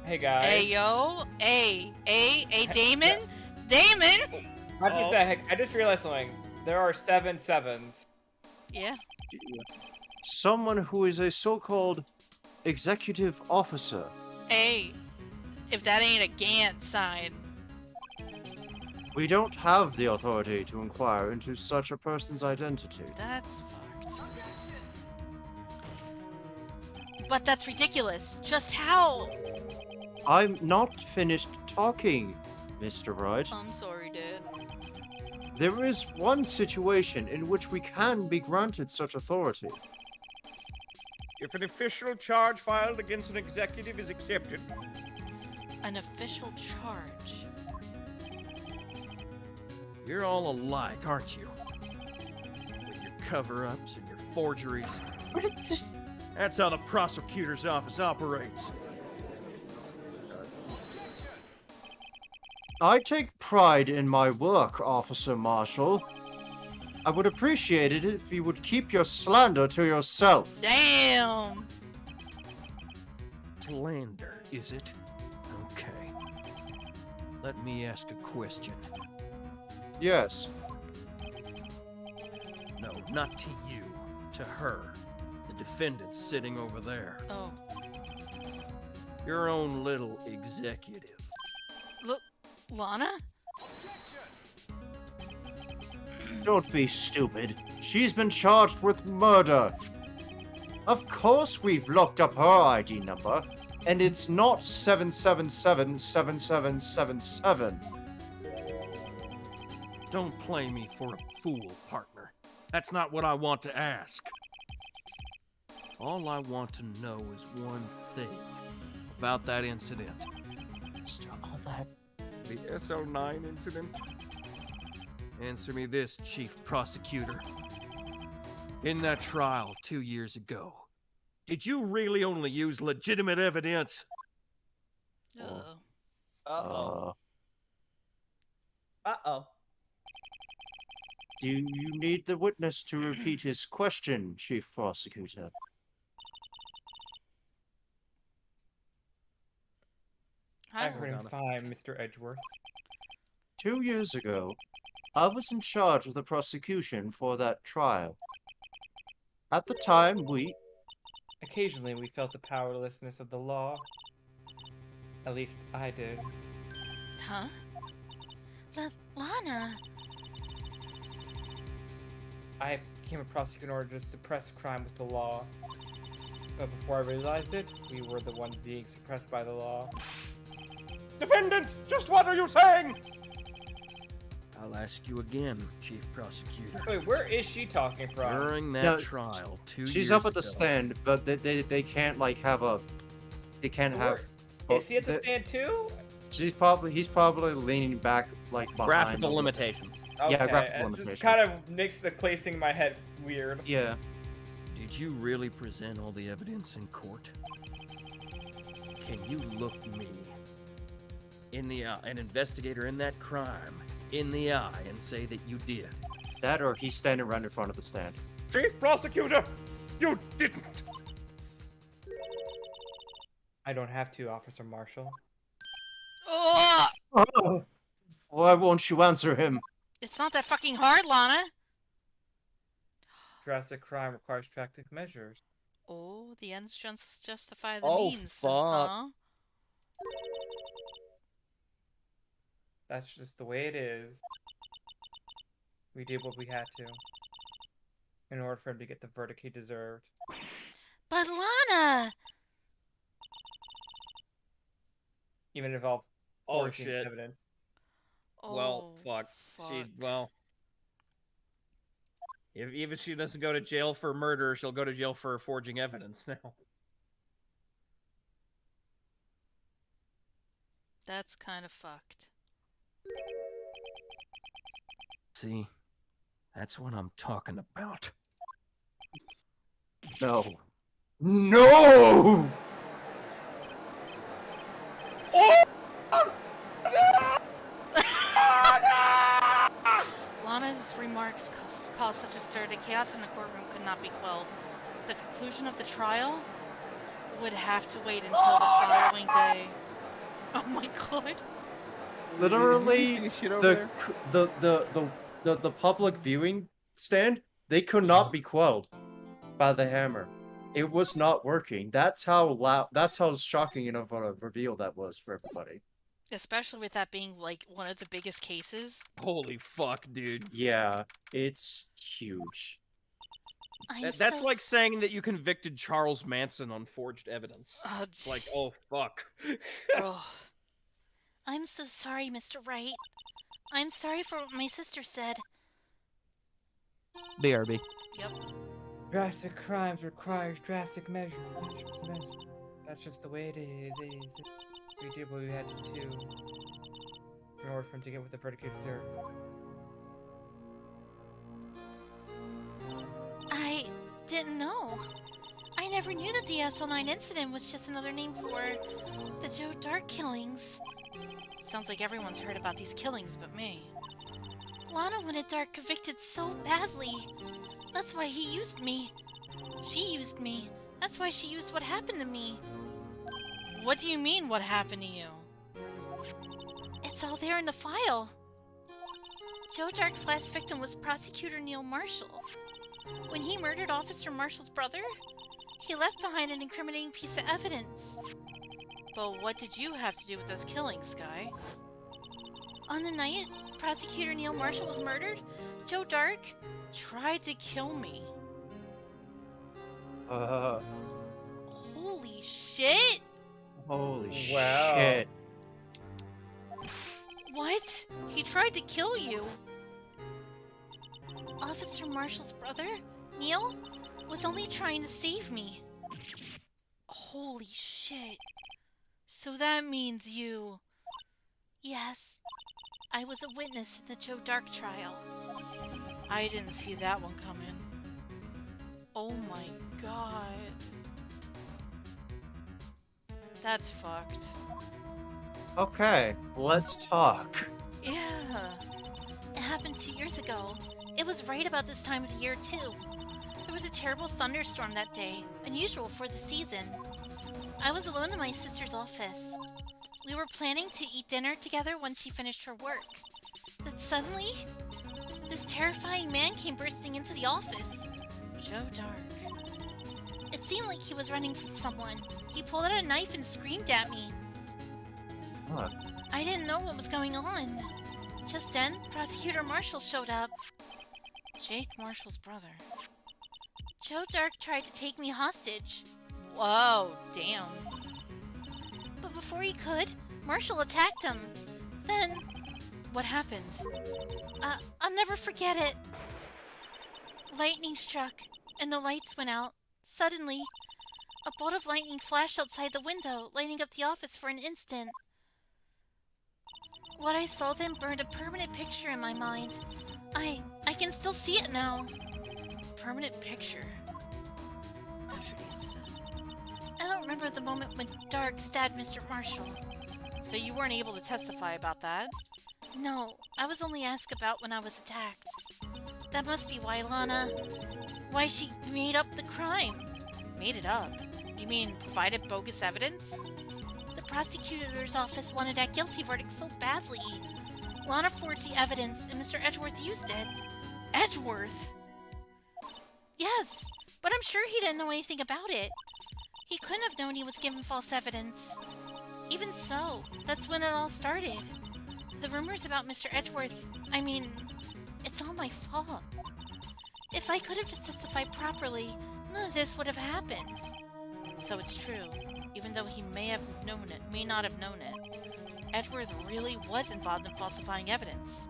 [SPEAKER 2] Hey, guys.
[SPEAKER 6] Hey, yo. Hey, Damon? Damon?
[SPEAKER 2] Not just that, I just realized something. There are 7 sevens.
[SPEAKER 6] Yeah.
[SPEAKER 11] Someone who is a so-called executive officer.
[SPEAKER 6] Hey, if that ain't a Gantt sign.
[SPEAKER 11] We don't have the authority to inquire into such a person's identity.
[SPEAKER 6] That's fucked. But that's ridiculous. Just how?
[SPEAKER 11] I'm not finished talking, Mr. Wright.
[SPEAKER 6] I'm sorry, Dad.
[SPEAKER 11] There is one situation in which we can be granted such authority.
[SPEAKER 9] If an official charge filed against an executive is accepted.
[SPEAKER 6] An official charge.
[SPEAKER 13] You're all alike, aren't you? With your cover-ups and your forgeries. That's how the prosecutor's office operates.
[SPEAKER 11] I take pride in my work, Officer Marshall. I would appreciate it if you would keep your slander to yourself.
[SPEAKER 3] Damn!
[SPEAKER 13] Slander, is it? Okay. Let me ask a question.
[SPEAKER 11] Yes.
[SPEAKER 13] No, not to you. To her. The defendant sitting over there.
[SPEAKER 3] Oh.
[SPEAKER 13] Your own little executive.
[SPEAKER 3] Lana?
[SPEAKER 11] Don't be stupid. She's been charged with murder. Of course we've looked up her ID number, and it's not 7777777.
[SPEAKER 13] Don't play me for a fool, partner. That's not what I want to ask. All I want to know is one thing about that incident.
[SPEAKER 11] Still all that.
[SPEAKER 13] The SO9 incident? Answer me this, Chief Prosecutor. In that trial 2 years ago, did you really only use legitimate evidence?
[SPEAKER 3] Uh-oh.
[SPEAKER 8] Uh-oh. Uh-oh.
[SPEAKER 11] Do you need the witness to repeat his question, Chief Prosecutor?
[SPEAKER 8] I heard him fine, Mr. Edgeworth.
[SPEAKER 11] 2 years ago, I was in charge of the prosecution for that trial. At the time,
[SPEAKER 8] Occasionally, we felt the powerlessness of the law. At least, I did.
[SPEAKER 10] Huh? Lana!
[SPEAKER 8] I became a prosecutor in order to suppress crime with the law. But before I realized it, we were the ones being suppressed by the law.
[SPEAKER 9] Defendant, just what are you saying?
[SPEAKER 13] I'll ask you again, Chief Prosecutor.
[SPEAKER 8] Wait, where is she talking from?
[SPEAKER 13] During that
[SPEAKER 11] No,
[SPEAKER 13] trial 2 years
[SPEAKER 11] she's up at the
[SPEAKER 13] ago,
[SPEAKER 11] stand, but they can't like have a. They can't have.
[SPEAKER 8] Is he at the stand too?
[SPEAKER 11] He's probably leaning back like behind.
[SPEAKER 13] graphical
[SPEAKER 11] the-
[SPEAKER 13] limitations.
[SPEAKER 11] Yeah, graphical
[SPEAKER 8] It
[SPEAKER 11] limitations.
[SPEAKER 8] just kind of makes the placing in my head weird.
[SPEAKER 11] Yeah.
[SPEAKER 13] Did you really present all the evidence in court? Can you look me in the eye, an investigator in that crime, in the eye and say that you did?
[SPEAKER 11] That or he's standing right in front of the stand.
[SPEAKER 9] Chief Prosecutor, you didn't.
[SPEAKER 8] I don't have to, Officer Marshall.
[SPEAKER 3] Oh!
[SPEAKER 11] Oh, why won't you answer him?
[SPEAKER 3] It's not that fucking hard, Lana.
[SPEAKER 8] Drastic crime requires drastic measures.
[SPEAKER 3] Oh, the ends justify the
[SPEAKER 13] Oh,
[SPEAKER 3] means.
[SPEAKER 13] fuck.
[SPEAKER 3] Huh?
[SPEAKER 8] That's just the way it is. We did what we had to. In order for him to get the verdict he deserved.
[SPEAKER 10] But Lana!
[SPEAKER 8] Even if all
[SPEAKER 13] Oh,
[SPEAKER 8] forging
[SPEAKER 13] shit.
[SPEAKER 8] evidence.
[SPEAKER 13] Well,
[SPEAKER 3] Oh,
[SPEAKER 13] fuck. If she doesn't go to jail for murder, she'll go to jail for forging evidence now.
[SPEAKER 3] That's kind of fucked.
[SPEAKER 13] See, that's what I'm talking about.
[SPEAKER 11] No. No!
[SPEAKER 3] Lana's remarks caused such a stir that chaos in the courtroom could not be quelled. The conclusion of the trial would have to wait until the following day. Oh my god.
[SPEAKER 11] Literally,
[SPEAKER 12] Any shit over
[SPEAKER 11] the public viewing stand, they could not be quelled by the hammer. It was not working. That's how loud. That's how shocking of a reveal that was for everybody.
[SPEAKER 3] Especially with that being like one of the biggest cases.
[SPEAKER 13] Holy fuck, dude.
[SPEAKER 11] Yeah, it's huge.
[SPEAKER 13] That's like saying that you convicted Charles Manson on forged evidence.
[SPEAKER 3] Oh,
[SPEAKER 13] It's like, oh fuck.
[SPEAKER 3] oh.
[SPEAKER 10] I'm so sorry, Mr. Wright. I'm sorry for what my sister said.
[SPEAKER 13] BRB.
[SPEAKER 3] Yep.
[SPEAKER 8] Drastic crimes requires drastic measures. That's just the way it is. We did what we had to do in order for him to get what the verdict he deserved.
[SPEAKER 10] I didn't know. I
[SPEAKER 6] never knew that the SL9 incident was just another name for the Joe Dark killings. Sounds like everyone's heard about these killings but me. Lana wanted Dark convicted so badly. That's why he used me. She used me. That's why she used what happened to me.
[SPEAKER 3] What do you mean, what happened to you?
[SPEAKER 6] It's all there in the file. Joe Dark's last victim was Prosecutor Neil Marshall. When he murdered Officer Marshall's brother, he left behind an incriminating piece of evidence.
[SPEAKER 3] But what did you have to do with those killings, Sky?
[SPEAKER 6] On the night Prosecutor Neil Marshall was murdered, Joe Dark
[SPEAKER 3] Tried to kill me.
[SPEAKER 6] Holy shit!
[SPEAKER 11] Holy
[SPEAKER 8] Wow.
[SPEAKER 11] shit.
[SPEAKER 6] What? He tried to kill you? Officer Marshall's brother, Neil, was only trying to save me.
[SPEAKER 3] Holy shit. So that means you...
[SPEAKER 6] Yes, I was a witness in the Joe Dark trial.
[SPEAKER 3] I didn't see that one coming. Oh my god. That's fucked.
[SPEAKER 11] Okay, let's talk.
[SPEAKER 6] Yeah. It happened 2 years ago. It was right about this time of the year, too. There was a terrible thunderstorm that day, unusual for the season. I was alone in my sister's office. We were planning to eat dinner together when she finished her work. Then suddenly, this terrifying man came bursting into the office.
[SPEAKER 3] Joe Dark.
[SPEAKER 6] It seemed like he was running from someone. He pulled out a knife and screamed at me.
[SPEAKER 11] Fuck.
[SPEAKER 6] I didn't know what was going on. Just then, Prosecutor Marshall showed up.
[SPEAKER 3] Jake Marshall's brother.
[SPEAKER 6] Joe Dark tried to take me hostage.
[SPEAKER 3] Whoa, damn.
[SPEAKER 6] But before he could, Marshall attacked him. Then,
[SPEAKER 3] What happened?
[SPEAKER 6] I'll never forget it. Lightning struck, and the lights went out. Suddenly, a bolt of lightning flashed outside the window, lighting up the office for an instant. What I saw then burned a permanent picture in my mind. I can still see it now.
[SPEAKER 3] Permanent picture. After the incident.
[SPEAKER 6] I don't remember the moment when Dark stabbed Mr. Marshall.
[SPEAKER 3] So you weren't able to testify about that?
[SPEAKER 6] No, I was only asked about when I was attacked. That must be why why she made up the crime.
[SPEAKER 3] Made it up? You mean provided bogus evidence?
[SPEAKER 6] The prosecutor's office wanted that guilty verdict so badly. Lana forged the evidence, and Mr. Edgeworth used it.
[SPEAKER 3] Edgeworth?
[SPEAKER 6] Yes, but I'm sure he didn't know anything about it. He couldn't have known he was given false evidence. Even so, that's when it all started. The rumors about Mr. Edgeworth, it's all my fault. If I could have just testified properly, none of this would have happened.
[SPEAKER 3] So it's true. Even though he may not have known it. Edgeworth really was involved in falsifying evidence.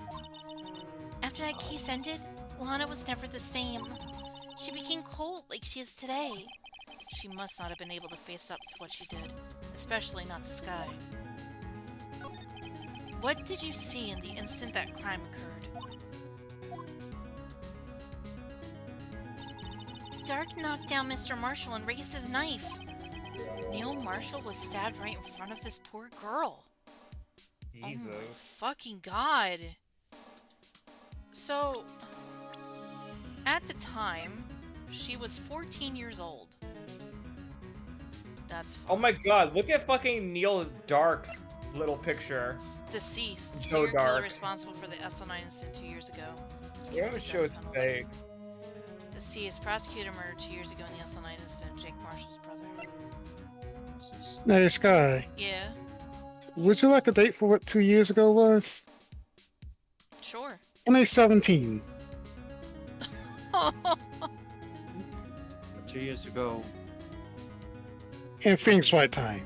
[SPEAKER 6] After that case ended, Lana was never the same. She became cold like she is today.
[SPEAKER 3] She must not have been able to face up to what she did, especially not to Sky. What did you see in the instant that crime occurred?
[SPEAKER 6] Dark knocked down Mr. Marshall and raised his knife.
[SPEAKER 3] Neil Marshall was stabbed right in front of this poor girl.
[SPEAKER 8] Jesus.
[SPEAKER 3] Oh my fucking god. So, at the time, she was 14 years old. That's
[SPEAKER 8] Oh my god, look at fucking Neil Dark's little picture.
[SPEAKER 3] deceased.
[SPEAKER 8] Joe
[SPEAKER 3] Serial killer
[SPEAKER 8] Dark.
[SPEAKER 3] responsible for the SL9 incident 2 years ago.
[SPEAKER 8] Yeah, it shows face.
[SPEAKER 3] Deceased. Prosecutor murdered 2 years ago in the SL9 incident. Jake Marshall's brother.
[SPEAKER 14] Hey, Sky,
[SPEAKER 3] Yeah,
[SPEAKER 14] would you like a date for what 2 years ago was?
[SPEAKER 3] sure.
[SPEAKER 14] 2017.
[SPEAKER 11] 2 years ago,
[SPEAKER 14] In Phoenix Wright time.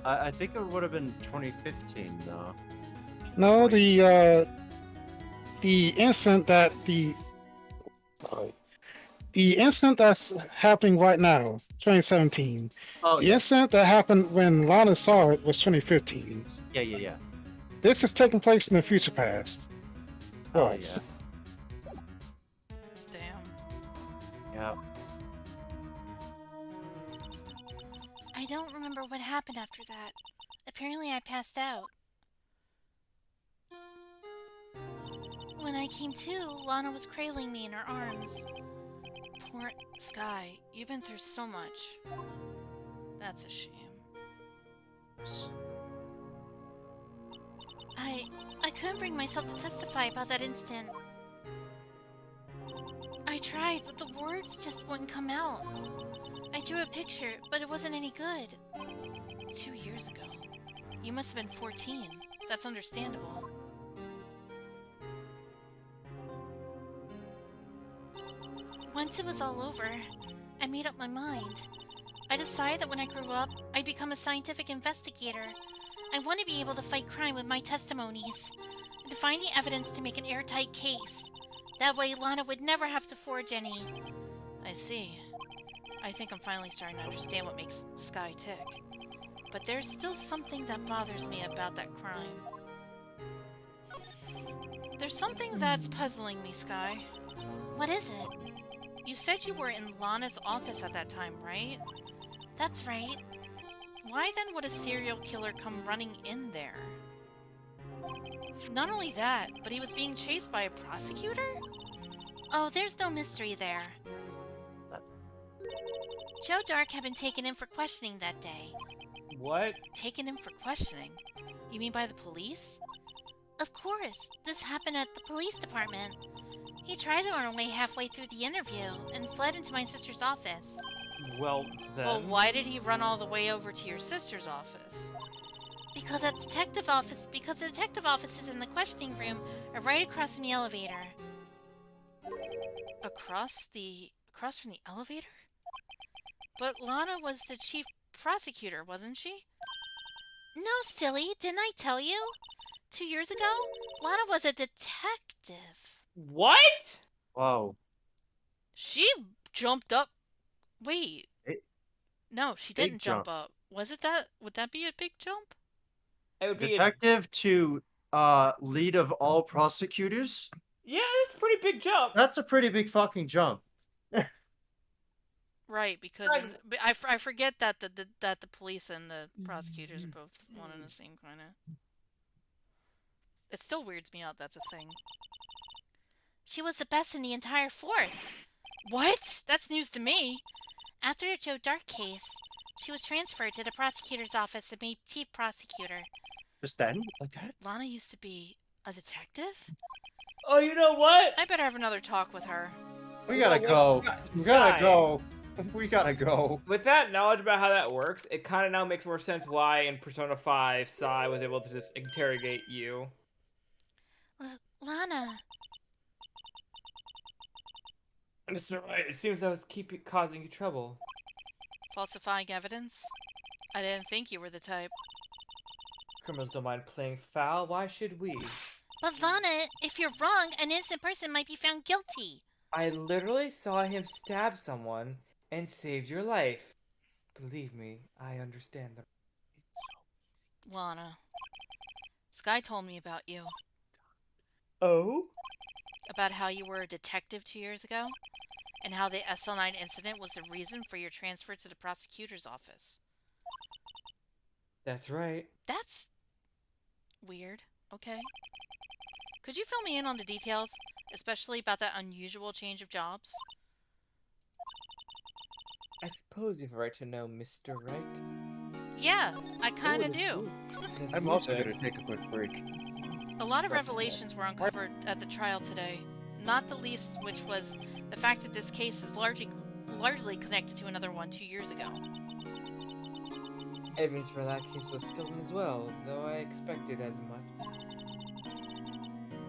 [SPEAKER 11] I think it would have been 2015, though.
[SPEAKER 14] No, the incident that the incident that's happening right now, 2017.
[SPEAKER 11] Oh,
[SPEAKER 14] The incident that happened when Lana saw it was 2015.
[SPEAKER 11] yeah.
[SPEAKER 14] This is taking place in the future past.
[SPEAKER 11] Oh,
[SPEAKER 14] Was.
[SPEAKER 3] Damn.
[SPEAKER 11] Yeah.
[SPEAKER 10] don't remember what happened after that. Apparently I passed out. When I came to, Lana was cradling me in her arms. Poor Sky, you've been through so much. That's a shame. I couldn't bring myself to testify about that instant. I tried, but the words just wouldn't come out. I drew a picture, but it wasn't any good. 2 years ago. You must have been 14. That's understandable. Once it was all over, I made up my mind. I decided that when I grew up, I'd become a scientific investigator. I want to be able to fight crime with my testimonies, and to find the evidence to make an airtight case. That way, Lana would never have to forge any. I see. I think I'm finally starting to understand what makes Sky tick. But there's still something that bothers me about that crime. There's something that's puzzling me, Sky. What is it? You said you were in Lana's office at that time, right? That's right. Why then would a serial killer come running in there? Not only that, but he was being chased by a prosecutor? Oh, there's no mystery there. Joe Dark had been taken in for questioning that day.
[SPEAKER 2] What?
[SPEAKER 3] Taken in for questioning? You mean by the police?
[SPEAKER 10] Of course, this happened at the police department. He tried to run away halfway through the interview and fled into my sister's office.
[SPEAKER 2] Well, then...
[SPEAKER 3] Well, why did he run all the way over to your sister's office?
[SPEAKER 10] Because the detective offices in the questioning room are right across from the elevator.
[SPEAKER 3] Across from the elevator? But Lana was the chief prosecutor, wasn't she?
[SPEAKER 10] No, silly, didn't I tell you? 2 years ago, Lana was a detective.
[SPEAKER 2] What?
[SPEAKER 11] Wow.
[SPEAKER 3] She jumped up. Wait. No, she didn't jump
[SPEAKER 11] jump.
[SPEAKER 3] up. Was it that? Would that be a big jump?
[SPEAKER 2] It would be
[SPEAKER 11] Detective to lead of all prosecutors?
[SPEAKER 2] Yeah, that's a pretty big jump.
[SPEAKER 11] That's a pretty big fucking jump.
[SPEAKER 3] Right, because I forget that the police and the prosecutors are both one and the same kind of. It still weirds me out. That's a thing.
[SPEAKER 10] She was the best in the entire force.
[SPEAKER 3] What? That's news to me.
[SPEAKER 10] After the Joe Dark case, she was transferred to the prosecutor's office and made chief prosecutor.
[SPEAKER 11] Just then? Like that?
[SPEAKER 3] Lana used to be a detective?
[SPEAKER 2] Oh, you know what?
[SPEAKER 3] I better have another talk with her.
[SPEAKER 11] We gotta go. We gotta go. We gotta go.
[SPEAKER 2] With that knowledge about how that works, it kind of now makes more sense why in Persona 5, Sai was able to just interrogate you.
[SPEAKER 10] Lana.
[SPEAKER 2] Mr. Wright, it seems I was causing you trouble.
[SPEAKER 3] Falsifying evidence? I didn't think you were the type.
[SPEAKER 2] Criminals don't mind playing foul, why should we?
[SPEAKER 10] But Lana, if you're wrong, an innocent person might be found guilty.
[SPEAKER 2] I literally saw him stab someone and saved your life. Believe me, I understand them.
[SPEAKER 3] Lana. Sky told me about you.
[SPEAKER 2] Oh?
[SPEAKER 3] About how you were a detective 2 years ago, and how the SL9 incident was the reason for your transfer to the prosecutor's office.
[SPEAKER 2] That's right.
[SPEAKER 3] That's weird. Okay. Could you fill me in on the details, especially about that unusual change of jobs?
[SPEAKER 2] I suppose you have a right to know, Mr. Wright.
[SPEAKER 3] Yeah, I kinda do.
[SPEAKER 11] I'm also gonna take a quick break.
[SPEAKER 3] A lot of revelations were uncovered at the trial today, not the least which was the fact that this case is largely connected to another one 2 years ago.
[SPEAKER 2] Evidence for that case was stolen as well, though I expected as much.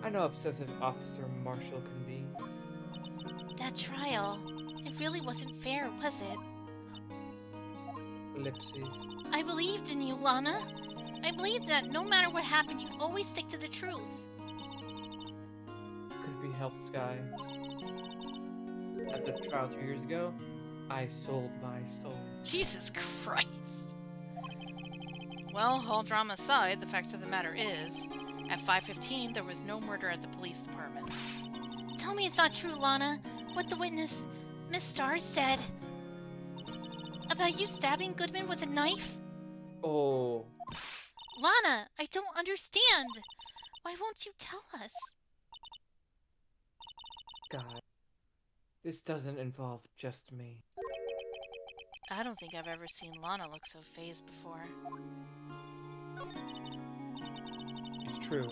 [SPEAKER 2] I know how obsessive Officer Marshall can be.
[SPEAKER 10] That trial, it really wasn't fair, was it?
[SPEAKER 2] Ellipses.
[SPEAKER 10] I believed in you, Lana. I believed that no matter what happened, you'd always stick to the truth.
[SPEAKER 2] Could be helped, Sky. At the trial 2 years ago, I sold my soul.
[SPEAKER 3] Jesus Christ. Well, all drama aside, the fact of the matter is, at 5:15, there was no murder at the police department.
[SPEAKER 10] Tell me it's not true, Lana. What the witness, Miss Stars, said. About you stabbing Goodman with a knife?
[SPEAKER 15] Oh.
[SPEAKER 10] Lana, I don't understand. Why won't you tell us?
[SPEAKER 15] God. This doesn't involve just me.
[SPEAKER 3] I don't think I've ever seen Lana look so phased before.
[SPEAKER 15] It's true.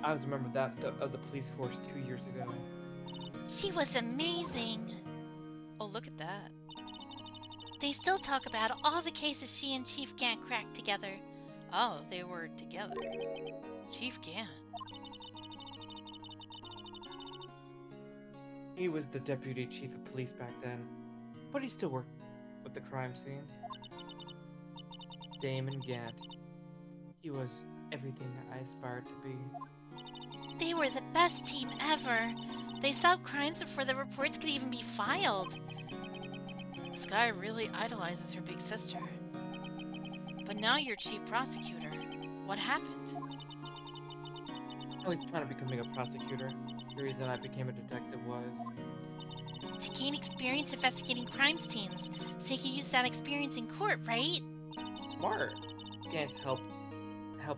[SPEAKER 15] I was a member of the police force 2 years ago.
[SPEAKER 10] She was amazing.
[SPEAKER 3] Oh, look at that.
[SPEAKER 10] They still talk about all the cases she and Chief Gant cracked together.
[SPEAKER 3] Oh, they were together. Chief Gant.
[SPEAKER 15] He was the deputy chief of police back then, but he still worked with the crime scenes. Damon Gant. He was everything I aspired to be.
[SPEAKER 10] They were the best team ever. They solved crimes before the reports could even be filed.
[SPEAKER 3] Sky really idolizes her big sister. But now you're chief prosecutor. What happened?
[SPEAKER 15] I always planned on becoming a prosecutor. The reason I became a detective was...
[SPEAKER 10] To gain experience investigating crime scenes, so you can use that experience in court, right?
[SPEAKER 15] Smart. Gant's help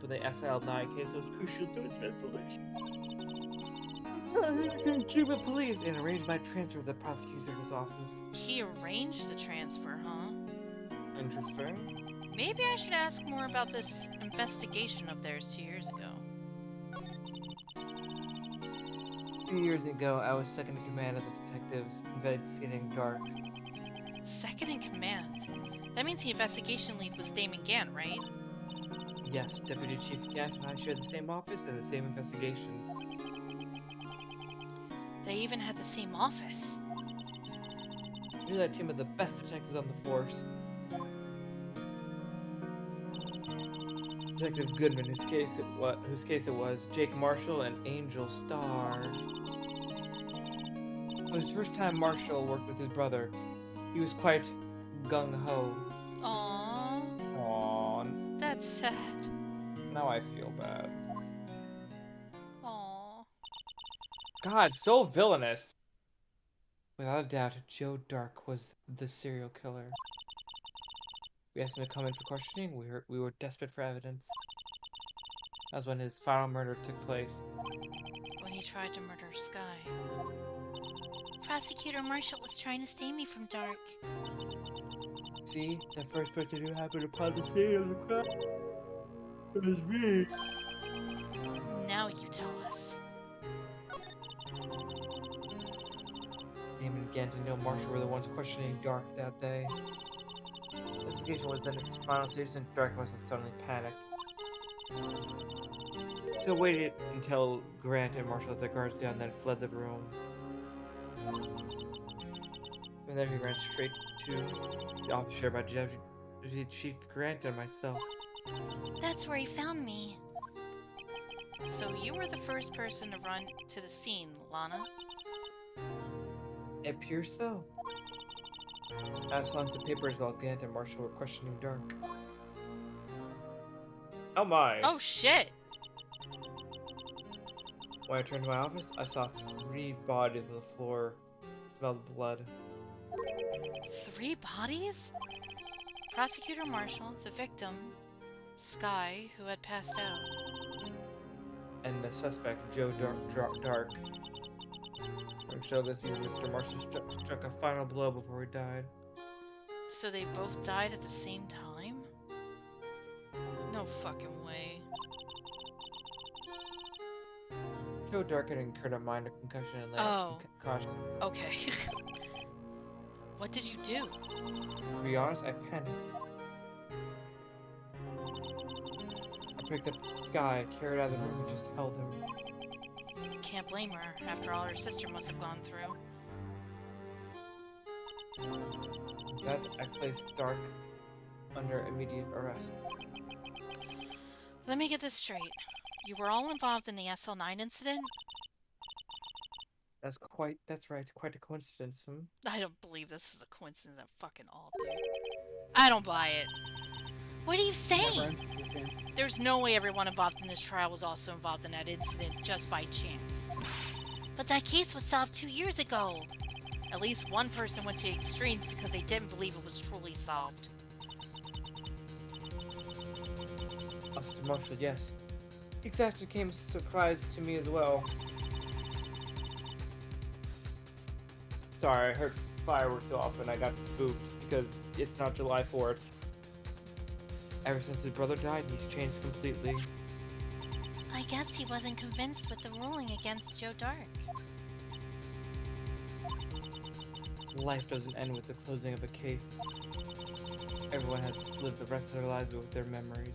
[SPEAKER 15] in the SL9 case was crucial to its resolution. Chief of police and arranged my transfer to the prosecutor's office.
[SPEAKER 3] He arranged the transfer, huh?
[SPEAKER 15] Interesting.
[SPEAKER 3] Maybe I should ask more about this investigation of theirs 2 years ago.
[SPEAKER 15] 2 years ago, I was second in command of the detectives investigating Dark.
[SPEAKER 3] Second in command? That means the investigation lead was Damon Gant, right?
[SPEAKER 15] Yes, Deputy Chief Gant and I shared the same office and the same investigations.
[SPEAKER 3] They even had the same office.
[SPEAKER 15] We were a team of the best detectives on the force. Detective Goodman, whose case it was, Jake Marshall and Angel Starr. It was his first time Marshall worked with his brother. He was quite gung-ho.
[SPEAKER 3] Aww.
[SPEAKER 15] Aww.
[SPEAKER 3] That's sad.
[SPEAKER 15] Now I feel bad.
[SPEAKER 3] Aww.
[SPEAKER 15] God, so villainous. Without a doubt, Joe Dark was the serial killer. We asked him to come in for questioning. We were desperate for evidence. That was when his final murder took place.
[SPEAKER 3] When he tried to murder Sky.
[SPEAKER 10] Prosecutor Marshall was trying to save me from Dark.
[SPEAKER 15] See? The first person who happened upon the scene of the crime was me.
[SPEAKER 3] Now you tell us.
[SPEAKER 15] Damon and Gant and Neil Marshall were the ones questioning Dark that day. The investigation was then its final stage and Dark must have suddenly panicked. So waited until Grant and Marshall let the guards down, then fled the room. From there he ran straight to the office shared by Deputy Chief Grant and myself.
[SPEAKER 10] That's where he found me.
[SPEAKER 3] So you were the first person to run to the scene, Lana?
[SPEAKER 15] It appears so. I was on some papers while Gant and Marshall were questioning Dark. Oh my!
[SPEAKER 3] Oh shit!
[SPEAKER 15] When I turned to my office, I saw 3 bodies on the floor. Smelled blood.
[SPEAKER 3] 3 bodies? Prosecutor Marshall, the victim, Sky, who had passed out,
[SPEAKER 15] And the suspect, Joe Dark. Our show this season, Mr. Marshall struck a final blow before he died.
[SPEAKER 3] So they both died at the same time? No fucking way.
[SPEAKER 15] Joe Dark had incurred a minor concussion and concussion.
[SPEAKER 3] Okay. What did you do?
[SPEAKER 15] To be honest, I panicked. I picked up Sky, carried her out of the room, and just held her.
[SPEAKER 3] Can't blame her, after all her sister must have gone through.
[SPEAKER 15] That I placed Dark under immediate arrest.
[SPEAKER 3] Let me get this straight. You were all involved in the SL9 incident?
[SPEAKER 15] That's right, quite a coincidence, hmm?
[SPEAKER 3] I don't believe this is a coincidence at fucking all, dude. I don't buy it.
[SPEAKER 10] What are you saying?
[SPEAKER 3] There's no way everyone involved in this trial was also involved in that incident just by chance.
[SPEAKER 10] But that case was solved 2 years ago.
[SPEAKER 6] At least one person went to extremes because they didn't believe it was truly solved.
[SPEAKER 15] Officer Marshall, yes. Exactly came as a surprise to me as well. Sorry, I heard fireworks off and I got spooked because it's not July 4th. Ever since his brother died, he's changed completely.
[SPEAKER 10] I guess he wasn't convinced with the ruling against Joe Dark.
[SPEAKER 15] Life doesn't end with the closing of a case. Everyone has lived the rest of their lives with their memories.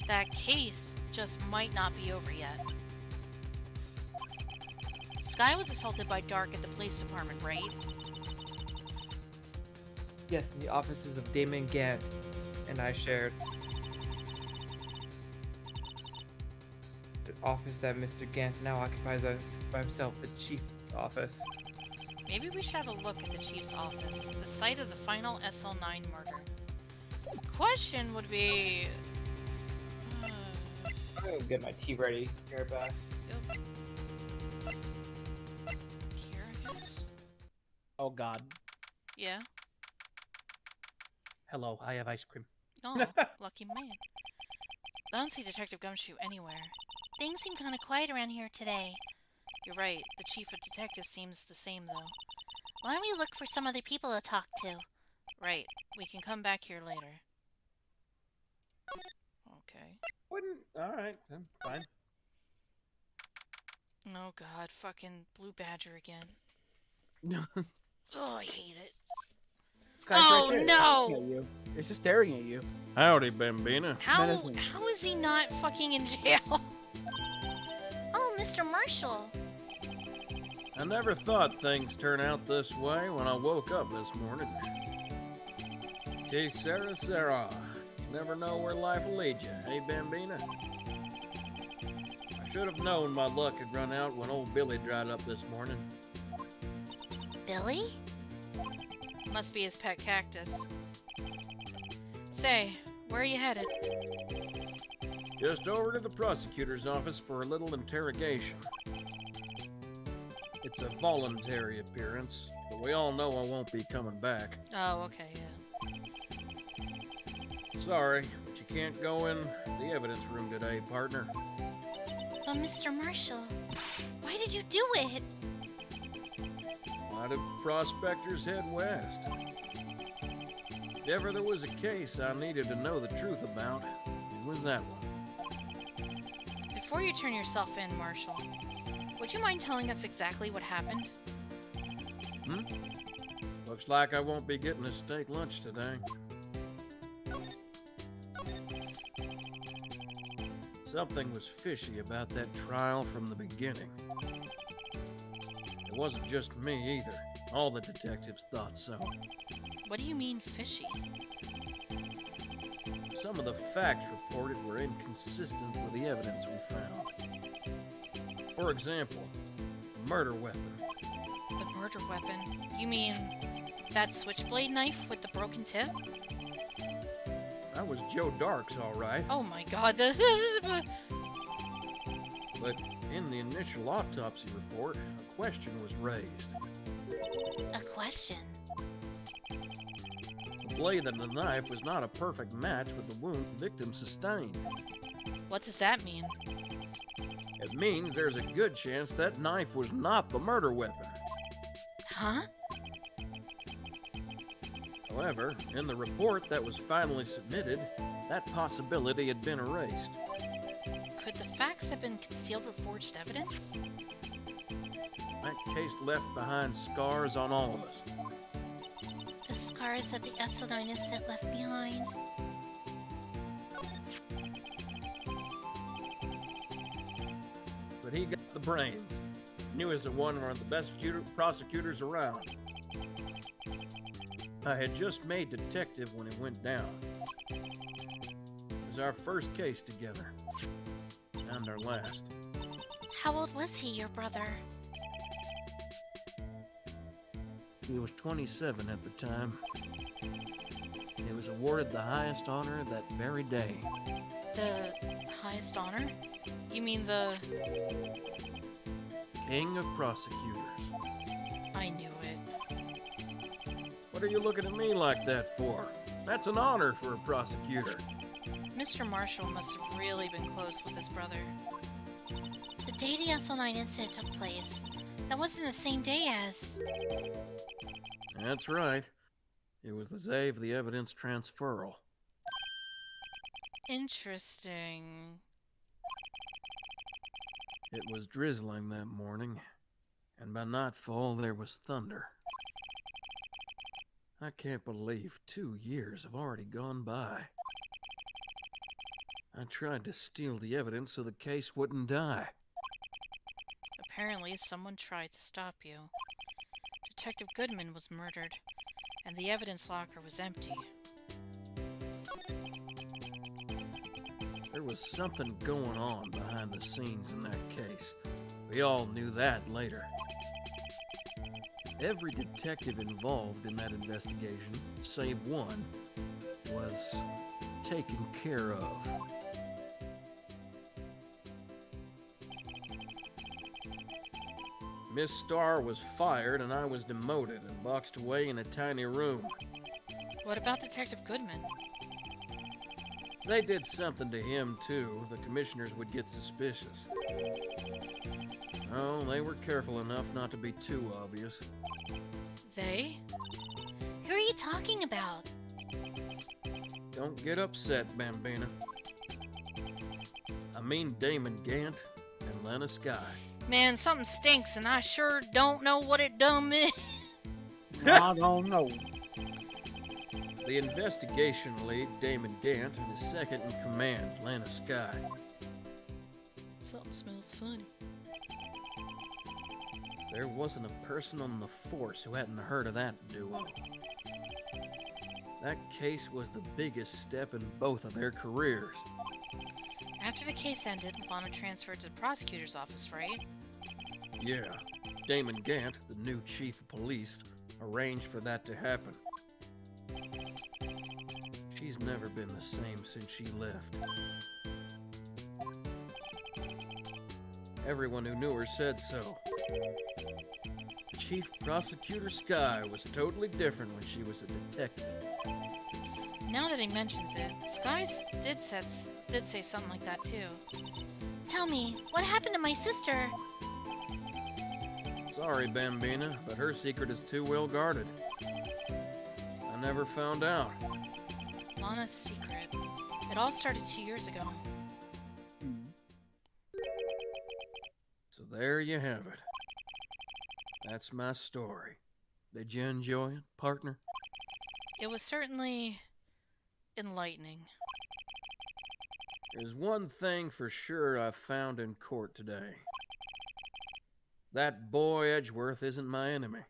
[SPEAKER 6] That case just might not be over yet. Sky was assaulted by Dark at the police department, right?
[SPEAKER 15] Yes, in the offices of Damon Gant and I shared. The office that Mr. Gant now occupies by himself, the chief's office.
[SPEAKER 6] Maybe we should have a look at the chief's office, the site of the final SL9 murder. Question would be...
[SPEAKER 15] I'm gonna get my tea ready. Here back.
[SPEAKER 6] Here, I guess?
[SPEAKER 8] Oh God.
[SPEAKER 6] Yeah.
[SPEAKER 8] Hello, I have ice cream.
[SPEAKER 6] Oh, lucky man. I don't see Detective Gumshoe anywhere.
[SPEAKER 10] Things seem kind of quiet around here today.
[SPEAKER 6] You're right, the chief of detectives seems the same though.
[SPEAKER 10] Why don't we look for some other people to talk to?
[SPEAKER 6] Right, we can come back here later. Okay.
[SPEAKER 8] Wouldn't. All right, then fine.
[SPEAKER 6] Oh god, fucking Blue Badger again. Oh, I hate it.
[SPEAKER 12] Sky's
[SPEAKER 6] Oh,
[SPEAKER 12] right there.
[SPEAKER 6] no!
[SPEAKER 12] It's looking at you. It's just staring at you.
[SPEAKER 13] Howdy, Bambina.
[SPEAKER 6] How
[SPEAKER 12] Menacing.
[SPEAKER 6] is he not fucking in jail?
[SPEAKER 10] Oh, Mr. Marshall.
[SPEAKER 13] I never thought things turn out this way when I woke up this morning. Que sera sera. You never know where life will lead you, hey Bambina? I should have known my luck had run out when old Billy dried up this morning.
[SPEAKER 10] Billy?
[SPEAKER 6] Must be his pet cactus. Say, where are you headed?
[SPEAKER 13] Just over to the prosecutor's office for a little interrogation. It's a voluntary appearance, but we all know I won't be coming back.
[SPEAKER 6] Oh, okay, yeah.
[SPEAKER 13] Sorry, but you can't go in the evidence room today, partner.
[SPEAKER 10] But Mr. Marshall, why did you do it?
[SPEAKER 13] Why did prospectors head west? If ever there was a case I needed to know the truth about, it was that one.
[SPEAKER 6] Before you turn yourself in, Marshall, would you mind telling us exactly what happened?
[SPEAKER 13] Looks like I won't be getting a steak lunch today. Something was fishy about that trial from the beginning. It wasn't just me either. All the detectives thought so.
[SPEAKER 6] What do you mean, fishy?
[SPEAKER 13] Some of the facts reported were inconsistent with the evidence we found. For example, the murder weapon.
[SPEAKER 6] The murder weapon? You mean that switchblade knife with the broken tip?
[SPEAKER 13] That was Joe Dark's, all right.
[SPEAKER 6] Oh my god,
[SPEAKER 13] But in the initial autopsy report, a question was raised.
[SPEAKER 10] A question.
[SPEAKER 13] The blade of the knife was not a perfect match with the wound the victim sustained.
[SPEAKER 6] What does that mean?
[SPEAKER 13] It means there's a good chance that knife was not the murder weapon.
[SPEAKER 10] Huh?
[SPEAKER 13] However, in the report that was finally submitted, that possibility had been erased.
[SPEAKER 6] Could the facts have been concealed with forged evidence?
[SPEAKER 13] That case left behind scars on all of us.
[SPEAKER 10] The scars that the SL9 incident left behind.
[SPEAKER 13] But he got the brains. Knew as one of the best prosecutors around. I had just made detective when it went down. It was our first case together. And our last.
[SPEAKER 10] How old was he, your brother?
[SPEAKER 13] He was 27 at the time. He was awarded the highest honor that very day.
[SPEAKER 6] The highest honor? You mean the...
[SPEAKER 13] King of Prosecutors.
[SPEAKER 6] I knew it.
[SPEAKER 13] What are you looking at me like that for? That's an honor for a prosecutor.
[SPEAKER 6] Mr. Marshall must have really been close with his brother.
[SPEAKER 10] The day the SL9 incident took place, that wasn't the same day as...
[SPEAKER 13] That's right. It was the day of the evidence transferal.
[SPEAKER 6] Interesting.
[SPEAKER 13] It was drizzling that morning, and by nightfall there was thunder. I can't believe 2 years have already gone by. I tried to steal the evidence so the case wouldn't die.
[SPEAKER 6] Apparently, someone tried to stop you. Detective Goodman was murdered, and the evidence locker was empty.
[SPEAKER 13] There was something going on behind the scenes in that case. We all knew that later. Every detective involved in that investigation, save one, was taken care of. Miss Starr was fired and I was demoted and boxed away in a tiny room.
[SPEAKER 6] What about Detective Goodman?
[SPEAKER 13] They did something to him, too. The commissioners would get suspicious. Oh, they were careful enough not to be too obvious.
[SPEAKER 6] They?
[SPEAKER 10] Who are you talking about?
[SPEAKER 13] Don't get upset, Bambina. I mean Damon Gant and Lena Sky.
[SPEAKER 6] Man, something stinks, and I sure don't know what it done is.
[SPEAKER 12] I don't know.
[SPEAKER 13] The investigation lead, Damon Gant, and his second in command, Lena Sky.
[SPEAKER 6] Something smells funny.
[SPEAKER 13] There wasn't a person on the force who hadn't heard of that duo. That case was the biggest step in both of their careers.
[SPEAKER 6] After the case ended, Lana transferred to the prosecutor's office, right?
[SPEAKER 13] Yeah, Damon Gant, the new chief of police, arranged for that to happen. She's never been the same since she left. Everyone who knew her said so. Chief Prosecutor Sky was totally different when she was a detective.
[SPEAKER 6] Now that he mentions it, Skies did say something like that too.
[SPEAKER 10] Tell me, what happened to my sister?
[SPEAKER 13] Sorry, Bambina, but her secret is too well guarded. I never found out.
[SPEAKER 6] Lana's secret. It all started 2 years ago.
[SPEAKER 13] So there you have it. That's my story. Did you enjoy it, partner?
[SPEAKER 6] It was certainly enlightening.
[SPEAKER 13] There's one thing for sure I found in court today. That boy Edgeworth isn't my enemy.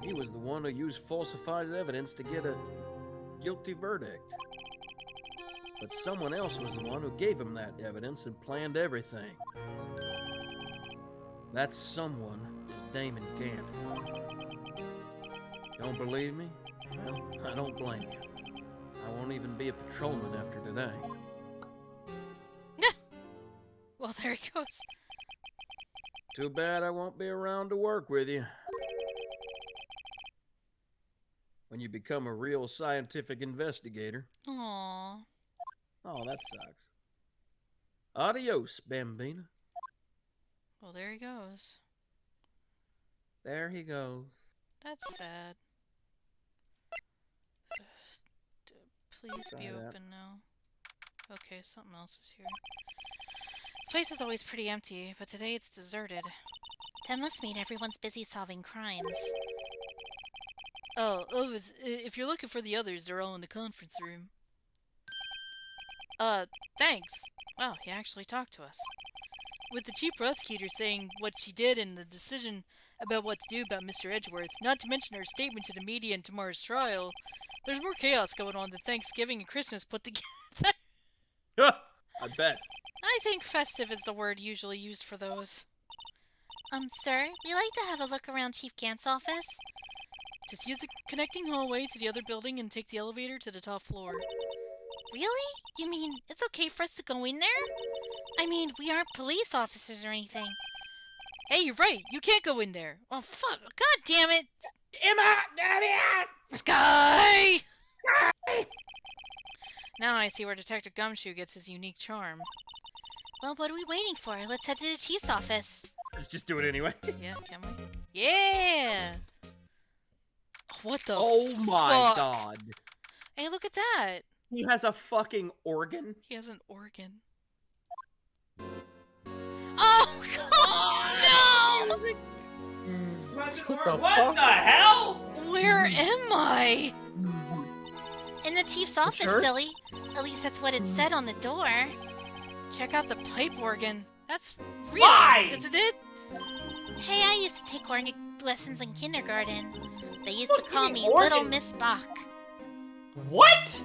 [SPEAKER 13] He was the one who used falsified evidence to get a guilty verdict. But someone else was the one who gave him that evidence and planned everything. That someone is Damon Gant. Don't believe me? Well, I don't blame you. I won't even be a patrolman after today.
[SPEAKER 6] Well, there he goes.
[SPEAKER 13] Too bad I won't be around to work with you. When you become a real scientific investigator.
[SPEAKER 6] Aww.
[SPEAKER 13] Oh, that sucks. Adios, Bambina.
[SPEAKER 6] Well, there he goes.
[SPEAKER 13] There he goes.
[SPEAKER 6] That's sad. Please be open now. Okay, something else is here. This place is always pretty empty, but today it's deserted.
[SPEAKER 10] That must mean everyone's busy solving crimes.
[SPEAKER 6] If you're looking for the others, they're all in the conference room. Thanks. Wow, he actually talked to us. With the chief prosecutor saying what she did and the decision about what to do about Mr. Edgeworth, not to mention her statement to the media in tomorrow's trial, there's more chaos going on than Thanksgiving and Christmas put together.
[SPEAKER 13] I bet.
[SPEAKER 6] I think festive is the word usually used for those.
[SPEAKER 10] Sir, we like to have a look around Chief Gant's office.
[SPEAKER 6] Just use the connecting hallway to the other building and take the elevator to the top floor.
[SPEAKER 10] Really? You mean it's okay for us to go in there? I mean, we aren't police officers or anything.
[SPEAKER 6] Hey, you're right. You can't go in there. Oh, fuck. God damn it.
[SPEAKER 2] Emma, damn it!
[SPEAKER 6] Sky! Now I see where Detective Gumshoe gets his unique charm. Well, what are we waiting for? Let's head to the chief's office.
[SPEAKER 9] Let's just do it anyway.
[SPEAKER 6] Yeah, can we? Yeah! What the
[SPEAKER 9] Oh my
[SPEAKER 6] fuck?
[SPEAKER 9] god.
[SPEAKER 6] Hey, look at that.
[SPEAKER 9] He has a fucking organ?
[SPEAKER 6] He has an organ. Oh, God! No!
[SPEAKER 2] What the hell?
[SPEAKER 6] Where am I?
[SPEAKER 10] In the chief's office,
[SPEAKER 6] church?
[SPEAKER 10] silly. At least that's what it said on the door.
[SPEAKER 6] Check out the pipe organ. That's real,
[SPEAKER 2] Why?
[SPEAKER 6] isn't it?
[SPEAKER 10] Hey, I used to take organ lessons in kindergarten. They used
[SPEAKER 2] Look,
[SPEAKER 10] to call
[SPEAKER 2] you
[SPEAKER 10] me
[SPEAKER 2] mean
[SPEAKER 10] Little
[SPEAKER 2] organ?
[SPEAKER 10] Miss Bach.
[SPEAKER 2] What?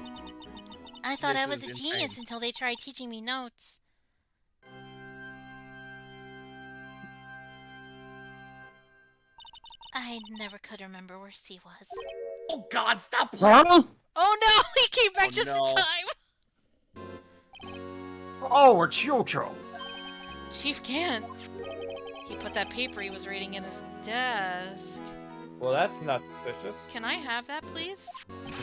[SPEAKER 10] I thought
[SPEAKER 9] This
[SPEAKER 10] I was
[SPEAKER 9] is
[SPEAKER 10] a
[SPEAKER 9] insane.
[SPEAKER 10] genius until they tried teaching me notes. I never could remember where C was.
[SPEAKER 2] Oh god, stop playing!
[SPEAKER 11] Huh?
[SPEAKER 6] Oh no, he came back
[SPEAKER 9] Oh,
[SPEAKER 6] just
[SPEAKER 9] no.
[SPEAKER 6] in time.
[SPEAKER 11] Oh, it's you two.
[SPEAKER 6] Chief can't. He put that paper he was reading in his desk.
[SPEAKER 15] Well, that's not suspicious.
[SPEAKER 6] Can I have that, please?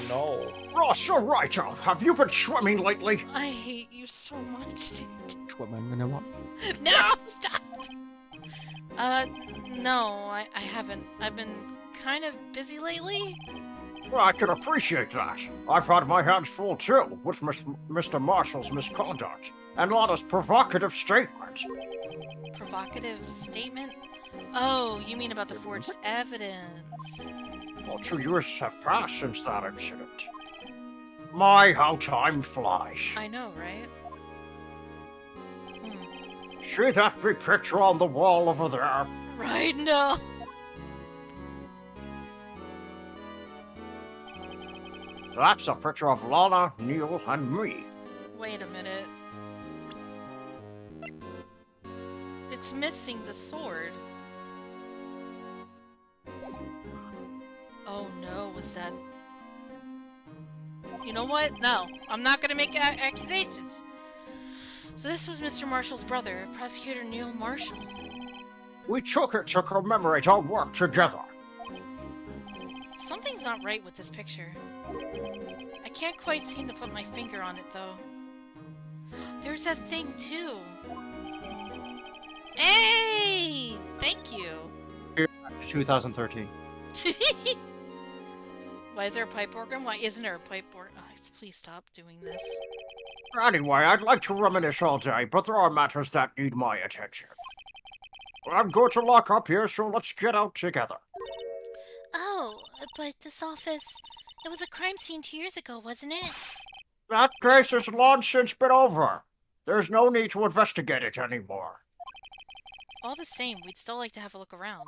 [SPEAKER 15] No.
[SPEAKER 11] Ross, you're right, have you been swimming lately?
[SPEAKER 6] I hate you so much, dude.
[SPEAKER 11] Swimming, you know what?
[SPEAKER 6] No, stop! No, I haven't. I've been kind of busy lately.
[SPEAKER 11] Well, I can appreciate that. I've had my hands full too, with Mr. Marshall's misconduct, and Lana's provocative statement.
[SPEAKER 6] Provocative statement? Oh, you mean about the forged evidence.
[SPEAKER 11] Well, 2 years have passed since that incident. My, how time flies.
[SPEAKER 6] I know, right?
[SPEAKER 11] See that big picture on the wall over there?
[SPEAKER 6] Right, no.
[SPEAKER 11] That's a picture of Lana, Neil, and me.
[SPEAKER 6] Wait a minute. It's missing the sword. Oh no, was that... You know what? No, I'm not gonna make accusations. So this was Mr. Marshall's brother, Prosecutor Neil Marshall.
[SPEAKER 11] We took it to commemorate our work together.
[SPEAKER 6] Something's not right with this picture. I can't quite seem to put my finger on it, though. There's that thing, too. Hey! Thank you.
[SPEAKER 11] 2013.
[SPEAKER 6] Why is there a pipe organ? Why isn't there a pipe organ? Oh, please stop doing this.
[SPEAKER 11] Anyway, I'd like to reminisce all day, but there are matters that need my attention. I'm going to lock up here, so let's get out together.
[SPEAKER 10] Oh, but this office... It was a crime scene 2 years ago, wasn't it?
[SPEAKER 11] That case has long since been over. There's no need to investigate it anymore.
[SPEAKER 6] All the same, we'd still like to have a look around.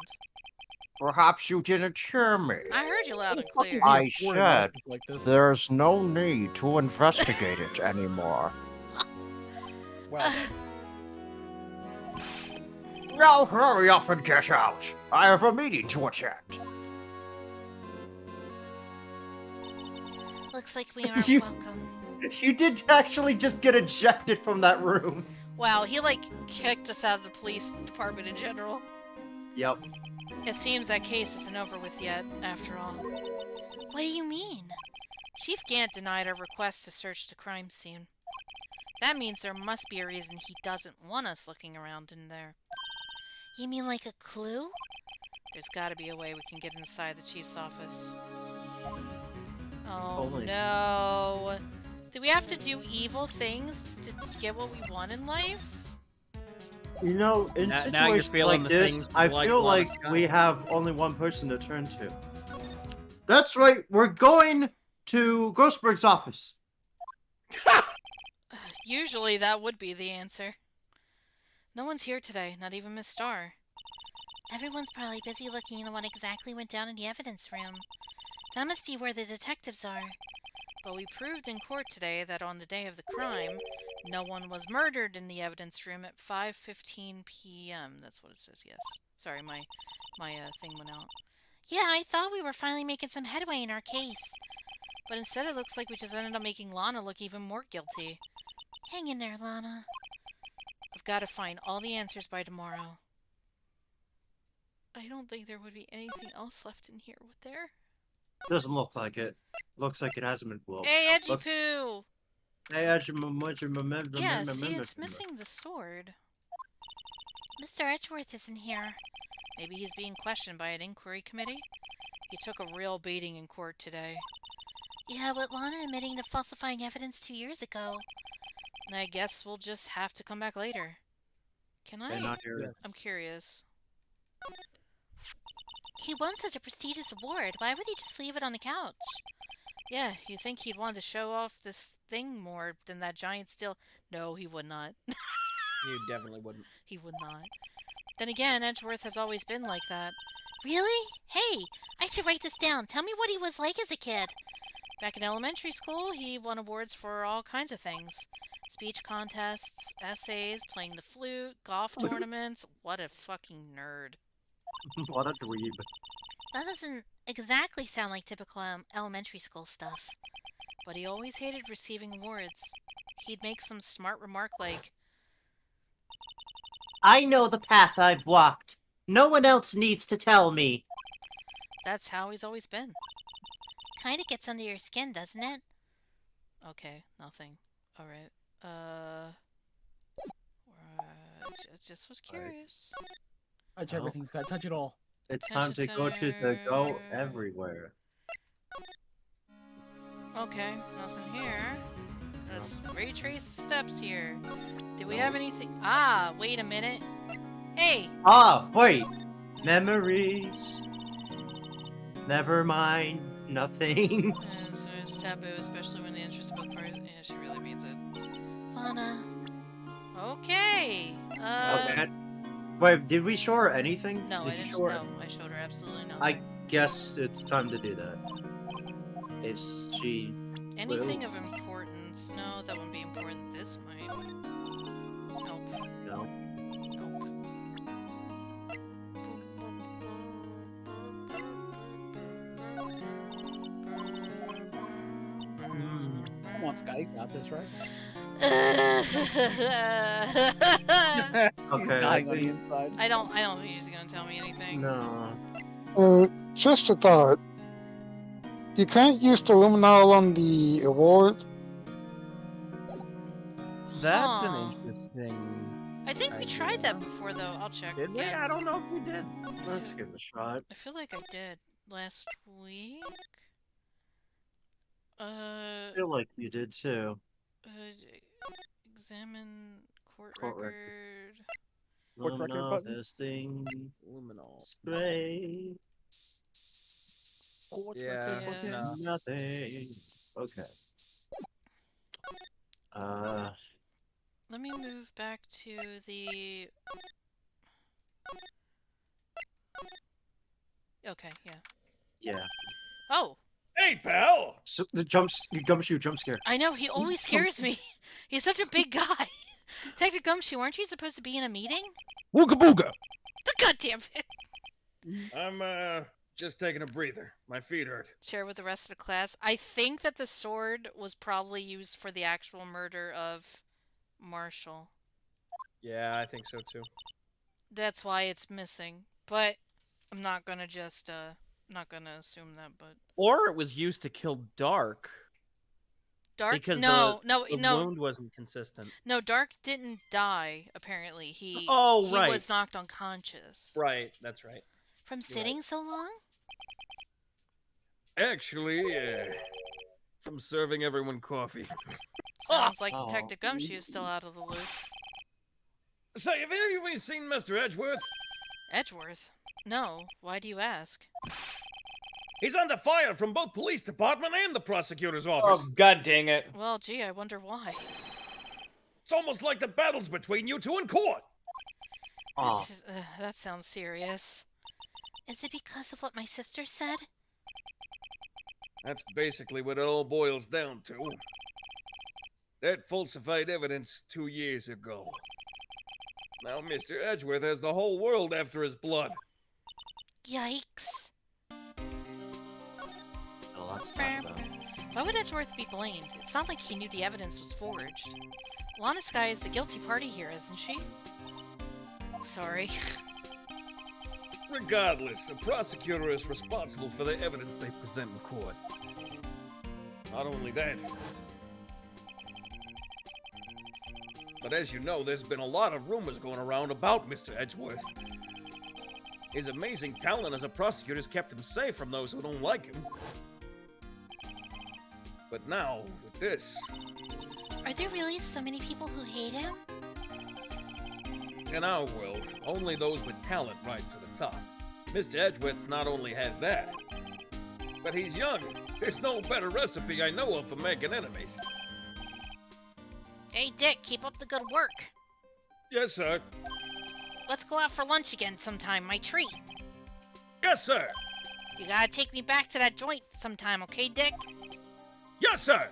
[SPEAKER 11] Perhaps you didn't hear me.
[SPEAKER 6] I heard you loud and clear.
[SPEAKER 11] I said there's no need to investigate it anymore.
[SPEAKER 8] Well,
[SPEAKER 11] Now hurry up and get out. I have a meeting to attend.
[SPEAKER 10] Looks like we are
[SPEAKER 1] You-
[SPEAKER 10] welcome.
[SPEAKER 1] You did actually just get ejected from that room.
[SPEAKER 6] Wow, he like kicked us out of the police department in general.
[SPEAKER 1] Yep.
[SPEAKER 6] It seems that case isn't over with yet, after all.
[SPEAKER 10] What do you mean?
[SPEAKER 6] Chief Gant denied our request to search the crime scene. That means there must be a reason he doesn't want us looking around in there.
[SPEAKER 10] You mean like a clue?
[SPEAKER 6] There's gotta be a way we can get inside the chief's office. Oh
[SPEAKER 1] Holy.
[SPEAKER 6] no. Do we have to do evil things to get what we want in life?
[SPEAKER 1] You know, in
[SPEAKER 9] Now you're
[SPEAKER 1] situations
[SPEAKER 9] feeling
[SPEAKER 1] like
[SPEAKER 9] the
[SPEAKER 1] this,
[SPEAKER 9] things
[SPEAKER 1] I
[SPEAKER 9] like
[SPEAKER 1] feel
[SPEAKER 9] Lana's
[SPEAKER 1] like
[SPEAKER 9] got.
[SPEAKER 1] we have only one person to turn to. That's right, we're going to Grossberg's office.
[SPEAKER 6] Usually that would be the answer. No one's here today, not even Miss Starr.
[SPEAKER 10] Everyone's probably busy looking into what exactly went down in the evidence room. That must be where the detectives are.
[SPEAKER 6] But we proved in court today that on the day of the crime, no one was murdered in the evidence room at 5:15 p.m. That's what it says, yes. Sorry, my thing went out.
[SPEAKER 10] Yeah, I thought we were finally making some headway in our case.
[SPEAKER 6] But instead it looks like we just ended up making Lana look even more guilty.
[SPEAKER 10] Hang in there, Lana.
[SPEAKER 6] I've got to find all the answers by tomorrow. I don't think there would be anything else left in here, would there?
[SPEAKER 1] Doesn't look like it. Looks like it hasn't been well.
[SPEAKER 6] Hey, Edgy
[SPEAKER 1] Looks.
[SPEAKER 6] Poo!
[SPEAKER 1] Hey,
[SPEAKER 6] Yeah, see, it's missing the sword. Mr. Edgeworth isn't here. Maybe he's being questioned by an inquiry committee? He took a real beating in court today. Yeah, with Lana admitting to falsifying evidence 2 years ago. I guess we'll just have to come back later. Can I?
[SPEAKER 1] They're not here.
[SPEAKER 6] I'm curious. He won such a prestigious award. Why would he just leave it on the couch? Yeah, you think he'd want to show off this thing more than that giant steel... No, he would not.
[SPEAKER 8] You definitely wouldn't.
[SPEAKER 6] He would not. Then again, Edgeworth has always been like that. Really? Hey, I should write this down. Tell me what he was like as a kid. Back in elementary school, he won awards for all kinds of things. Speech contests, essays, playing the flute, golf tournaments. What a fucking nerd.
[SPEAKER 1] What a dweeb.
[SPEAKER 10] That doesn't exactly sound like typical elementary school stuff.
[SPEAKER 6] But he always hated receiving awards. He'd make some smart remark like,
[SPEAKER 16] I know the path I've walked. No one else needs to tell me.
[SPEAKER 6] that's how he's always been.
[SPEAKER 10] Kinda gets under your skin, doesn't it?
[SPEAKER 6] Okay, nothing. Alright. Just was curious.
[SPEAKER 12] Touch everything, Scott. Touch it all.
[SPEAKER 1] It's time to go to the go everywhere.
[SPEAKER 6] Okay, nothing here. Let's retrace the steps here. Do we have anything? Ah, wait a minute. Hey!
[SPEAKER 1] Ah, wait! Memories. Never mind. Nothing.
[SPEAKER 6] So it's taboo, especially when the interest of both parties. Yeah, she really means it.
[SPEAKER 10] Lana.
[SPEAKER 6] Okay.
[SPEAKER 1] Okay. Wait, did we show her anything?
[SPEAKER 6] No,
[SPEAKER 1] did
[SPEAKER 6] I
[SPEAKER 1] you
[SPEAKER 6] didn't.
[SPEAKER 1] show her?
[SPEAKER 6] No, I showed her absolutely nothing.
[SPEAKER 1] I guess it's time to do that. Is she...
[SPEAKER 6] Anything of importance? No, that wouldn't be important. This might. Nope.
[SPEAKER 1] No.
[SPEAKER 6] Nope.
[SPEAKER 12] Come on, Scott. You got this, right? He's
[SPEAKER 1] Okay.
[SPEAKER 12] dying on the inside.
[SPEAKER 6] I don't think he's gonna tell me anything.
[SPEAKER 1] No.
[SPEAKER 14] Just a thought. You can't use the luminol on the award.
[SPEAKER 8] That's
[SPEAKER 6] Huh.
[SPEAKER 8] an interesting.
[SPEAKER 6] I think we tried that before, though. I'll check.
[SPEAKER 8] Did we?
[SPEAKER 6] again.
[SPEAKER 8] I don't know if we did.
[SPEAKER 1] Let's give it a shot.
[SPEAKER 6] I feel like I did last week.
[SPEAKER 1] I feel like you did too.
[SPEAKER 6] Examine court
[SPEAKER 1] Court
[SPEAKER 6] record.
[SPEAKER 12] Court record
[SPEAKER 1] Luminol
[SPEAKER 12] button?
[SPEAKER 1] testing.
[SPEAKER 8] Luminol.
[SPEAKER 1] Spray.
[SPEAKER 8] Yeah.
[SPEAKER 6] Yeah.
[SPEAKER 1] Nothing. Okay.
[SPEAKER 6] Let me move back to the. Okay, yeah.
[SPEAKER 1] Yeah.
[SPEAKER 6] Oh,
[SPEAKER 9] Hey, pal!
[SPEAKER 1] So the gumshoe jump scare.
[SPEAKER 6] I know, he always scares me. He's such a big guy. Detective Gumshoe, aren't you supposed to be in a meeting?
[SPEAKER 13] Wooga booga!
[SPEAKER 6] God damn it.
[SPEAKER 13] I'm, just taking a breather. My feet hurt.
[SPEAKER 6] Share with the rest of the class. I think that the sword was probably used for the actual murder of Marshall.
[SPEAKER 8] Yeah, I think so too.
[SPEAKER 6] That's why it's missing. But I'm not gonna just, not gonna assume that, but...
[SPEAKER 8] Or it was used to kill Dark.
[SPEAKER 6] Dark?
[SPEAKER 8] Because
[SPEAKER 6] no,
[SPEAKER 8] the
[SPEAKER 6] no.
[SPEAKER 8] wound wasn't consistent.
[SPEAKER 6] No, Dark didn't die, apparently. He
[SPEAKER 8] right.
[SPEAKER 6] was knocked unconscious.
[SPEAKER 8] Right, that's right.
[SPEAKER 10] From sitting so long?
[SPEAKER 13] Actually, from serving everyone coffee.
[SPEAKER 6] Sounds like Detective Gumshoe is still out of the loop.
[SPEAKER 13] Say, have any of you seen Mr. Edgeworth?
[SPEAKER 6] Edgeworth? No. Why do you ask?
[SPEAKER 13] He's under fire from both police department and the prosecutor's office.
[SPEAKER 15] Oh, god dang it.
[SPEAKER 6] Well, gee, I wonder why.
[SPEAKER 13] It's almost like the battle's between you two in court.
[SPEAKER 6] That sounds serious.
[SPEAKER 10] Is it because of what my sister said?
[SPEAKER 13] That's basically what it all boils down to. That falsified evidence 2 years ago. Now Mr. Edgeworth has the whole world after his blood.
[SPEAKER 10] Yikes.
[SPEAKER 1] A lot to talk about.
[SPEAKER 6] Why would Edgeworth be blamed? It's not like he knew the evidence was forged. Lana Sky is the guilty party here, isn't she? Sorry.
[SPEAKER 13] Regardless, a prosecutor is responsible for the evidence they present in court. Not only that, but as you know, there's been a lot of rumors going around about Mr. Edgeworth. His amazing talent as a prosecutor has kept him safe from those who don't like him. But now, with this...
[SPEAKER 10] Are there really so many people who hate him?
[SPEAKER 13] In our world, only those with talent rise to the top. Mr. Edgeworth not only has that, but he's young. There's no better recipe I know of for making enemies.
[SPEAKER 10] Hey, Dick, keep up the good work.
[SPEAKER 13] Yes, sir.
[SPEAKER 10] Let's go out for lunch again sometime, my treat.
[SPEAKER 13] Yes, sir.
[SPEAKER 10] You gotta take me back to that joint sometime, okay, Dick?
[SPEAKER 13] Yes, sir.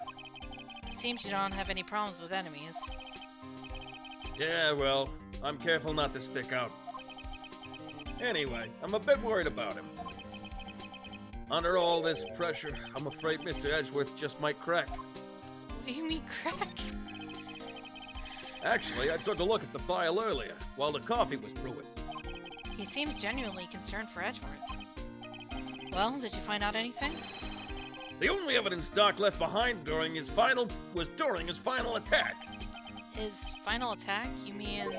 [SPEAKER 3] Seems you don't have any problems with enemies.
[SPEAKER 13] Yeah, well, I'm careful not to stick out. Anyway, I'm a bit worried about him. Under all this pressure, I'm afraid Mr. Edgeworth just might crack.
[SPEAKER 3] What do you mean crack?
[SPEAKER 13] Actually, I took a look at the file earlier, while the coffee was brewing.
[SPEAKER 3] He seems genuinely concerned for Edgeworth. Well, did you find out anything?
[SPEAKER 13] The only evidence Doc left behind during his final attack.
[SPEAKER 3] His final attack? You mean...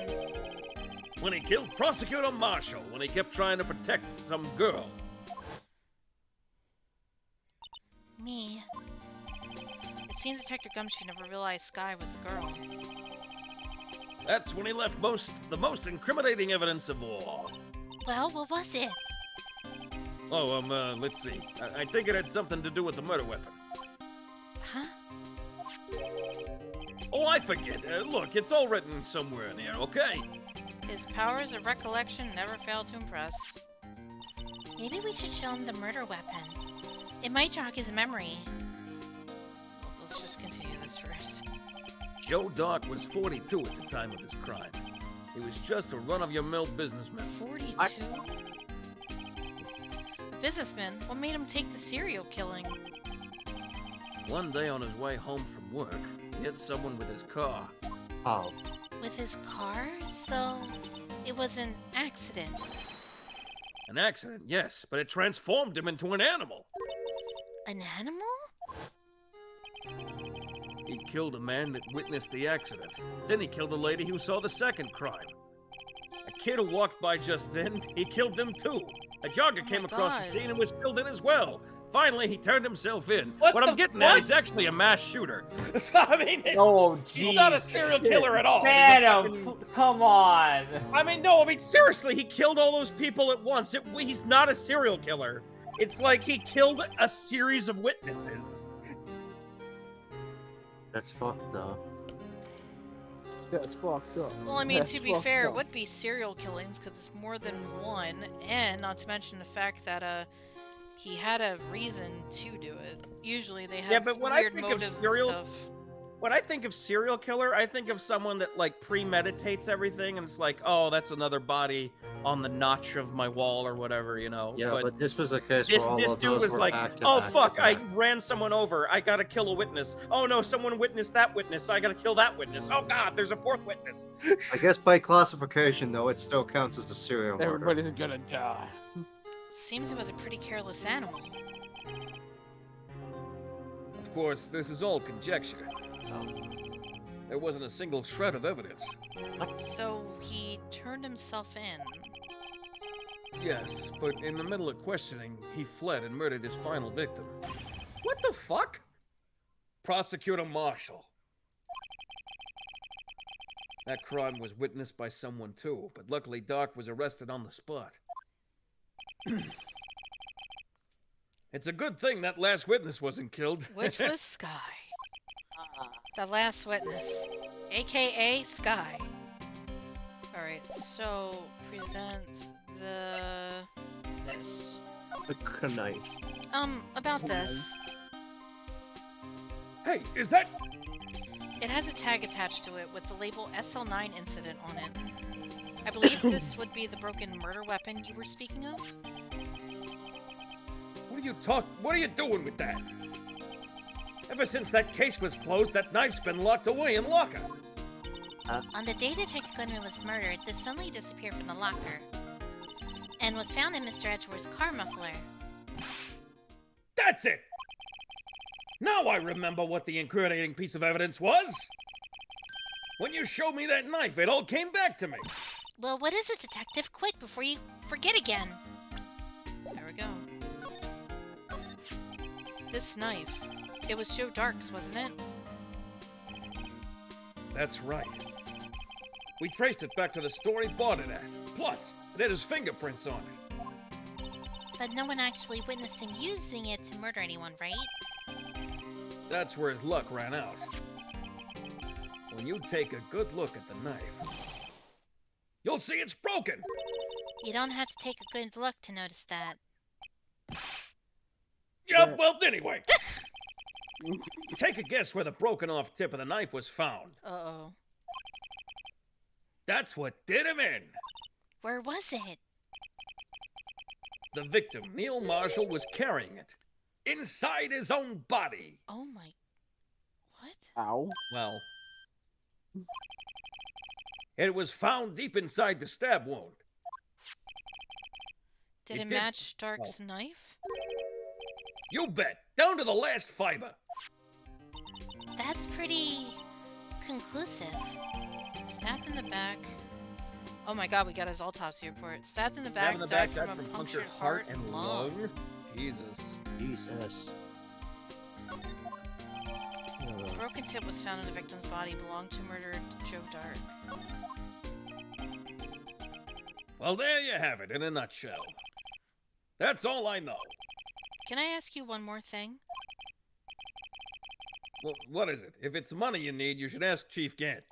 [SPEAKER 13] When he killed Prosecutor Marshall, when he kept trying to protect some girl.
[SPEAKER 10] Me.
[SPEAKER 3] It seems Detective Gumshoe never realized Sky was the girl.
[SPEAKER 13] That's when he left the most incriminating evidence of all.
[SPEAKER 10] Well, what was it?
[SPEAKER 13] Oh, let's see. I think it had something to do with the murder weapon.
[SPEAKER 10] Huh?
[SPEAKER 13] Oh, I forget. Look, it's all written somewhere in here, okay?
[SPEAKER 3] His powers of recollection never fail to impress.
[SPEAKER 10] Maybe we should show him the murder weapon. It might jog his memory.
[SPEAKER 3] Let's just continue this first.
[SPEAKER 13] Joe Doc was 42 at the time of his crime. He was just a run-of-your-mill businessman.
[SPEAKER 3] 42? Businessman? What made him take to serial killing?
[SPEAKER 13] One day on his way home from work, he hit someone with his car.
[SPEAKER 11] Oh.
[SPEAKER 10] With his car? So, it was an accident.
[SPEAKER 13] An accident, yes, but it transformed him into an animal.
[SPEAKER 10] An animal?
[SPEAKER 13] He killed a man that witnessed the accident. Then he killed a lady who saw the second crime. A kid who walked by just then, he killed them too. A jogger came across the scene and was killed in as well. Finally, he turned himself in. What I'm getting at is actually a mass shooter.
[SPEAKER 2] I mean, he's not a serial killer at all.
[SPEAKER 15] Adam, come on.
[SPEAKER 2] I mean, no, I mean, seriously, he killed all those people at once. He's not a serial killer. It's like he killed a series of witnesses.
[SPEAKER 11] That's fucked though.
[SPEAKER 12] That's fucked up.
[SPEAKER 3] Well, I mean,
[SPEAKER 12] That's
[SPEAKER 3] to be
[SPEAKER 12] fucked
[SPEAKER 3] fair, it
[SPEAKER 12] up.
[SPEAKER 3] would be serial killings because it's more than one, and not to mention the fact that he had a reason to do it. Usually they have weird motives and stuff.
[SPEAKER 2] When I think of serial killer, I think of someone that like premeditates everything, and it's like, oh, that's another body on the notch of my wall or whatever, you know.
[SPEAKER 11] Yeah, but this was a case
[SPEAKER 2] this
[SPEAKER 11] where all
[SPEAKER 2] this
[SPEAKER 11] of
[SPEAKER 2] dude
[SPEAKER 11] those
[SPEAKER 2] was
[SPEAKER 11] were
[SPEAKER 2] like,
[SPEAKER 11] active,
[SPEAKER 2] oh
[SPEAKER 11] active,
[SPEAKER 2] fuck, I
[SPEAKER 11] active.
[SPEAKER 2] ran someone over. I gotta kill a witness. Oh no, someone witnessed that witness. So I gotta kill that witness. Oh god, there's a fourth witness.
[SPEAKER 11] I guess by classification, though, it still counts as a serial murder.
[SPEAKER 12] Everybody's gonna die.
[SPEAKER 3] Seems it was a pretty careless animal.
[SPEAKER 13] Of course, this is all conjecture. There wasn't a single shred of evidence.
[SPEAKER 3] So he turned himself in.
[SPEAKER 13] Yes, but in the middle of questioning, he fled and murdered his final victim.
[SPEAKER 2] What the fuck?
[SPEAKER 13] Prosecutor Marshall. That crime was witnessed by someone too, but luckily Doc was arrested on the spot. It's a good thing that last witness wasn't killed.
[SPEAKER 3] Which was Sky. The last witness. AKA Sky. Alright, so present this.
[SPEAKER 11] The knife.
[SPEAKER 3] About this.
[SPEAKER 13] Hey, is that...
[SPEAKER 3] It has a tag attached to it with the label SL9 incident on it. I believe this would be the broken murder weapon you were speaking of?
[SPEAKER 13] What are you doing with that? Ever since that case was closed, that knife's been locked away in locker.
[SPEAKER 10] On the day Detective Goodman was murdered, this suddenly disappeared from the locker. and was found in Mr. Edgeworth's car muffler.
[SPEAKER 9] That's it! Now I remember what the incriminating piece of evidence was! When you showed me that knife, it all came back to me!
[SPEAKER 10] Well, what is it, Detective? Quick, before you forget again.
[SPEAKER 3] There we go. This knife. It was Joe Dark's, wasn't it?
[SPEAKER 9] That's right. We traced it back to the store he bought it at. Plus, it had his fingerprints on it.
[SPEAKER 10] But no one actually witnessed him using it to murder anyone, right?
[SPEAKER 9] That's where his luck ran out. When you take a good look at the knife, you'll see it's broken!
[SPEAKER 10] You don't have to take a good look to notice that.
[SPEAKER 9] Yeah, well, anyway. Take a guess where the broken off tip of the knife was found.
[SPEAKER 3] Uh-oh.
[SPEAKER 9] That's what did him in.
[SPEAKER 10] Where was it?
[SPEAKER 9] The victim, Neil Marshall, was carrying it. Inside his own body.
[SPEAKER 3] Oh my... What?
[SPEAKER 12] Ow.
[SPEAKER 9] Well... It was found deep inside the stab wound.
[SPEAKER 3] Did it
[SPEAKER 9] did-
[SPEAKER 3] match Dark's knife?
[SPEAKER 9] You bet. Down to the last fiber.
[SPEAKER 10] That's pretty... conclusive.
[SPEAKER 3] Stabbed in the back. Oh my god, we got his autopsy report. Stabbed in the back,
[SPEAKER 9] Stabbed in the
[SPEAKER 3] died
[SPEAKER 9] back,
[SPEAKER 3] from
[SPEAKER 9] died
[SPEAKER 3] a punctured heart and lung.
[SPEAKER 9] Jesus.
[SPEAKER 11] Jesus.
[SPEAKER 3] A broken tip was found in the victim's body, belonged to murdered Joe Dark.
[SPEAKER 9] Well, there you have it in a nutshell. That's all I know.
[SPEAKER 3] Can I ask you one more thing?
[SPEAKER 9] Well, what is it? If it's money you need, you should ask Chief Gant.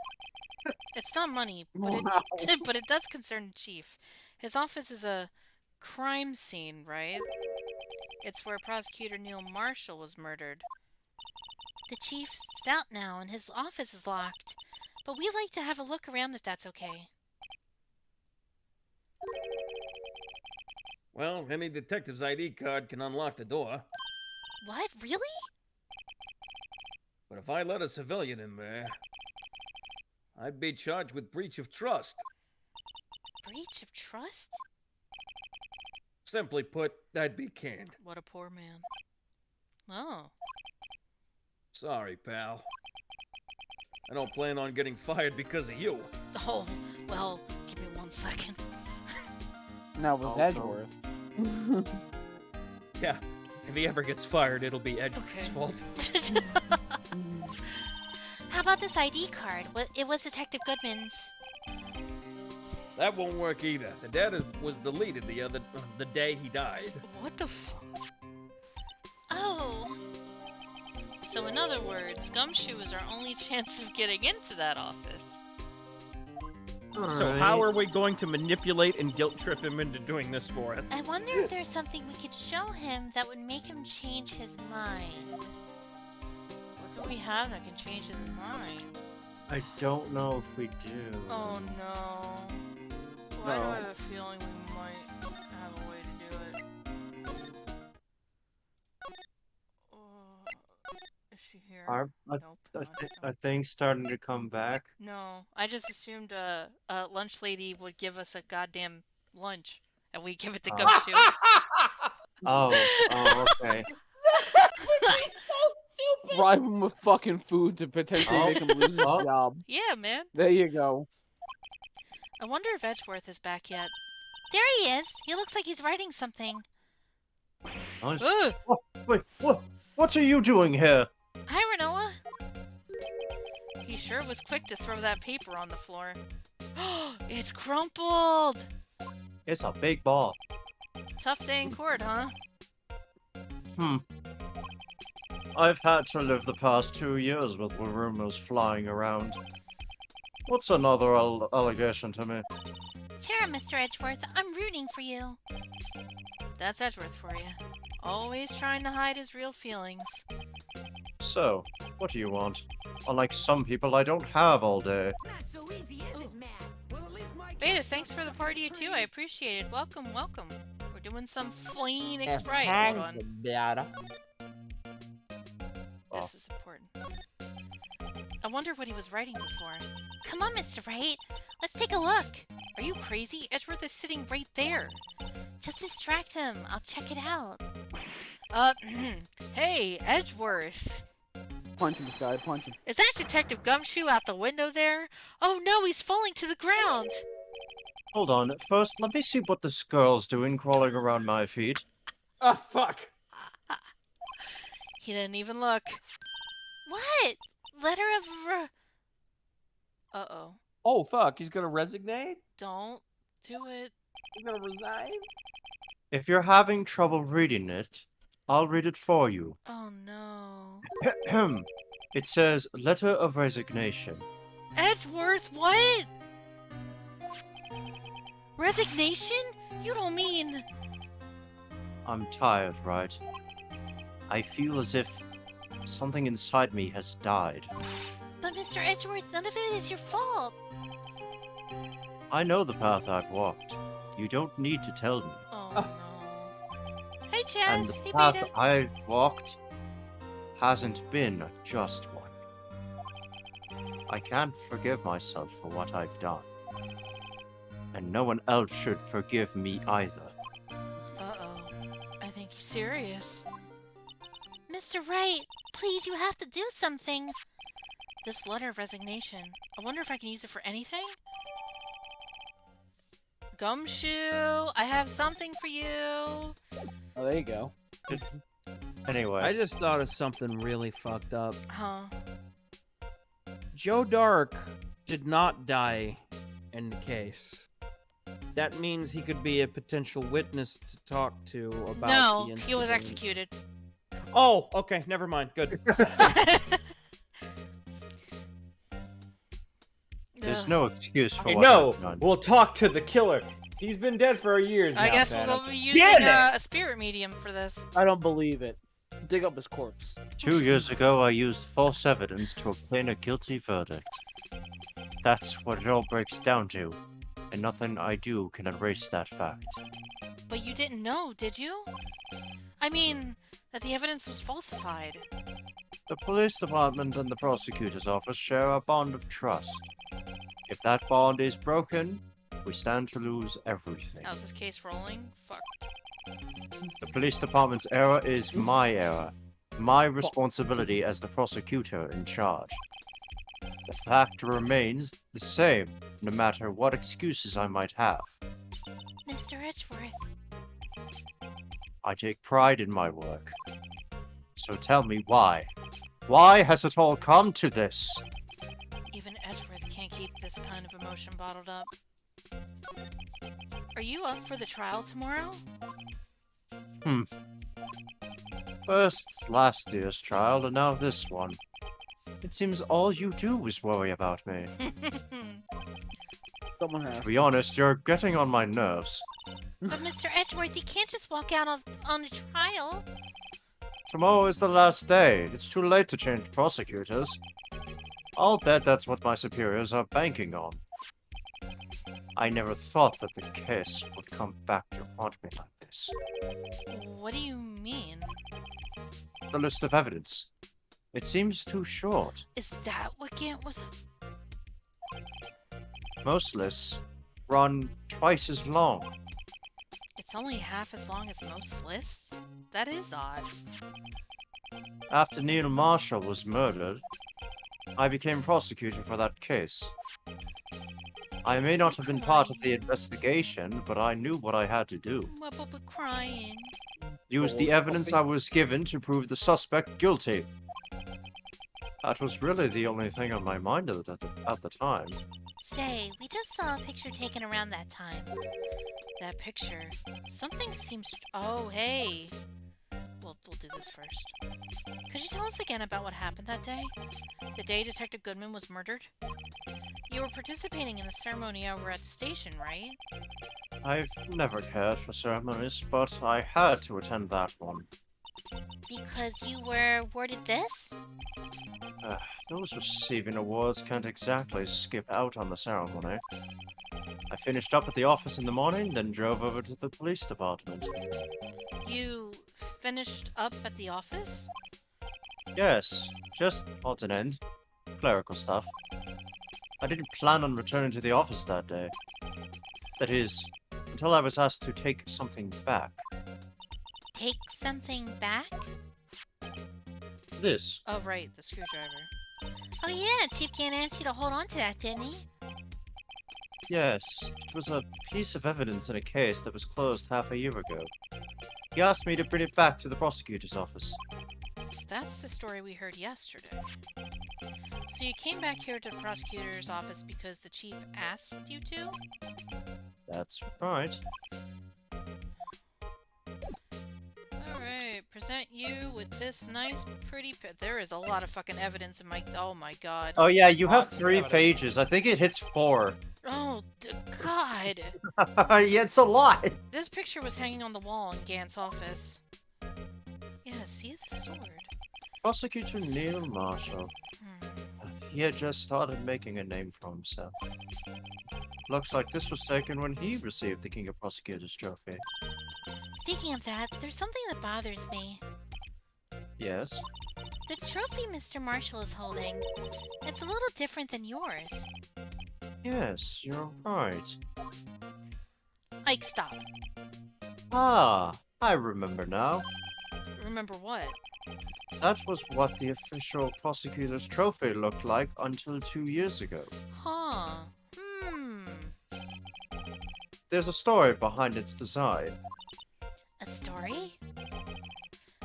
[SPEAKER 3] It's not money, but
[SPEAKER 12] Wow.
[SPEAKER 3] but it does concern the chief. His office is a crime scene, right? It's where prosecutor Neil Marshall was murdered.
[SPEAKER 10] The chief's out now and his office is locked. But we'd like to have a look around if that's okay.
[SPEAKER 9] Well, any detective's ID card can unlock the door.
[SPEAKER 10] What? Really?
[SPEAKER 9] But if I let a civilian in there, I'd be charged with breach of trust.
[SPEAKER 10] Breach of trust?
[SPEAKER 9] Simply put, I'd be canned.
[SPEAKER 3] What a poor man. Oh.
[SPEAKER 9] Sorry, pal. I don't plan on getting fired because of you.
[SPEAKER 3] Oh, well, give me 1 second.
[SPEAKER 12] Now it was
[SPEAKER 11] Also-
[SPEAKER 12] Edgeworth.
[SPEAKER 9] Yeah, if he ever gets fired, it'll be Edgeworth's
[SPEAKER 3] Okay.
[SPEAKER 9] fault.
[SPEAKER 10] How about this ID card? It was Detective Goodman's.
[SPEAKER 9] That won't work either. The data was deleted the day he died.
[SPEAKER 3] What the fuck?
[SPEAKER 10] Oh.
[SPEAKER 3] So in other words, Gumshoe is our only chance of getting into that office.
[SPEAKER 4] So how are we going to manipulate and guilt trip him into doing this for us?
[SPEAKER 10] I wonder if there's something we could show him that would make him change his mind.
[SPEAKER 3] What do we have that can change his mind?
[SPEAKER 11] I don't know if we do.
[SPEAKER 3] Oh no. Why do I have a feeling we might have a way to do it? Is she here?
[SPEAKER 11] Are
[SPEAKER 3] Nope.
[SPEAKER 11] are things starting to come back?
[SPEAKER 3] No, I just assumed lunch lady would give us a goddamn lunch, and we give it to
[SPEAKER 11] Oh.
[SPEAKER 3] Gumshoe.
[SPEAKER 11] Oh, okay.
[SPEAKER 12] Bribe him with fucking food to potentially make him lose his
[SPEAKER 11] Oh.
[SPEAKER 12] job.
[SPEAKER 3] Yeah, man.
[SPEAKER 12] There you go.
[SPEAKER 3] I wonder if Edgeworth is back yet.
[SPEAKER 10] There he is. He looks like he's writing something.
[SPEAKER 11] Honest-
[SPEAKER 3] Ugh!
[SPEAKER 11] Oh, wait, what are you doing here?
[SPEAKER 10] Hi, Renoa.
[SPEAKER 3] He sure was quick to throw that paper on the floor. It's crumpled!
[SPEAKER 11] It's a big ball.
[SPEAKER 3] Tough day in court, huh?
[SPEAKER 11] I've had to live the past 2 years with the rumors flying around. What's another allegation to me?
[SPEAKER 10] Sure, Mr. Edgeworth. I'm rooting for you.
[SPEAKER 3] That's Edgeworth for you. Always trying to hide his real feelings.
[SPEAKER 11] So, what do you want? Unlike some people, I don't have all day.
[SPEAKER 3] Beta, thanks for the party too. I appreciate it. Welcome, welcome. We're doing some Phoenix Wright. Hold on. This is important. I wonder what he was writing before.
[SPEAKER 10] Come on, Mr. Wright. Let's take a look.
[SPEAKER 3] Are you crazy? Edgeworth is sitting right there.
[SPEAKER 6] Just distract him. I'll check it out.
[SPEAKER 3] Hey, Edgeworth.
[SPEAKER 12] Punch him, Sky. Punch him.
[SPEAKER 3] Is that Detective Gumshoe out the window there? Oh no, he's falling to the ground.
[SPEAKER 11] Hold on. First, let me see what this girl's doing crawling around my feet.
[SPEAKER 15] Ah, fuck.
[SPEAKER 3] He didn't even look.
[SPEAKER 6] What? Letter of
[SPEAKER 3] Uh-oh.
[SPEAKER 13] Oh, fuck. He's gonna resignate?
[SPEAKER 3] Don't do it.
[SPEAKER 13] He's gonna resign?
[SPEAKER 11] If you're having trouble reading it, I'll read it for you.
[SPEAKER 3] Oh no.
[SPEAKER 11] It says, Letter of Resignation.
[SPEAKER 3] Edgeworth, what?
[SPEAKER 6] Resignation? You don't mean...
[SPEAKER 11] I'm tired, right? I feel as if something inside me has died.
[SPEAKER 6] But Mr. Edgeworth, none of it is your fault.
[SPEAKER 11] I know the path I've walked. You don't need to tell me.
[SPEAKER 3] Oh no. Hey
[SPEAKER 11] And
[SPEAKER 3] Chaz,
[SPEAKER 11] the
[SPEAKER 3] hey
[SPEAKER 11] path
[SPEAKER 3] Beta.
[SPEAKER 11] I've walked hasn't been a just one. I can't forgive myself for what I've done. And no one else should forgive me either.
[SPEAKER 3] Uh-oh. I think he's serious.
[SPEAKER 6] Mr. Wright, please, you have to do something.
[SPEAKER 3] This letter of resignation. I wonder if I can use it for anything? Gumshoe, I have something for you.
[SPEAKER 12] Oh, there you go.
[SPEAKER 11] Anyway.
[SPEAKER 13] I just thought of something really fucked up.
[SPEAKER 3] Huh?
[SPEAKER 13] Joe Dark did not die in the case. That means he could be a potential witness to talk to about
[SPEAKER 3] No,
[SPEAKER 13] the
[SPEAKER 3] he was
[SPEAKER 13] incident.
[SPEAKER 3] executed.
[SPEAKER 13] Oh, okay, never mind. Good.
[SPEAKER 11] There's
[SPEAKER 3] Ugh.
[SPEAKER 11] no excuse for
[SPEAKER 15] Hey,
[SPEAKER 11] what
[SPEAKER 15] no,
[SPEAKER 11] I've done.
[SPEAKER 15] we'll talk to the killer. He's been dead for years now.
[SPEAKER 3] I guess
[SPEAKER 15] Phantom.
[SPEAKER 3] we'll be using
[SPEAKER 15] Damn it!
[SPEAKER 3] a spirit medium for this.
[SPEAKER 12] I don't believe it. Dig up his corpse.
[SPEAKER 11] 2 years ago, I used false evidence to obtain a guilty verdict. That's what it all breaks down to, and nothing I do can erase that fact.
[SPEAKER 3] But you didn't know, did you? I mean, that the evidence was falsified.
[SPEAKER 11] The police department and the prosecutor's office share a bond of trust. If that bond is broken, we stand to lose everything.
[SPEAKER 3] How's this case rolling? Fuck.
[SPEAKER 11] The police department's error is my error. My responsibility as the prosecutor in charge. The fact remains the same, no matter what excuses I might have.
[SPEAKER 6] Mr. Edgeworth.
[SPEAKER 11] I take pride in my work. So tell me why. Why has it all come to this?
[SPEAKER 3] Even Edgeworth can't keep this kind of emotion bottled up. Are you up for the trial tomorrow?
[SPEAKER 11] First, last year's trial, and now this one. It seems all you do is worry about me.
[SPEAKER 12] Someone has.
[SPEAKER 11] To be honest, you're getting on my nerves.
[SPEAKER 6] But Mr. Edgeworth, you can't just walk out on a trial.
[SPEAKER 11] Tomorrow is the last day. It's too late to change prosecutors. I'll bet that's what my superiors are banking on. I never thought that the case would come back to haunt me like this.
[SPEAKER 3] What do you mean?
[SPEAKER 11] The list of evidence. It seems too short.
[SPEAKER 3] Is that what Gant was...
[SPEAKER 11] Most lists run twice as long.
[SPEAKER 3] It's only half as long as most lists? That is odd.
[SPEAKER 11] After Neil Marshall was murdered, I became prosecutor for that case. I may not have been part of the investigation, but I knew what I had to do.
[SPEAKER 6] But crying.
[SPEAKER 11] Use the evidence I was given to prove the suspect guilty. That was really the only thing on my mind at the time.
[SPEAKER 6] Say, we just saw a picture taken around that time.
[SPEAKER 3] That picture. Something seems... Oh, hey. We'll do this first. Could you tell us again about what happened that day? The day Detective Goodman was murdered? You were participating in a ceremony over at the station, right?
[SPEAKER 11] I've never cared for ceremonies, but I had to attend that one.
[SPEAKER 6] Because you were awarded this?
[SPEAKER 11] Those receiving awards can't exactly skip out on the ceremony. I finished up at the office in the morning, then drove over to the police department.
[SPEAKER 3] You finished up at the office?
[SPEAKER 11] Yes, just odds and ends. Clerical stuff. I didn't plan on returning to the office that day. That is, until I was asked to take something back.
[SPEAKER 6] Take something back?
[SPEAKER 11] This.
[SPEAKER 3] Oh, right, the screwdriver.
[SPEAKER 6] Oh yeah, Chief Gan asked you to hold on to that, didn't he?
[SPEAKER 11] Yes, it was a piece of evidence in a case that was closed half a year ago. He asked me to bring it back to the prosecutor's office.
[SPEAKER 3] That's the story we heard yesterday. So you came back here to the prosecutor's office because the chief asked you to?
[SPEAKER 11] That's right.
[SPEAKER 3] Alright, present you with this nice, pretty there is a lot of fucking evidence in my... Oh my god.
[SPEAKER 11] Oh yeah, you have
[SPEAKER 8] Lots of
[SPEAKER 11] 3
[SPEAKER 8] evidence.
[SPEAKER 11] pages. I think it hits 4.
[SPEAKER 3] Oh, god.
[SPEAKER 11] Yeah, it's a lot.
[SPEAKER 3] This picture was hanging on the wall in Gant's office. Yeah, see the sword.
[SPEAKER 11] Prosecutor Neil Marshall. He had just started making a name for himself. Looks like this was taken when he received the King of Prosecutors trophy.
[SPEAKER 6] Speaking of that, there's something that bothers me.
[SPEAKER 11] Yes?
[SPEAKER 6] The trophy Mr. Marshall is holding, it's a little different than yours.
[SPEAKER 11] Yes, you're right.
[SPEAKER 3] Ike, stop.
[SPEAKER 11] Ah, I remember now.
[SPEAKER 3] Remember what?
[SPEAKER 11] That was what the official prosecutor's trophy looked like until 2 years ago.
[SPEAKER 3] Huh.
[SPEAKER 11] There's a story behind its design.
[SPEAKER 6] A story?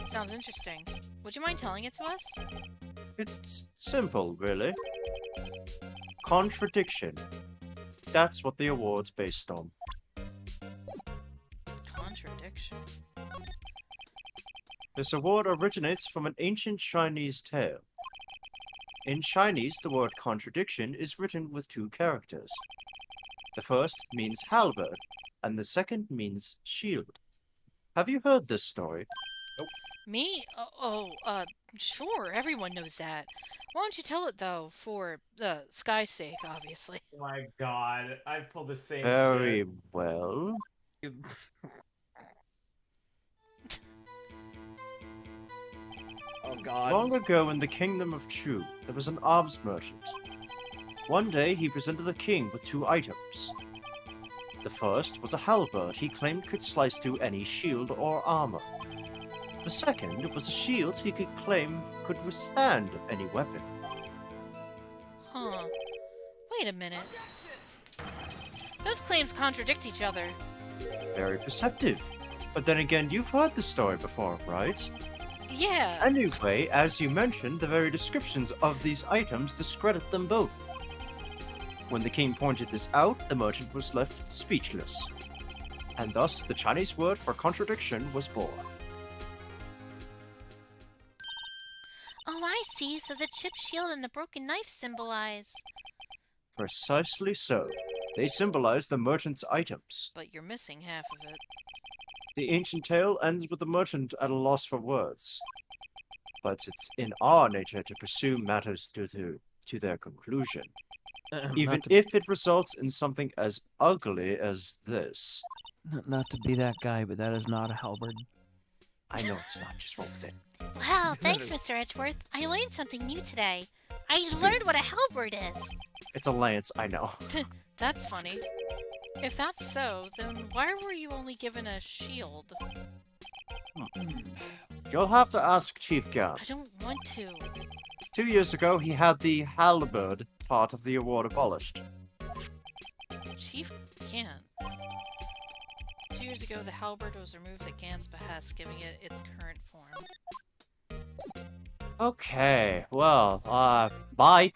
[SPEAKER 3] Sounds interesting. Would you mind telling it to us?
[SPEAKER 11] It's simple, really. Contradiction. That's what the award's based on.
[SPEAKER 3] Contradiction.
[SPEAKER 11] This award originates from an ancient Chinese tale. In Chinese, the word contradiction is written with 2 characters. The first means halberd, and the second means shield. Have you heard this story?
[SPEAKER 8] Nope.
[SPEAKER 3] Me? Sure, everyone knows that. Why don't you tell it, though, for the Sky's sake, obviously.
[SPEAKER 15] Oh my god, I pulled the same
[SPEAKER 11] Very
[SPEAKER 15] shit.
[SPEAKER 11] well.
[SPEAKER 8] Oh god.
[SPEAKER 11] Long ago in the kingdom of Chu, there was an arms merchant. One day he presented the king with 2 items. The first was a halberd he claimed could slice through any shield or armor. The second was a shield he could claim could withstand any weapon.
[SPEAKER 3] Huh. Wait a minute. Those claims contradict each other.
[SPEAKER 11] Very perceptive. But then again, you've heard the story before, right?
[SPEAKER 3] Yeah.
[SPEAKER 11] Anyway, as you mentioned, the very descriptions of these items discredit them both. When the king pointed this out, the merchant was left speechless. And thus, the Chinese word for contradiction was born.
[SPEAKER 6] Oh, I see. So the chipped shield and the broken knife symbolize.
[SPEAKER 11] Precisely so. They symbolize the merchant's items.
[SPEAKER 3] But you're missing half of it.
[SPEAKER 11] The ancient tale ends with the merchant at a loss for words. But it's in our nature to pursue matters to their conclusion. Even if it results in something as ugly as this.
[SPEAKER 17] Not to be that guy, but that is not a halberd.
[SPEAKER 11] I know it's not, just roll with it.
[SPEAKER 6] Wow, thanks, Mr. Edgeworth. I learned something new today. I learned what a halberd is.
[SPEAKER 11] It's a lance, I know.
[SPEAKER 3] That's funny. If that's so, then why were you only given a shield?
[SPEAKER 11] You'll have to ask Chief Gunn.
[SPEAKER 3] I don't want to.
[SPEAKER 11] 2 years ago, he had the halberd part of the award abolished.
[SPEAKER 3] Chief can't. 2 years ago, the halberd was removed at Gant's behest, giving it its current form.
[SPEAKER 11] Okay, well, bye.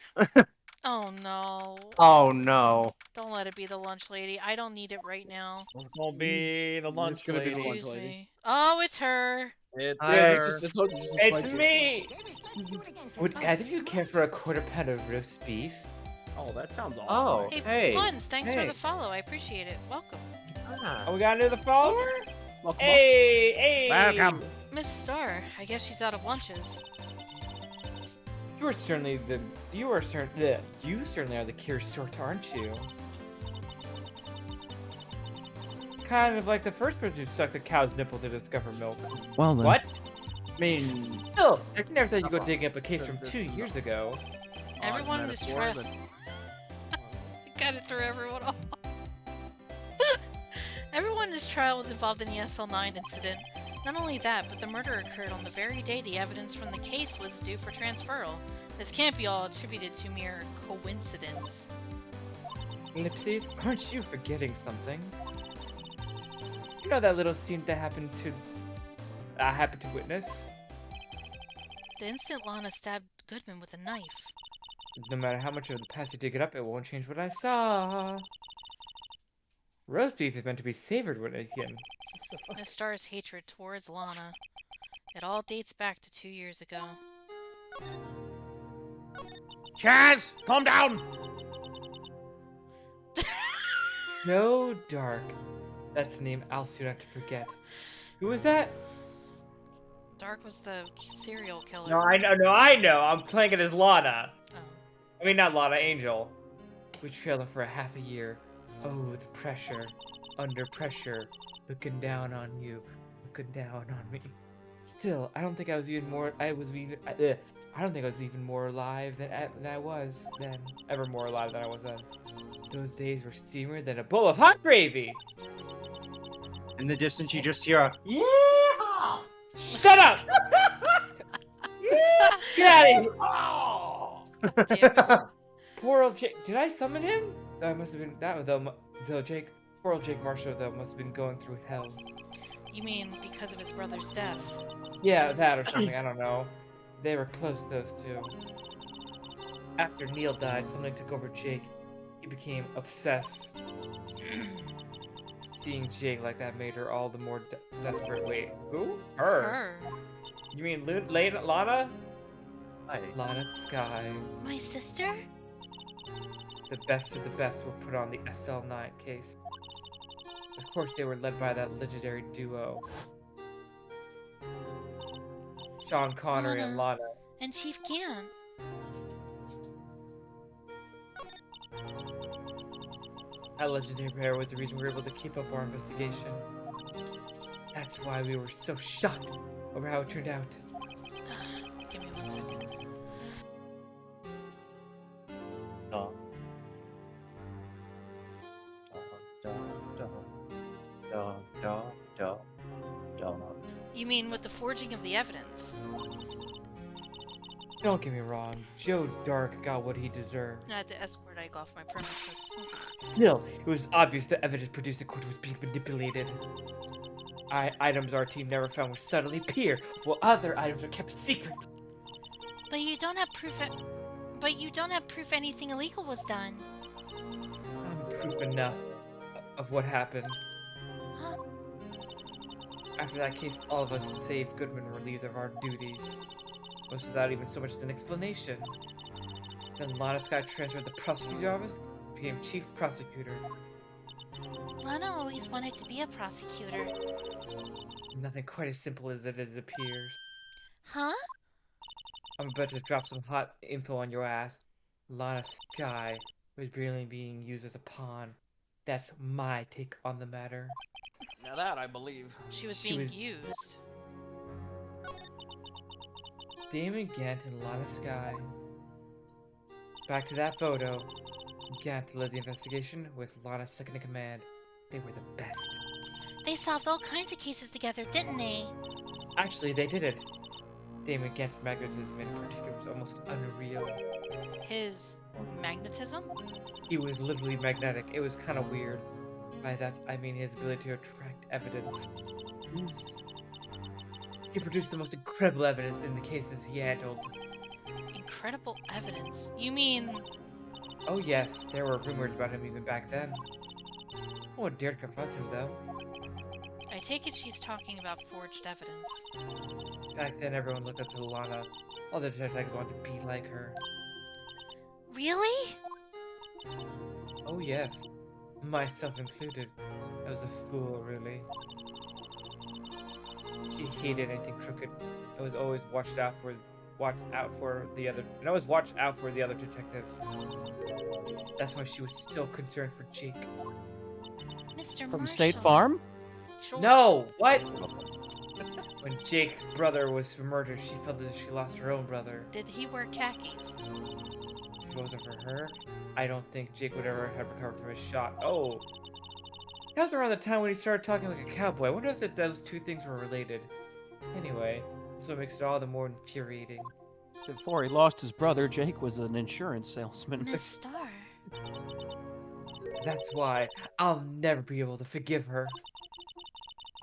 [SPEAKER 3] Oh no.
[SPEAKER 11] Oh no.
[SPEAKER 3] Don't let it be the lunch lady. I don't need it right now.
[SPEAKER 8] It's gonna be the lunch
[SPEAKER 15] gonna be the
[SPEAKER 8] lady.
[SPEAKER 15] lunch
[SPEAKER 3] Excuse
[SPEAKER 15] lady.
[SPEAKER 3] me. Oh, it's her.
[SPEAKER 8] It's
[SPEAKER 15] It's me! Would either of you care for a quarter pound of roast beef?
[SPEAKER 8] Oh, that sounds awesome.
[SPEAKER 11] Oh,
[SPEAKER 3] Hey,
[SPEAKER 11] hey.
[SPEAKER 3] Puns, thanks for
[SPEAKER 15] Hey.
[SPEAKER 3] the follow. I appreciate it. Welcome.
[SPEAKER 15] Oh, we got another follower?
[SPEAKER 17] Welcome.
[SPEAKER 15] Hey, hey!
[SPEAKER 8] Welcome.
[SPEAKER 3] Miss Star, I guess she's out of lunches.
[SPEAKER 15] You certainly are the cure sort, aren't you? Kind of like the first person who sucked a cow's nipple to discover milk.
[SPEAKER 17] Well then.
[SPEAKER 15] What?
[SPEAKER 11] I mean,
[SPEAKER 15] Still, I never thought you'd go digging up a case from 2 years ago.
[SPEAKER 3] Everyone is trying. Got it through everyone off.
[SPEAKER 6] Everyone in this trial was involved in the SL9 incident. Not only that, but the murder occurred on the very day the evidence from the case was due for transferal. This can't be all attributed to mere coincidence.
[SPEAKER 15] Ellipses, aren't you forgetting something? You know that little scene that happened to witness?
[SPEAKER 6] The instant Lana stabbed Goodman with a knife.
[SPEAKER 15] No matter how much of the past you dig it up, it won't change what I saw. Roast beef is meant to be savored when again.
[SPEAKER 6] Miss Star's hatred towards Lana. It all dates back to 2 years ago.
[SPEAKER 9] Chaz, calm down.
[SPEAKER 15] No, Dark. That's the name I'll soon have to forget. Who was that?
[SPEAKER 6] Dark was the serial killer.
[SPEAKER 15] No, I know. I'm playing it as Lana.
[SPEAKER 6] Oh.
[SPEAKER 15] I mean, not Lana, Angel. We trailed her for a half a year. Oh, the pressure. Under pressure. Looking down on you. Looking down on me. Still, I don't think I was even more. I don't think I was even more alive than I was then. Ever more alive than I was then. Those days were steamier than a bowl of hot gravy.
[SPEAKER 1] In the distance, you just hear a
[SPEAKER 15] Yeah. Shut up! Get out of here!
[SPEAKER 9] Oh.
[SPEAKER 6] Damn it.
[SPEAKER 15] Poor old Jake. Did I summon him? That must have been that though. So Jake, poor old Jake Marshall though must have been going through hell.
[SPEAKER 6] You mean because of his brother's death?
[SPEAKER 15] Yeah, that or something. I don't know. They were close, those two. After Neil died, something took over Jake. He became obsessed. Seeing Jake like that made her all the more desperate. Wait, who? Her? You mean Lana?
[SPEAKER 1] Hi.
[SPEAKER 15] Lana Sky.
[SPEAKER 6] My sister?
[SPEAKER 15] The best of the best were put on the SL9 case. Of course, they were led by that legendary duo. Sean Connery and Lana.
[SPEAKER 6] And Chief Gant.
[SPEAKER 15] That legendary pair was the reason we were able to keep up our investigation. That's why we were so shocked over how it turned out.
[SPEAKER 6] Give me 1 second. You mean with the forging of the evidence?
[SPEAKER 15] Don't get me wrong, Joe Dark got what he deserved.
[SPEAKER 6] I had to escort Ike off my premises.
[SPEAKER 15] Still, it was obvious the evidence produced in court was being manipulated. Items our team never found would suddenly appear, while other items are kept secret.
[SPEAKER 6] But you don't have proof. But you don't have proof anything illegal was done.
[SPEAKER 15] I'm proof enough of what happened.
[SPEAKER 6] Huh?
[SPEAKER 15] After that case, all of us saved Goodman were relieved of our duties. Most without even so much as an explanation. Then Lana Sky transferred the prosecutor's office, became chief prosecutor.
[SPEAKER 6] Lana always wanted to be a prosecutor.
[SPEAKER 15] Nothing quite as simple as it appears.
[SPEAKER 6] Huh?
[SPEAKER 15] I'm about to drop some hot info on your ass. Lana Sky was barely being used as a pawn. That's my take on the matter.
[SPEAKER 9] Now that I believe.
[SPEAKER 6] She was being used.
[SPEAKER 15] Damon Gant and Lana Sky. Back to that photo. Gant led the investigation with Lana second in command. They were the best.
[SPEAKER 6] They solved all kinds of cases together, didn't they?
[SPEAKER 15] Actually, they did it. Damon Gant's magnetism in particular was almost unreal.
[SPEAKER 6] His magnetism?
[SPEAKER 15] He was literally magnetic. It was kind of weird. By that, I mean his ability to attract evidence. He produced the most incredible evidence in the cases he handled.
[SPEAKER 6] Incredible evidence? You mean...
[SPEAKER 15] Oh yes, there were rumors about him even back then. No one dared confront him, though.
[SPEAKER 6] I take it she's talking about forged evidence.
[SPEAKER 15] Back then, everyone looked up to Lana. All the detectives wanted to be like her.
[SPEAKER 6] Really?
[SPEAKER 15] Oh yes, myself included. I was a fool, really. She hated anything crooked. I was always watched out for the other detectives. That's why she was so concerned for Jake.
[SPEAKER 6] Mr.
[SPEAKER 17] From
[SPEAKER 6] Marshall.
[SPEAKER 17] State Farm?
[SPEAKER 6] Sure.
[SPEAKER 15] No! What? When Jake's brother was murdered, she felt as if she lost her own brother.
[SPEAKER 6] Did he wear khakis?
[SPEAKER 15] If it wasn't for her, I don't think Jake would ever have recovered from his shot. Oh! That was around the time when he started talking like a cowboy. I wonder if those two things were related. Anyway, that's what makes it all the more infuriating.
[SPEAKER 17] Before he lost his brother, Jake was an insurance salesman.
[SPEAKER 10] Miss Star.
[SPEAKER 15] That's why I'll never be able to forgive her.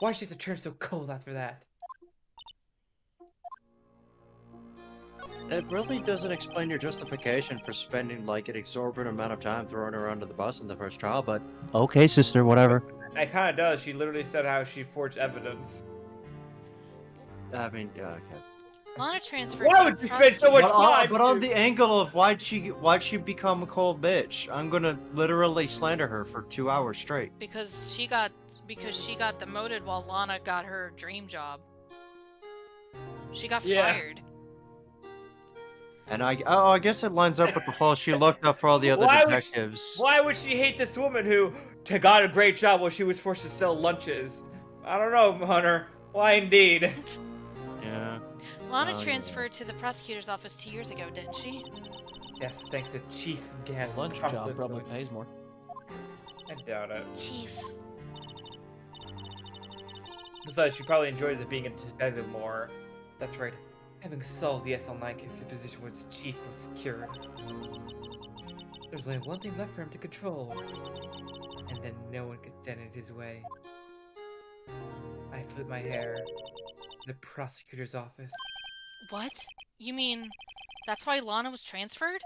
[SPEAKER 15] Why did she have to turn so cold after that?
[SPEAKER 11] It really doesn't explain your justification for spending like an exorbitant amount of time throwing her under the bus in the first trial, but
[SPEAKER 17] Okay, sister, whatever.
[SPEAKER 15] It kind of does. She literally said how she forged evidence.
[SPEAKER 11] I mean, yeah, okay.
[SPEAKER 10] Lana transferred.
[SPEAKER 15] Why would you spend so much time?
[SPEAKER 11] But on the angle of why'd she become a cold bitch, I'm gonna literally slander her for 2 hours straight.
[SPEAKER 3] Because she got demoted while Lana got her dream job. She got fired.
[SPEAKER 11] And I guess it lines up with the whole she looked up for all the other detectives.
[SPEAKER 15] Why would she hate this woman who got a great job while she was forced to sell lunches? I don't know, Hunter. Why indeed?
[SPEAKER 11] Yeah.
[SPEAKER 3] Lana transferred to the prosecutor's office 2 years ago, didn't she?
[SPEAKER 15] Yes, thanks to Chief Gas.
[SPEAKER 17] Lunch job probably pays more.
[SPEAKER 15] I doubt it.
[SPEAKER 10] Chief.
[SPEAKER 15] Besides, she probably enjoys it being a detective more. That's right. Having solved the SL9 case, the position was chief was secured. There's only one thing left for him to control. And then no one could stand in his way. I flip my hair. The prosecutor's office.
[SPEAKER 3] What? You mean that's why Lana was transferred?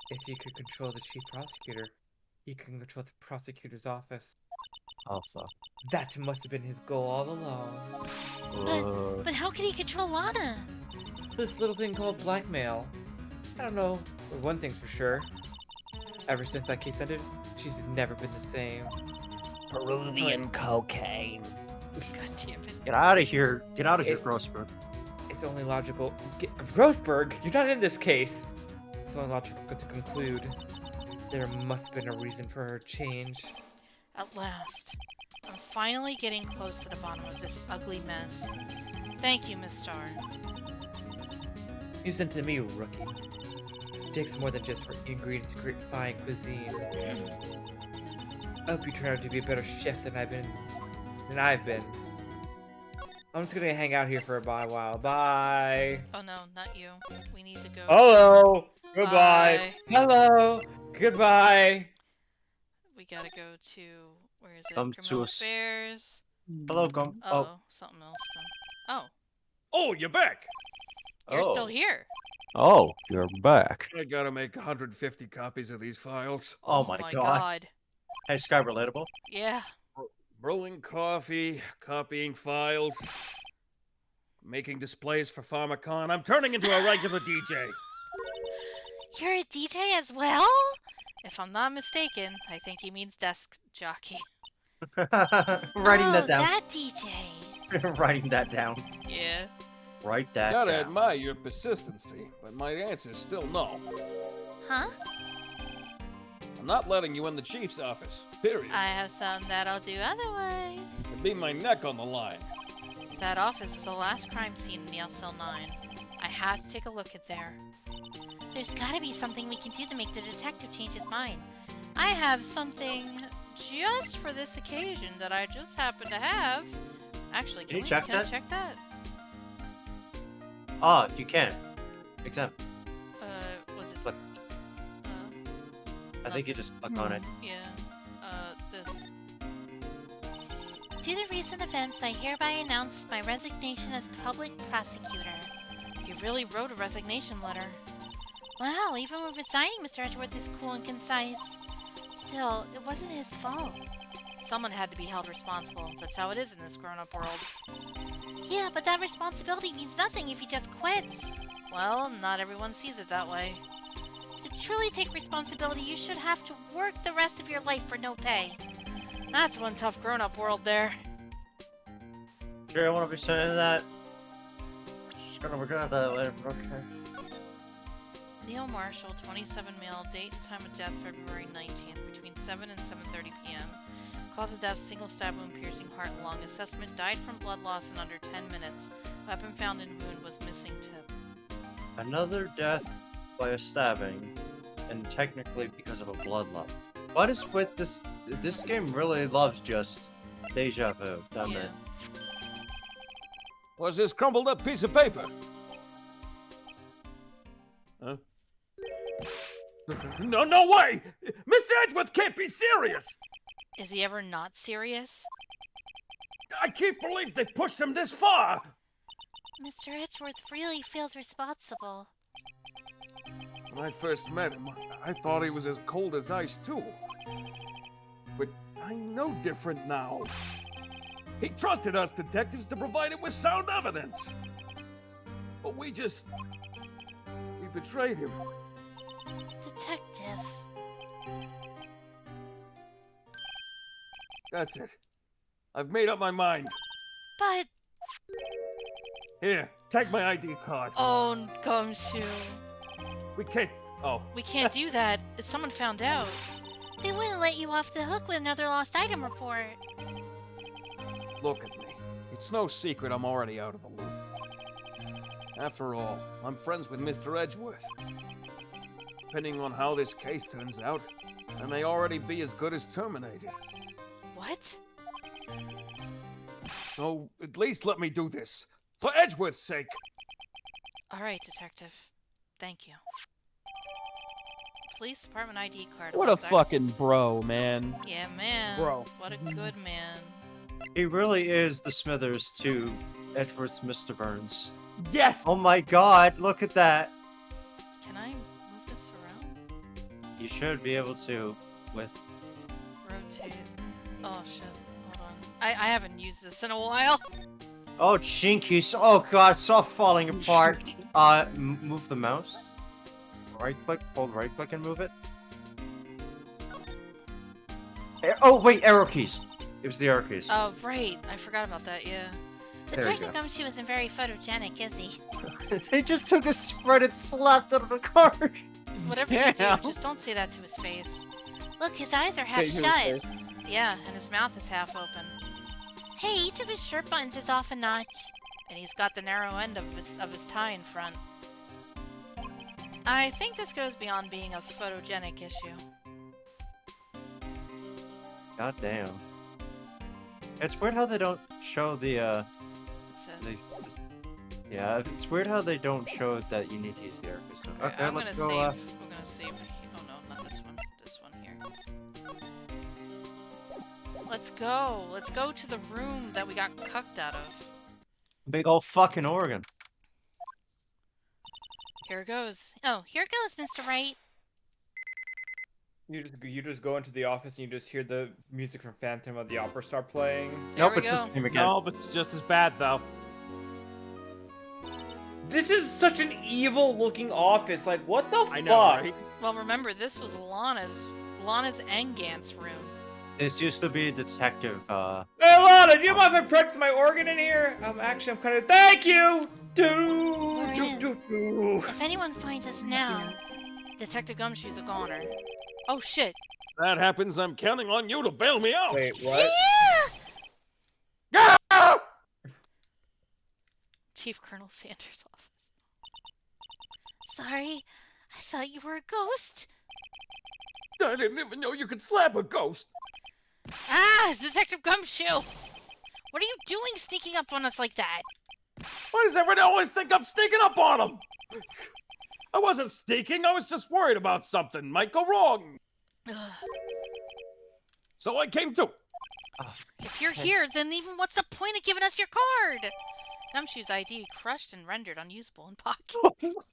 [SPEAKER 15] If he could control the chief prosecutor, he can control the prosecutor's office.
[SPEAKER 11] Oh fuck.
[SPEAKER 15] That must have been his goal all along.
[SPEAKER 10] But how could he control Lana?
[SPEAKER 15] This little thing called blackmail. I don't know, but one thing's for sure. Ever since that case ended, she's never been the same.
[SPEAKER 17] Peruvian cocaine.
[SPEAKER 3] God damn it.
[SPEAKER 11] Get out of here. Get out of here, Grossberg.
[SPEAKER 15] It's only logical. Grossberg, you're not in this case. It's only logical to conclude there must have been a reason for her change.
[SPEAKER 3] At last. I'm finally getting close to the bottom of this ugly mess. Thank you, Miss Star.
[SPEAKER 15] You sent to me, rookie. It takes more than just for ingredients to create fine cuisine. I hope you turn out to be a better chef than I've been. I'm just gonna hang out here for a while. Bye.
[SPEAKER 3] Oh no, not you. We need to go.
[SPEAKER 15] Hello. Goodbye.
[SPEAKER 3] Bye.
[SPEAKER 15] Hello. Goodbye.
[SPEAKER 3] We gotta go to where is it?
[SPEAKER 11] Come to
[SPEAKER 3] Criminal
[SPEAKER 11] us.
[SPEAKER 3] Affairs.
[SPEAKER 11] Hello, come.
[SPEAKER 3] Oh, something else. Oh,
[SPEAKER 13] Oh, you're back.
[SPEAKER 3] you're still here.
[SPEAKER 11] Oh, you're back.
[SPEAKER 13] I gotta make 150 copies of these files.
[SPEAKER 11] Oh my god. Hey, Sky relatable.
[SPEAKER 3] Yeah.
[SPEAKER 13] Brewing coffee, copying files, making displays for Pharmacon. I'm turning into a regular DJ.
[SPEAKER 10] You're a DJ as well?
[SPEAKER 3] If I'm not mistaken, I think he means desk jockey.
[SPEAKER 11] Writing that down.
[SPEAKER 10] That DJ.
[SPEAKER 11] Writing that down.
[SPEAKER 3] Yeah.
[SPEAKER 11] Write that
[SPEAKER 13] Gotta
[SPEAKER 11] down.
[SPEAKER 13] admire your persistency, but my answer's still no.
[SPEAKER 10] Huh?
[SPEAKER 13] I'm not letting you in the chief's office. Period.
[SPEAKER 3] I have something that I'll do otherwise.
[SPEAKER 13] It'd be my neck on the line.
[SPEAKER 3] That office is the last crime scene in the SL9. I have to take a look at there.
[SPEAKER 10] There's gotta be something we can do to make the detective change his mind.
[SPEAKER 3] I have something just for this occasion that I just happen to have. Actually,
[SPEAKER 11] Can you
[SPEAKER 3] I
[SPEAKER 11] check that?
[SPEAKER 3] check that?
[SPEAKER 11] Oh, you can. Exempt.
[SPEAKER 3] Was it?
[SPEAKER 11] Click. I think you just click on it.
[SPEAKER 3] Yeah. This.
[SPEAKER 10] Due to recent events, I hereby announce my resignation as public prosecutor.
[SPEAKER 3] You really wrote a resignation letter.
[SPEAKER 10] Wow, even when resigning, Mr. Edgeworth is cool and concise. Still, it wasn't his fault.
[SPEAKER 3] Someone had to be held responsible. That's how it is in this grown-up world.
[SPEAKER 10] Yeah, but that responsibility means nothing if he just quits.
[SPEAKER 3] Well, not everyone sees it that way.
[SPEAKER 10] To truly take responsibility, you should have to work the rest of your life for no pay.
[SPEAKER 3] That's one tough grown-up world there.
[SPEAKER 11] Sure, I want to be saying that. Just gonna regret that later, but okay.
[SPEAKER 3] Neil Marshall, 27 male, date and time of death February 19th, between 7 and 7:30 p.m. Cause of death, single stab wound piercing heart and lung. Assessment, died from blood loss in under 10 minutes. Weapon found in wound was missing tip.
[SPEAKER 11] Another death by a stabbing, and technically because of a blood loss. What is with this? This game really loves just deja vu, doesn't it?
[SPEAKER 13] What's this crumpled up piece of paper? Huh? No, no way! Mr. Edgeworth can't be serious!
[SPEAKER 6] Is he ever not serious?
[SPEAKER 13] I can't believe they pushed him this far!
[SPEAKER 10] Mr. Edgeworth really feels responsible.
[SPEAKER 13] When I first met him, I thought he was as cold as ice, too. But I know different now. He trusted us detectives to provide him with sound evidence. But we betrayed him.
[SPEAKER 10] Detective.
[SPEAKER 13] That's it. I've made up my mind.
[SPEAKER 10] But...
[SPEAKER 13] Here, take my ID card.
[SPEAKER 6] Oh, Gumshoe.
[SPEAKER 13] We can't... Oh.
[SPEAKER 6] We can't do that. If someone found out.
[SPEAKER 10] They wouldn't let you off the hook with another lost item report.
[SPEAKER 13] Look at me. It's no secret I'm already out of the loop. After all, I'm friends with Mr. Edgeworth. Depending on how this case turns out, I may already be as good as terminated.
[SPEAKER 6] What?
[SPEAKER 13] So, at least let me do this. For Edgeworth's sake.
[SPEAKER 6] Alright, Detective. Thank you. Police Department ID card.
[SPEAKER 17] What a
[SPEAKER 6] allows
[SPEAKER 17] fucking
[SPEAKER 6] access.
[SPEAKER 17] bro, man.
[SPEAKER 6] Yeah, man.
[SPEAKER 17] Bro.
[SPEAKER 6] What a good man.
[SPEAKER 11] He really is the Smithers to Edward's Mr. Burns.
[SPEAKER 15] Yes!
[SPEAKER 11] Oh my god, look at that.
[SPEAKER 6] Can I move this around?
[SPEAKER 11] You should be able to with...
[SPEAKER 6] Rotate. Oh shit. Hold on. I haven't used this in a while.
[SPEAKER 11] Oh, jinkies. Oh god, it's all falling apart. Move the mouse. Right click, hold right click and move it. Oh wait, arrow keys. It was the arrow keys.
[SPEAKER 6] Oh, right. I forgot about that, yeah.
[SPEAKER 10] Detective Gumshoe isn't very photogenic, is he?
[SPEAKER 11] They just took a spread and slapped it on the card.
[SPEAKER 6] Whatever you do, just don't say that to his face.
[SPEAKER 10] Look, his eyes are half
[SPEAKER 12] Say to his
[SPEAKER 10] shut.
[SPEAKER 12] face.
[SPEAKER 6] Yeah, and his mouth is half open.
[SPEAKER 10] Hey, each of his shirt buttons is off a notch.
[SPEAKER 6] And he's got the narrow end of his tie in front. I think this goes beyond being a photogenic issue.
[SPEAKER 11] God damn. It's weird how they don't show the yeah, it's weird how they don't show that you need to use the arrow keys. Okay,
[SPEAKER 6] I'm
[SPEAKER 11] let's
[SPEAKER 6] gonna
[SPEAKER 11] go.
[SPEAKER 6] save. I'm gonna save. Oh no, not this one. This one here. Let's go. Let's go to the room that we got cucked out of.
[SPEAKER 11] Big old fucking organ.
[SPEAKER 6] Here it goes.
[SPEAKER 10] Oh, here goes, Mr. Wright.
[SPEAKER 15] You just go into the office and you just hear the music from Phantom of the Opera start playing.
[SPEAKER 11] Nope, it's the same again.
[SPEAKER 17] No, but it's just as bad though.
[SPEAKER 15] This is such an evil-looking office. Like, what the fuck?
[SPEAKER 17] I know, right?
[SPEAKER 6] Well, remember this was Lana's and Gant's room.
[SPEAKER 11] This used to be detective.
[SPEAKER 15] Hey, Lana, do you mind if I practice my organ in here? Actually, I'm kind of. Thank you.
[SPEAKER 10] If anyone finds us now,
[SPEAKER 6] Detective Gumshoe's a goner. Oh shit.
[SPEAKER 13] If that happens, I'm counting on you to bail me out.
[SPEAKER 15] Wait, what?
[SPEAKER 13] Ah!
[SPEAKER 6] Chief Colonel Sanders' office.
[SPEAKER 10] sorry, I thought you were a ghost.
[SPEAKER 13] I didn't even know you could slap a ghost.
[SPEAKER 6] Ah, Detective Gumshoe! What are you doing sneaking up on us like that?
[SPEAKER 13] Why does everyone always think I'm sneaking up on them? I wasn't sneaking, I was just worried about something might go wrong. So I came to.
[SPEAKER 6] If you're here, then even what's the point of giving us your card? Gumshoe's ID crushed and rendered unusable in pocket.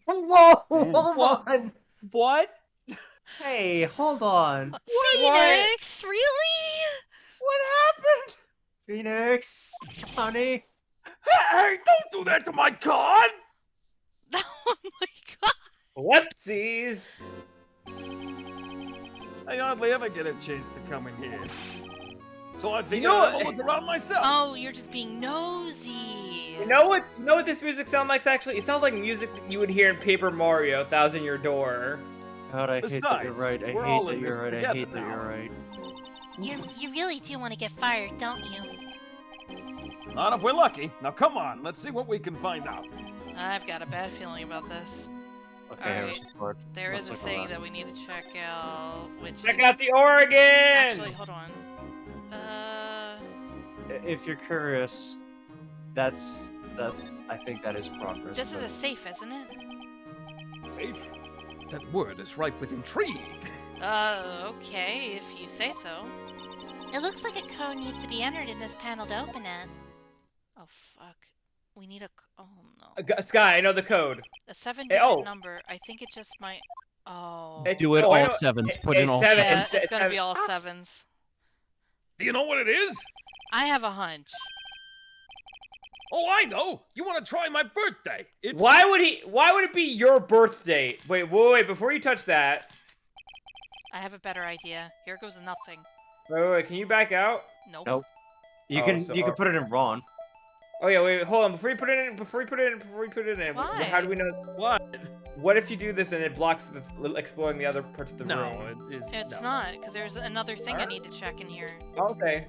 [SPEAKER 11] Whoa, hold on.
[SPEAKER 15] What?
[SPEAKER 11] Hey, hold on.
[SPEAKER 6] Phoenix, really?
[SPEAKER 15] What happened?
[SPEAKER 11] Phoenix, honey.
[SPEAKER 13] Hey, don't do that to my card!
[SPEAKER 6] Oh my god.
[SPEAKER 15] Whoopsies.
[SPEAKER 13] I hardly ever get a chance to come in here. So I figured
[SPEAKER 15] know
[SPEAKER 13] I'd
[SPEAKER 15] what-
[SPEAKER 13] look around myself.
[SPEAKER 6] Oh, you're just being nosy.
[SPEAKER 15] You know what? You know what this music sounds like? Actually, it sounds like music that you would hear in Paper Mario: Thousand Year Door.
[SPEAKER 11] God, I hate that you're
[SPEAKER 13] Besides,
[SPEAKER 11] right. I
[SPEAKER 13] we're
[SPEAKER 11] hate
[SPEAKER 13] all
[SPEAKER 11] that
[SPEAKER 13] in
[SPEAKER 11] you're
[SPEAKER 13] this
[SPEAKER 11] right. I
[SPEAKER 13] together
[SPEAKER 11] hate that
[SPEAKER 13] now.
[SPEAKER 11] you're right.
[SPEAKER 10] You really do want to get fired, don't you?
[SPEAKER 13] Not if we're lucky. Now come on, let's see what we can find out.
[SPEAKER 6] I've got a bad feeling about this.
[SPEAKER 11] Okay,
[SPEAKER 3] Alright.
[SPEAKER 11] Harrison Ford.
[SPEAKER 3] There
[SPEAKER 11] Let's
[SPEAKER 3] is a
[SPEAKER 11] look
[SPEAKER 3] thing
[SPEAKER 11] around.
[SPEAKER 3] that we need to check out, which
[SPEAKER 2] Check
[SPEAKER 3] is...
[SPEAKER 2] out the Oregon!
[SPEAKER 3] Actually, hold on.
[SPEAKER 11] If you're curious, that's that. I think that is progress.
[SPEAKER 3] This is
[SPEAKER 11] but-
[SPEAKER 3] a safe, isn't it?
[SPEAKER 13] Safe? That word is ripe with intrigue.
[SPEAKER 3] Okay, if you say so.
[SPEAKER 10] It looks like a code needs to be entered in this panel to open it.
[SPEAKER 3] Oh, fuck. We need a... Oh, no.
[SPEAKER 2] Sky, I know the code.
[SPEAKER 3] A 7-digit
[SPEAKER 2] oh.
[SPEAKER 3] number. I think it just might... Oh.
[SPEAKER 17] Do it
[SPEAKER 2] oh, I
[SPEAKER 17] all
[SPEAKER 2] know-
[SPEAKER 17] sevens. Put
[SPEAKER 2] it's
[SPEAKER 17] in all
[SPEAKER 2] seven-
[SPEAKER 3] Yeah,
[SPEAKER 17] sevens.
[SPEAKER 3] it's gonna be all 7s.
[SPEAKER 13] Do you know what it is?
[SPEAKER 3] I have a hunch.
[SPEAKER 13] Oh, I know. You want to try my birthday? It's...
[SPEAKER 2] Why would it be your birth date? Wait, before you touch that.
[SPEAKER 3] I have a better idea. Here goes nothing.
[SPEAKER 2] Wait, can you back out?
[SPEAKER 3] Nope.
[SPEAKER 11] Nope. You
[SPEAKER 2] Oh,
[SPEAKER 11] can
[SPEAKER 2] so-
[SPEAKER 11] you can put it in Ron.
[SPEAKER 2] Oh yeah, wait, hold on. Before you put it in,
[SPEAKER 3] Why?
[SPEAKER 2] how do we know?
[SPEAKER 13] What?
[SPEAKER 2] What if you do this and it blocks exploring the other parts of the
[SPEAKER 13] No,
[SPEAKER 2] room?
[SPEAKER 3] It's not, because there's another thing I need to check in here.
[SPEAKER 2] Okay,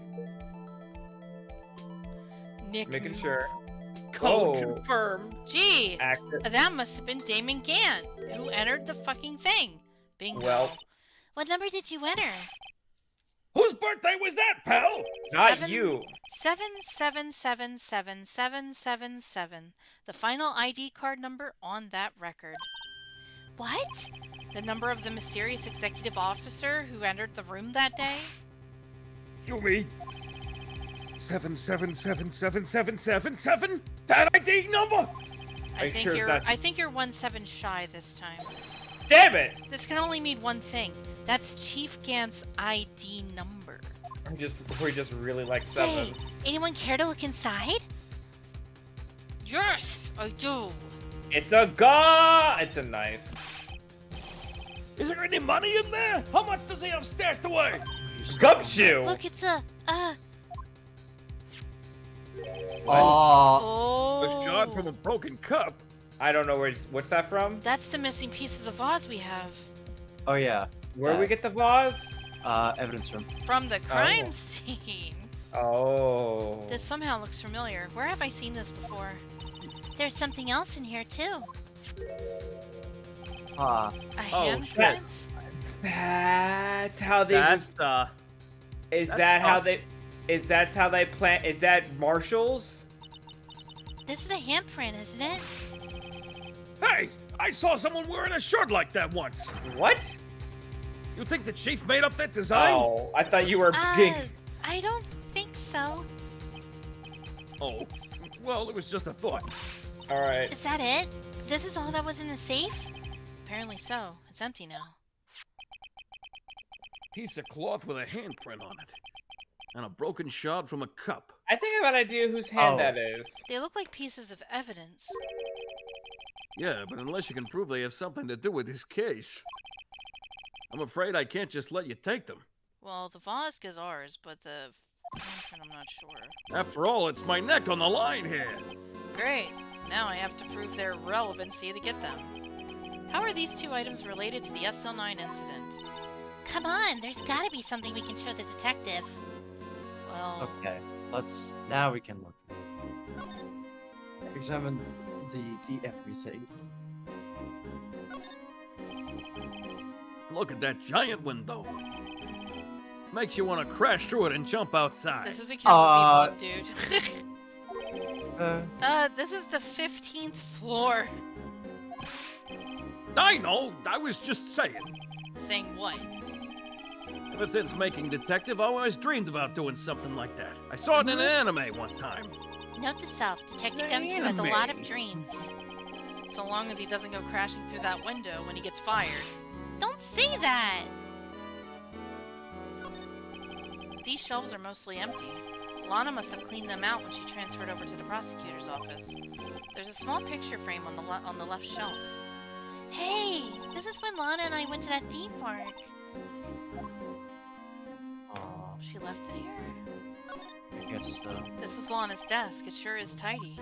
[SPEAKER 3] Nick.
[SPEAKER 2] making sure.
[SPEAKER 13] Code
[SPEAKER 2] Oh.
[SPEAKER 13] confirmed.
[SPEAKER 3] Gee,
[SPEAKER 2] Active.
[SPEAKER 3] that must have been Damon Gant, who entered the fucking thing. Bingo.
[SPEAKER 2] Well,
[SPEAKER 10] What number did you enter?
[SPEAKER 13] Whose birthday was that, pal?
[SPEAKER 2] not you.
[SPEAKER 3] 7777777. The final ID card number on that record.
[SPEAKER 10] What?
[SPEAKER 3] The number of the mysterious executive officer who entered the room that day.
[SPEAKER 13] You me. 7777777. That ID number.
[SPEAKER 3] I think
[SPEAKER 2] sure
[SPEAKER 3] you're
[SPEAKER 2] that's-
[SPEAKER 3] I think you're 1-7 shy this time.
[SPEAKER 2] Damn it!
[SPEAKER 3] This can only mean one thing. That's Chief Gant's ID number.
[SPEAKER 2] We just really like
[SPEAKER 10] Say,
[SPEAKER 2] 7.
[SPEAKER 10] anyone care to look inside?
[SPEAKER 3] Yes, I do.
[SPEAKER 2] It's a gun. It's a knife.
[SPEAKER 13] Is there any money in there? How much does he have stashed away?
[SPEAKER 2] Gumshoe.
[SPEAKER 10] Look, it's a,
[SPEAKER 3] Oh.
[SPEAKER 13] A shot from a broken cup.
[SPEAKER 2] I don't know what's that from?
[SPEAKER 3] That's the missing piece of the vase we have.
[SPEAKER 11] Oh yeah.
[SPEAKER 2] Where we get the vase?
[SPEAKER 11] Evidence room.
[SPEAKER 3] From the crime scene.
[SPEAKER 2] Oh.
[SPEAKER 3] This somehow looks familiar. Where have I seen this before?
[SPEAKER 10] there's something else in here too.
[SPEAKER 11] Ah.
[SPEAKER 3] A handprint?
[SPEAKER 2] shit. That's how they.
[SPEAKER 4] That's
[SPEAKER 2] Is
[SPEAKER 4] that's
[SPEAKER 2] that how
[SPEAKER 4] awesome.
[SPEAKER 2] they? Is that how they plan? Is that Marshall's?
[SPEAKER 10] This is a handprint, isn't it?
[SPEAKER 13] Hey, I saw someone wearing a shirt like that once.
[SPEAKER 2] What?
[SPEAKER 13] You think the chief made up that design?
[SPEAKER 2] Oh, I thought you were big.
[SPEAKER 10] I don't think so.
[SPEAKER 13] Oh, well, it was just a thought.
[SPEAKER 2] All right.
[SPEAKER 10] Is that it? This is all that was in the safe?
[SPEAKER 3] Apparently so. It's empty now.
[SPEAKER 13] Piece of cloth with a handprint on it. And a broken shard from a cup.
[SPEAKER 2] I think I have an idea whose hand
[SPEAKER 11] Oh.
[SPEAKER 2] that is.
[SPEAKER 3] They look like pieces of evidence.
[SPEAKER 13] Yeah, but unless you can prove they have something to do with this case, I'm afraid I can't just let you take them.
[SPEAKER 3] Well, the vase is ours, but the handprint I'm not sure.
[SPEAKER 13] After all, it's my neck on the line here.
[SPEAKER 3] Great. Now I have to prove their relevancy to get them. How are these two items related to the SL9 incident?
[SPEAKER 10] Come on, there's gotta be something we can show the detective.
[SPEAKER 3] Well,
[SPEAKER 11] Okay. Now we can look. Examine the everything.
[SPEAKER 13] Look at that giant window. Makes you want to crash through it and jump outside.
[SPEAKER 3] this isn't Cowboy Bebop, dude. This is the 15th floor.
[SPEAKER 13] I know, I was just saying.
[SPEAKER 3] Saying what?
[SPEAKER 13] Ever since making detective, I always dreamed about doing something like that. I saw it in an anime one time.
[SPEAKER 10] Note to self, Detective Gumshoe has a lot of dreams.
[SPEAKER 3] So long as he doesn't go crashing through that window when he gets fired.
[SPEAKER 10] Don't say that!
[SPEAKER 3] These shelves are mostly empty. Lana must have cleaned them out when she transferred over to the prosecutor's office. There's a small picture frame on the left shelf.
[SPEAKER 10] Hey, this is when Lana and I went to that theme park.
[SPEAKER 11] Aw,
[SPEAKER 3] She left it here.
[SPEAKER 11] I guess so.
[SPEAKER 3] This was Lana's desk. It sure is tidy.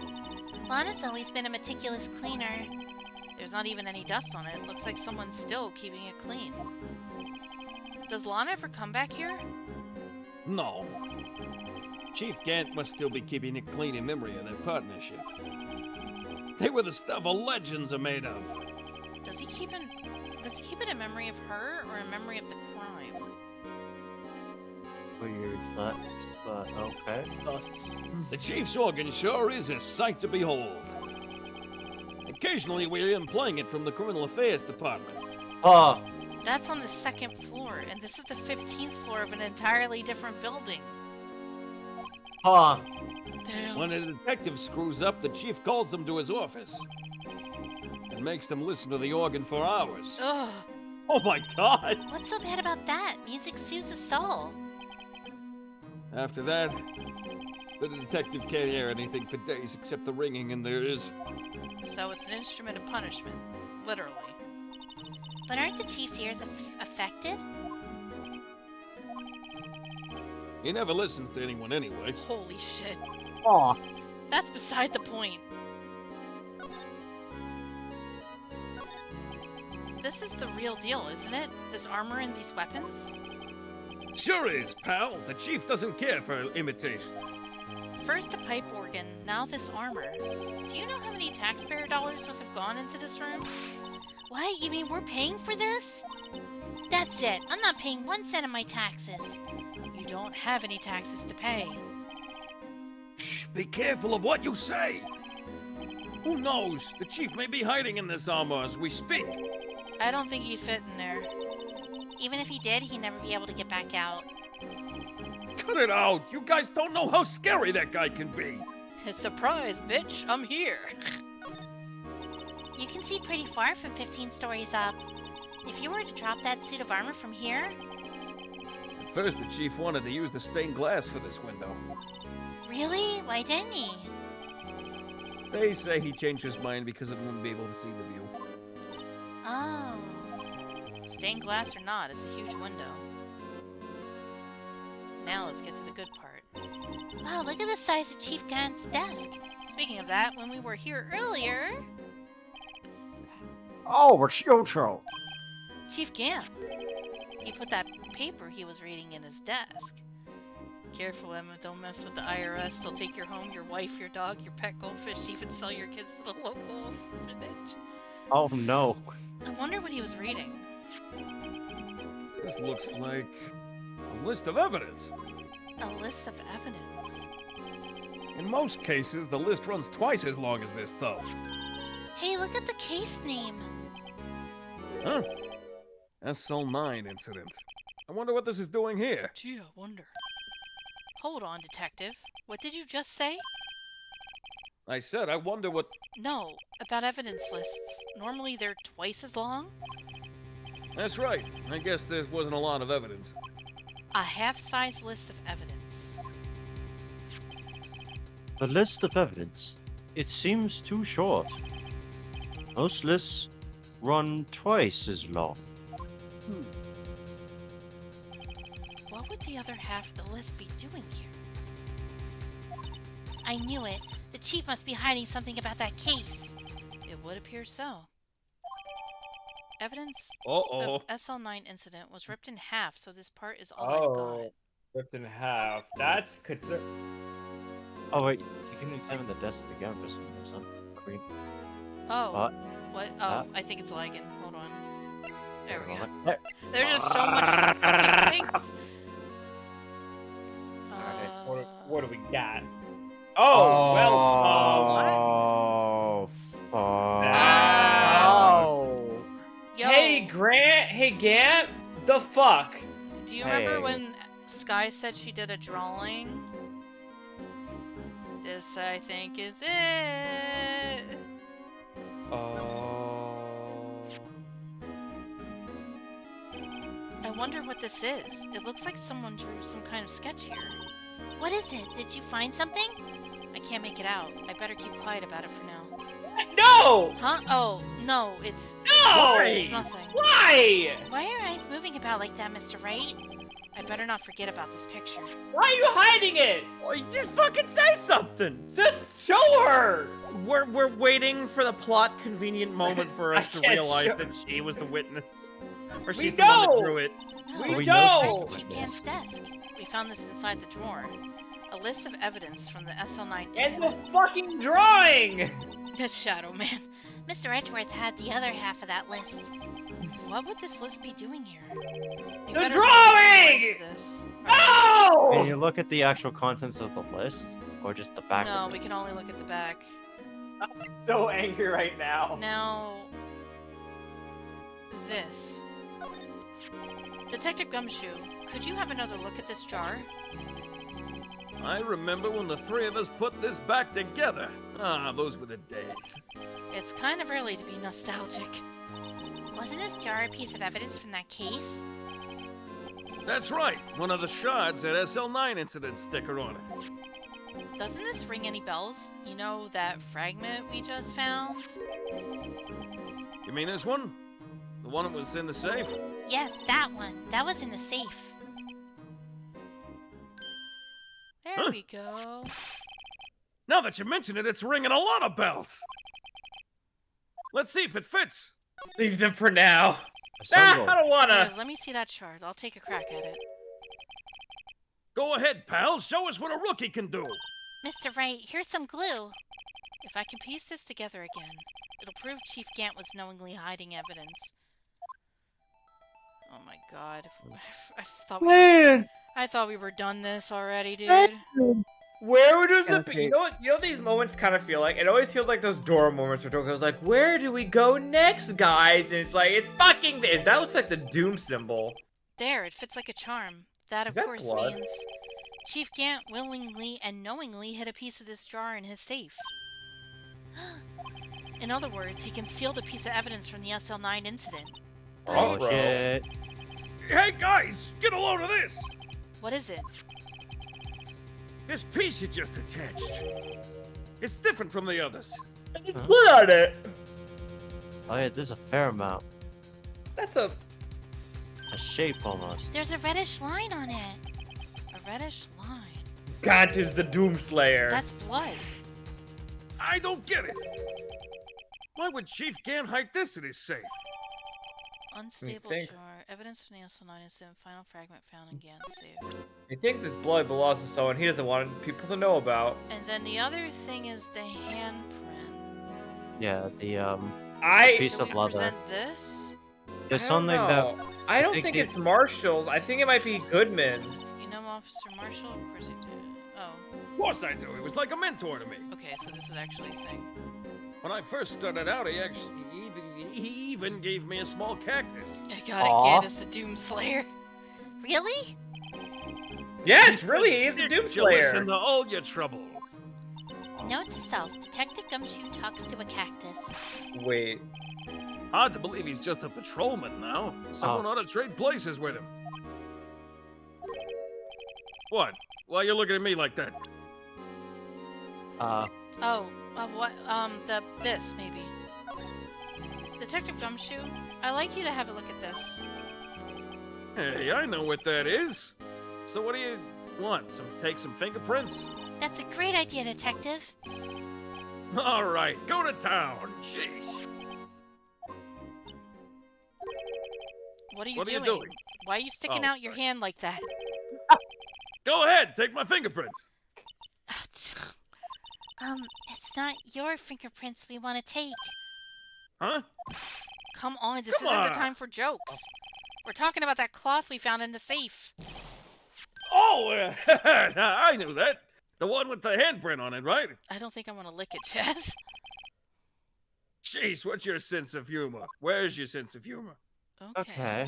[SPEAKER 10] Lana's always been a meticulous cleaner.
[SPEAKER 3] There's not even any dust on it. Looks like someone's still keeping it clean. Does Lana ever come back here?
[SPEAKER 13] No. Chief Gant must still be keeping it clean in memory of their partnership. They were the stuff all legends are made of.
[SPEAKER 3] Does he keep it in memory of her or in memory of the crime?
[SPEAKER 11] Weird flex, but okay.
[SPEAKER 13] The chief's organ sure is a sight to behold. Occasionally we hear him playing it from the criminal affairs department.
[SPEAKER 11] Ah,
[SPEAKER 3] That's on the 2nd floor, and this is the 15th floor of an entirely different building.
[SPEAKER 11] ah.
[SPEAKER 3] Damn.
[SPEAKER 13] When a detective screws up, the chief calls them to his office and makes them listen to the organ for hours.
[SPEAKER 3] Ugh.
[SPEAKER 13] Oh my god!
[SPEAKER 10] What's so bad about that? Music soothes the soul.
[SPEAKER 13] After that, the detective can't hear anything for days except the ringing in their ears.
[SPEAKER 3] So it's an instrument of punishment, literally.
[SPEAKER 10] But aren't the chief's ears affected?
[SPEAKER 13] He never listens to anyone anyway.
[SPEAKER 3] Holy shit.
[SPEAKER 11] Aw.
[SPEAKER 3] That's beside the point. This is the real deal, isn't it? This armor and these weapons?
[SPEAKER 13] Sure is, pal. The chief doesn't care for imitations.
[SPEAKER 3] First a pipe organ, now this armor. Do you know how many taxpayer dollars must have gone into this room?
[SPEAKER 10] What? You mean we're paying for this? That's it. I'm not paying 1 cent of my taxes.
[SPEAKER 3] You don't have any taxes to pay.
[SPEAKER 13] Shh, be careful of what you say. Who knows? The chief may be hiding in this armor as we speak.
[SPEAKER 3] I don't think he'd fit in there.
[SPEAKER 10] Even if he did, he'd never be able to get back out.
[SPEAKER 13] Cut it out! You guys don't know how scary that guy can be!
[SPEAKER 3] Surprise, bitch! I'm here!
[SPEAKER 10] You can see pretty far from 15 stories up. If you were to drop that suit of armor from here...
[SPEAKER 13] At first, the chief wanted to use the stained glass for this window.
[SPEAKER 10] Really? Why didn't he?
[SPEAKER 13] They say he changed his mind because it wouldn't be able to see the view.
[SPEAKER 10] Oh.
[SPEAKER 3] Stained glass or not, it's a huge window. Now let's get to the good part.
[SPEAKER 10] Wow, look at the size of Chief Gant's desk.
[SPEAKER 3] Speaking of that, when we were here earlier...
[SPEAKER 11] Oh, it's Yoto.
[SPEAKER 3] Chief Gant. He put that paper he was reading in his desk. Careful, Emma, don't mess with the IRS. They'll take your home, your wife, your dog, your pet goldfish, even sell your kids to the local orphanage.
[SPEAKER 11] Oh no.
[SPEAKER 3] I wonder what he was reading.
[SPEAKER 13] This looks like a list of evidence.
[SPEAKER 3] A list of evidence?
[SPEAKER 13] In most cases, the list runs twice as long as this, though.
[SPEAKER 10] Hey, look at the case name.
[SPEAKER 13] Huh? SL9 incident. I wonder what this is doing here.
[SPEAKER 3] Gee, I wonder. Hold on, detective. What did you just say?
[SPEAKER 13] I said, I wonder what...
[SPEAKER 3] No, about evidence lists. Normally they're twice as long?
[SPEAKER 13] That's right. I guess there wasn't a lot of evidence.
[SPEAKER 3] A half-size list of evidence.
[SPEAKER 11] The list of evidence. It seems too short. Most lists run twice as long.
[SPEAKER 3] What would the other half of the list be doing here?
[SPEAKER 10] I knew it. The chief must be hiding something about that case.
[SPEAKER 3] It would appear so. Evidence
[SPEAKER 15] Uh-oh.
[SPEAKER 3] of SL9 incident was ripped in half, so this part is all I've got.
[SPEAKER 15] Oh, ripped in half. That's consider.
[SPEAKER 11] Oh wait, you can examine the desk again for some reason. Green.
[SPEAKER 3] Oh, what? Oh,
[SPEAKER 11] Ah.
[SPEAKER 3] I think it's lagging. Hold on. There we go.
[SPEAKER 11] There.
[SPEAKER 3] There's just so much fucking things.
[SPEAKER 15] Alright, what do we got? Oh,
[SPEAKER 11] Oh, fuck.
[SPEAKER 15] Oh.
[SPEAKER 3] Yo,
[SPEAKER 15] Hey, Grant. Hey, Gant. The fuck?
[SPEAKER 3] do you remember
[SPEAKER 11] Hey.
[SPEAKER 3] when Sky said she did a drawing? This, I think, is it.
[SPEAKER 15] Oh.
[SPEAKER 3] I wonder what this is. It looks like someone drew some kind of sketch here.
[SPEAKER 10] What is it? Did you find something?
[SPEAKER 3] I can't make it out. I better keep quiet about it for now.
[SPEAKER 15] No!
[SPEAKER 3] Huh? Oh, no, it's...
[SPEAKER 15] No!
[SPEAKER 3] It's nothing.
[SPEAKER 15] Why?
[SPEAKER 10] Why are your eyes moving about like that, Mr. Wright?
[SPEAKER 3] I better not forget about this picture.
[SPEAKER 15] Why are you hiding it?
[SPEAKER 4] Well, you just fucking say something.
[SPEAKER 15] Just show her!
[SPEAKER 4] We're waiting for the plot convenient moment for
[SPEAKER 15] I
[SPEAKER 4] us to
[SPEAKER 15] can't
[SPEAKER 4] realize
[SPEAKER 15] show-
[SPEAKER 4] that she was the witness. Or
[SPEAKER 15] We
[SPEAKER 4] she's the one
[SPEAKER 15] know!
[SPEAKER 4] that drew it.
[SPEAKER 10] No,
[SPEAKER 15] We
[SPEAKER 10] it's
[SPEAKER 15] know!
[SPEAKER 10] the Chief Gant's desk.
[SPEAKER 3] We found this inside the drawer. A list of evidence from the SL9
[SPEAKER 15] And
[SPEAKER 3] incident.
[SPEAKER 15] the fucking drawing!
[SPEAKER 10] The Shadow Man. Mr. Edgeworth had the other half of that list. What would this list be doing here? We
[SPEAKER 2] The
[SPEAKER 10] better
[SPEAKER 2] drawing!
[SPEAKER 10] look into this.
[SPEAKER 11] Can
[SPEAKER 2] No!
[SPEAKER 11] you look at the actual contents of the list? Or just the back
[SPEAKER 3] No,
[SPEAKER 11] of
[SPEAKER 3] we
[SPEAKER 11] it?
[SPEAKER 3] can only look at the back.
[SPEAKER 2] I'm so angry right now.
[SPEAKER 3] Now, this. Detective Gumshoe, could you have another look at this jar?
[SPEAKER 13] I remember when the three of us put this back together. Ah, those were the days.
[SPEAKER 3] It's kind of early to be nostalgic.
[SPEAKER 10] Wasn't this jar a piece of evidence from that case?
[SPEAKER 13] That's right. One of the shards had SL9 incident sticker on it.
[SPEAKER 3] Doesn't this ring any bells? You know, that fragment we just found?
[SPEAKER 13] You mean this one? The one that was in the safe?
[SPEAKER 10] Yes, that one. That was in the safe.
[SPEAKER 3] There we go.
[SPEAKER 13] Now that you mention it, it's ringing a lot of bells. Let's see if it fits.
[SPEAKER 2] Leave them for now.
[SPEAKER 11] Assemble.
[SPEAKER 2] I don't wanna.
[SPEAKER 3] Here, let me see that shard. I'll take a crack at it.
[SPEAKER 13] Go ahead, pal. Show us what a rookie can do.
[SPEAKER 10] Mr. Wright, here's some glue.
[SPEAKER 3] If I can piece this together again, it'll prove Chief Gant was knowingly hiding evidence. Oh my god. I thought we were done this already, dude.
[SPEAKER 2] Where does
[SPEAKER 12] Yeah,
[SPEAKER 2] it be? You know what? You know what these moments kind of feel like? It always feels like those Dora moments where Dora goes like, "Where do we go next, guys?" And it's like, it's fucking this. That looks like the Doom symbol.
[SPEAKER 3] There, it fits like a charm. That, of
[SPEAKER 2] that
[SPEAKER 3] course,
[SPEAKER 2] blood?
[SPEAKER 3] means Chief Gant willingly and knowingly hid a piece of this jar in his safe. In other words, he concealed a piece of evidence from the SL9 incident.
[SPEAKER 11] Oh,
[SPEAKER 2] bro.
[SPEAKER 11] shit.
[SPEAKER 13] Hey, guys, get a load of this.
[SPEAKER 3] What is it?
[SPEAKER 13] This piece you just attached. It's different from the others.
[SPEAKER 2] There's blood on it.
[SPEAKER 11] Oh yeah, there's a fair amount.
[SPEAKER 2] That's a.
[SPEAKER 11] A shape almost.
[SPEAKER 10] There's a reddish line on it.
[SPEAKER 3] A reddish line.
[SPEAKER 2] Gant is the Doom Slayer.
[SPEAKER 3] That's blood.
[SPEAKER 13] I don't get it. Why would Chief Gant hide this in his safe?
[SPEAKER 3] Unstable
[SPEAKER 2] think.
[SPEAKER 3] jar. Evidence from the SL9 incident. Final fragment found in Gant's safe.
[SPEAKER 2] I think this blood belongs to someone he doesn't want people to know about.
[SPEAKER 3] And then the other thing is the handprint.
[SPEAKER 11] Yeah, the piece
[SPEAKER 3] Should
[SPEAKER 11] of
[SPEAKER 3] we
[SPEAKER 11] leather.
[SPEAKER 3] present this?
[SPEAKER 11] It's
[SPEAKER 2] I don't
[SPEAKER 11] something
[SPEAKER 2] know.
[SPEAKER 11] that
[SPEAKER 2] I don't think it's Marshall's. I think it might be Goodman's.
[SPEAKER 3] You know Officer Marshall? Of course I do. Oh,
[SPEAKER 13] Of course I do. He was like a mentor to me.
[SPEAKER 3] okay, so this is actually a thing.
[SPEAKER 13] When I first started out, he even gave me a small cactus.
[SPEAKER 3] I got it, Gant is the Doom Slayer.
[SPEAKER 10] Really?
[SPEAKER 2] Yes, really, he is a Doom
[SPEAKER 13] To listen
[SPEAKER 2] Slayer.
[SPEAKER 13] to all your troubles.
[SPEAKER 10] Note to self, Detective Gumshoe talks to a cactus.
[SPEAKER 2] Wait.
[SPEAKER 13] Hard to believe he's just a patrolman now. Someone ought to trade places with him. What? Why are you looking at me like that?
[SPEAKER 3] Oh, what? This, maybe. Detective Gumshoe, I'd like you to have a look at this.
[SPEAKER 13] Hey, I know what that is. So what do you want? Take some fingerprints?
[SPEAKER 10] That's a great idea, Detective.
[SPEAKER 13] All right, go to town. Sheesh.
[SPEAKER 3] What are you
[SPEAKER 13] What are
[SPEAKER 3] doing?
[SPEAKER 13] you doing?
[SPEAKER 3] Why are you sticking
[SPEAKER 13] Oh,
[SPEAKER 3] out your hand like that?
[SPEAKER 13] Go ahead, take my fingerprints.
[SPEAKER 10] It's not your fingerprints we want to take.
[SPEAKER 13] Huh?
[SPEAKER 3] Come on, this
[SPEAKER 13] Come
[SPEAKER 3] isn't the
[SPEAKER 13] on.
[SPEAKER 3] time for jokes. We're talking about that cloth we found in the safe.
[SPEAKER 13] Oh, I knew that. The one with the handprint on it, right?
[SPEAKER 3] I don't think I want to lick it, Chaz.
[SPEAKER 13] Jeez, what's your sense of humor? Where's your sense of humor?
[SPEAKER 11] Okay.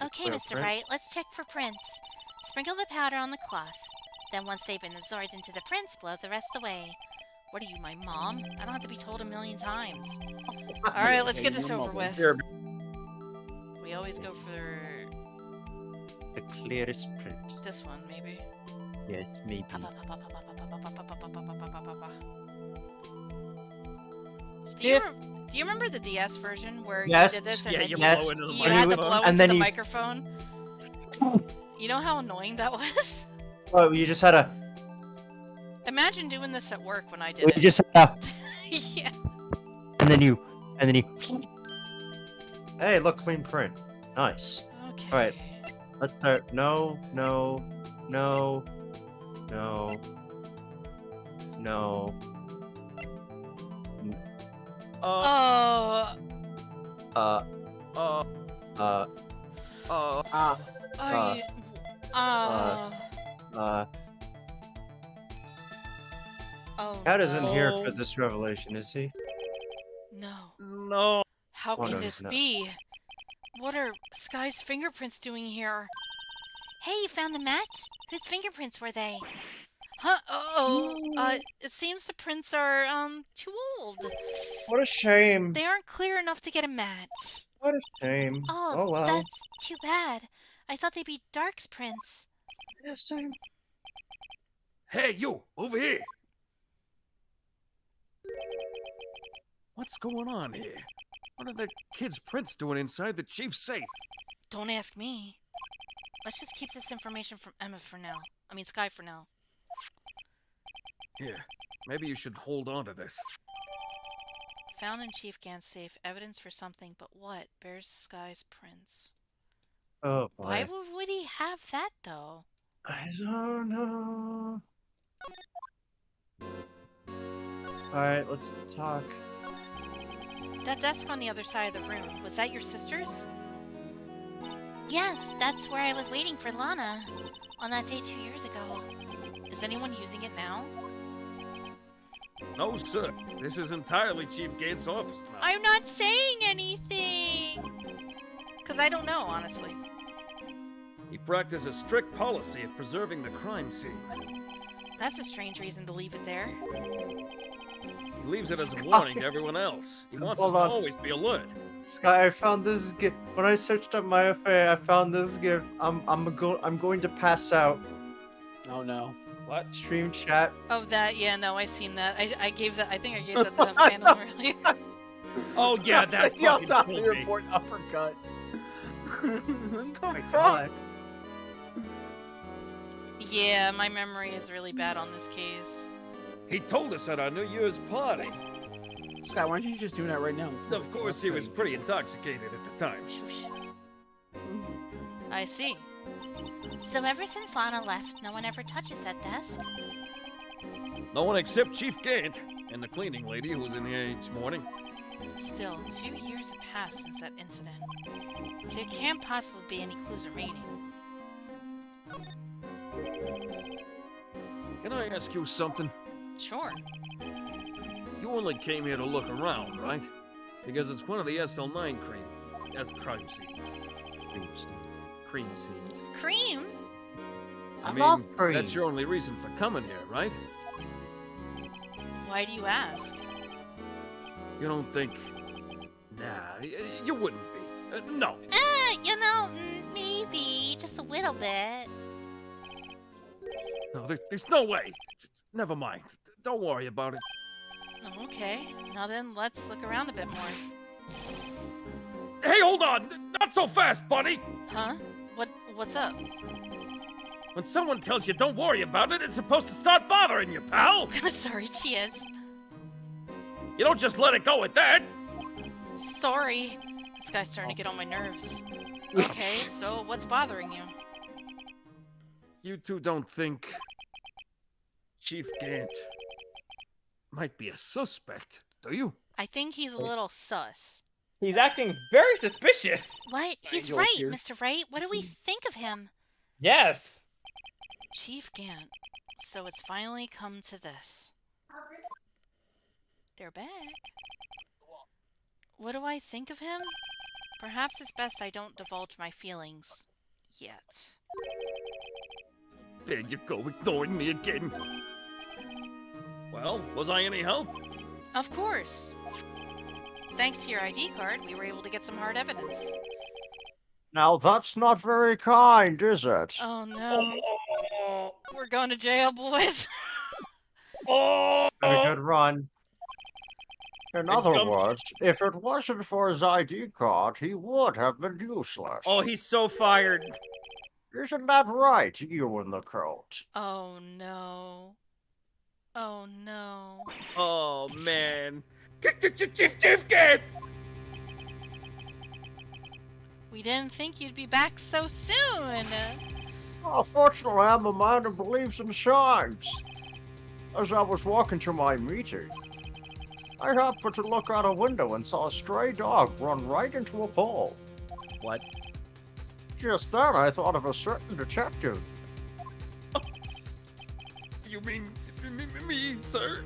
[SPEAKER 10] Okay, Mr.
[SPEAKER 11] Print.
[SPEAKER 10] Wright, let's check for prints. Sprinkle the powder on the cloth. Then once they've been absorbed into the prints, blow the rest away.
[SPEAKER 3] What are you, my mom? I don't have to be told a million times. Alright, let's get this over with. We always go for
[SPEAKER 11] The clearest print.
[SPEAKER 3] this one, maybe.
[SPEAKER 11] Yes, maybe.
[SPEAKER 3] Do you remember the DS version where
[SPEAKER 11] Yes,
[SPEAKER 3] you did this and
[SPEAKER 11] yeah,
[SPEAKER 3] then
[SPEAKER 11] you
[SPEAKER 3] you,
[SPEAKER 11] blow
[SPEAKER 13] into the
[SPEAKER 3] you had to blow
[SPEAKER 11] and
[SPEAKER 3] into
[SPEAKER 11] then
[SPEAKER 3] the
[SPEAKER 11] you-
[SPEAKER 3] microphone? You know how annoying that was?
[SPEAKER 11] Oh, you just had a.
[SPEAKER 3] Imagine doing this at work when I did
[SPEAKER 11] You
[SPEAKER 3] it.
[SPEAKER 11] just had a.
[SPEAKER 3] Yeah.
[SPEAKER 11] And then you. Hey, look, clean print. Nice.
[SPEAKER 3] Okay.
[SPEAKER 11] All right. Let's start. No. No. No. No. No.
[SPEAKER 3] Oh. Are you? Oh
[SPEAKER 11] Cat isn't here
[SPEAKER 3] no.
[SPEAKER 11] for this revelation, is he?
[SPEAKER 3] No.
[SPEAKER 4] No.
[SPEAKER 3] How
[SPEAKER 11] Oh,
[SPEAKER 3] can
[SPEAKER 11] no,
[SPEAKER 3] this
[SPEAKER 11] he's not.
[SPEAKER 3] be? What are Sky's fingerprints doing here?
[SPEAKER 6] Hey, you found the match? Whose fingerprints were they?
[SPEAKER 3] Huh? It seems the prints are too old.
[SPEAKER 11] What a shame.
[SPEAKER 3] They aren't clear enough to get a match.
[SPEAKER 11] What a shame.
[SPEAKER 6] Oh,
[SPEAKER 11] well.
[SPEAKER 6] that's too bad. I thought they'd be Dark's prints.
[SPEAKER 11] Yeah, same.
[SPEAKER 13] Hey, you, over here. What's going on here? What are the kids' prints doing inside the chief's safe?
[SPEAKER 3] Don't ask me. Let's just keep this information from Emma for now. I mean, Sky for now.
[SPEAKER 13] Here, maybe you should hold on to this.
[SPEAKER 3] Found in Chief Gant's safe evidence for something, but what? Bears Sky's prints.
[SPEAKER 11] Oh boy.
[SPEAKER 3] Why would he have that though?
[SPEAKER 11] I don't know. Alright, let's talk.
[SPEAKER 3] That desk on the other side of the room, was that your sister's?
[SPEAKER 6] Yes, that's where I was waiting for Lana on that day 2 years ago.
[SPEAKER 3] Is anyone using it now?
[SPEAKER 13] No, sir. This is entirely Chief Gates' office now.
[SPEAKER 3] I'm not saying anything! Because I don't know, honestly.
[SPEAKER 13] He practices strict policy of preserving the crime scene.
[SPEAKER 3] That's a strange reason to leave it there.
[SPEAKER 13] He leaves it as a warning to everyone else. He wants us
[SPEAKER 11] Hold
[SPEAKER 13] to
[SPEAKER 11] on.
[SPEAKER 13] always be alert.
[SPEAKER 11] Sky, I found this gift. When I searched up my affair, I found this gift. I'm going to pass out.
[SPEAKER 12] Oh no.
[SPEAKER 8] What?
[SPEAKER 11] Stream chat.
[SPEAKER 3] Oh, that, yeah, no, I seen that. I gave that, I think I gave that to Phantom earlier.
[SPEAKER 8] Oh yeah, that
[SPEAKER 12] Y'all
[SPEAKER 8] fucking
[SPEAKER 12] thought
[SPEAKER 8] killed
[SPEAKER 12] the
[SPEAKER 8] me.
[SPEAKER 12] report uppercut.
[SPEAKER 11] Oh my god.
[SPEAKER 3] Yeah, my memory is really bad on this case.
[SPEAKER 13] He told us at our New Year's party.
[SPEAKER 12] Scott, why don't you just do that right now?
[SPEAKER 13] Of course, he was pretty intoxicated at the time.
[SPEAKER 3] I see.
[SPEAKER 6] So ever since Lana left, no one ever touches that desk.
[SPEAKER 13] No one except Chief Gant and the cleaning lady who was in here each morning.
[SPEAKER 3] Still, 2 years have passed since that incident. There can't possibly be any clues remaining.
[SPEAKER 13] Can I ask you something?
[SPEAKER 3] Sure.
[SPEAKER 13] You only came here to look around, right? Because it's one of the SL9 crime scenes. Cream scenes.
[SPEAKER 3] Cream?
[SPEAKER 13] I
[SPEAKER 11] I
[SPEAKER 13] mean,
[SPEAKER 11] love cream.
[SPEAKER 13] that's your only reason for coming here, right?
[SPEAKER 3] Why do you ask?
[SPEAKER 13] You don't think... Nah, you wouldn't be. No.
[SPEAKER 6] You know, maybe just a little bit.
[SPEAKER 13] No, there's no way. Never mind. Don't worry about it.
[SPEAKER 3] Oh, okay. Now then, let's look around a bit more.
[SPEAKER 13] Hey, hold on! Not so fast, buddy!
[SPEAKER 3] Huh? What's up?
[SPEAKER 13] When someone tells you don't worry about it, it's supposed to start bothering you, pal!
[SPEAKER 3] Sorry, Cheers.
[SPEAKER 13] You don't just let it go at that!
[SPEAKER 3] Sorry. This guy's starting to get on my nerves. Okay, so what's bothering you?
[SPEAKER 13] You two don't think... Chief Gant might be a suspect, do you?
[SPEAKER 3] I think he's a little sus.
[SPEAKER 8] He's acting very suspicious.
[SPEAKER 6] What? He's
[SPEAKER 12] Angel
[SPEAKER 6] right,
[SPEAKER 12] here.
[SPEAKER 6] Mr. Wright. What do we think of him?
[SPEAKER 8] Yes.
[SPEAKER 3] Chief Gant. So it's finally come to this. They're back. What do I think of him? Perhaps it's best I don't divulge my feelings yet.
[SPEAKER 13] There you go, ignoring me again. Well, was I any help?
[SPEAKER 3] Of course. Thanks to your ID card, we were able to get some hard evidence.
[SPEAKER 11] Now that's not very kind, is it?
[SPEAKER 3] Oh no. We're going to jail, boys.
[SPEAKER 11] It's been a good run. In other
[SPEAKER 13] comes-
[SPEAKER 11] words, if it wasn't for his ID card, he would have been useless.
[SPEAKER 8] Oh, he's so fired.
[SPEAKER 11] Isn't that right, you and the coat?
[SPEAKER 3] Oh no. Oh no.
[SPEAKER 8] Oh man.
[SPEAKER 13] Chief Gant!
[SPEAKER 3] We didn't think you'd be back so soon.
[SPEAKER 11] Oh, fortunately, I'm a man who believes in signs. As I was walking to my meeting, I happened to look out a window and saw a stray dog run right into a pole.
[SPEAKER 17] What?
[SPEAKER 11] Just then, I thought of a certain detective.
[SPEAKER 13] You mean me, sir?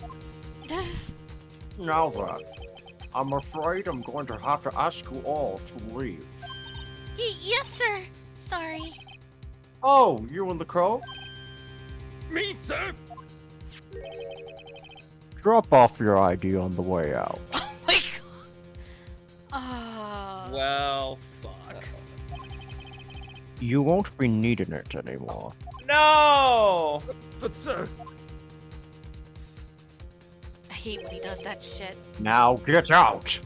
[SPEAKER 11] Now then, I'm afraid I'm going to have to ask you all to leave.
[SPEAKER 10] Yes, sir. Sorry.
[SPEAKER 11] Oh, you and the crow?
[SPEAKER 13] Me, sir?
[SPEAKER 11] Drop off your ID on the way out.
[SPEAKER 10] Oh my god.
[SPEAKER 13] Well, fuck.
[SPEAKER 11] You won't be needing it anymore.
[SPEAKER 15] No!
[SPEAKER 13] But, sir...
[SPEAKER 10] I hate when he does that shit.
[SPEAKER 11] Now get out!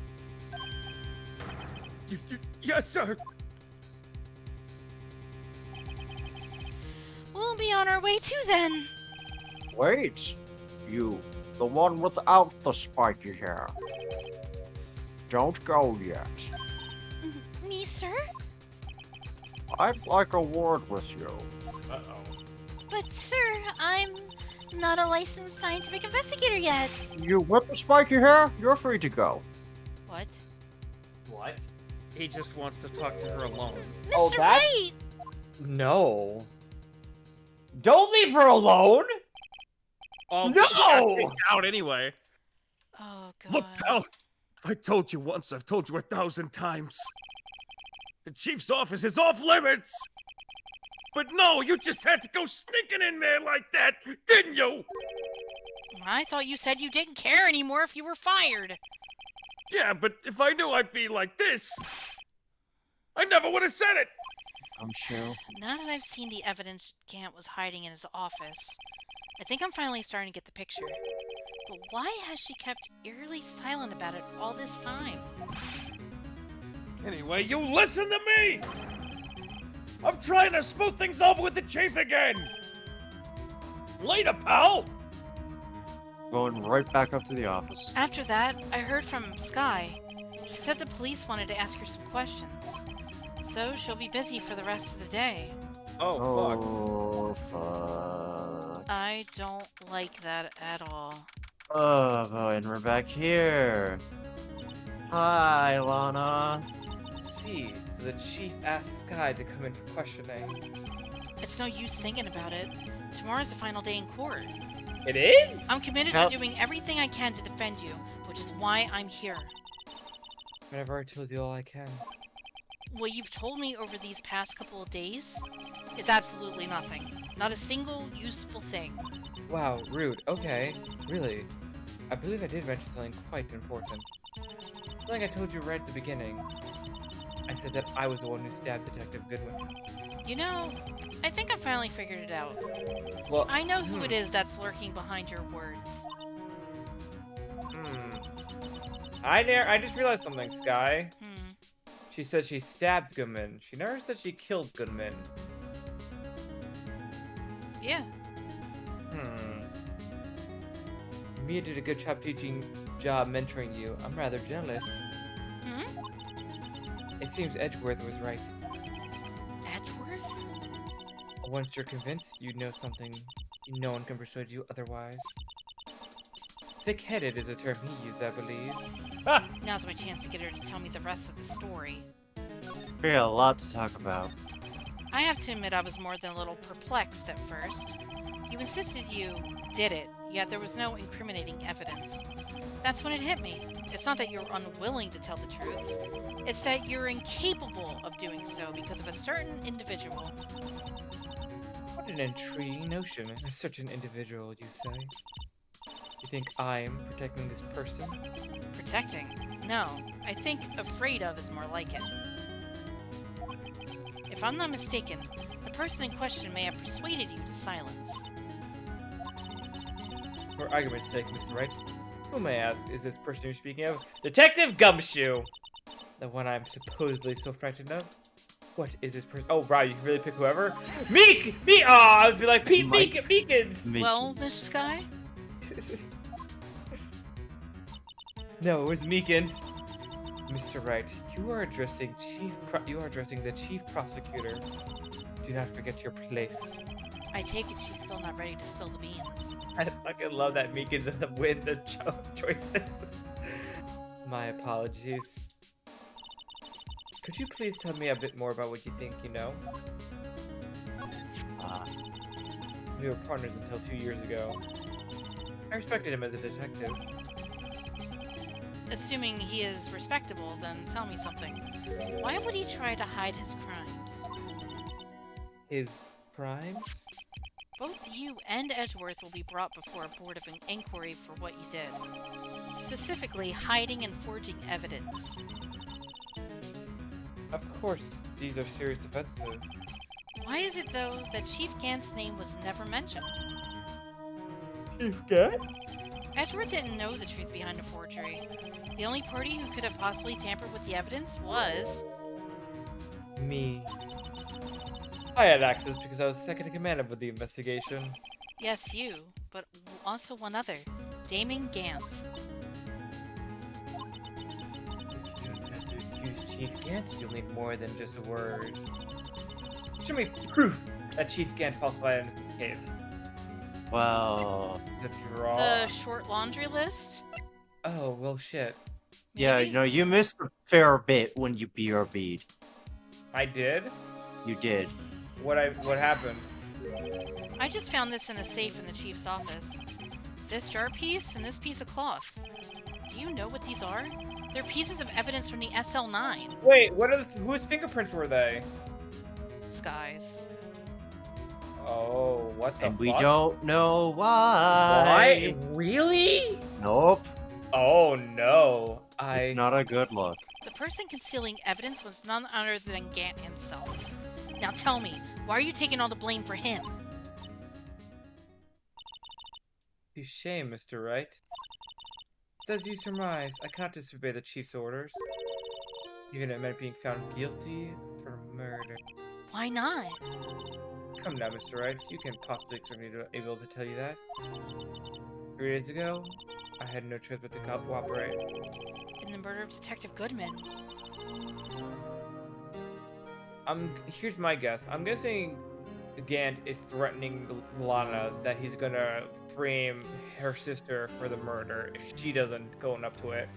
[SPEAKER 13] Yes, sir!
[SPEAKER 10] We'll be on our way too then.
[SPEAKER 11] Wait, you, the one without the spiky hair. Don't go yet.
[SPEAKER 10] Me, sir?
[SPEAKER 11] I'd like a word with you.
[SPEAKER 15] Uh-oh.
[SPEAKER 10] But, sir, I'm not a licensed scientific investigator yet.
[SPEAKER 11] You with the spiky hair? You're free to go.
[SPEAKER 10] What?
[SPEAKER 15] What?
[SPEAKER 13] He just wants to talk to her alone.
[SPEAKER 10] Mr.
[SPEAKER 15] Oh, that-
[SPEAKER 10] Wright!
[SPEAKER 15] No. Don't leave her alone!
[SPEAKER 13] Oh,
[SPEAKER 15] No!
[SPEAKER 13] she got kicked out anyway.
[SPEAKER 10] Oh, God.
[SPEAKER 13] Look, pal. I told you once, I've told you 1,000 times. The chief's office is off limits! But no, you just had to go sneaking in there like that, didn't you?
[SPEAKER 10] I thought you said you didn't care anymore if you were fired.
[SPEAKER 13] Yeah, but if I knew I'd be like this, I never would have said it!
[SPEAKER 11] I'm sure.
[SPEAKER 10] Now that I've seen the evidence Gant was hiding in his office, I think I'm finally starting to get the picture. But why has she kept eerily silent about it all this time?
[SPEAKER 13] Anyway, you listen to me! I'm trying to smooth things over with the chief again! Later, pal!
[SPEAKER 11] Going right back up to the office.
[SPEAKER 10] After that, I heard from Sky. She said the police wanted to ask her some questions. So she'll be busy for the rest of the day.
[SPEAKER 11] Oh, fuck.
[SPEAKER 10] I don't like that at all.
[SPEAKER 11] Oh, boy, and we're back here. Hi, Lana.
[SPEAKER 15] See, so the chief asked Sky to come in for questioning.
[SPEAKER 10] It's no use thinking about it. Tomorrow's the final day in court.
[SPEAKER 15] It is?
[SPEAKER 10] I'm committed
[SPEAKER 11] Yep.
[SPEAKER 10] to doing everything I can to defend you, which is why I'm here.
[SPEAKER 15] Whenever I told you all I can.
[SPEAKER 10] What you've told me over these past couple of days is absolutely nothing. Not a single useful thing.
[SPEAKER 15] Wow, rude. Okay, really. I believe I did mention something quite important. Something I told you right at the beginning. I said that I was the one who stabbed Detective Goodwin.
[SPEAKER 10] You know, I think I finally figured it out.
[SPEAKER 15] Well,
[SPEAKER 10] I know who it is that's lurking behind your words.
[SPEAKER 15] I just realized something, Sky.
[SPEAKER 10] Hmm.
[SPEAKER 15] She said she stabbed Goodman. She never said she killed Goodman.
[SPEAKER 10] Yeah.
[SPEAKER 15] Mia did a good job mentoring you. I'm rather jealous.
[SPEAKER 10] Hmm?
[SPEAKER 15] It seems Edgeworth was right.
[SPEAKER 10] Edgeworth?
[SPEAKER 15] Once you're convinced you know something, no one can persuade you otherwise. Thick-headed is a term he used, I believe.
[SPEAKER 10] Now's my chance to get her to tell me the rest of the story.
[SPEAKER 11] We got a lot to talk about.
[SPEAKER 10] I have to admit I was more than a little perplexed at first. You insisted you did it, yet there was no incriminating evidence. That's when it hit me. It's not that you're unwilling to tell the truth. It's that you're incapable of doing so because of a certain individual.
[SPEAKER 15] What an intriguing notion. A certain individual, you say? You think I'm protecting this person?
[SPEAKER 10] Protecting? No. I think afraid of is more like it. If I'm not mistaken, the person in question may have persuaded you to silence.
[SPEAKER 15] For argument's sake, Mr. Wright, who may I ask is this person you're speaking of? Detective Gumshoe! The one I'm supposedly so frightened of? What is this person? Oh, wow, you can really pick whoever? Meek! Oh, I would be like, Meekins!
[SPEAKER 10] Well, Miss Sky?
[SPEAKER 15] No, it was Meekins. Mr. Wright, you are addressing the chief prosecutor. Do not forget your place.
[SPEAKER 10] I take it she's still not ready to spill the beans.
[SPEAKER 15] I fucking love that Meekins doesn't win the choices. My apologies. Could you please tell me a bit more about what you think you know? We were partners until 2 years ago. I respected him as a detective.
[SPEAKER 3] Assuming he is respectable, then tell me something. Why would he try to hide his crimes?
[SPEAKER 15] His crimes?
[SPEAKER 3] Both you and Edgeworth will be brought before a board of an inquiry for what you did. Specifically, hiding and forging evidence.
[SPEAKER 15] Of course, these are serious offenses.
[SPEAKER 3] Why is it, though, that Chief Gant's name was never mentioned?
[SPEAKER 15] Chief Gant?
[SPEAKER 3] Edgeworth didn't know the truth behind the forgery. The only party who could have possibly tampered with the evidence was...
[SPEAKER 15] Me. I had access because I was second in command of the investigation.
[SPEAKER 3] Yes, you, but also one other, Damon Gant.
[SPEAKER 15] If you attempt to accuse Chief Gant, you'll need more than just a word. Show me proof that Chief Gant falsified the case.
[SPEAKER 11] Well,
[SPEAKER 15] The draw.
[SPEAKER 3] The short laundry list?
[SPEAKER 15] Oh, well, shit.
[SPEAKER 11] yeah,
[SPEAKER 3] Maybe?
[SPEAKER 11] you missed a fair bit when you BRB'd.
[SPEAKER 15] I did?
[SPEAKER 11] You did.
[SPEAKER 15] What happened?
[SPEAKER 3] I just found this in a safe in the chief's office. This jar piece and this piece of cloth. Do you know what these are? They're pieces of evidence from the SL9.
[SPEAKER 15] Wait, whose fingerprints were they?
[SPEAKER 3] Skies.
[SPEAKER 15] Oh, what the
[SPEAKER 11] And
[SPEAKER 15] fuck?
[SPEAKER 11] we don't know why.
[SPEAKER 15] Why? Really?
[SPEAKER 11] Nope.
[SPEAKER 15] Oh, no.
[SPEAKER 11] It's not a good look.
[SPEAKER 3] The person concealing evidence was none other than Gant himself. Now tell me, why are you taking all the blame for him?
[SPEAKER 15] Touche, Mr. Wright. As you surmised, I cannot disobey the chief's orders. Even if it meant being found guilty for murder.
[SPEAKER 3] Why not?
[SPEAKER 15] Come now, Mr. Wright. You can possibly expect me to be able to tell you that. 3 days ago, I had no choice but to cooperate.
[SPEAKER 3] In the murder of Detective Goodman.
[SPEAKER 15] Here's my guess. I'm guessing Gant is threatening Lana that he's gonna frame her sister for the murder if she doesn't go up to it.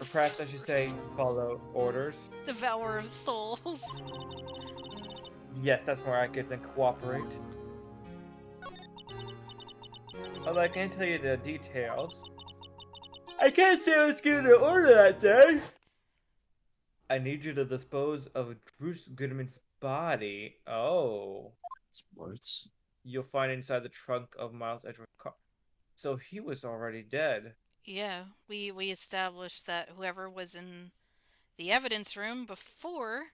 [SPEAKER 15] Or perhaps I should say, follow orders.
[SPEAKER 3] Devourer of souls.
[SPEAKER 15] Yes, that's more accurate than cooperate. Although I can't tell you the details. I can't say I was given an order that day. I need you to dispose of Bruce Goodman's body. Oh.
[SPEAKER 11] Sports.
[SPEAKER 15] You'll find inside the trunk of Miles Edgeworth's car. So he was already dead.
[SPEAKER 3] Yeah, we established that whoever was in the evidence room before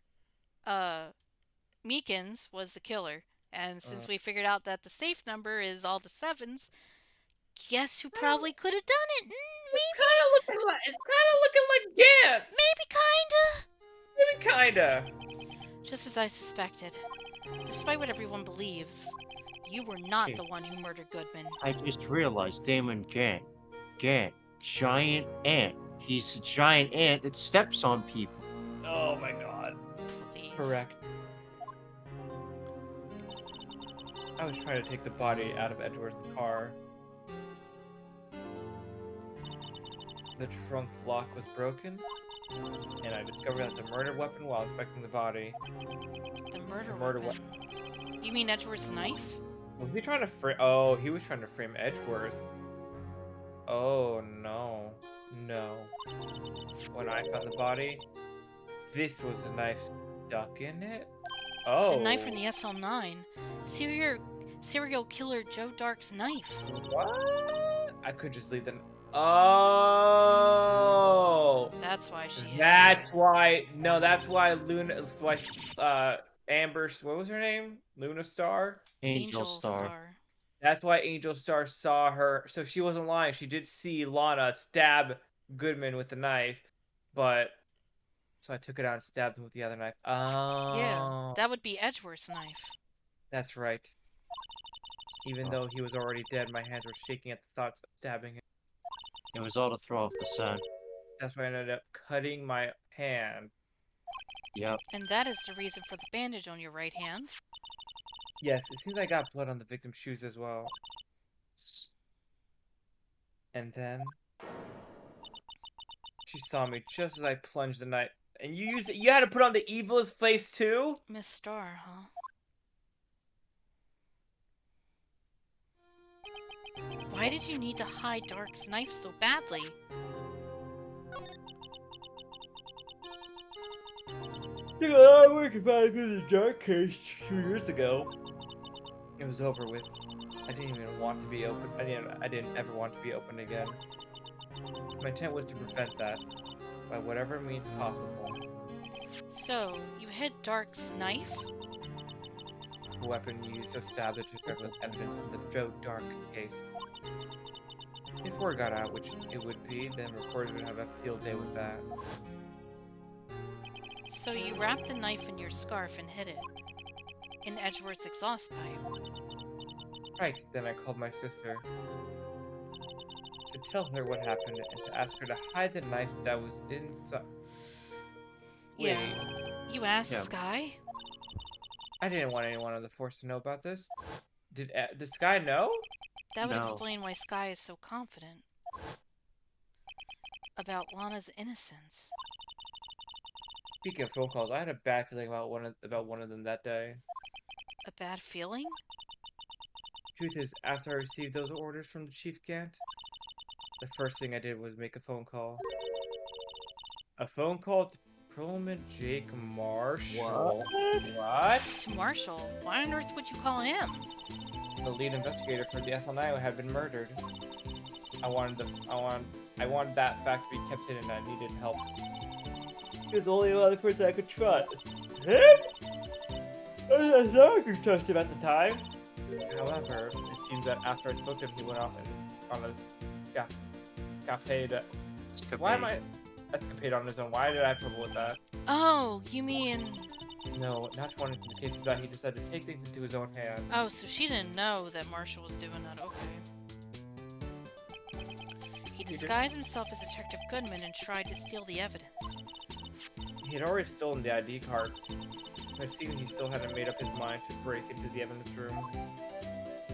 [SPEAKER 3] Meekins was the killer. And since we figured out that the safe number is all the 7s, guess who probably could have done it?
[SPEAKER 15] It's kind of looking like Gant.
[SPEAKER 3] Maybe
[SPEAKER 15] Kinda.
[SPEAKER 3] Just as I suspected. Despite what everyone believes, you were not the one who murdered Goodman.
[SPEAKER 11] I just realized Damon Gant. Giant ant. He's a giant ant that steps on people.
[SPEAKER 15] Oh my god.
[SPEAKER 3] Please.
[SPEAKER 15] Correct. I was trying to take the body out of Edgeworth's car. The trunk lock was broken, and I discovered that the murder weapon while inspecting the body.
[SPEAKER 3] The murder weapon? You mean Edgeworth's knife?
[SPEAKER 15] Was he trying to frame? Oh, he was trying to frame Edgeworth. Oh no, no. When I found the body, this was the knife stuck in it. Oh.
[SPEAKER 3] The knife from the SL9. Serial killer Joe Dark's knife.
[SPEAKER 15] What? I could just leave the. Oh.
[SPEAKER 3] That's why she.
[SPEAKER 15] That's why. No, that's why Luna. That's why. Amber. What was her name? Luna Star.
[SPEAKER 11] Angel Star.
[SPEAKER 15] That's why Angel Star saw her. So she wasn't lying. She did see Lana stab Goodman with the knife, but. So I took it out and stabbed him with the other knife. Oh.
[SPEAKER 3] Yeah, that would be Edgeworth's knife.
[SPEAKER 15] That's right. Even though he was already dead, my hands were shaking at the thoughts of stabbing him.
[SPEAKER 11] It was all to throw off the scent.
[SPEAKER 15] That's why I ended up cutting my hand.
[SPEAKER 11] Yep.
[SPEAKER 3] And that is the reason for the bandage on your right hand.
[SPEAKER 15] Yes, it seems I got blood on the victim's shoes as well. And then... She saw me just as I plunged the knife. And you used it. You had to put on the evilest face too?
[SPEAKER 6] Miss Star, huh? Why did you need to hide Dark's knife so badly?
[SPEAKER 15] I worked 5 in the Dark case 2 years ago. It was over with. I didn't even want to be open. I didn't ever want to be open again. My intent was to prevent that by whatever means possible.
[SPEAKER 6] So, you hid Dark's knife?
[SPEAKER 15] The weapon used to stab the detective was evidence in the Joe Dark case. If word got out, which it would be, then reporters would have a field day with that.
[SPEAKER 6] So you wrapped the knife in your scarf and hid it. In Edgeworth's exhaust pipe.
[SPEAKER 15] Right, then I called my sister to tell her what happened and to ask her to hide the knife that was inside.
[SPEAKER 6] Yeah. You asked
[SPEAKER 15] Yeah.
[SPEAKER 6] Sky?
[SPEAKER 15] I didn't want anyone on the force to know about this. Did Sky know?
[SPEAKER 6] That would
[SPEAKER 15] No.
[SPEAKER 6] explain why Sky is so confident. About Lana's innocence.
[SPEAKER 15] Speaking of phone calls, I had a bad feeling about one of them that day.
[SPEAKER 6] A bad feeling?
[SPEAKER 15] Truth is, after I received those orders from the Chief Gant, the first thing I did was make a phone call. A phone call to Perlman Jake Marshall. What?
[SPEAKER 6] To Marshall? Why on earth would you call him?
[SPEAKER 15] The lead investigator for the SL9 had been murdered. I wanted that fact to be kept hidden, and I needed help. He was the only other person I could trust. Him? I thought I could trust him at the time. However, it seems that after I spoke to him, he went off on his escapade. Why am I escapade on his own? Why did I have trouble with that?
[SPEAKER 6] Oh, you mean...
[SPEAKER 15] No, not one in the case of that. He decided to take things into his own hands.
[SPEAKER 6] Oh, so she didn't know that Marshall was doing that. Okay. He disguised himself as Detective Goodman and tried to steal the evidence.
[SPEAKER 15] He had already stolen the ID card. It seemed he still hadn't made up his mind to break into the evidence room.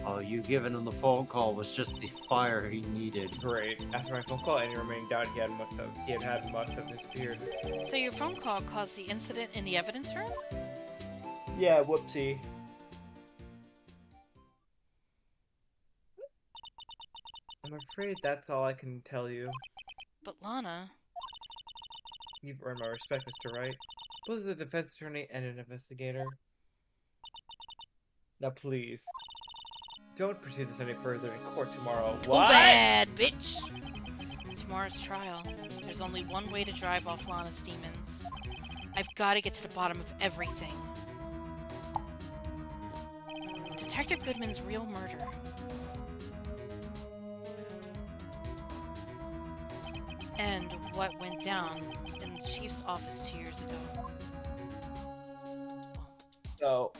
[SPEAKER 11] Oh, you giving him the phone call was just the fire he needed.
[SPEAKER 15] Great. After my phone call, any remaining doubt he must have disappeared.
[SPEAKER 6] So your phone call caused the incident in the evidence room?
[SPEAKER 15] Yeah, whoopsie. I'm afraid that's all I can tell you.
[SPEAKER 6] But Lana...
[SPEAKER 15] You've earned my respect, Mr. Wright. Both as a defense attorney and an investigator. Now please, don't pursue this any further in court tomorrow. What?
[SPEAKER 6] Too bad, bitch! Tomorrow's trial. There's only one way to drive off Lana's demons. I've got to get to the bottom of everything. Detective Goodman's real murder. And what went down in the chief's office 2 years ago.
[SPEAKER 15] So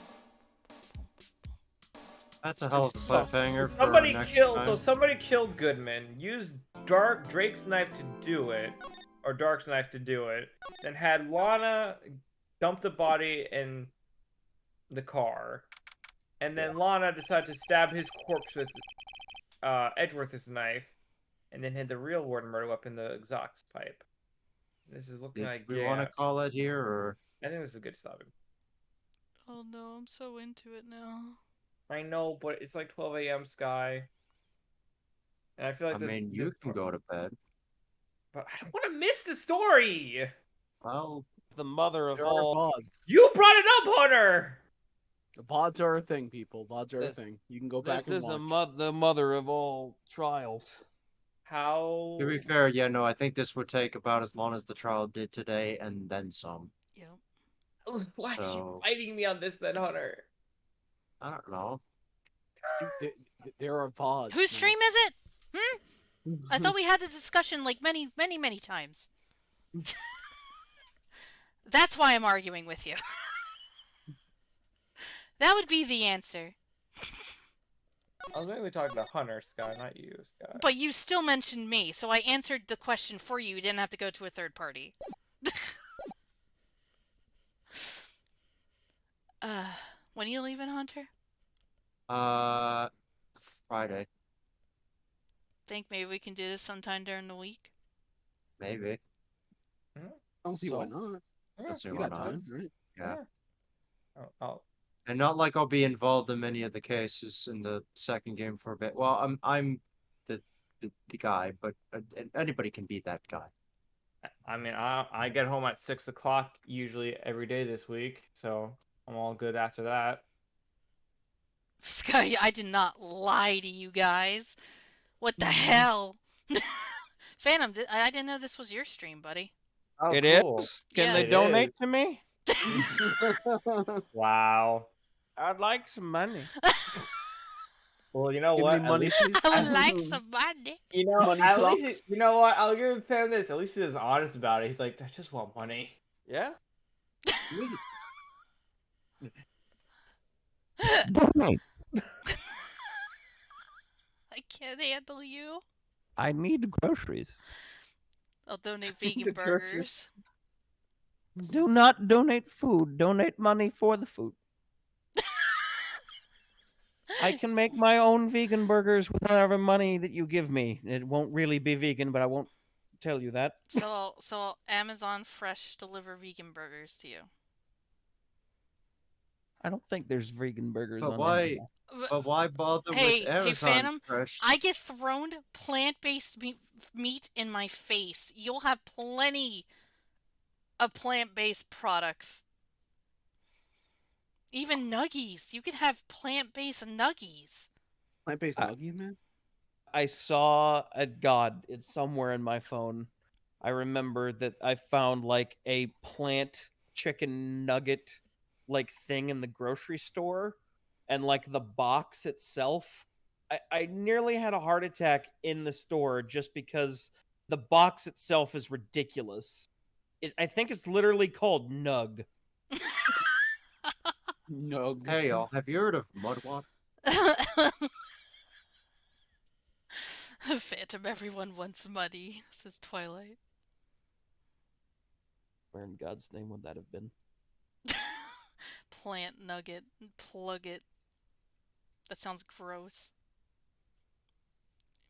[SPEAKER 11] that's a hell of a cliffhanger.
[SPEAKER 15] Somebody
[SPEAKER 11] for next
[SPEAKER 15] killed.
[SPEAKER 11] time.
[SPEAKER 15] So somebody killed Goodman. Used Drake's knife to do it, or Dark's knife to do it. Then had Lana dump the body in the car, and then Lana decided to stab his corpse with Edgeworth's knife, and then hid the real Warden murder up in the exhaust pipe. This is looking like
[SPEAKER 11] we want to call it here, or
[SPEAKER 15] I think this is a good stopping.
[SPEAKER 6] Oh no, I'm so into it now.
[SPEAKER 15] I know, but it's like 12 a.m. Sky. And I feel like
[SPEAKER 11] you can go to bed.
[SPEAKER 15] But I don't want to miss the story!
[SPEAKER 11] Well,
[SPEAKER 12] the mother of
[SPEAKER 18] There are
[SPEAKER 12] all.
[SPEAKER 18] VODs.
[SPEAKER 15] You brought it up, Hunter!
[SPEAKER 18] The VODs are a thing, people. VODs are a thing. You can go back and
[SPEAKER 12] This is
[SPEAKER 18] watch.
[SPEAKER 12] the mother of all trials.
[SPEAKER 15] How?
[SPEAKER 11] To be fair, yeah, no, I think this would take about as long as the trial did today, and then some.
[SPEAKER 6] Yep.
[SPEAKER 15] Why is she fighting me on this then, Hunter?
[SPEAKER 11] I don't know.
[SPEAKER 18] There are VODs.
[SPEAKER 6] Whose stream is it? Hmm? I thought we had this discussion like many times. That's why I'm arguing with you. That would be the answer.
[SPEAKER 15] I was mainly talking to Hunter, Sky, not you, Sky.
[SPEAKER 6] But you still mentioned me, so I answered the question for you. You didn't have to go to a third party. When are you leaving, Hunter?
[SPEAKER 11] Friday.
[SPEAKER 6] Think maybe we can do this sometime during the week?
[SPEAKER 11] Maybe.
[SPEAKER 18] I don't see why not.
[SPEAKER 11] That's
[SPEAKER 18] You
[SPEAKER 11] why
[SPEAKER 18] got
[SPEAKER 11] not.
[SPEAKER 18] time, right?
[SPEAKER 11] Yeah.
[SPEAKER 15] Oh.
[SPEAKER 11] And not like I'll be involved in many of the cases in the second game for a bit. Well, I'm the guy, but anybody can be that guy.
[SPEAKER 15] I mean, I get home at 6 o'clock usually every day this week, so I'm all good after that.
[SPEAKER 6] Sky, I did not lie to you guys. What the hell? Phantom, I didn't know this was your stream, buddy.
[SPEAKER 15] Oh,
[SPEAKER 13] It
[SPEAKER 15] cool.
[SPEAKER 13] is? Can
[SPEAKER 6] Yeah.
[SPEAKER 13] they
[SPEAKER 15] It
[SPEAKER 13] donate
[SPEAKER 15] is.
[SPEAKER 13] to me?
[SPEAKER 15] Wow.
[SPEAKER 13] I'd like some money.
[SPEAKER 15] Well, you know
[SPEAKER 18] Give
[SPEAKER 15] what?
[SPEAKER 18] me
[SPEAKER 15] At
[SPEAKER 18] money,
[SPEAKER 15] least,
[SPEAKER 18] please.
[SPEAKER 6] I would like some money.
[SPEAKER 15] you know,
[SPEAKER 18] Money
[SPEAKER 15] at
[SPEAKER 18] blocks.
[SPEAKER 15] least, you know what? I'll give him this. At least he was honest about it. He's like, I just want money.
[SPEAKER 13] Yeah?
[SPEAKER 17] Donate.
[SPEAKER 6] I can't handle you.
[SPEAKER 17] I need groceries.
[SPEAKER 6] I'll donate
[SPEAKER 18] The
[SPEAKER 6] vegan
[SPEAKER 18] groceries.
[SPEAKER 6] burgers.
[SPEAKER 17] Do not donate food. Donate money for the food. I can make my own vegan burgers with whatever money that you give me. It won't really be vegan, but I won't tell you that.
[SPEAKER 6] So I'll Amazon Fresh deliver vegan burgers to you.
[SPEAKER 17] I don't think there's vegan burgers
[SPEAKER 11] But
[SPEAKER 17] on
[SPEAKER 11] why?
[SPEAKER 17] Amazon.
[SPEAKER 11] But why bother
[SPEAKER 6] Hey,
[SPEAKER 11] with Amazon
[SPEAKER 6] Phantom,
[SPEAKER 11] Fresh?
[SPEAKER 6] I get thrown plant-based meat in my face. You'll have plenty of plant-based products. Even nuggies. You could have plant-based nuggies.
[SPEAKER 18] Plant-based nuggies, man.
[SPEAKER 13] I saw God, it's somewhere in my phone. I remember that I found like a plant chicken nugget like thing in the grocery store, and like the box itself. I nearly had a heart attack in the store just because the box itself is ridiculous. I think it's literally called Nug.
[SPEAKER 18] Nug.
[SPEAKER 11] Hey y'all, have you heard of Mudwad?
[SPEAKER 6] Phantom, everyone wants money, says Twilight.
[SPEAKER 13] Where in God's name would that have been?
[SPEAKER 6] Plant nugget. Plug it. That sounds gross.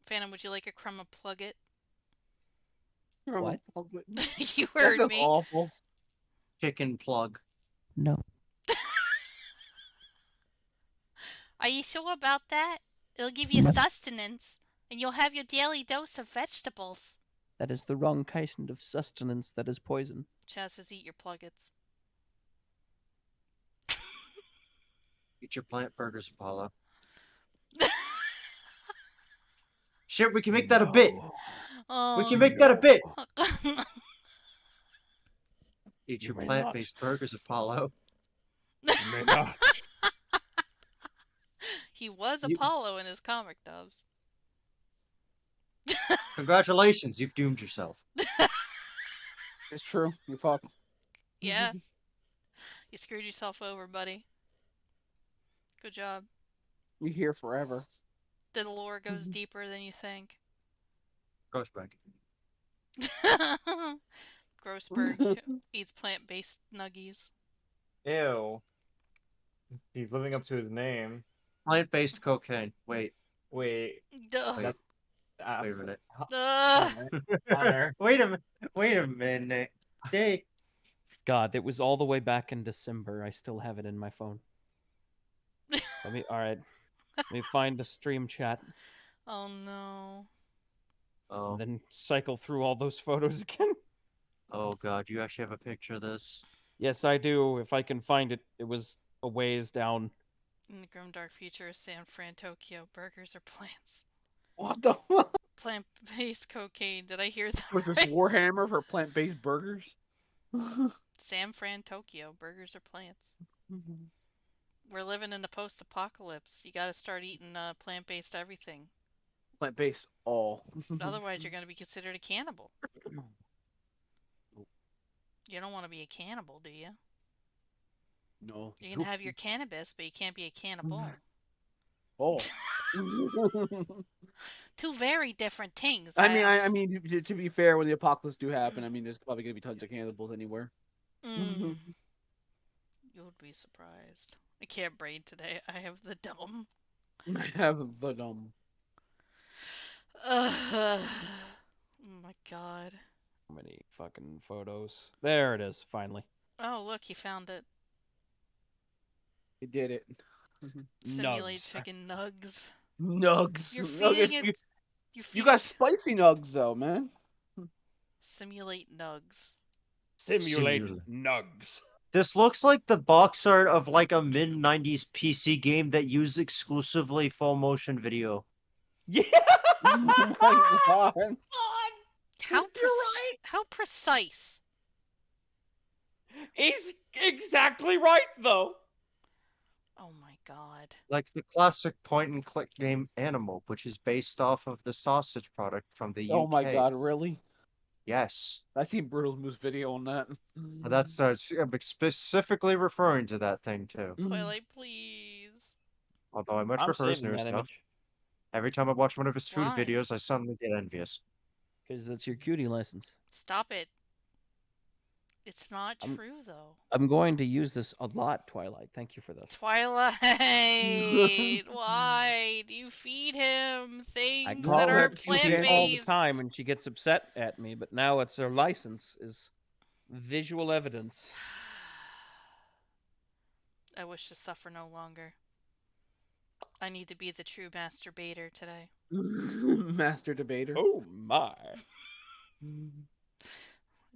[SPEAKER 6] Phantom, would you like a crumb of plug it?
[SPEAKER 13] What?
[SPEAKER 6] You heard
[SPEAKER 18] That's
[SPEAKER 6] me.
[SPEAKER 18] awful.
[SPEAKER 11] Chicken plug.
[SPEAKER 17] No.
[SPEAKER 6] Are you sure about that? It'll give you sustenance, and you'll have your daily dose of vegetables.
[SPEAKER 17] That is the wrong kind of sustenance. That is poison.
[SPEAKER 6] Chaz says eat your pluggets.
[SPEAKER 11] Eat your plant burgers, Apollo. Shit, we can make that a bit. We can make that a bit. Eat your plant-based burgers, Apollo.
[SPEAKER 18] May not.
[SPEAKER 6] He was Apollo in his comic dubs.
[SPEAKER 11] Congratulations, you've doomed yourself.
[SPEAKER 18] It's true. You fucked.
[SPEAKER 6] Yeah. You screwed yourself over, buddy. Good job.
[SPEAKER 18] You're here forever.
[SPEAKER 6] The lore goes deeper than you think.
[SPEAKER 11] Grossberg.
[SPEAKER 6] Grossberg eats plant-based nuggies.
[SPEAKER 15] Ew. He's living up to his name.
[SPEAKER 11] Plant-based cocaine. Wait.
[SPEAKER 15] Wait.
[SPEAKER 6] Duh.
[SPEAKER 11] Wait. Wait a minute.
[SPEAKER 15] Hunter.
[SPEAKER 11] Wait a minute. Hey.
[SPEAKER 13] God, it was all the way back in December. I still have it in my phone. All right. Let me find the stream chat.
[SPEAKER 6] Oh no.
[SPEAKER 11] Oh.
[SPEAKER 13] And then cycle through all those photos again.
[SPEAKER 11] Oh god, you actually have a picture of this?
[SPEAKER 13] Yes, I do. If I can find it, it was a ways down.
[SPEAKER 6] In the grim dark future of San Fran, Tokyo, burgers are plants.
[SPEAKER 18] What the fuck?
[SPEAKER 6] Plant-based cocaine. Did I hear that
[SPEAKER 18] Was this
[SPEAKER 6] right?
[SPEAKER 18] Warhammer for plant-based burgers?
[SPEAKER 6] San Fran, Tokyo, burgers are plants. We're living in a post-apocalypse. You gotta start eating plant-based everything.
[SPEAKER 18] Plant-based all.
[SPEAKER 6] Otherwise, you're gonna be considered a cannibal. You don't want to be a cannibal, do you?
[SPEAKER 18] No.
[SPEAKER 6] You can have your cannabis, but you can't be a cannibal.
[SPEAKER 18] Oh.
[SPEAKER 6] Two very different things.
[SPEAKER 18] I mean, to be fair, when the apocalypse do happen, I mean, there's probably gonna be tons of cannibals anywhere.
[SPEAKER 6] You would be surprised. I can't braid today. I have the dumb.
[SPEAKER 18] I have the dumb.
[SPEAKER 6] Oh my god.
[SPEAKER 17] many fucking photos. There it is, finally.
[SPEAKER 3] Oh, look, he found it.
[SPEAKER 18] He did it.
[SPEAKER 3] Simulate
[SPEAKER 17] Nugs.
[SPEAKER 3] chicken nugs.
[SPEAKER 18] Nugs.
[SPEAKER 3] You're
[SPEAKER 18] Nuggets,
[SPEAKER 3] feeding it. You're
[SPEAKER 18] you
[SPEAKER 3] feeding.
[SPEAKER 18] got spicy nugs though, man.
[SPEAKER 3] Simulate nugs.
[SPEAKER 9] Simulate
[SPEAKER 11] Simulate.
[SPEAKER 9] nugs.
[SPEAKER 11] This looks like the box art of like a mid-90s PC game that used exclusively full motion video.
[SPEAKER 9] Yeah.
[SPEAKER 18] Oh my god.
[SPEAKER 3] How precise?
[SPEAKER 9] He's exactly right, though.
[SPEAKER 3] Oh my god.
[SPEAKER 11] Like the classic point-and-click game Animal, which is based off of the sausage product from the UK.
[SPEAKER 18] Oh my god, really?
[SPEAKER 11] Yes.
[SPEAKER 18] I seen Brutal Moose video on that.
[SPEAKER 11] That's I'm specifically referring to that thing too.
[SPEAKER 3] Twilight, please.
[SPEAKER 11] Although I much
[SPEAKER 17] I'm
[SPEAKER 11] prefer his
[SPEAKER 17] saving
[SPEAKER 11] newer
[SPEAKER 17] that
[SPEAKER 11] stuff.
[SPEAKER 17] image.
[SPEAKER 11] Every time I watch one of his food
[SPEAKER 3] Why?
[SPEAKER 11] videos, I suddenly get envious.
[SPEAKER 17] Because that's your cutie license.
[SPEAKER 3] Stop it. It's not
[SPEAKER 17] I'm-
[SPEAKER 3] true, though.
[SPEAKER 17] I'm going to use this a lot, Twilight. Thank you for this.
[SPEAKER 3] Twilight, why do you feed him things
[SPEAKER 17] I
[SPEAKER 3] that
[SPEAKER 17] call
[SPEAKER 3] are
[SPEAKER 17] her cutie all the
[SPEAKER 3] plant-based?
[SPEAKER 17] time and she gets upset at me, but now it's her license is visual evidence.
[SPEAKER 3] I wish to suffer no longer. I need to be the true masturbator today.
[SPEAKER 18] Master debater.
[SPEAKER 9] Oh my.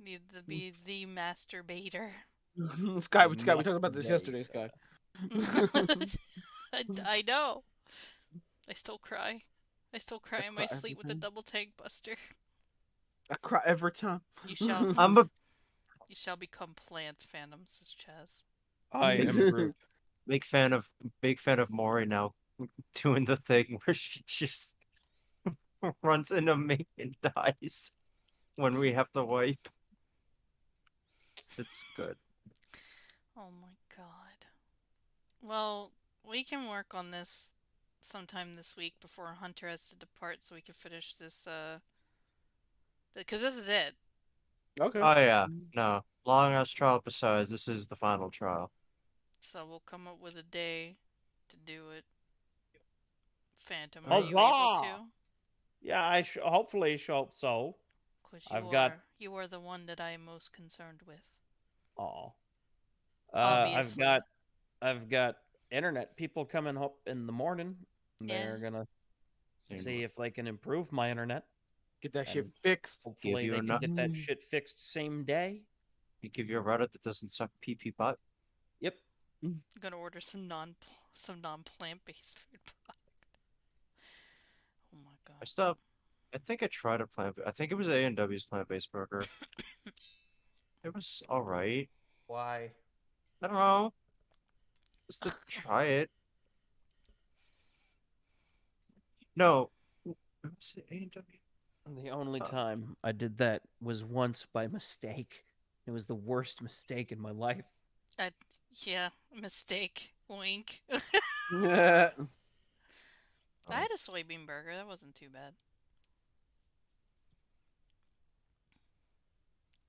[SPEAKER 3] Need to be the masturbator.
[SPEAKER 18] Sky, we talked about this yesterday, Sky.
[SPEAKER 3] I know. I still cry. I still cry in my
[SPEAKER 18] cry
[SPEAKER 3] sleep with
[SPEAKER 18] every
[SPEAKER 3] a double tank buster.
[SPEAKER 18] I cry every time.
[SPEAKER 3] You shall. You shall become plant, Phantom, says Chaz.
[SPEAKER 17] I am Groot.
[SPEAKER 11] Big fan of Mori now doing the thing where she just runs into me and dies when we have to wipe. It's good.
[SPEAKER 3] Oh my god. Well, we can work on this sometime this week before Hunter has to depart so we can finish this, because this is it.
[SPEAKER 18] Okay.
[SPEAKER 11] Oh yeah, no. Long ass trial besides, this is the final trial.
[SPEAKER 3] So we'll come up with a day to do it. Phantom, are you able
[SPEAKER 9] Huzzah!
[SPEAKER 3] to?
[SPEAKER 9] Yeah, hopefully so.
[SPEAKER 3] Because you are the one that I am most concerned with.
[SPEAKER 9] Oh.
[SPEAKER 3] Obviously.
[SPEAKER 9] I've got internet people coming up in the morning. They're
[SPEAKER 3] Yeah.
[SPEAKER 9] gonna see if they can improve my internet.
[SPEAKER 18] Get that shit
[SPEAKER 9] And
[SPEAKER 18] fixed.
[SPEAKER 9] Hopefully they can get that shit fixed same day.
[SPEAKER 11] You give you a Reddit that doesn't suck pee butt.
[SPEAKER 9] Yep.
[SPEAKER 3] I'm gonna order some non-plant based food product. Oh my god.
[SPEAKER 11] I think I tried a plant. I think it was A&W's plant-based burger. It was all right.
[SPEAKER 9] Why?
[SPEAKER 11] I don't know. Just to try it. No. Was it A&W?
[SPEAKER 17] The only time I did that was once by mistake. It was the worst mistake in my life.
[SPEAKER 3] Yeah, mistake. Wink.
[SPEAKER 18] Yeah.
[SPEAKER 3] I had a soybean burger. That wasn't too bad.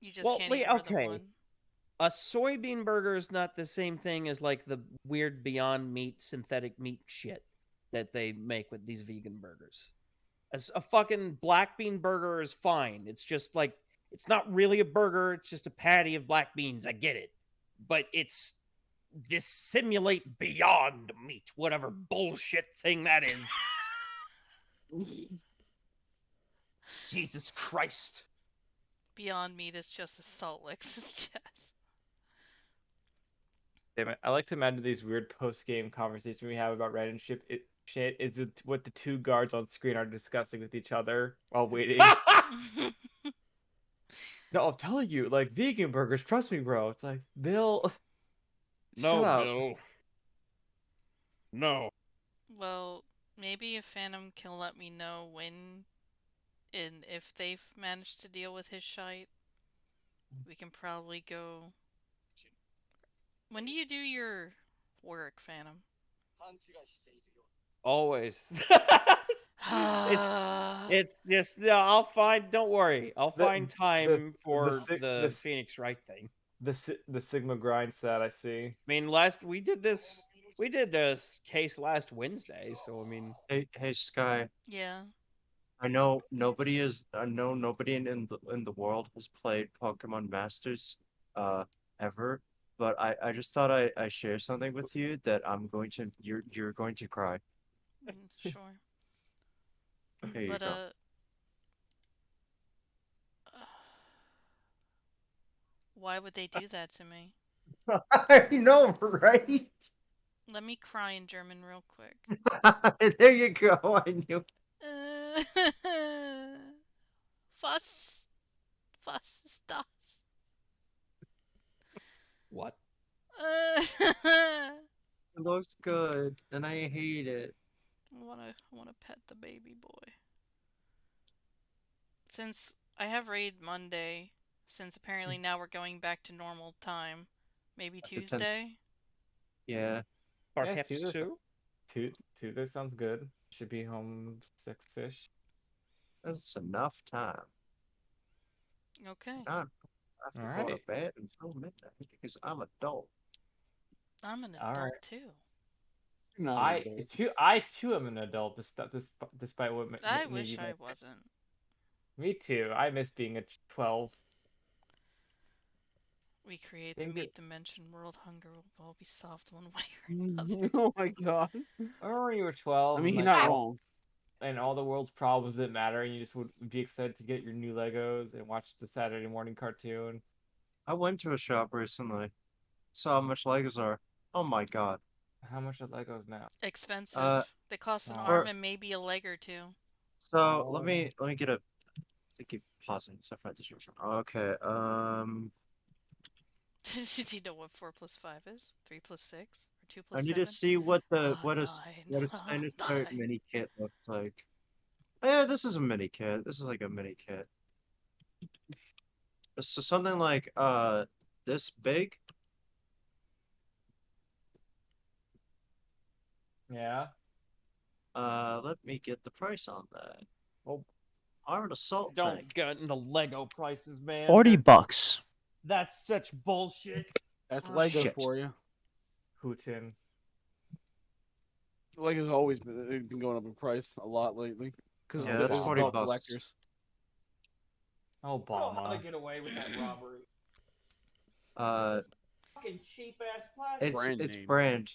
[SPEAKER 3] You just can't eat more than one.
[SPEAKER 17] A soybean burger is not the same thing as like the weird Beyond Meat synthetic meat shit that they make with these vegan burgers. As a fucking black bean burger is fine. It's just like it's not really a burger, it's just a patty of black beans. I get it. But it's this simulate Beyond Meat, whatever bullshit thing that is. Jesus Christ.
[SPEAKER 3] Beyond Meat is just a Salt Licks' chest.
[SPEAKER 15] Damn it. I like to imagine these weird post-game conversations we have about random shit is what the two guards on screen are discussing with each other while waiting. No, I'm telling you, like, vegan burgers, trust me, bro. It's like, Bill...
[SPEAKER 9] No,
[SPEAKER 15] Shut up.
[SPEAKER 9] Bill. No.
[SPEAKER 3] Well, maybe if Phantom can let me know when and if they've managed to deal with his shite, we can probably go... When do you do your work, Phantom?
[SPEAKER 9] Always. it's just I'll find. Don't worry, I'll find time for the Phoenix Wright thing.
[SPEAKER 15] The Sigma grind set, I see.
[SPEAKER 9] I mean, we did this case last Wednesday, so I mean.
[SPEAKER 11] Hey, Sky.
[SPEAKER 3] Yeah.
[SPEAKER 11] I know nobody is. I know nobody in the world has played Pokemon Masters, ever. But I just thought I share something with you that you're going to cry.
[SPEAKER 3] Sure.
[SPEAKER 11] Here you
[SPEAKER 3] But
[SPEAKER 11] go.
[SPEAKER 3] why would they do that to me?
[SPEAKER 11] I know, right?
[SPEAKER 3] Let me cry in German real quick.
[SPEAKER 11] There you go. I knew.
[SPEAKER 3] Was ist das?
[SPEAKER 17] What?
[SPEAKER 11] It looks good, and I hate it.
[SPEAKER 3] I wanna pet the baby boy. Since I have raid Monday, since apparently now we're going back to normal time, maybe
[SPEAKER 11] After 10.
[SPEAKER 3] Tuesday.
[SPEAKER 11] Yeah.
[SPEAKER 17] Perhaps
[SPEAKER 15] Tuesday,
[SPEAKER 17] two?
[SPEAKER 15] Tuesday sounds good. Should be home 6-ish.
[SPEAKER 11] That's enough time.
[SPEAKER 3] Okay.
[SPEAKER 11] I have to go to bed until midnight because I'm adult.
[SPEAKER 3] I'm an
[SPEAKER 15] All
[SPEAKER 3] adult
[SPEAKER 15] right.
[SPEAKER 3] too.
[SPEAKER 15] I too am an adult, despite what
[SPEAKER 3] I
[SPEAKER 15] maybe
[SPEAKER 3] wish
[SPEAKER 15] you
[SPEAKER 3] I
[SPEAKER 15] might.
[SPEAKER 3] wasn't.
[SPEAKER 15] Me too. I miss being a 12.
[SPEAKER 3] We create the meat dimension. World hunger will all be solved one way or another.
[SPEAKER 18] Oh my god.
[SPEAKER 15] I remember when you were 12.
[SPEAKER 18] I mean,
[SPEAKER 15] and,
[SPEAKER 18] he's
[SPEAKER 15] like,
[SPEAKER 18] not
[SPEAKER 15] all,
[SPEAKER 18] wrong.
[SPEAKER 15] and all the world's problems didn't matter, and you just would be excited to get your new Legos and watch the Saturday morning cartoon.
[SPEAKER 11] I went to a shop recently. Saw how much Legos are. Oh my god.
[SPEAKER 15] How much are Legos now?
[SPEAKER 3] Expensive. They cost an arm and maybe a leg or two.
[SPEAKER 11] So let me get a. I keep pausing so I find this description. Okay.
[SPEAKER 3] Did you know what 4 plus 5 is? 3 plus 6? Or 2 plus
[SPEAKER 11] I need
[SPEAKER 3] 7?
[SPEAKER 11] to see what a
[SPEAKER 3] Nine.
[SPEAKER 11] standard start mini kit looks like. Yeah, this is a mini kit. This is like a mini kit. So something like this big.
[SPEAKER 15] Yeah.
[SPEAKER 11] Let me get the price on that.
[SPEAKER 15] Oh,
[SPEAKER 11] Armored assault
[SPEAKER 17] Don't
[SPEAKER 11] tank.
[SPEAKER 17] get into Lego prices, man.
[SPEAKER 11] $40.
[SPEAKER 17] That's such bullshit.
[SPEAKER 18] That's Lego
[SPEAKER 11] Shit.
[SPEAKER 18] for you.
[SPEAKER 15] Putin.
[SPEAKER 18] Lego's always been going up in price a lot lately because
[SPEAKER 11] Yeah, that's
[SPEAKER 18] there's
[SPEAKER 11] $40
[SPEAKER 18] adult
[SPEAKER 11] bucks.
[SPEAKER 18] collectors.
[SPEAKER 15] Obama.
[SPEAKER 17] How to get away with that robbery? Fucking cheap ass plastic.
[SPEAKER 11] It's
[SPEAKER 18] name.
[SPEAKER 11] brand.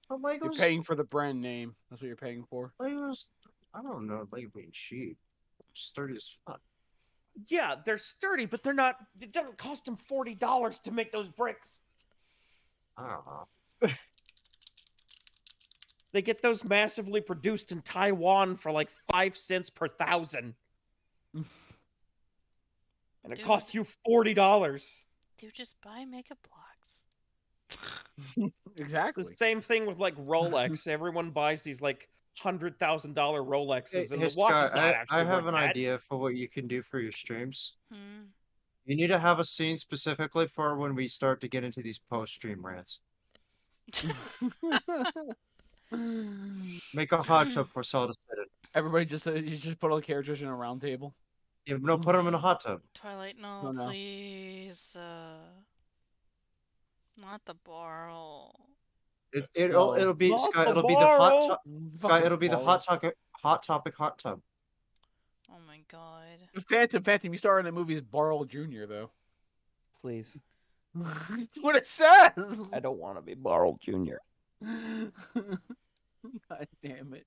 [SPEAKER 11] But Legos.
[SPEAKER 18] You're paying for the brand name. That's what you're paying for.
[SPEAKER 11] Legos. I don't know. Lego being cheap. Sturdy as fuck.
[SPEAKER 17] Yeah, they're sturdy, but they're not. It doesn't cost them $40 to make those bricks.
[SPEAKER 11] I don't know.
[SPEAKER 17] They get those massively produced in Taiwan for like 5 cents per thousand. And it costs you $40.
[SPEAKER 3] Dude, just buy Mega Blocks.
[SPEAKER 18] Exactly.
[SPEAKER 17] The same thing with like Rolex. Everyone buys these like $100,000 Rolexes, and
[SPEAKER 11] Hey,
[SPEAKER 17] the watch is
[SPEAKER 11] Scott,
[SPEAKER 17] not actually
[SPEAKER 11] I have
[SPEAKER 17] worth
[SPEAKER 11] an
[SPEAKER 17] that.
[SPEAKER 11] idea for what you can do for your streams.
[SPEAKER 3] Hmm.
[SPEAKER 11] You need to have a scene specifically for when we start to get into these post-stream rants. Make a hot tub for Saul to sit in.
[SPEAKER 18] Everybody just you just put all the characters in a round table.
[SPEAKER 11] Yeah, no, put them in a hot tub.
[SPEAKER 3] Twilight, no,
[SPEAKER 18] Oh, no.
[SPEAKER 3] please. Not the barrel.
[SPEAKER 11] It'll be
[SPEAKER 17] Not
[SPEAKER 11] Scott.
[SPEAKER 17] the
[SPEAKER 11] it'll be the hot
[SPEAKER 17] barrel.
[SPEAKER 11] tub.
[SPEAKER 18] Fucking
[SPEAKER 11] Scott, it'll be the
[SPEAKER 18] barrel.
[SPEAKER 11] hot topic hot tub.
[SPEAKER 3] Oh my god.
[SPEAKER 18] Phantom, you star in the movie's Barrel Jr. though.
[SPEAKER 17] Please.
[SPEAKER 18] That's what it says.
[SPEAKER 17] I don't want to be Barrel Jr.
[SPEAKER 18] God damn it.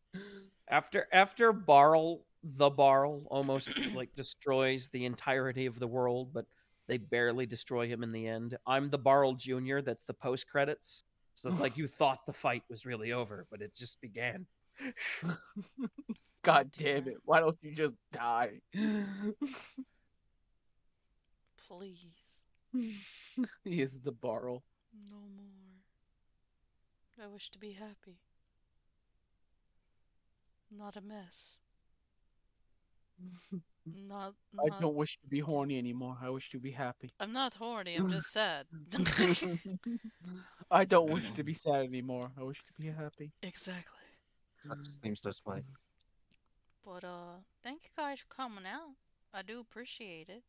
[SPEAKER 17] After Barrel, the Barrel almost like destroys the entirety of the world, but they barely destroy him in the end. I'm the Barrel Jr. That's the post credits. So like you thought the fight was really over, but it just began.
[SPEAKER 18] God damn it. Why don't you just die?
[SPEAKER 3] Please.
[SPEAKER 18] He is the Barrel.
[SPEAKER 3] No more. I wish to be happy. Not a mess. Not.
[SPEAKER 18] I don't wish to be horny anymore. I wish to be happy.
[SPEAKER 3] I'm not horny, I'm just sad.
[SPEAKER 18] I don't wish to be sad anymore. I wish to be happy.
[SPEAKER 3] Exactly.
[SPEAKER 11] That seems this way.
[SPEAKER 3] But thank you guys for coming out. I do appreciate it.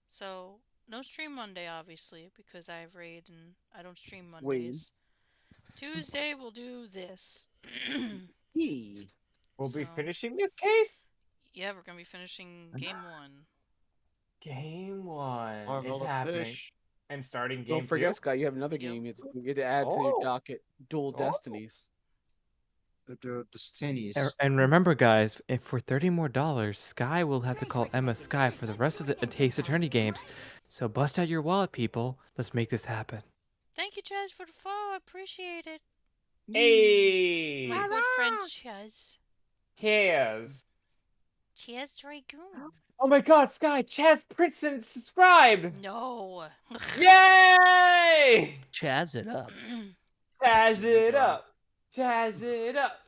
[SPEAKER 3] So no stream Monday, obviously, because I have raid and I don't stream Mondays. Tuesday we'll do this.
[SPEAKER 15] We'll be finishing this case?
[SPEAKER 3] Yeah, we're gonna be finishing game 1.
[SPEAKER 15] Game 1
[SPEAKER 11] Marvel
[SPEAKER 15] is
[SPEAKER 11] of
[SPEAKER 15] happening.
[SPEAKER 11] Fish.
[SPEAKER 15] And starting game
[SPEAKER 18] Don't
[SPEAKER 15] 2.
[SPEAKER 18] forget, Scott, you have another
[SPEAKER 3] Yep.
[SPEAKER 18] game you get to add to your
[SPEAKER 15] Oh.
[SPEAKER 18] docket. Dual
[SPEAKER 15] Oh.
[SPEAKER 18] Destinies.
[SPEAKER 11] The Destinies.
[SPEAKER 15] And remember, guys, if for $30 more, Sky will have to call Emma Sky for the rest of the Ace Attorney games. So bust out your wallet, people. Let's make this happen.
[SPEAKER 3] Thank you, Chaz, for the follow. I appreciate it.
[SPEAKER 15] Hey!
[SPEAKER 3] My good friend Chaz.
[SPEAKER 15] Chaz.
[SPEAKER 3] Chaz Dragoon.
[SPEAKER 15] Oh my god, Sky, Chaz Princeton subscribed!
[SPEAKER 3] No.
[SPEAKER 15] Yay!
[SPEAKER 17] Chaz it up.
[SPEAKER 15] Chaz it up! Chaz it up!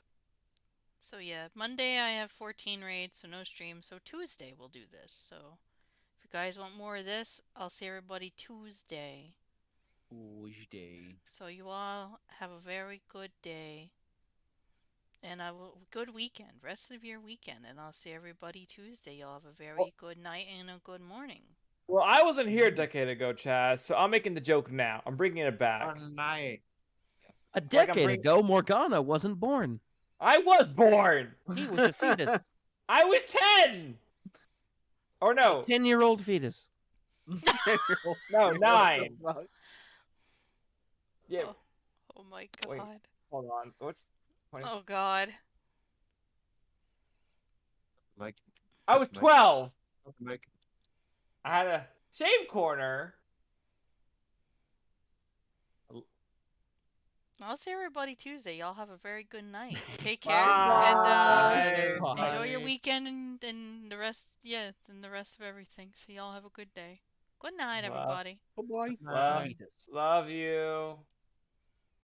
[SPEAKER 3] So yeah, Monday I have 14 raids, so no stream. So Tuesday we'll do this. So if you guys want more of this, I'll see everybody Tuesday.
[SPEAKER 18] Tuesday.
[SPEAKER 3] So you all have a very good day. And good weekend, rest of your weekend, and I'll see everybody Tuesday. You'll have a very good night and a good morning.
[SPEAKER 15] Well, I wasn't here a decade ago, Chaz, so I'm making the joke now. I'm bringing it back.
[SPEAKER 11] Night.
[SPEAKER 17] A decade ago, Morgana wasn't born.
[SPEAKER 15] I was born!
[SPEAKER 17] He was a fetus.
[SPEAKER 15] I was 10! Or no.
[SPEAKER 17] 10-year-old fetus.
[SPEAKER 15] No, 9. Yeah.
[SPEAKER 3] Oh my god.
[SPEAKER 15] Wait, hold on. What's...
[SPEAKER 3] Oh god.
[SPEAKER 11] Mike.
[SPEAKER 15] I was 12.
[SPEAKER 11] Mike.
[SPEAKER 15] I had a shave corner.
[SPEAKER 3] I'll see everybody Tuesday. Y'all have a very good night. Take care
[SPEAKER 15] Bye.
[SPEAKER 3] and enjoy your
[SPEAKER 15] Bye.
[SPEAKER 3] weekend and the rest. Yeah, and the rest of everything. So y'all have a good day. Good night, everybody.
[SPEAKER 18] Bye-bye.
[SPEAKER 15] Love you.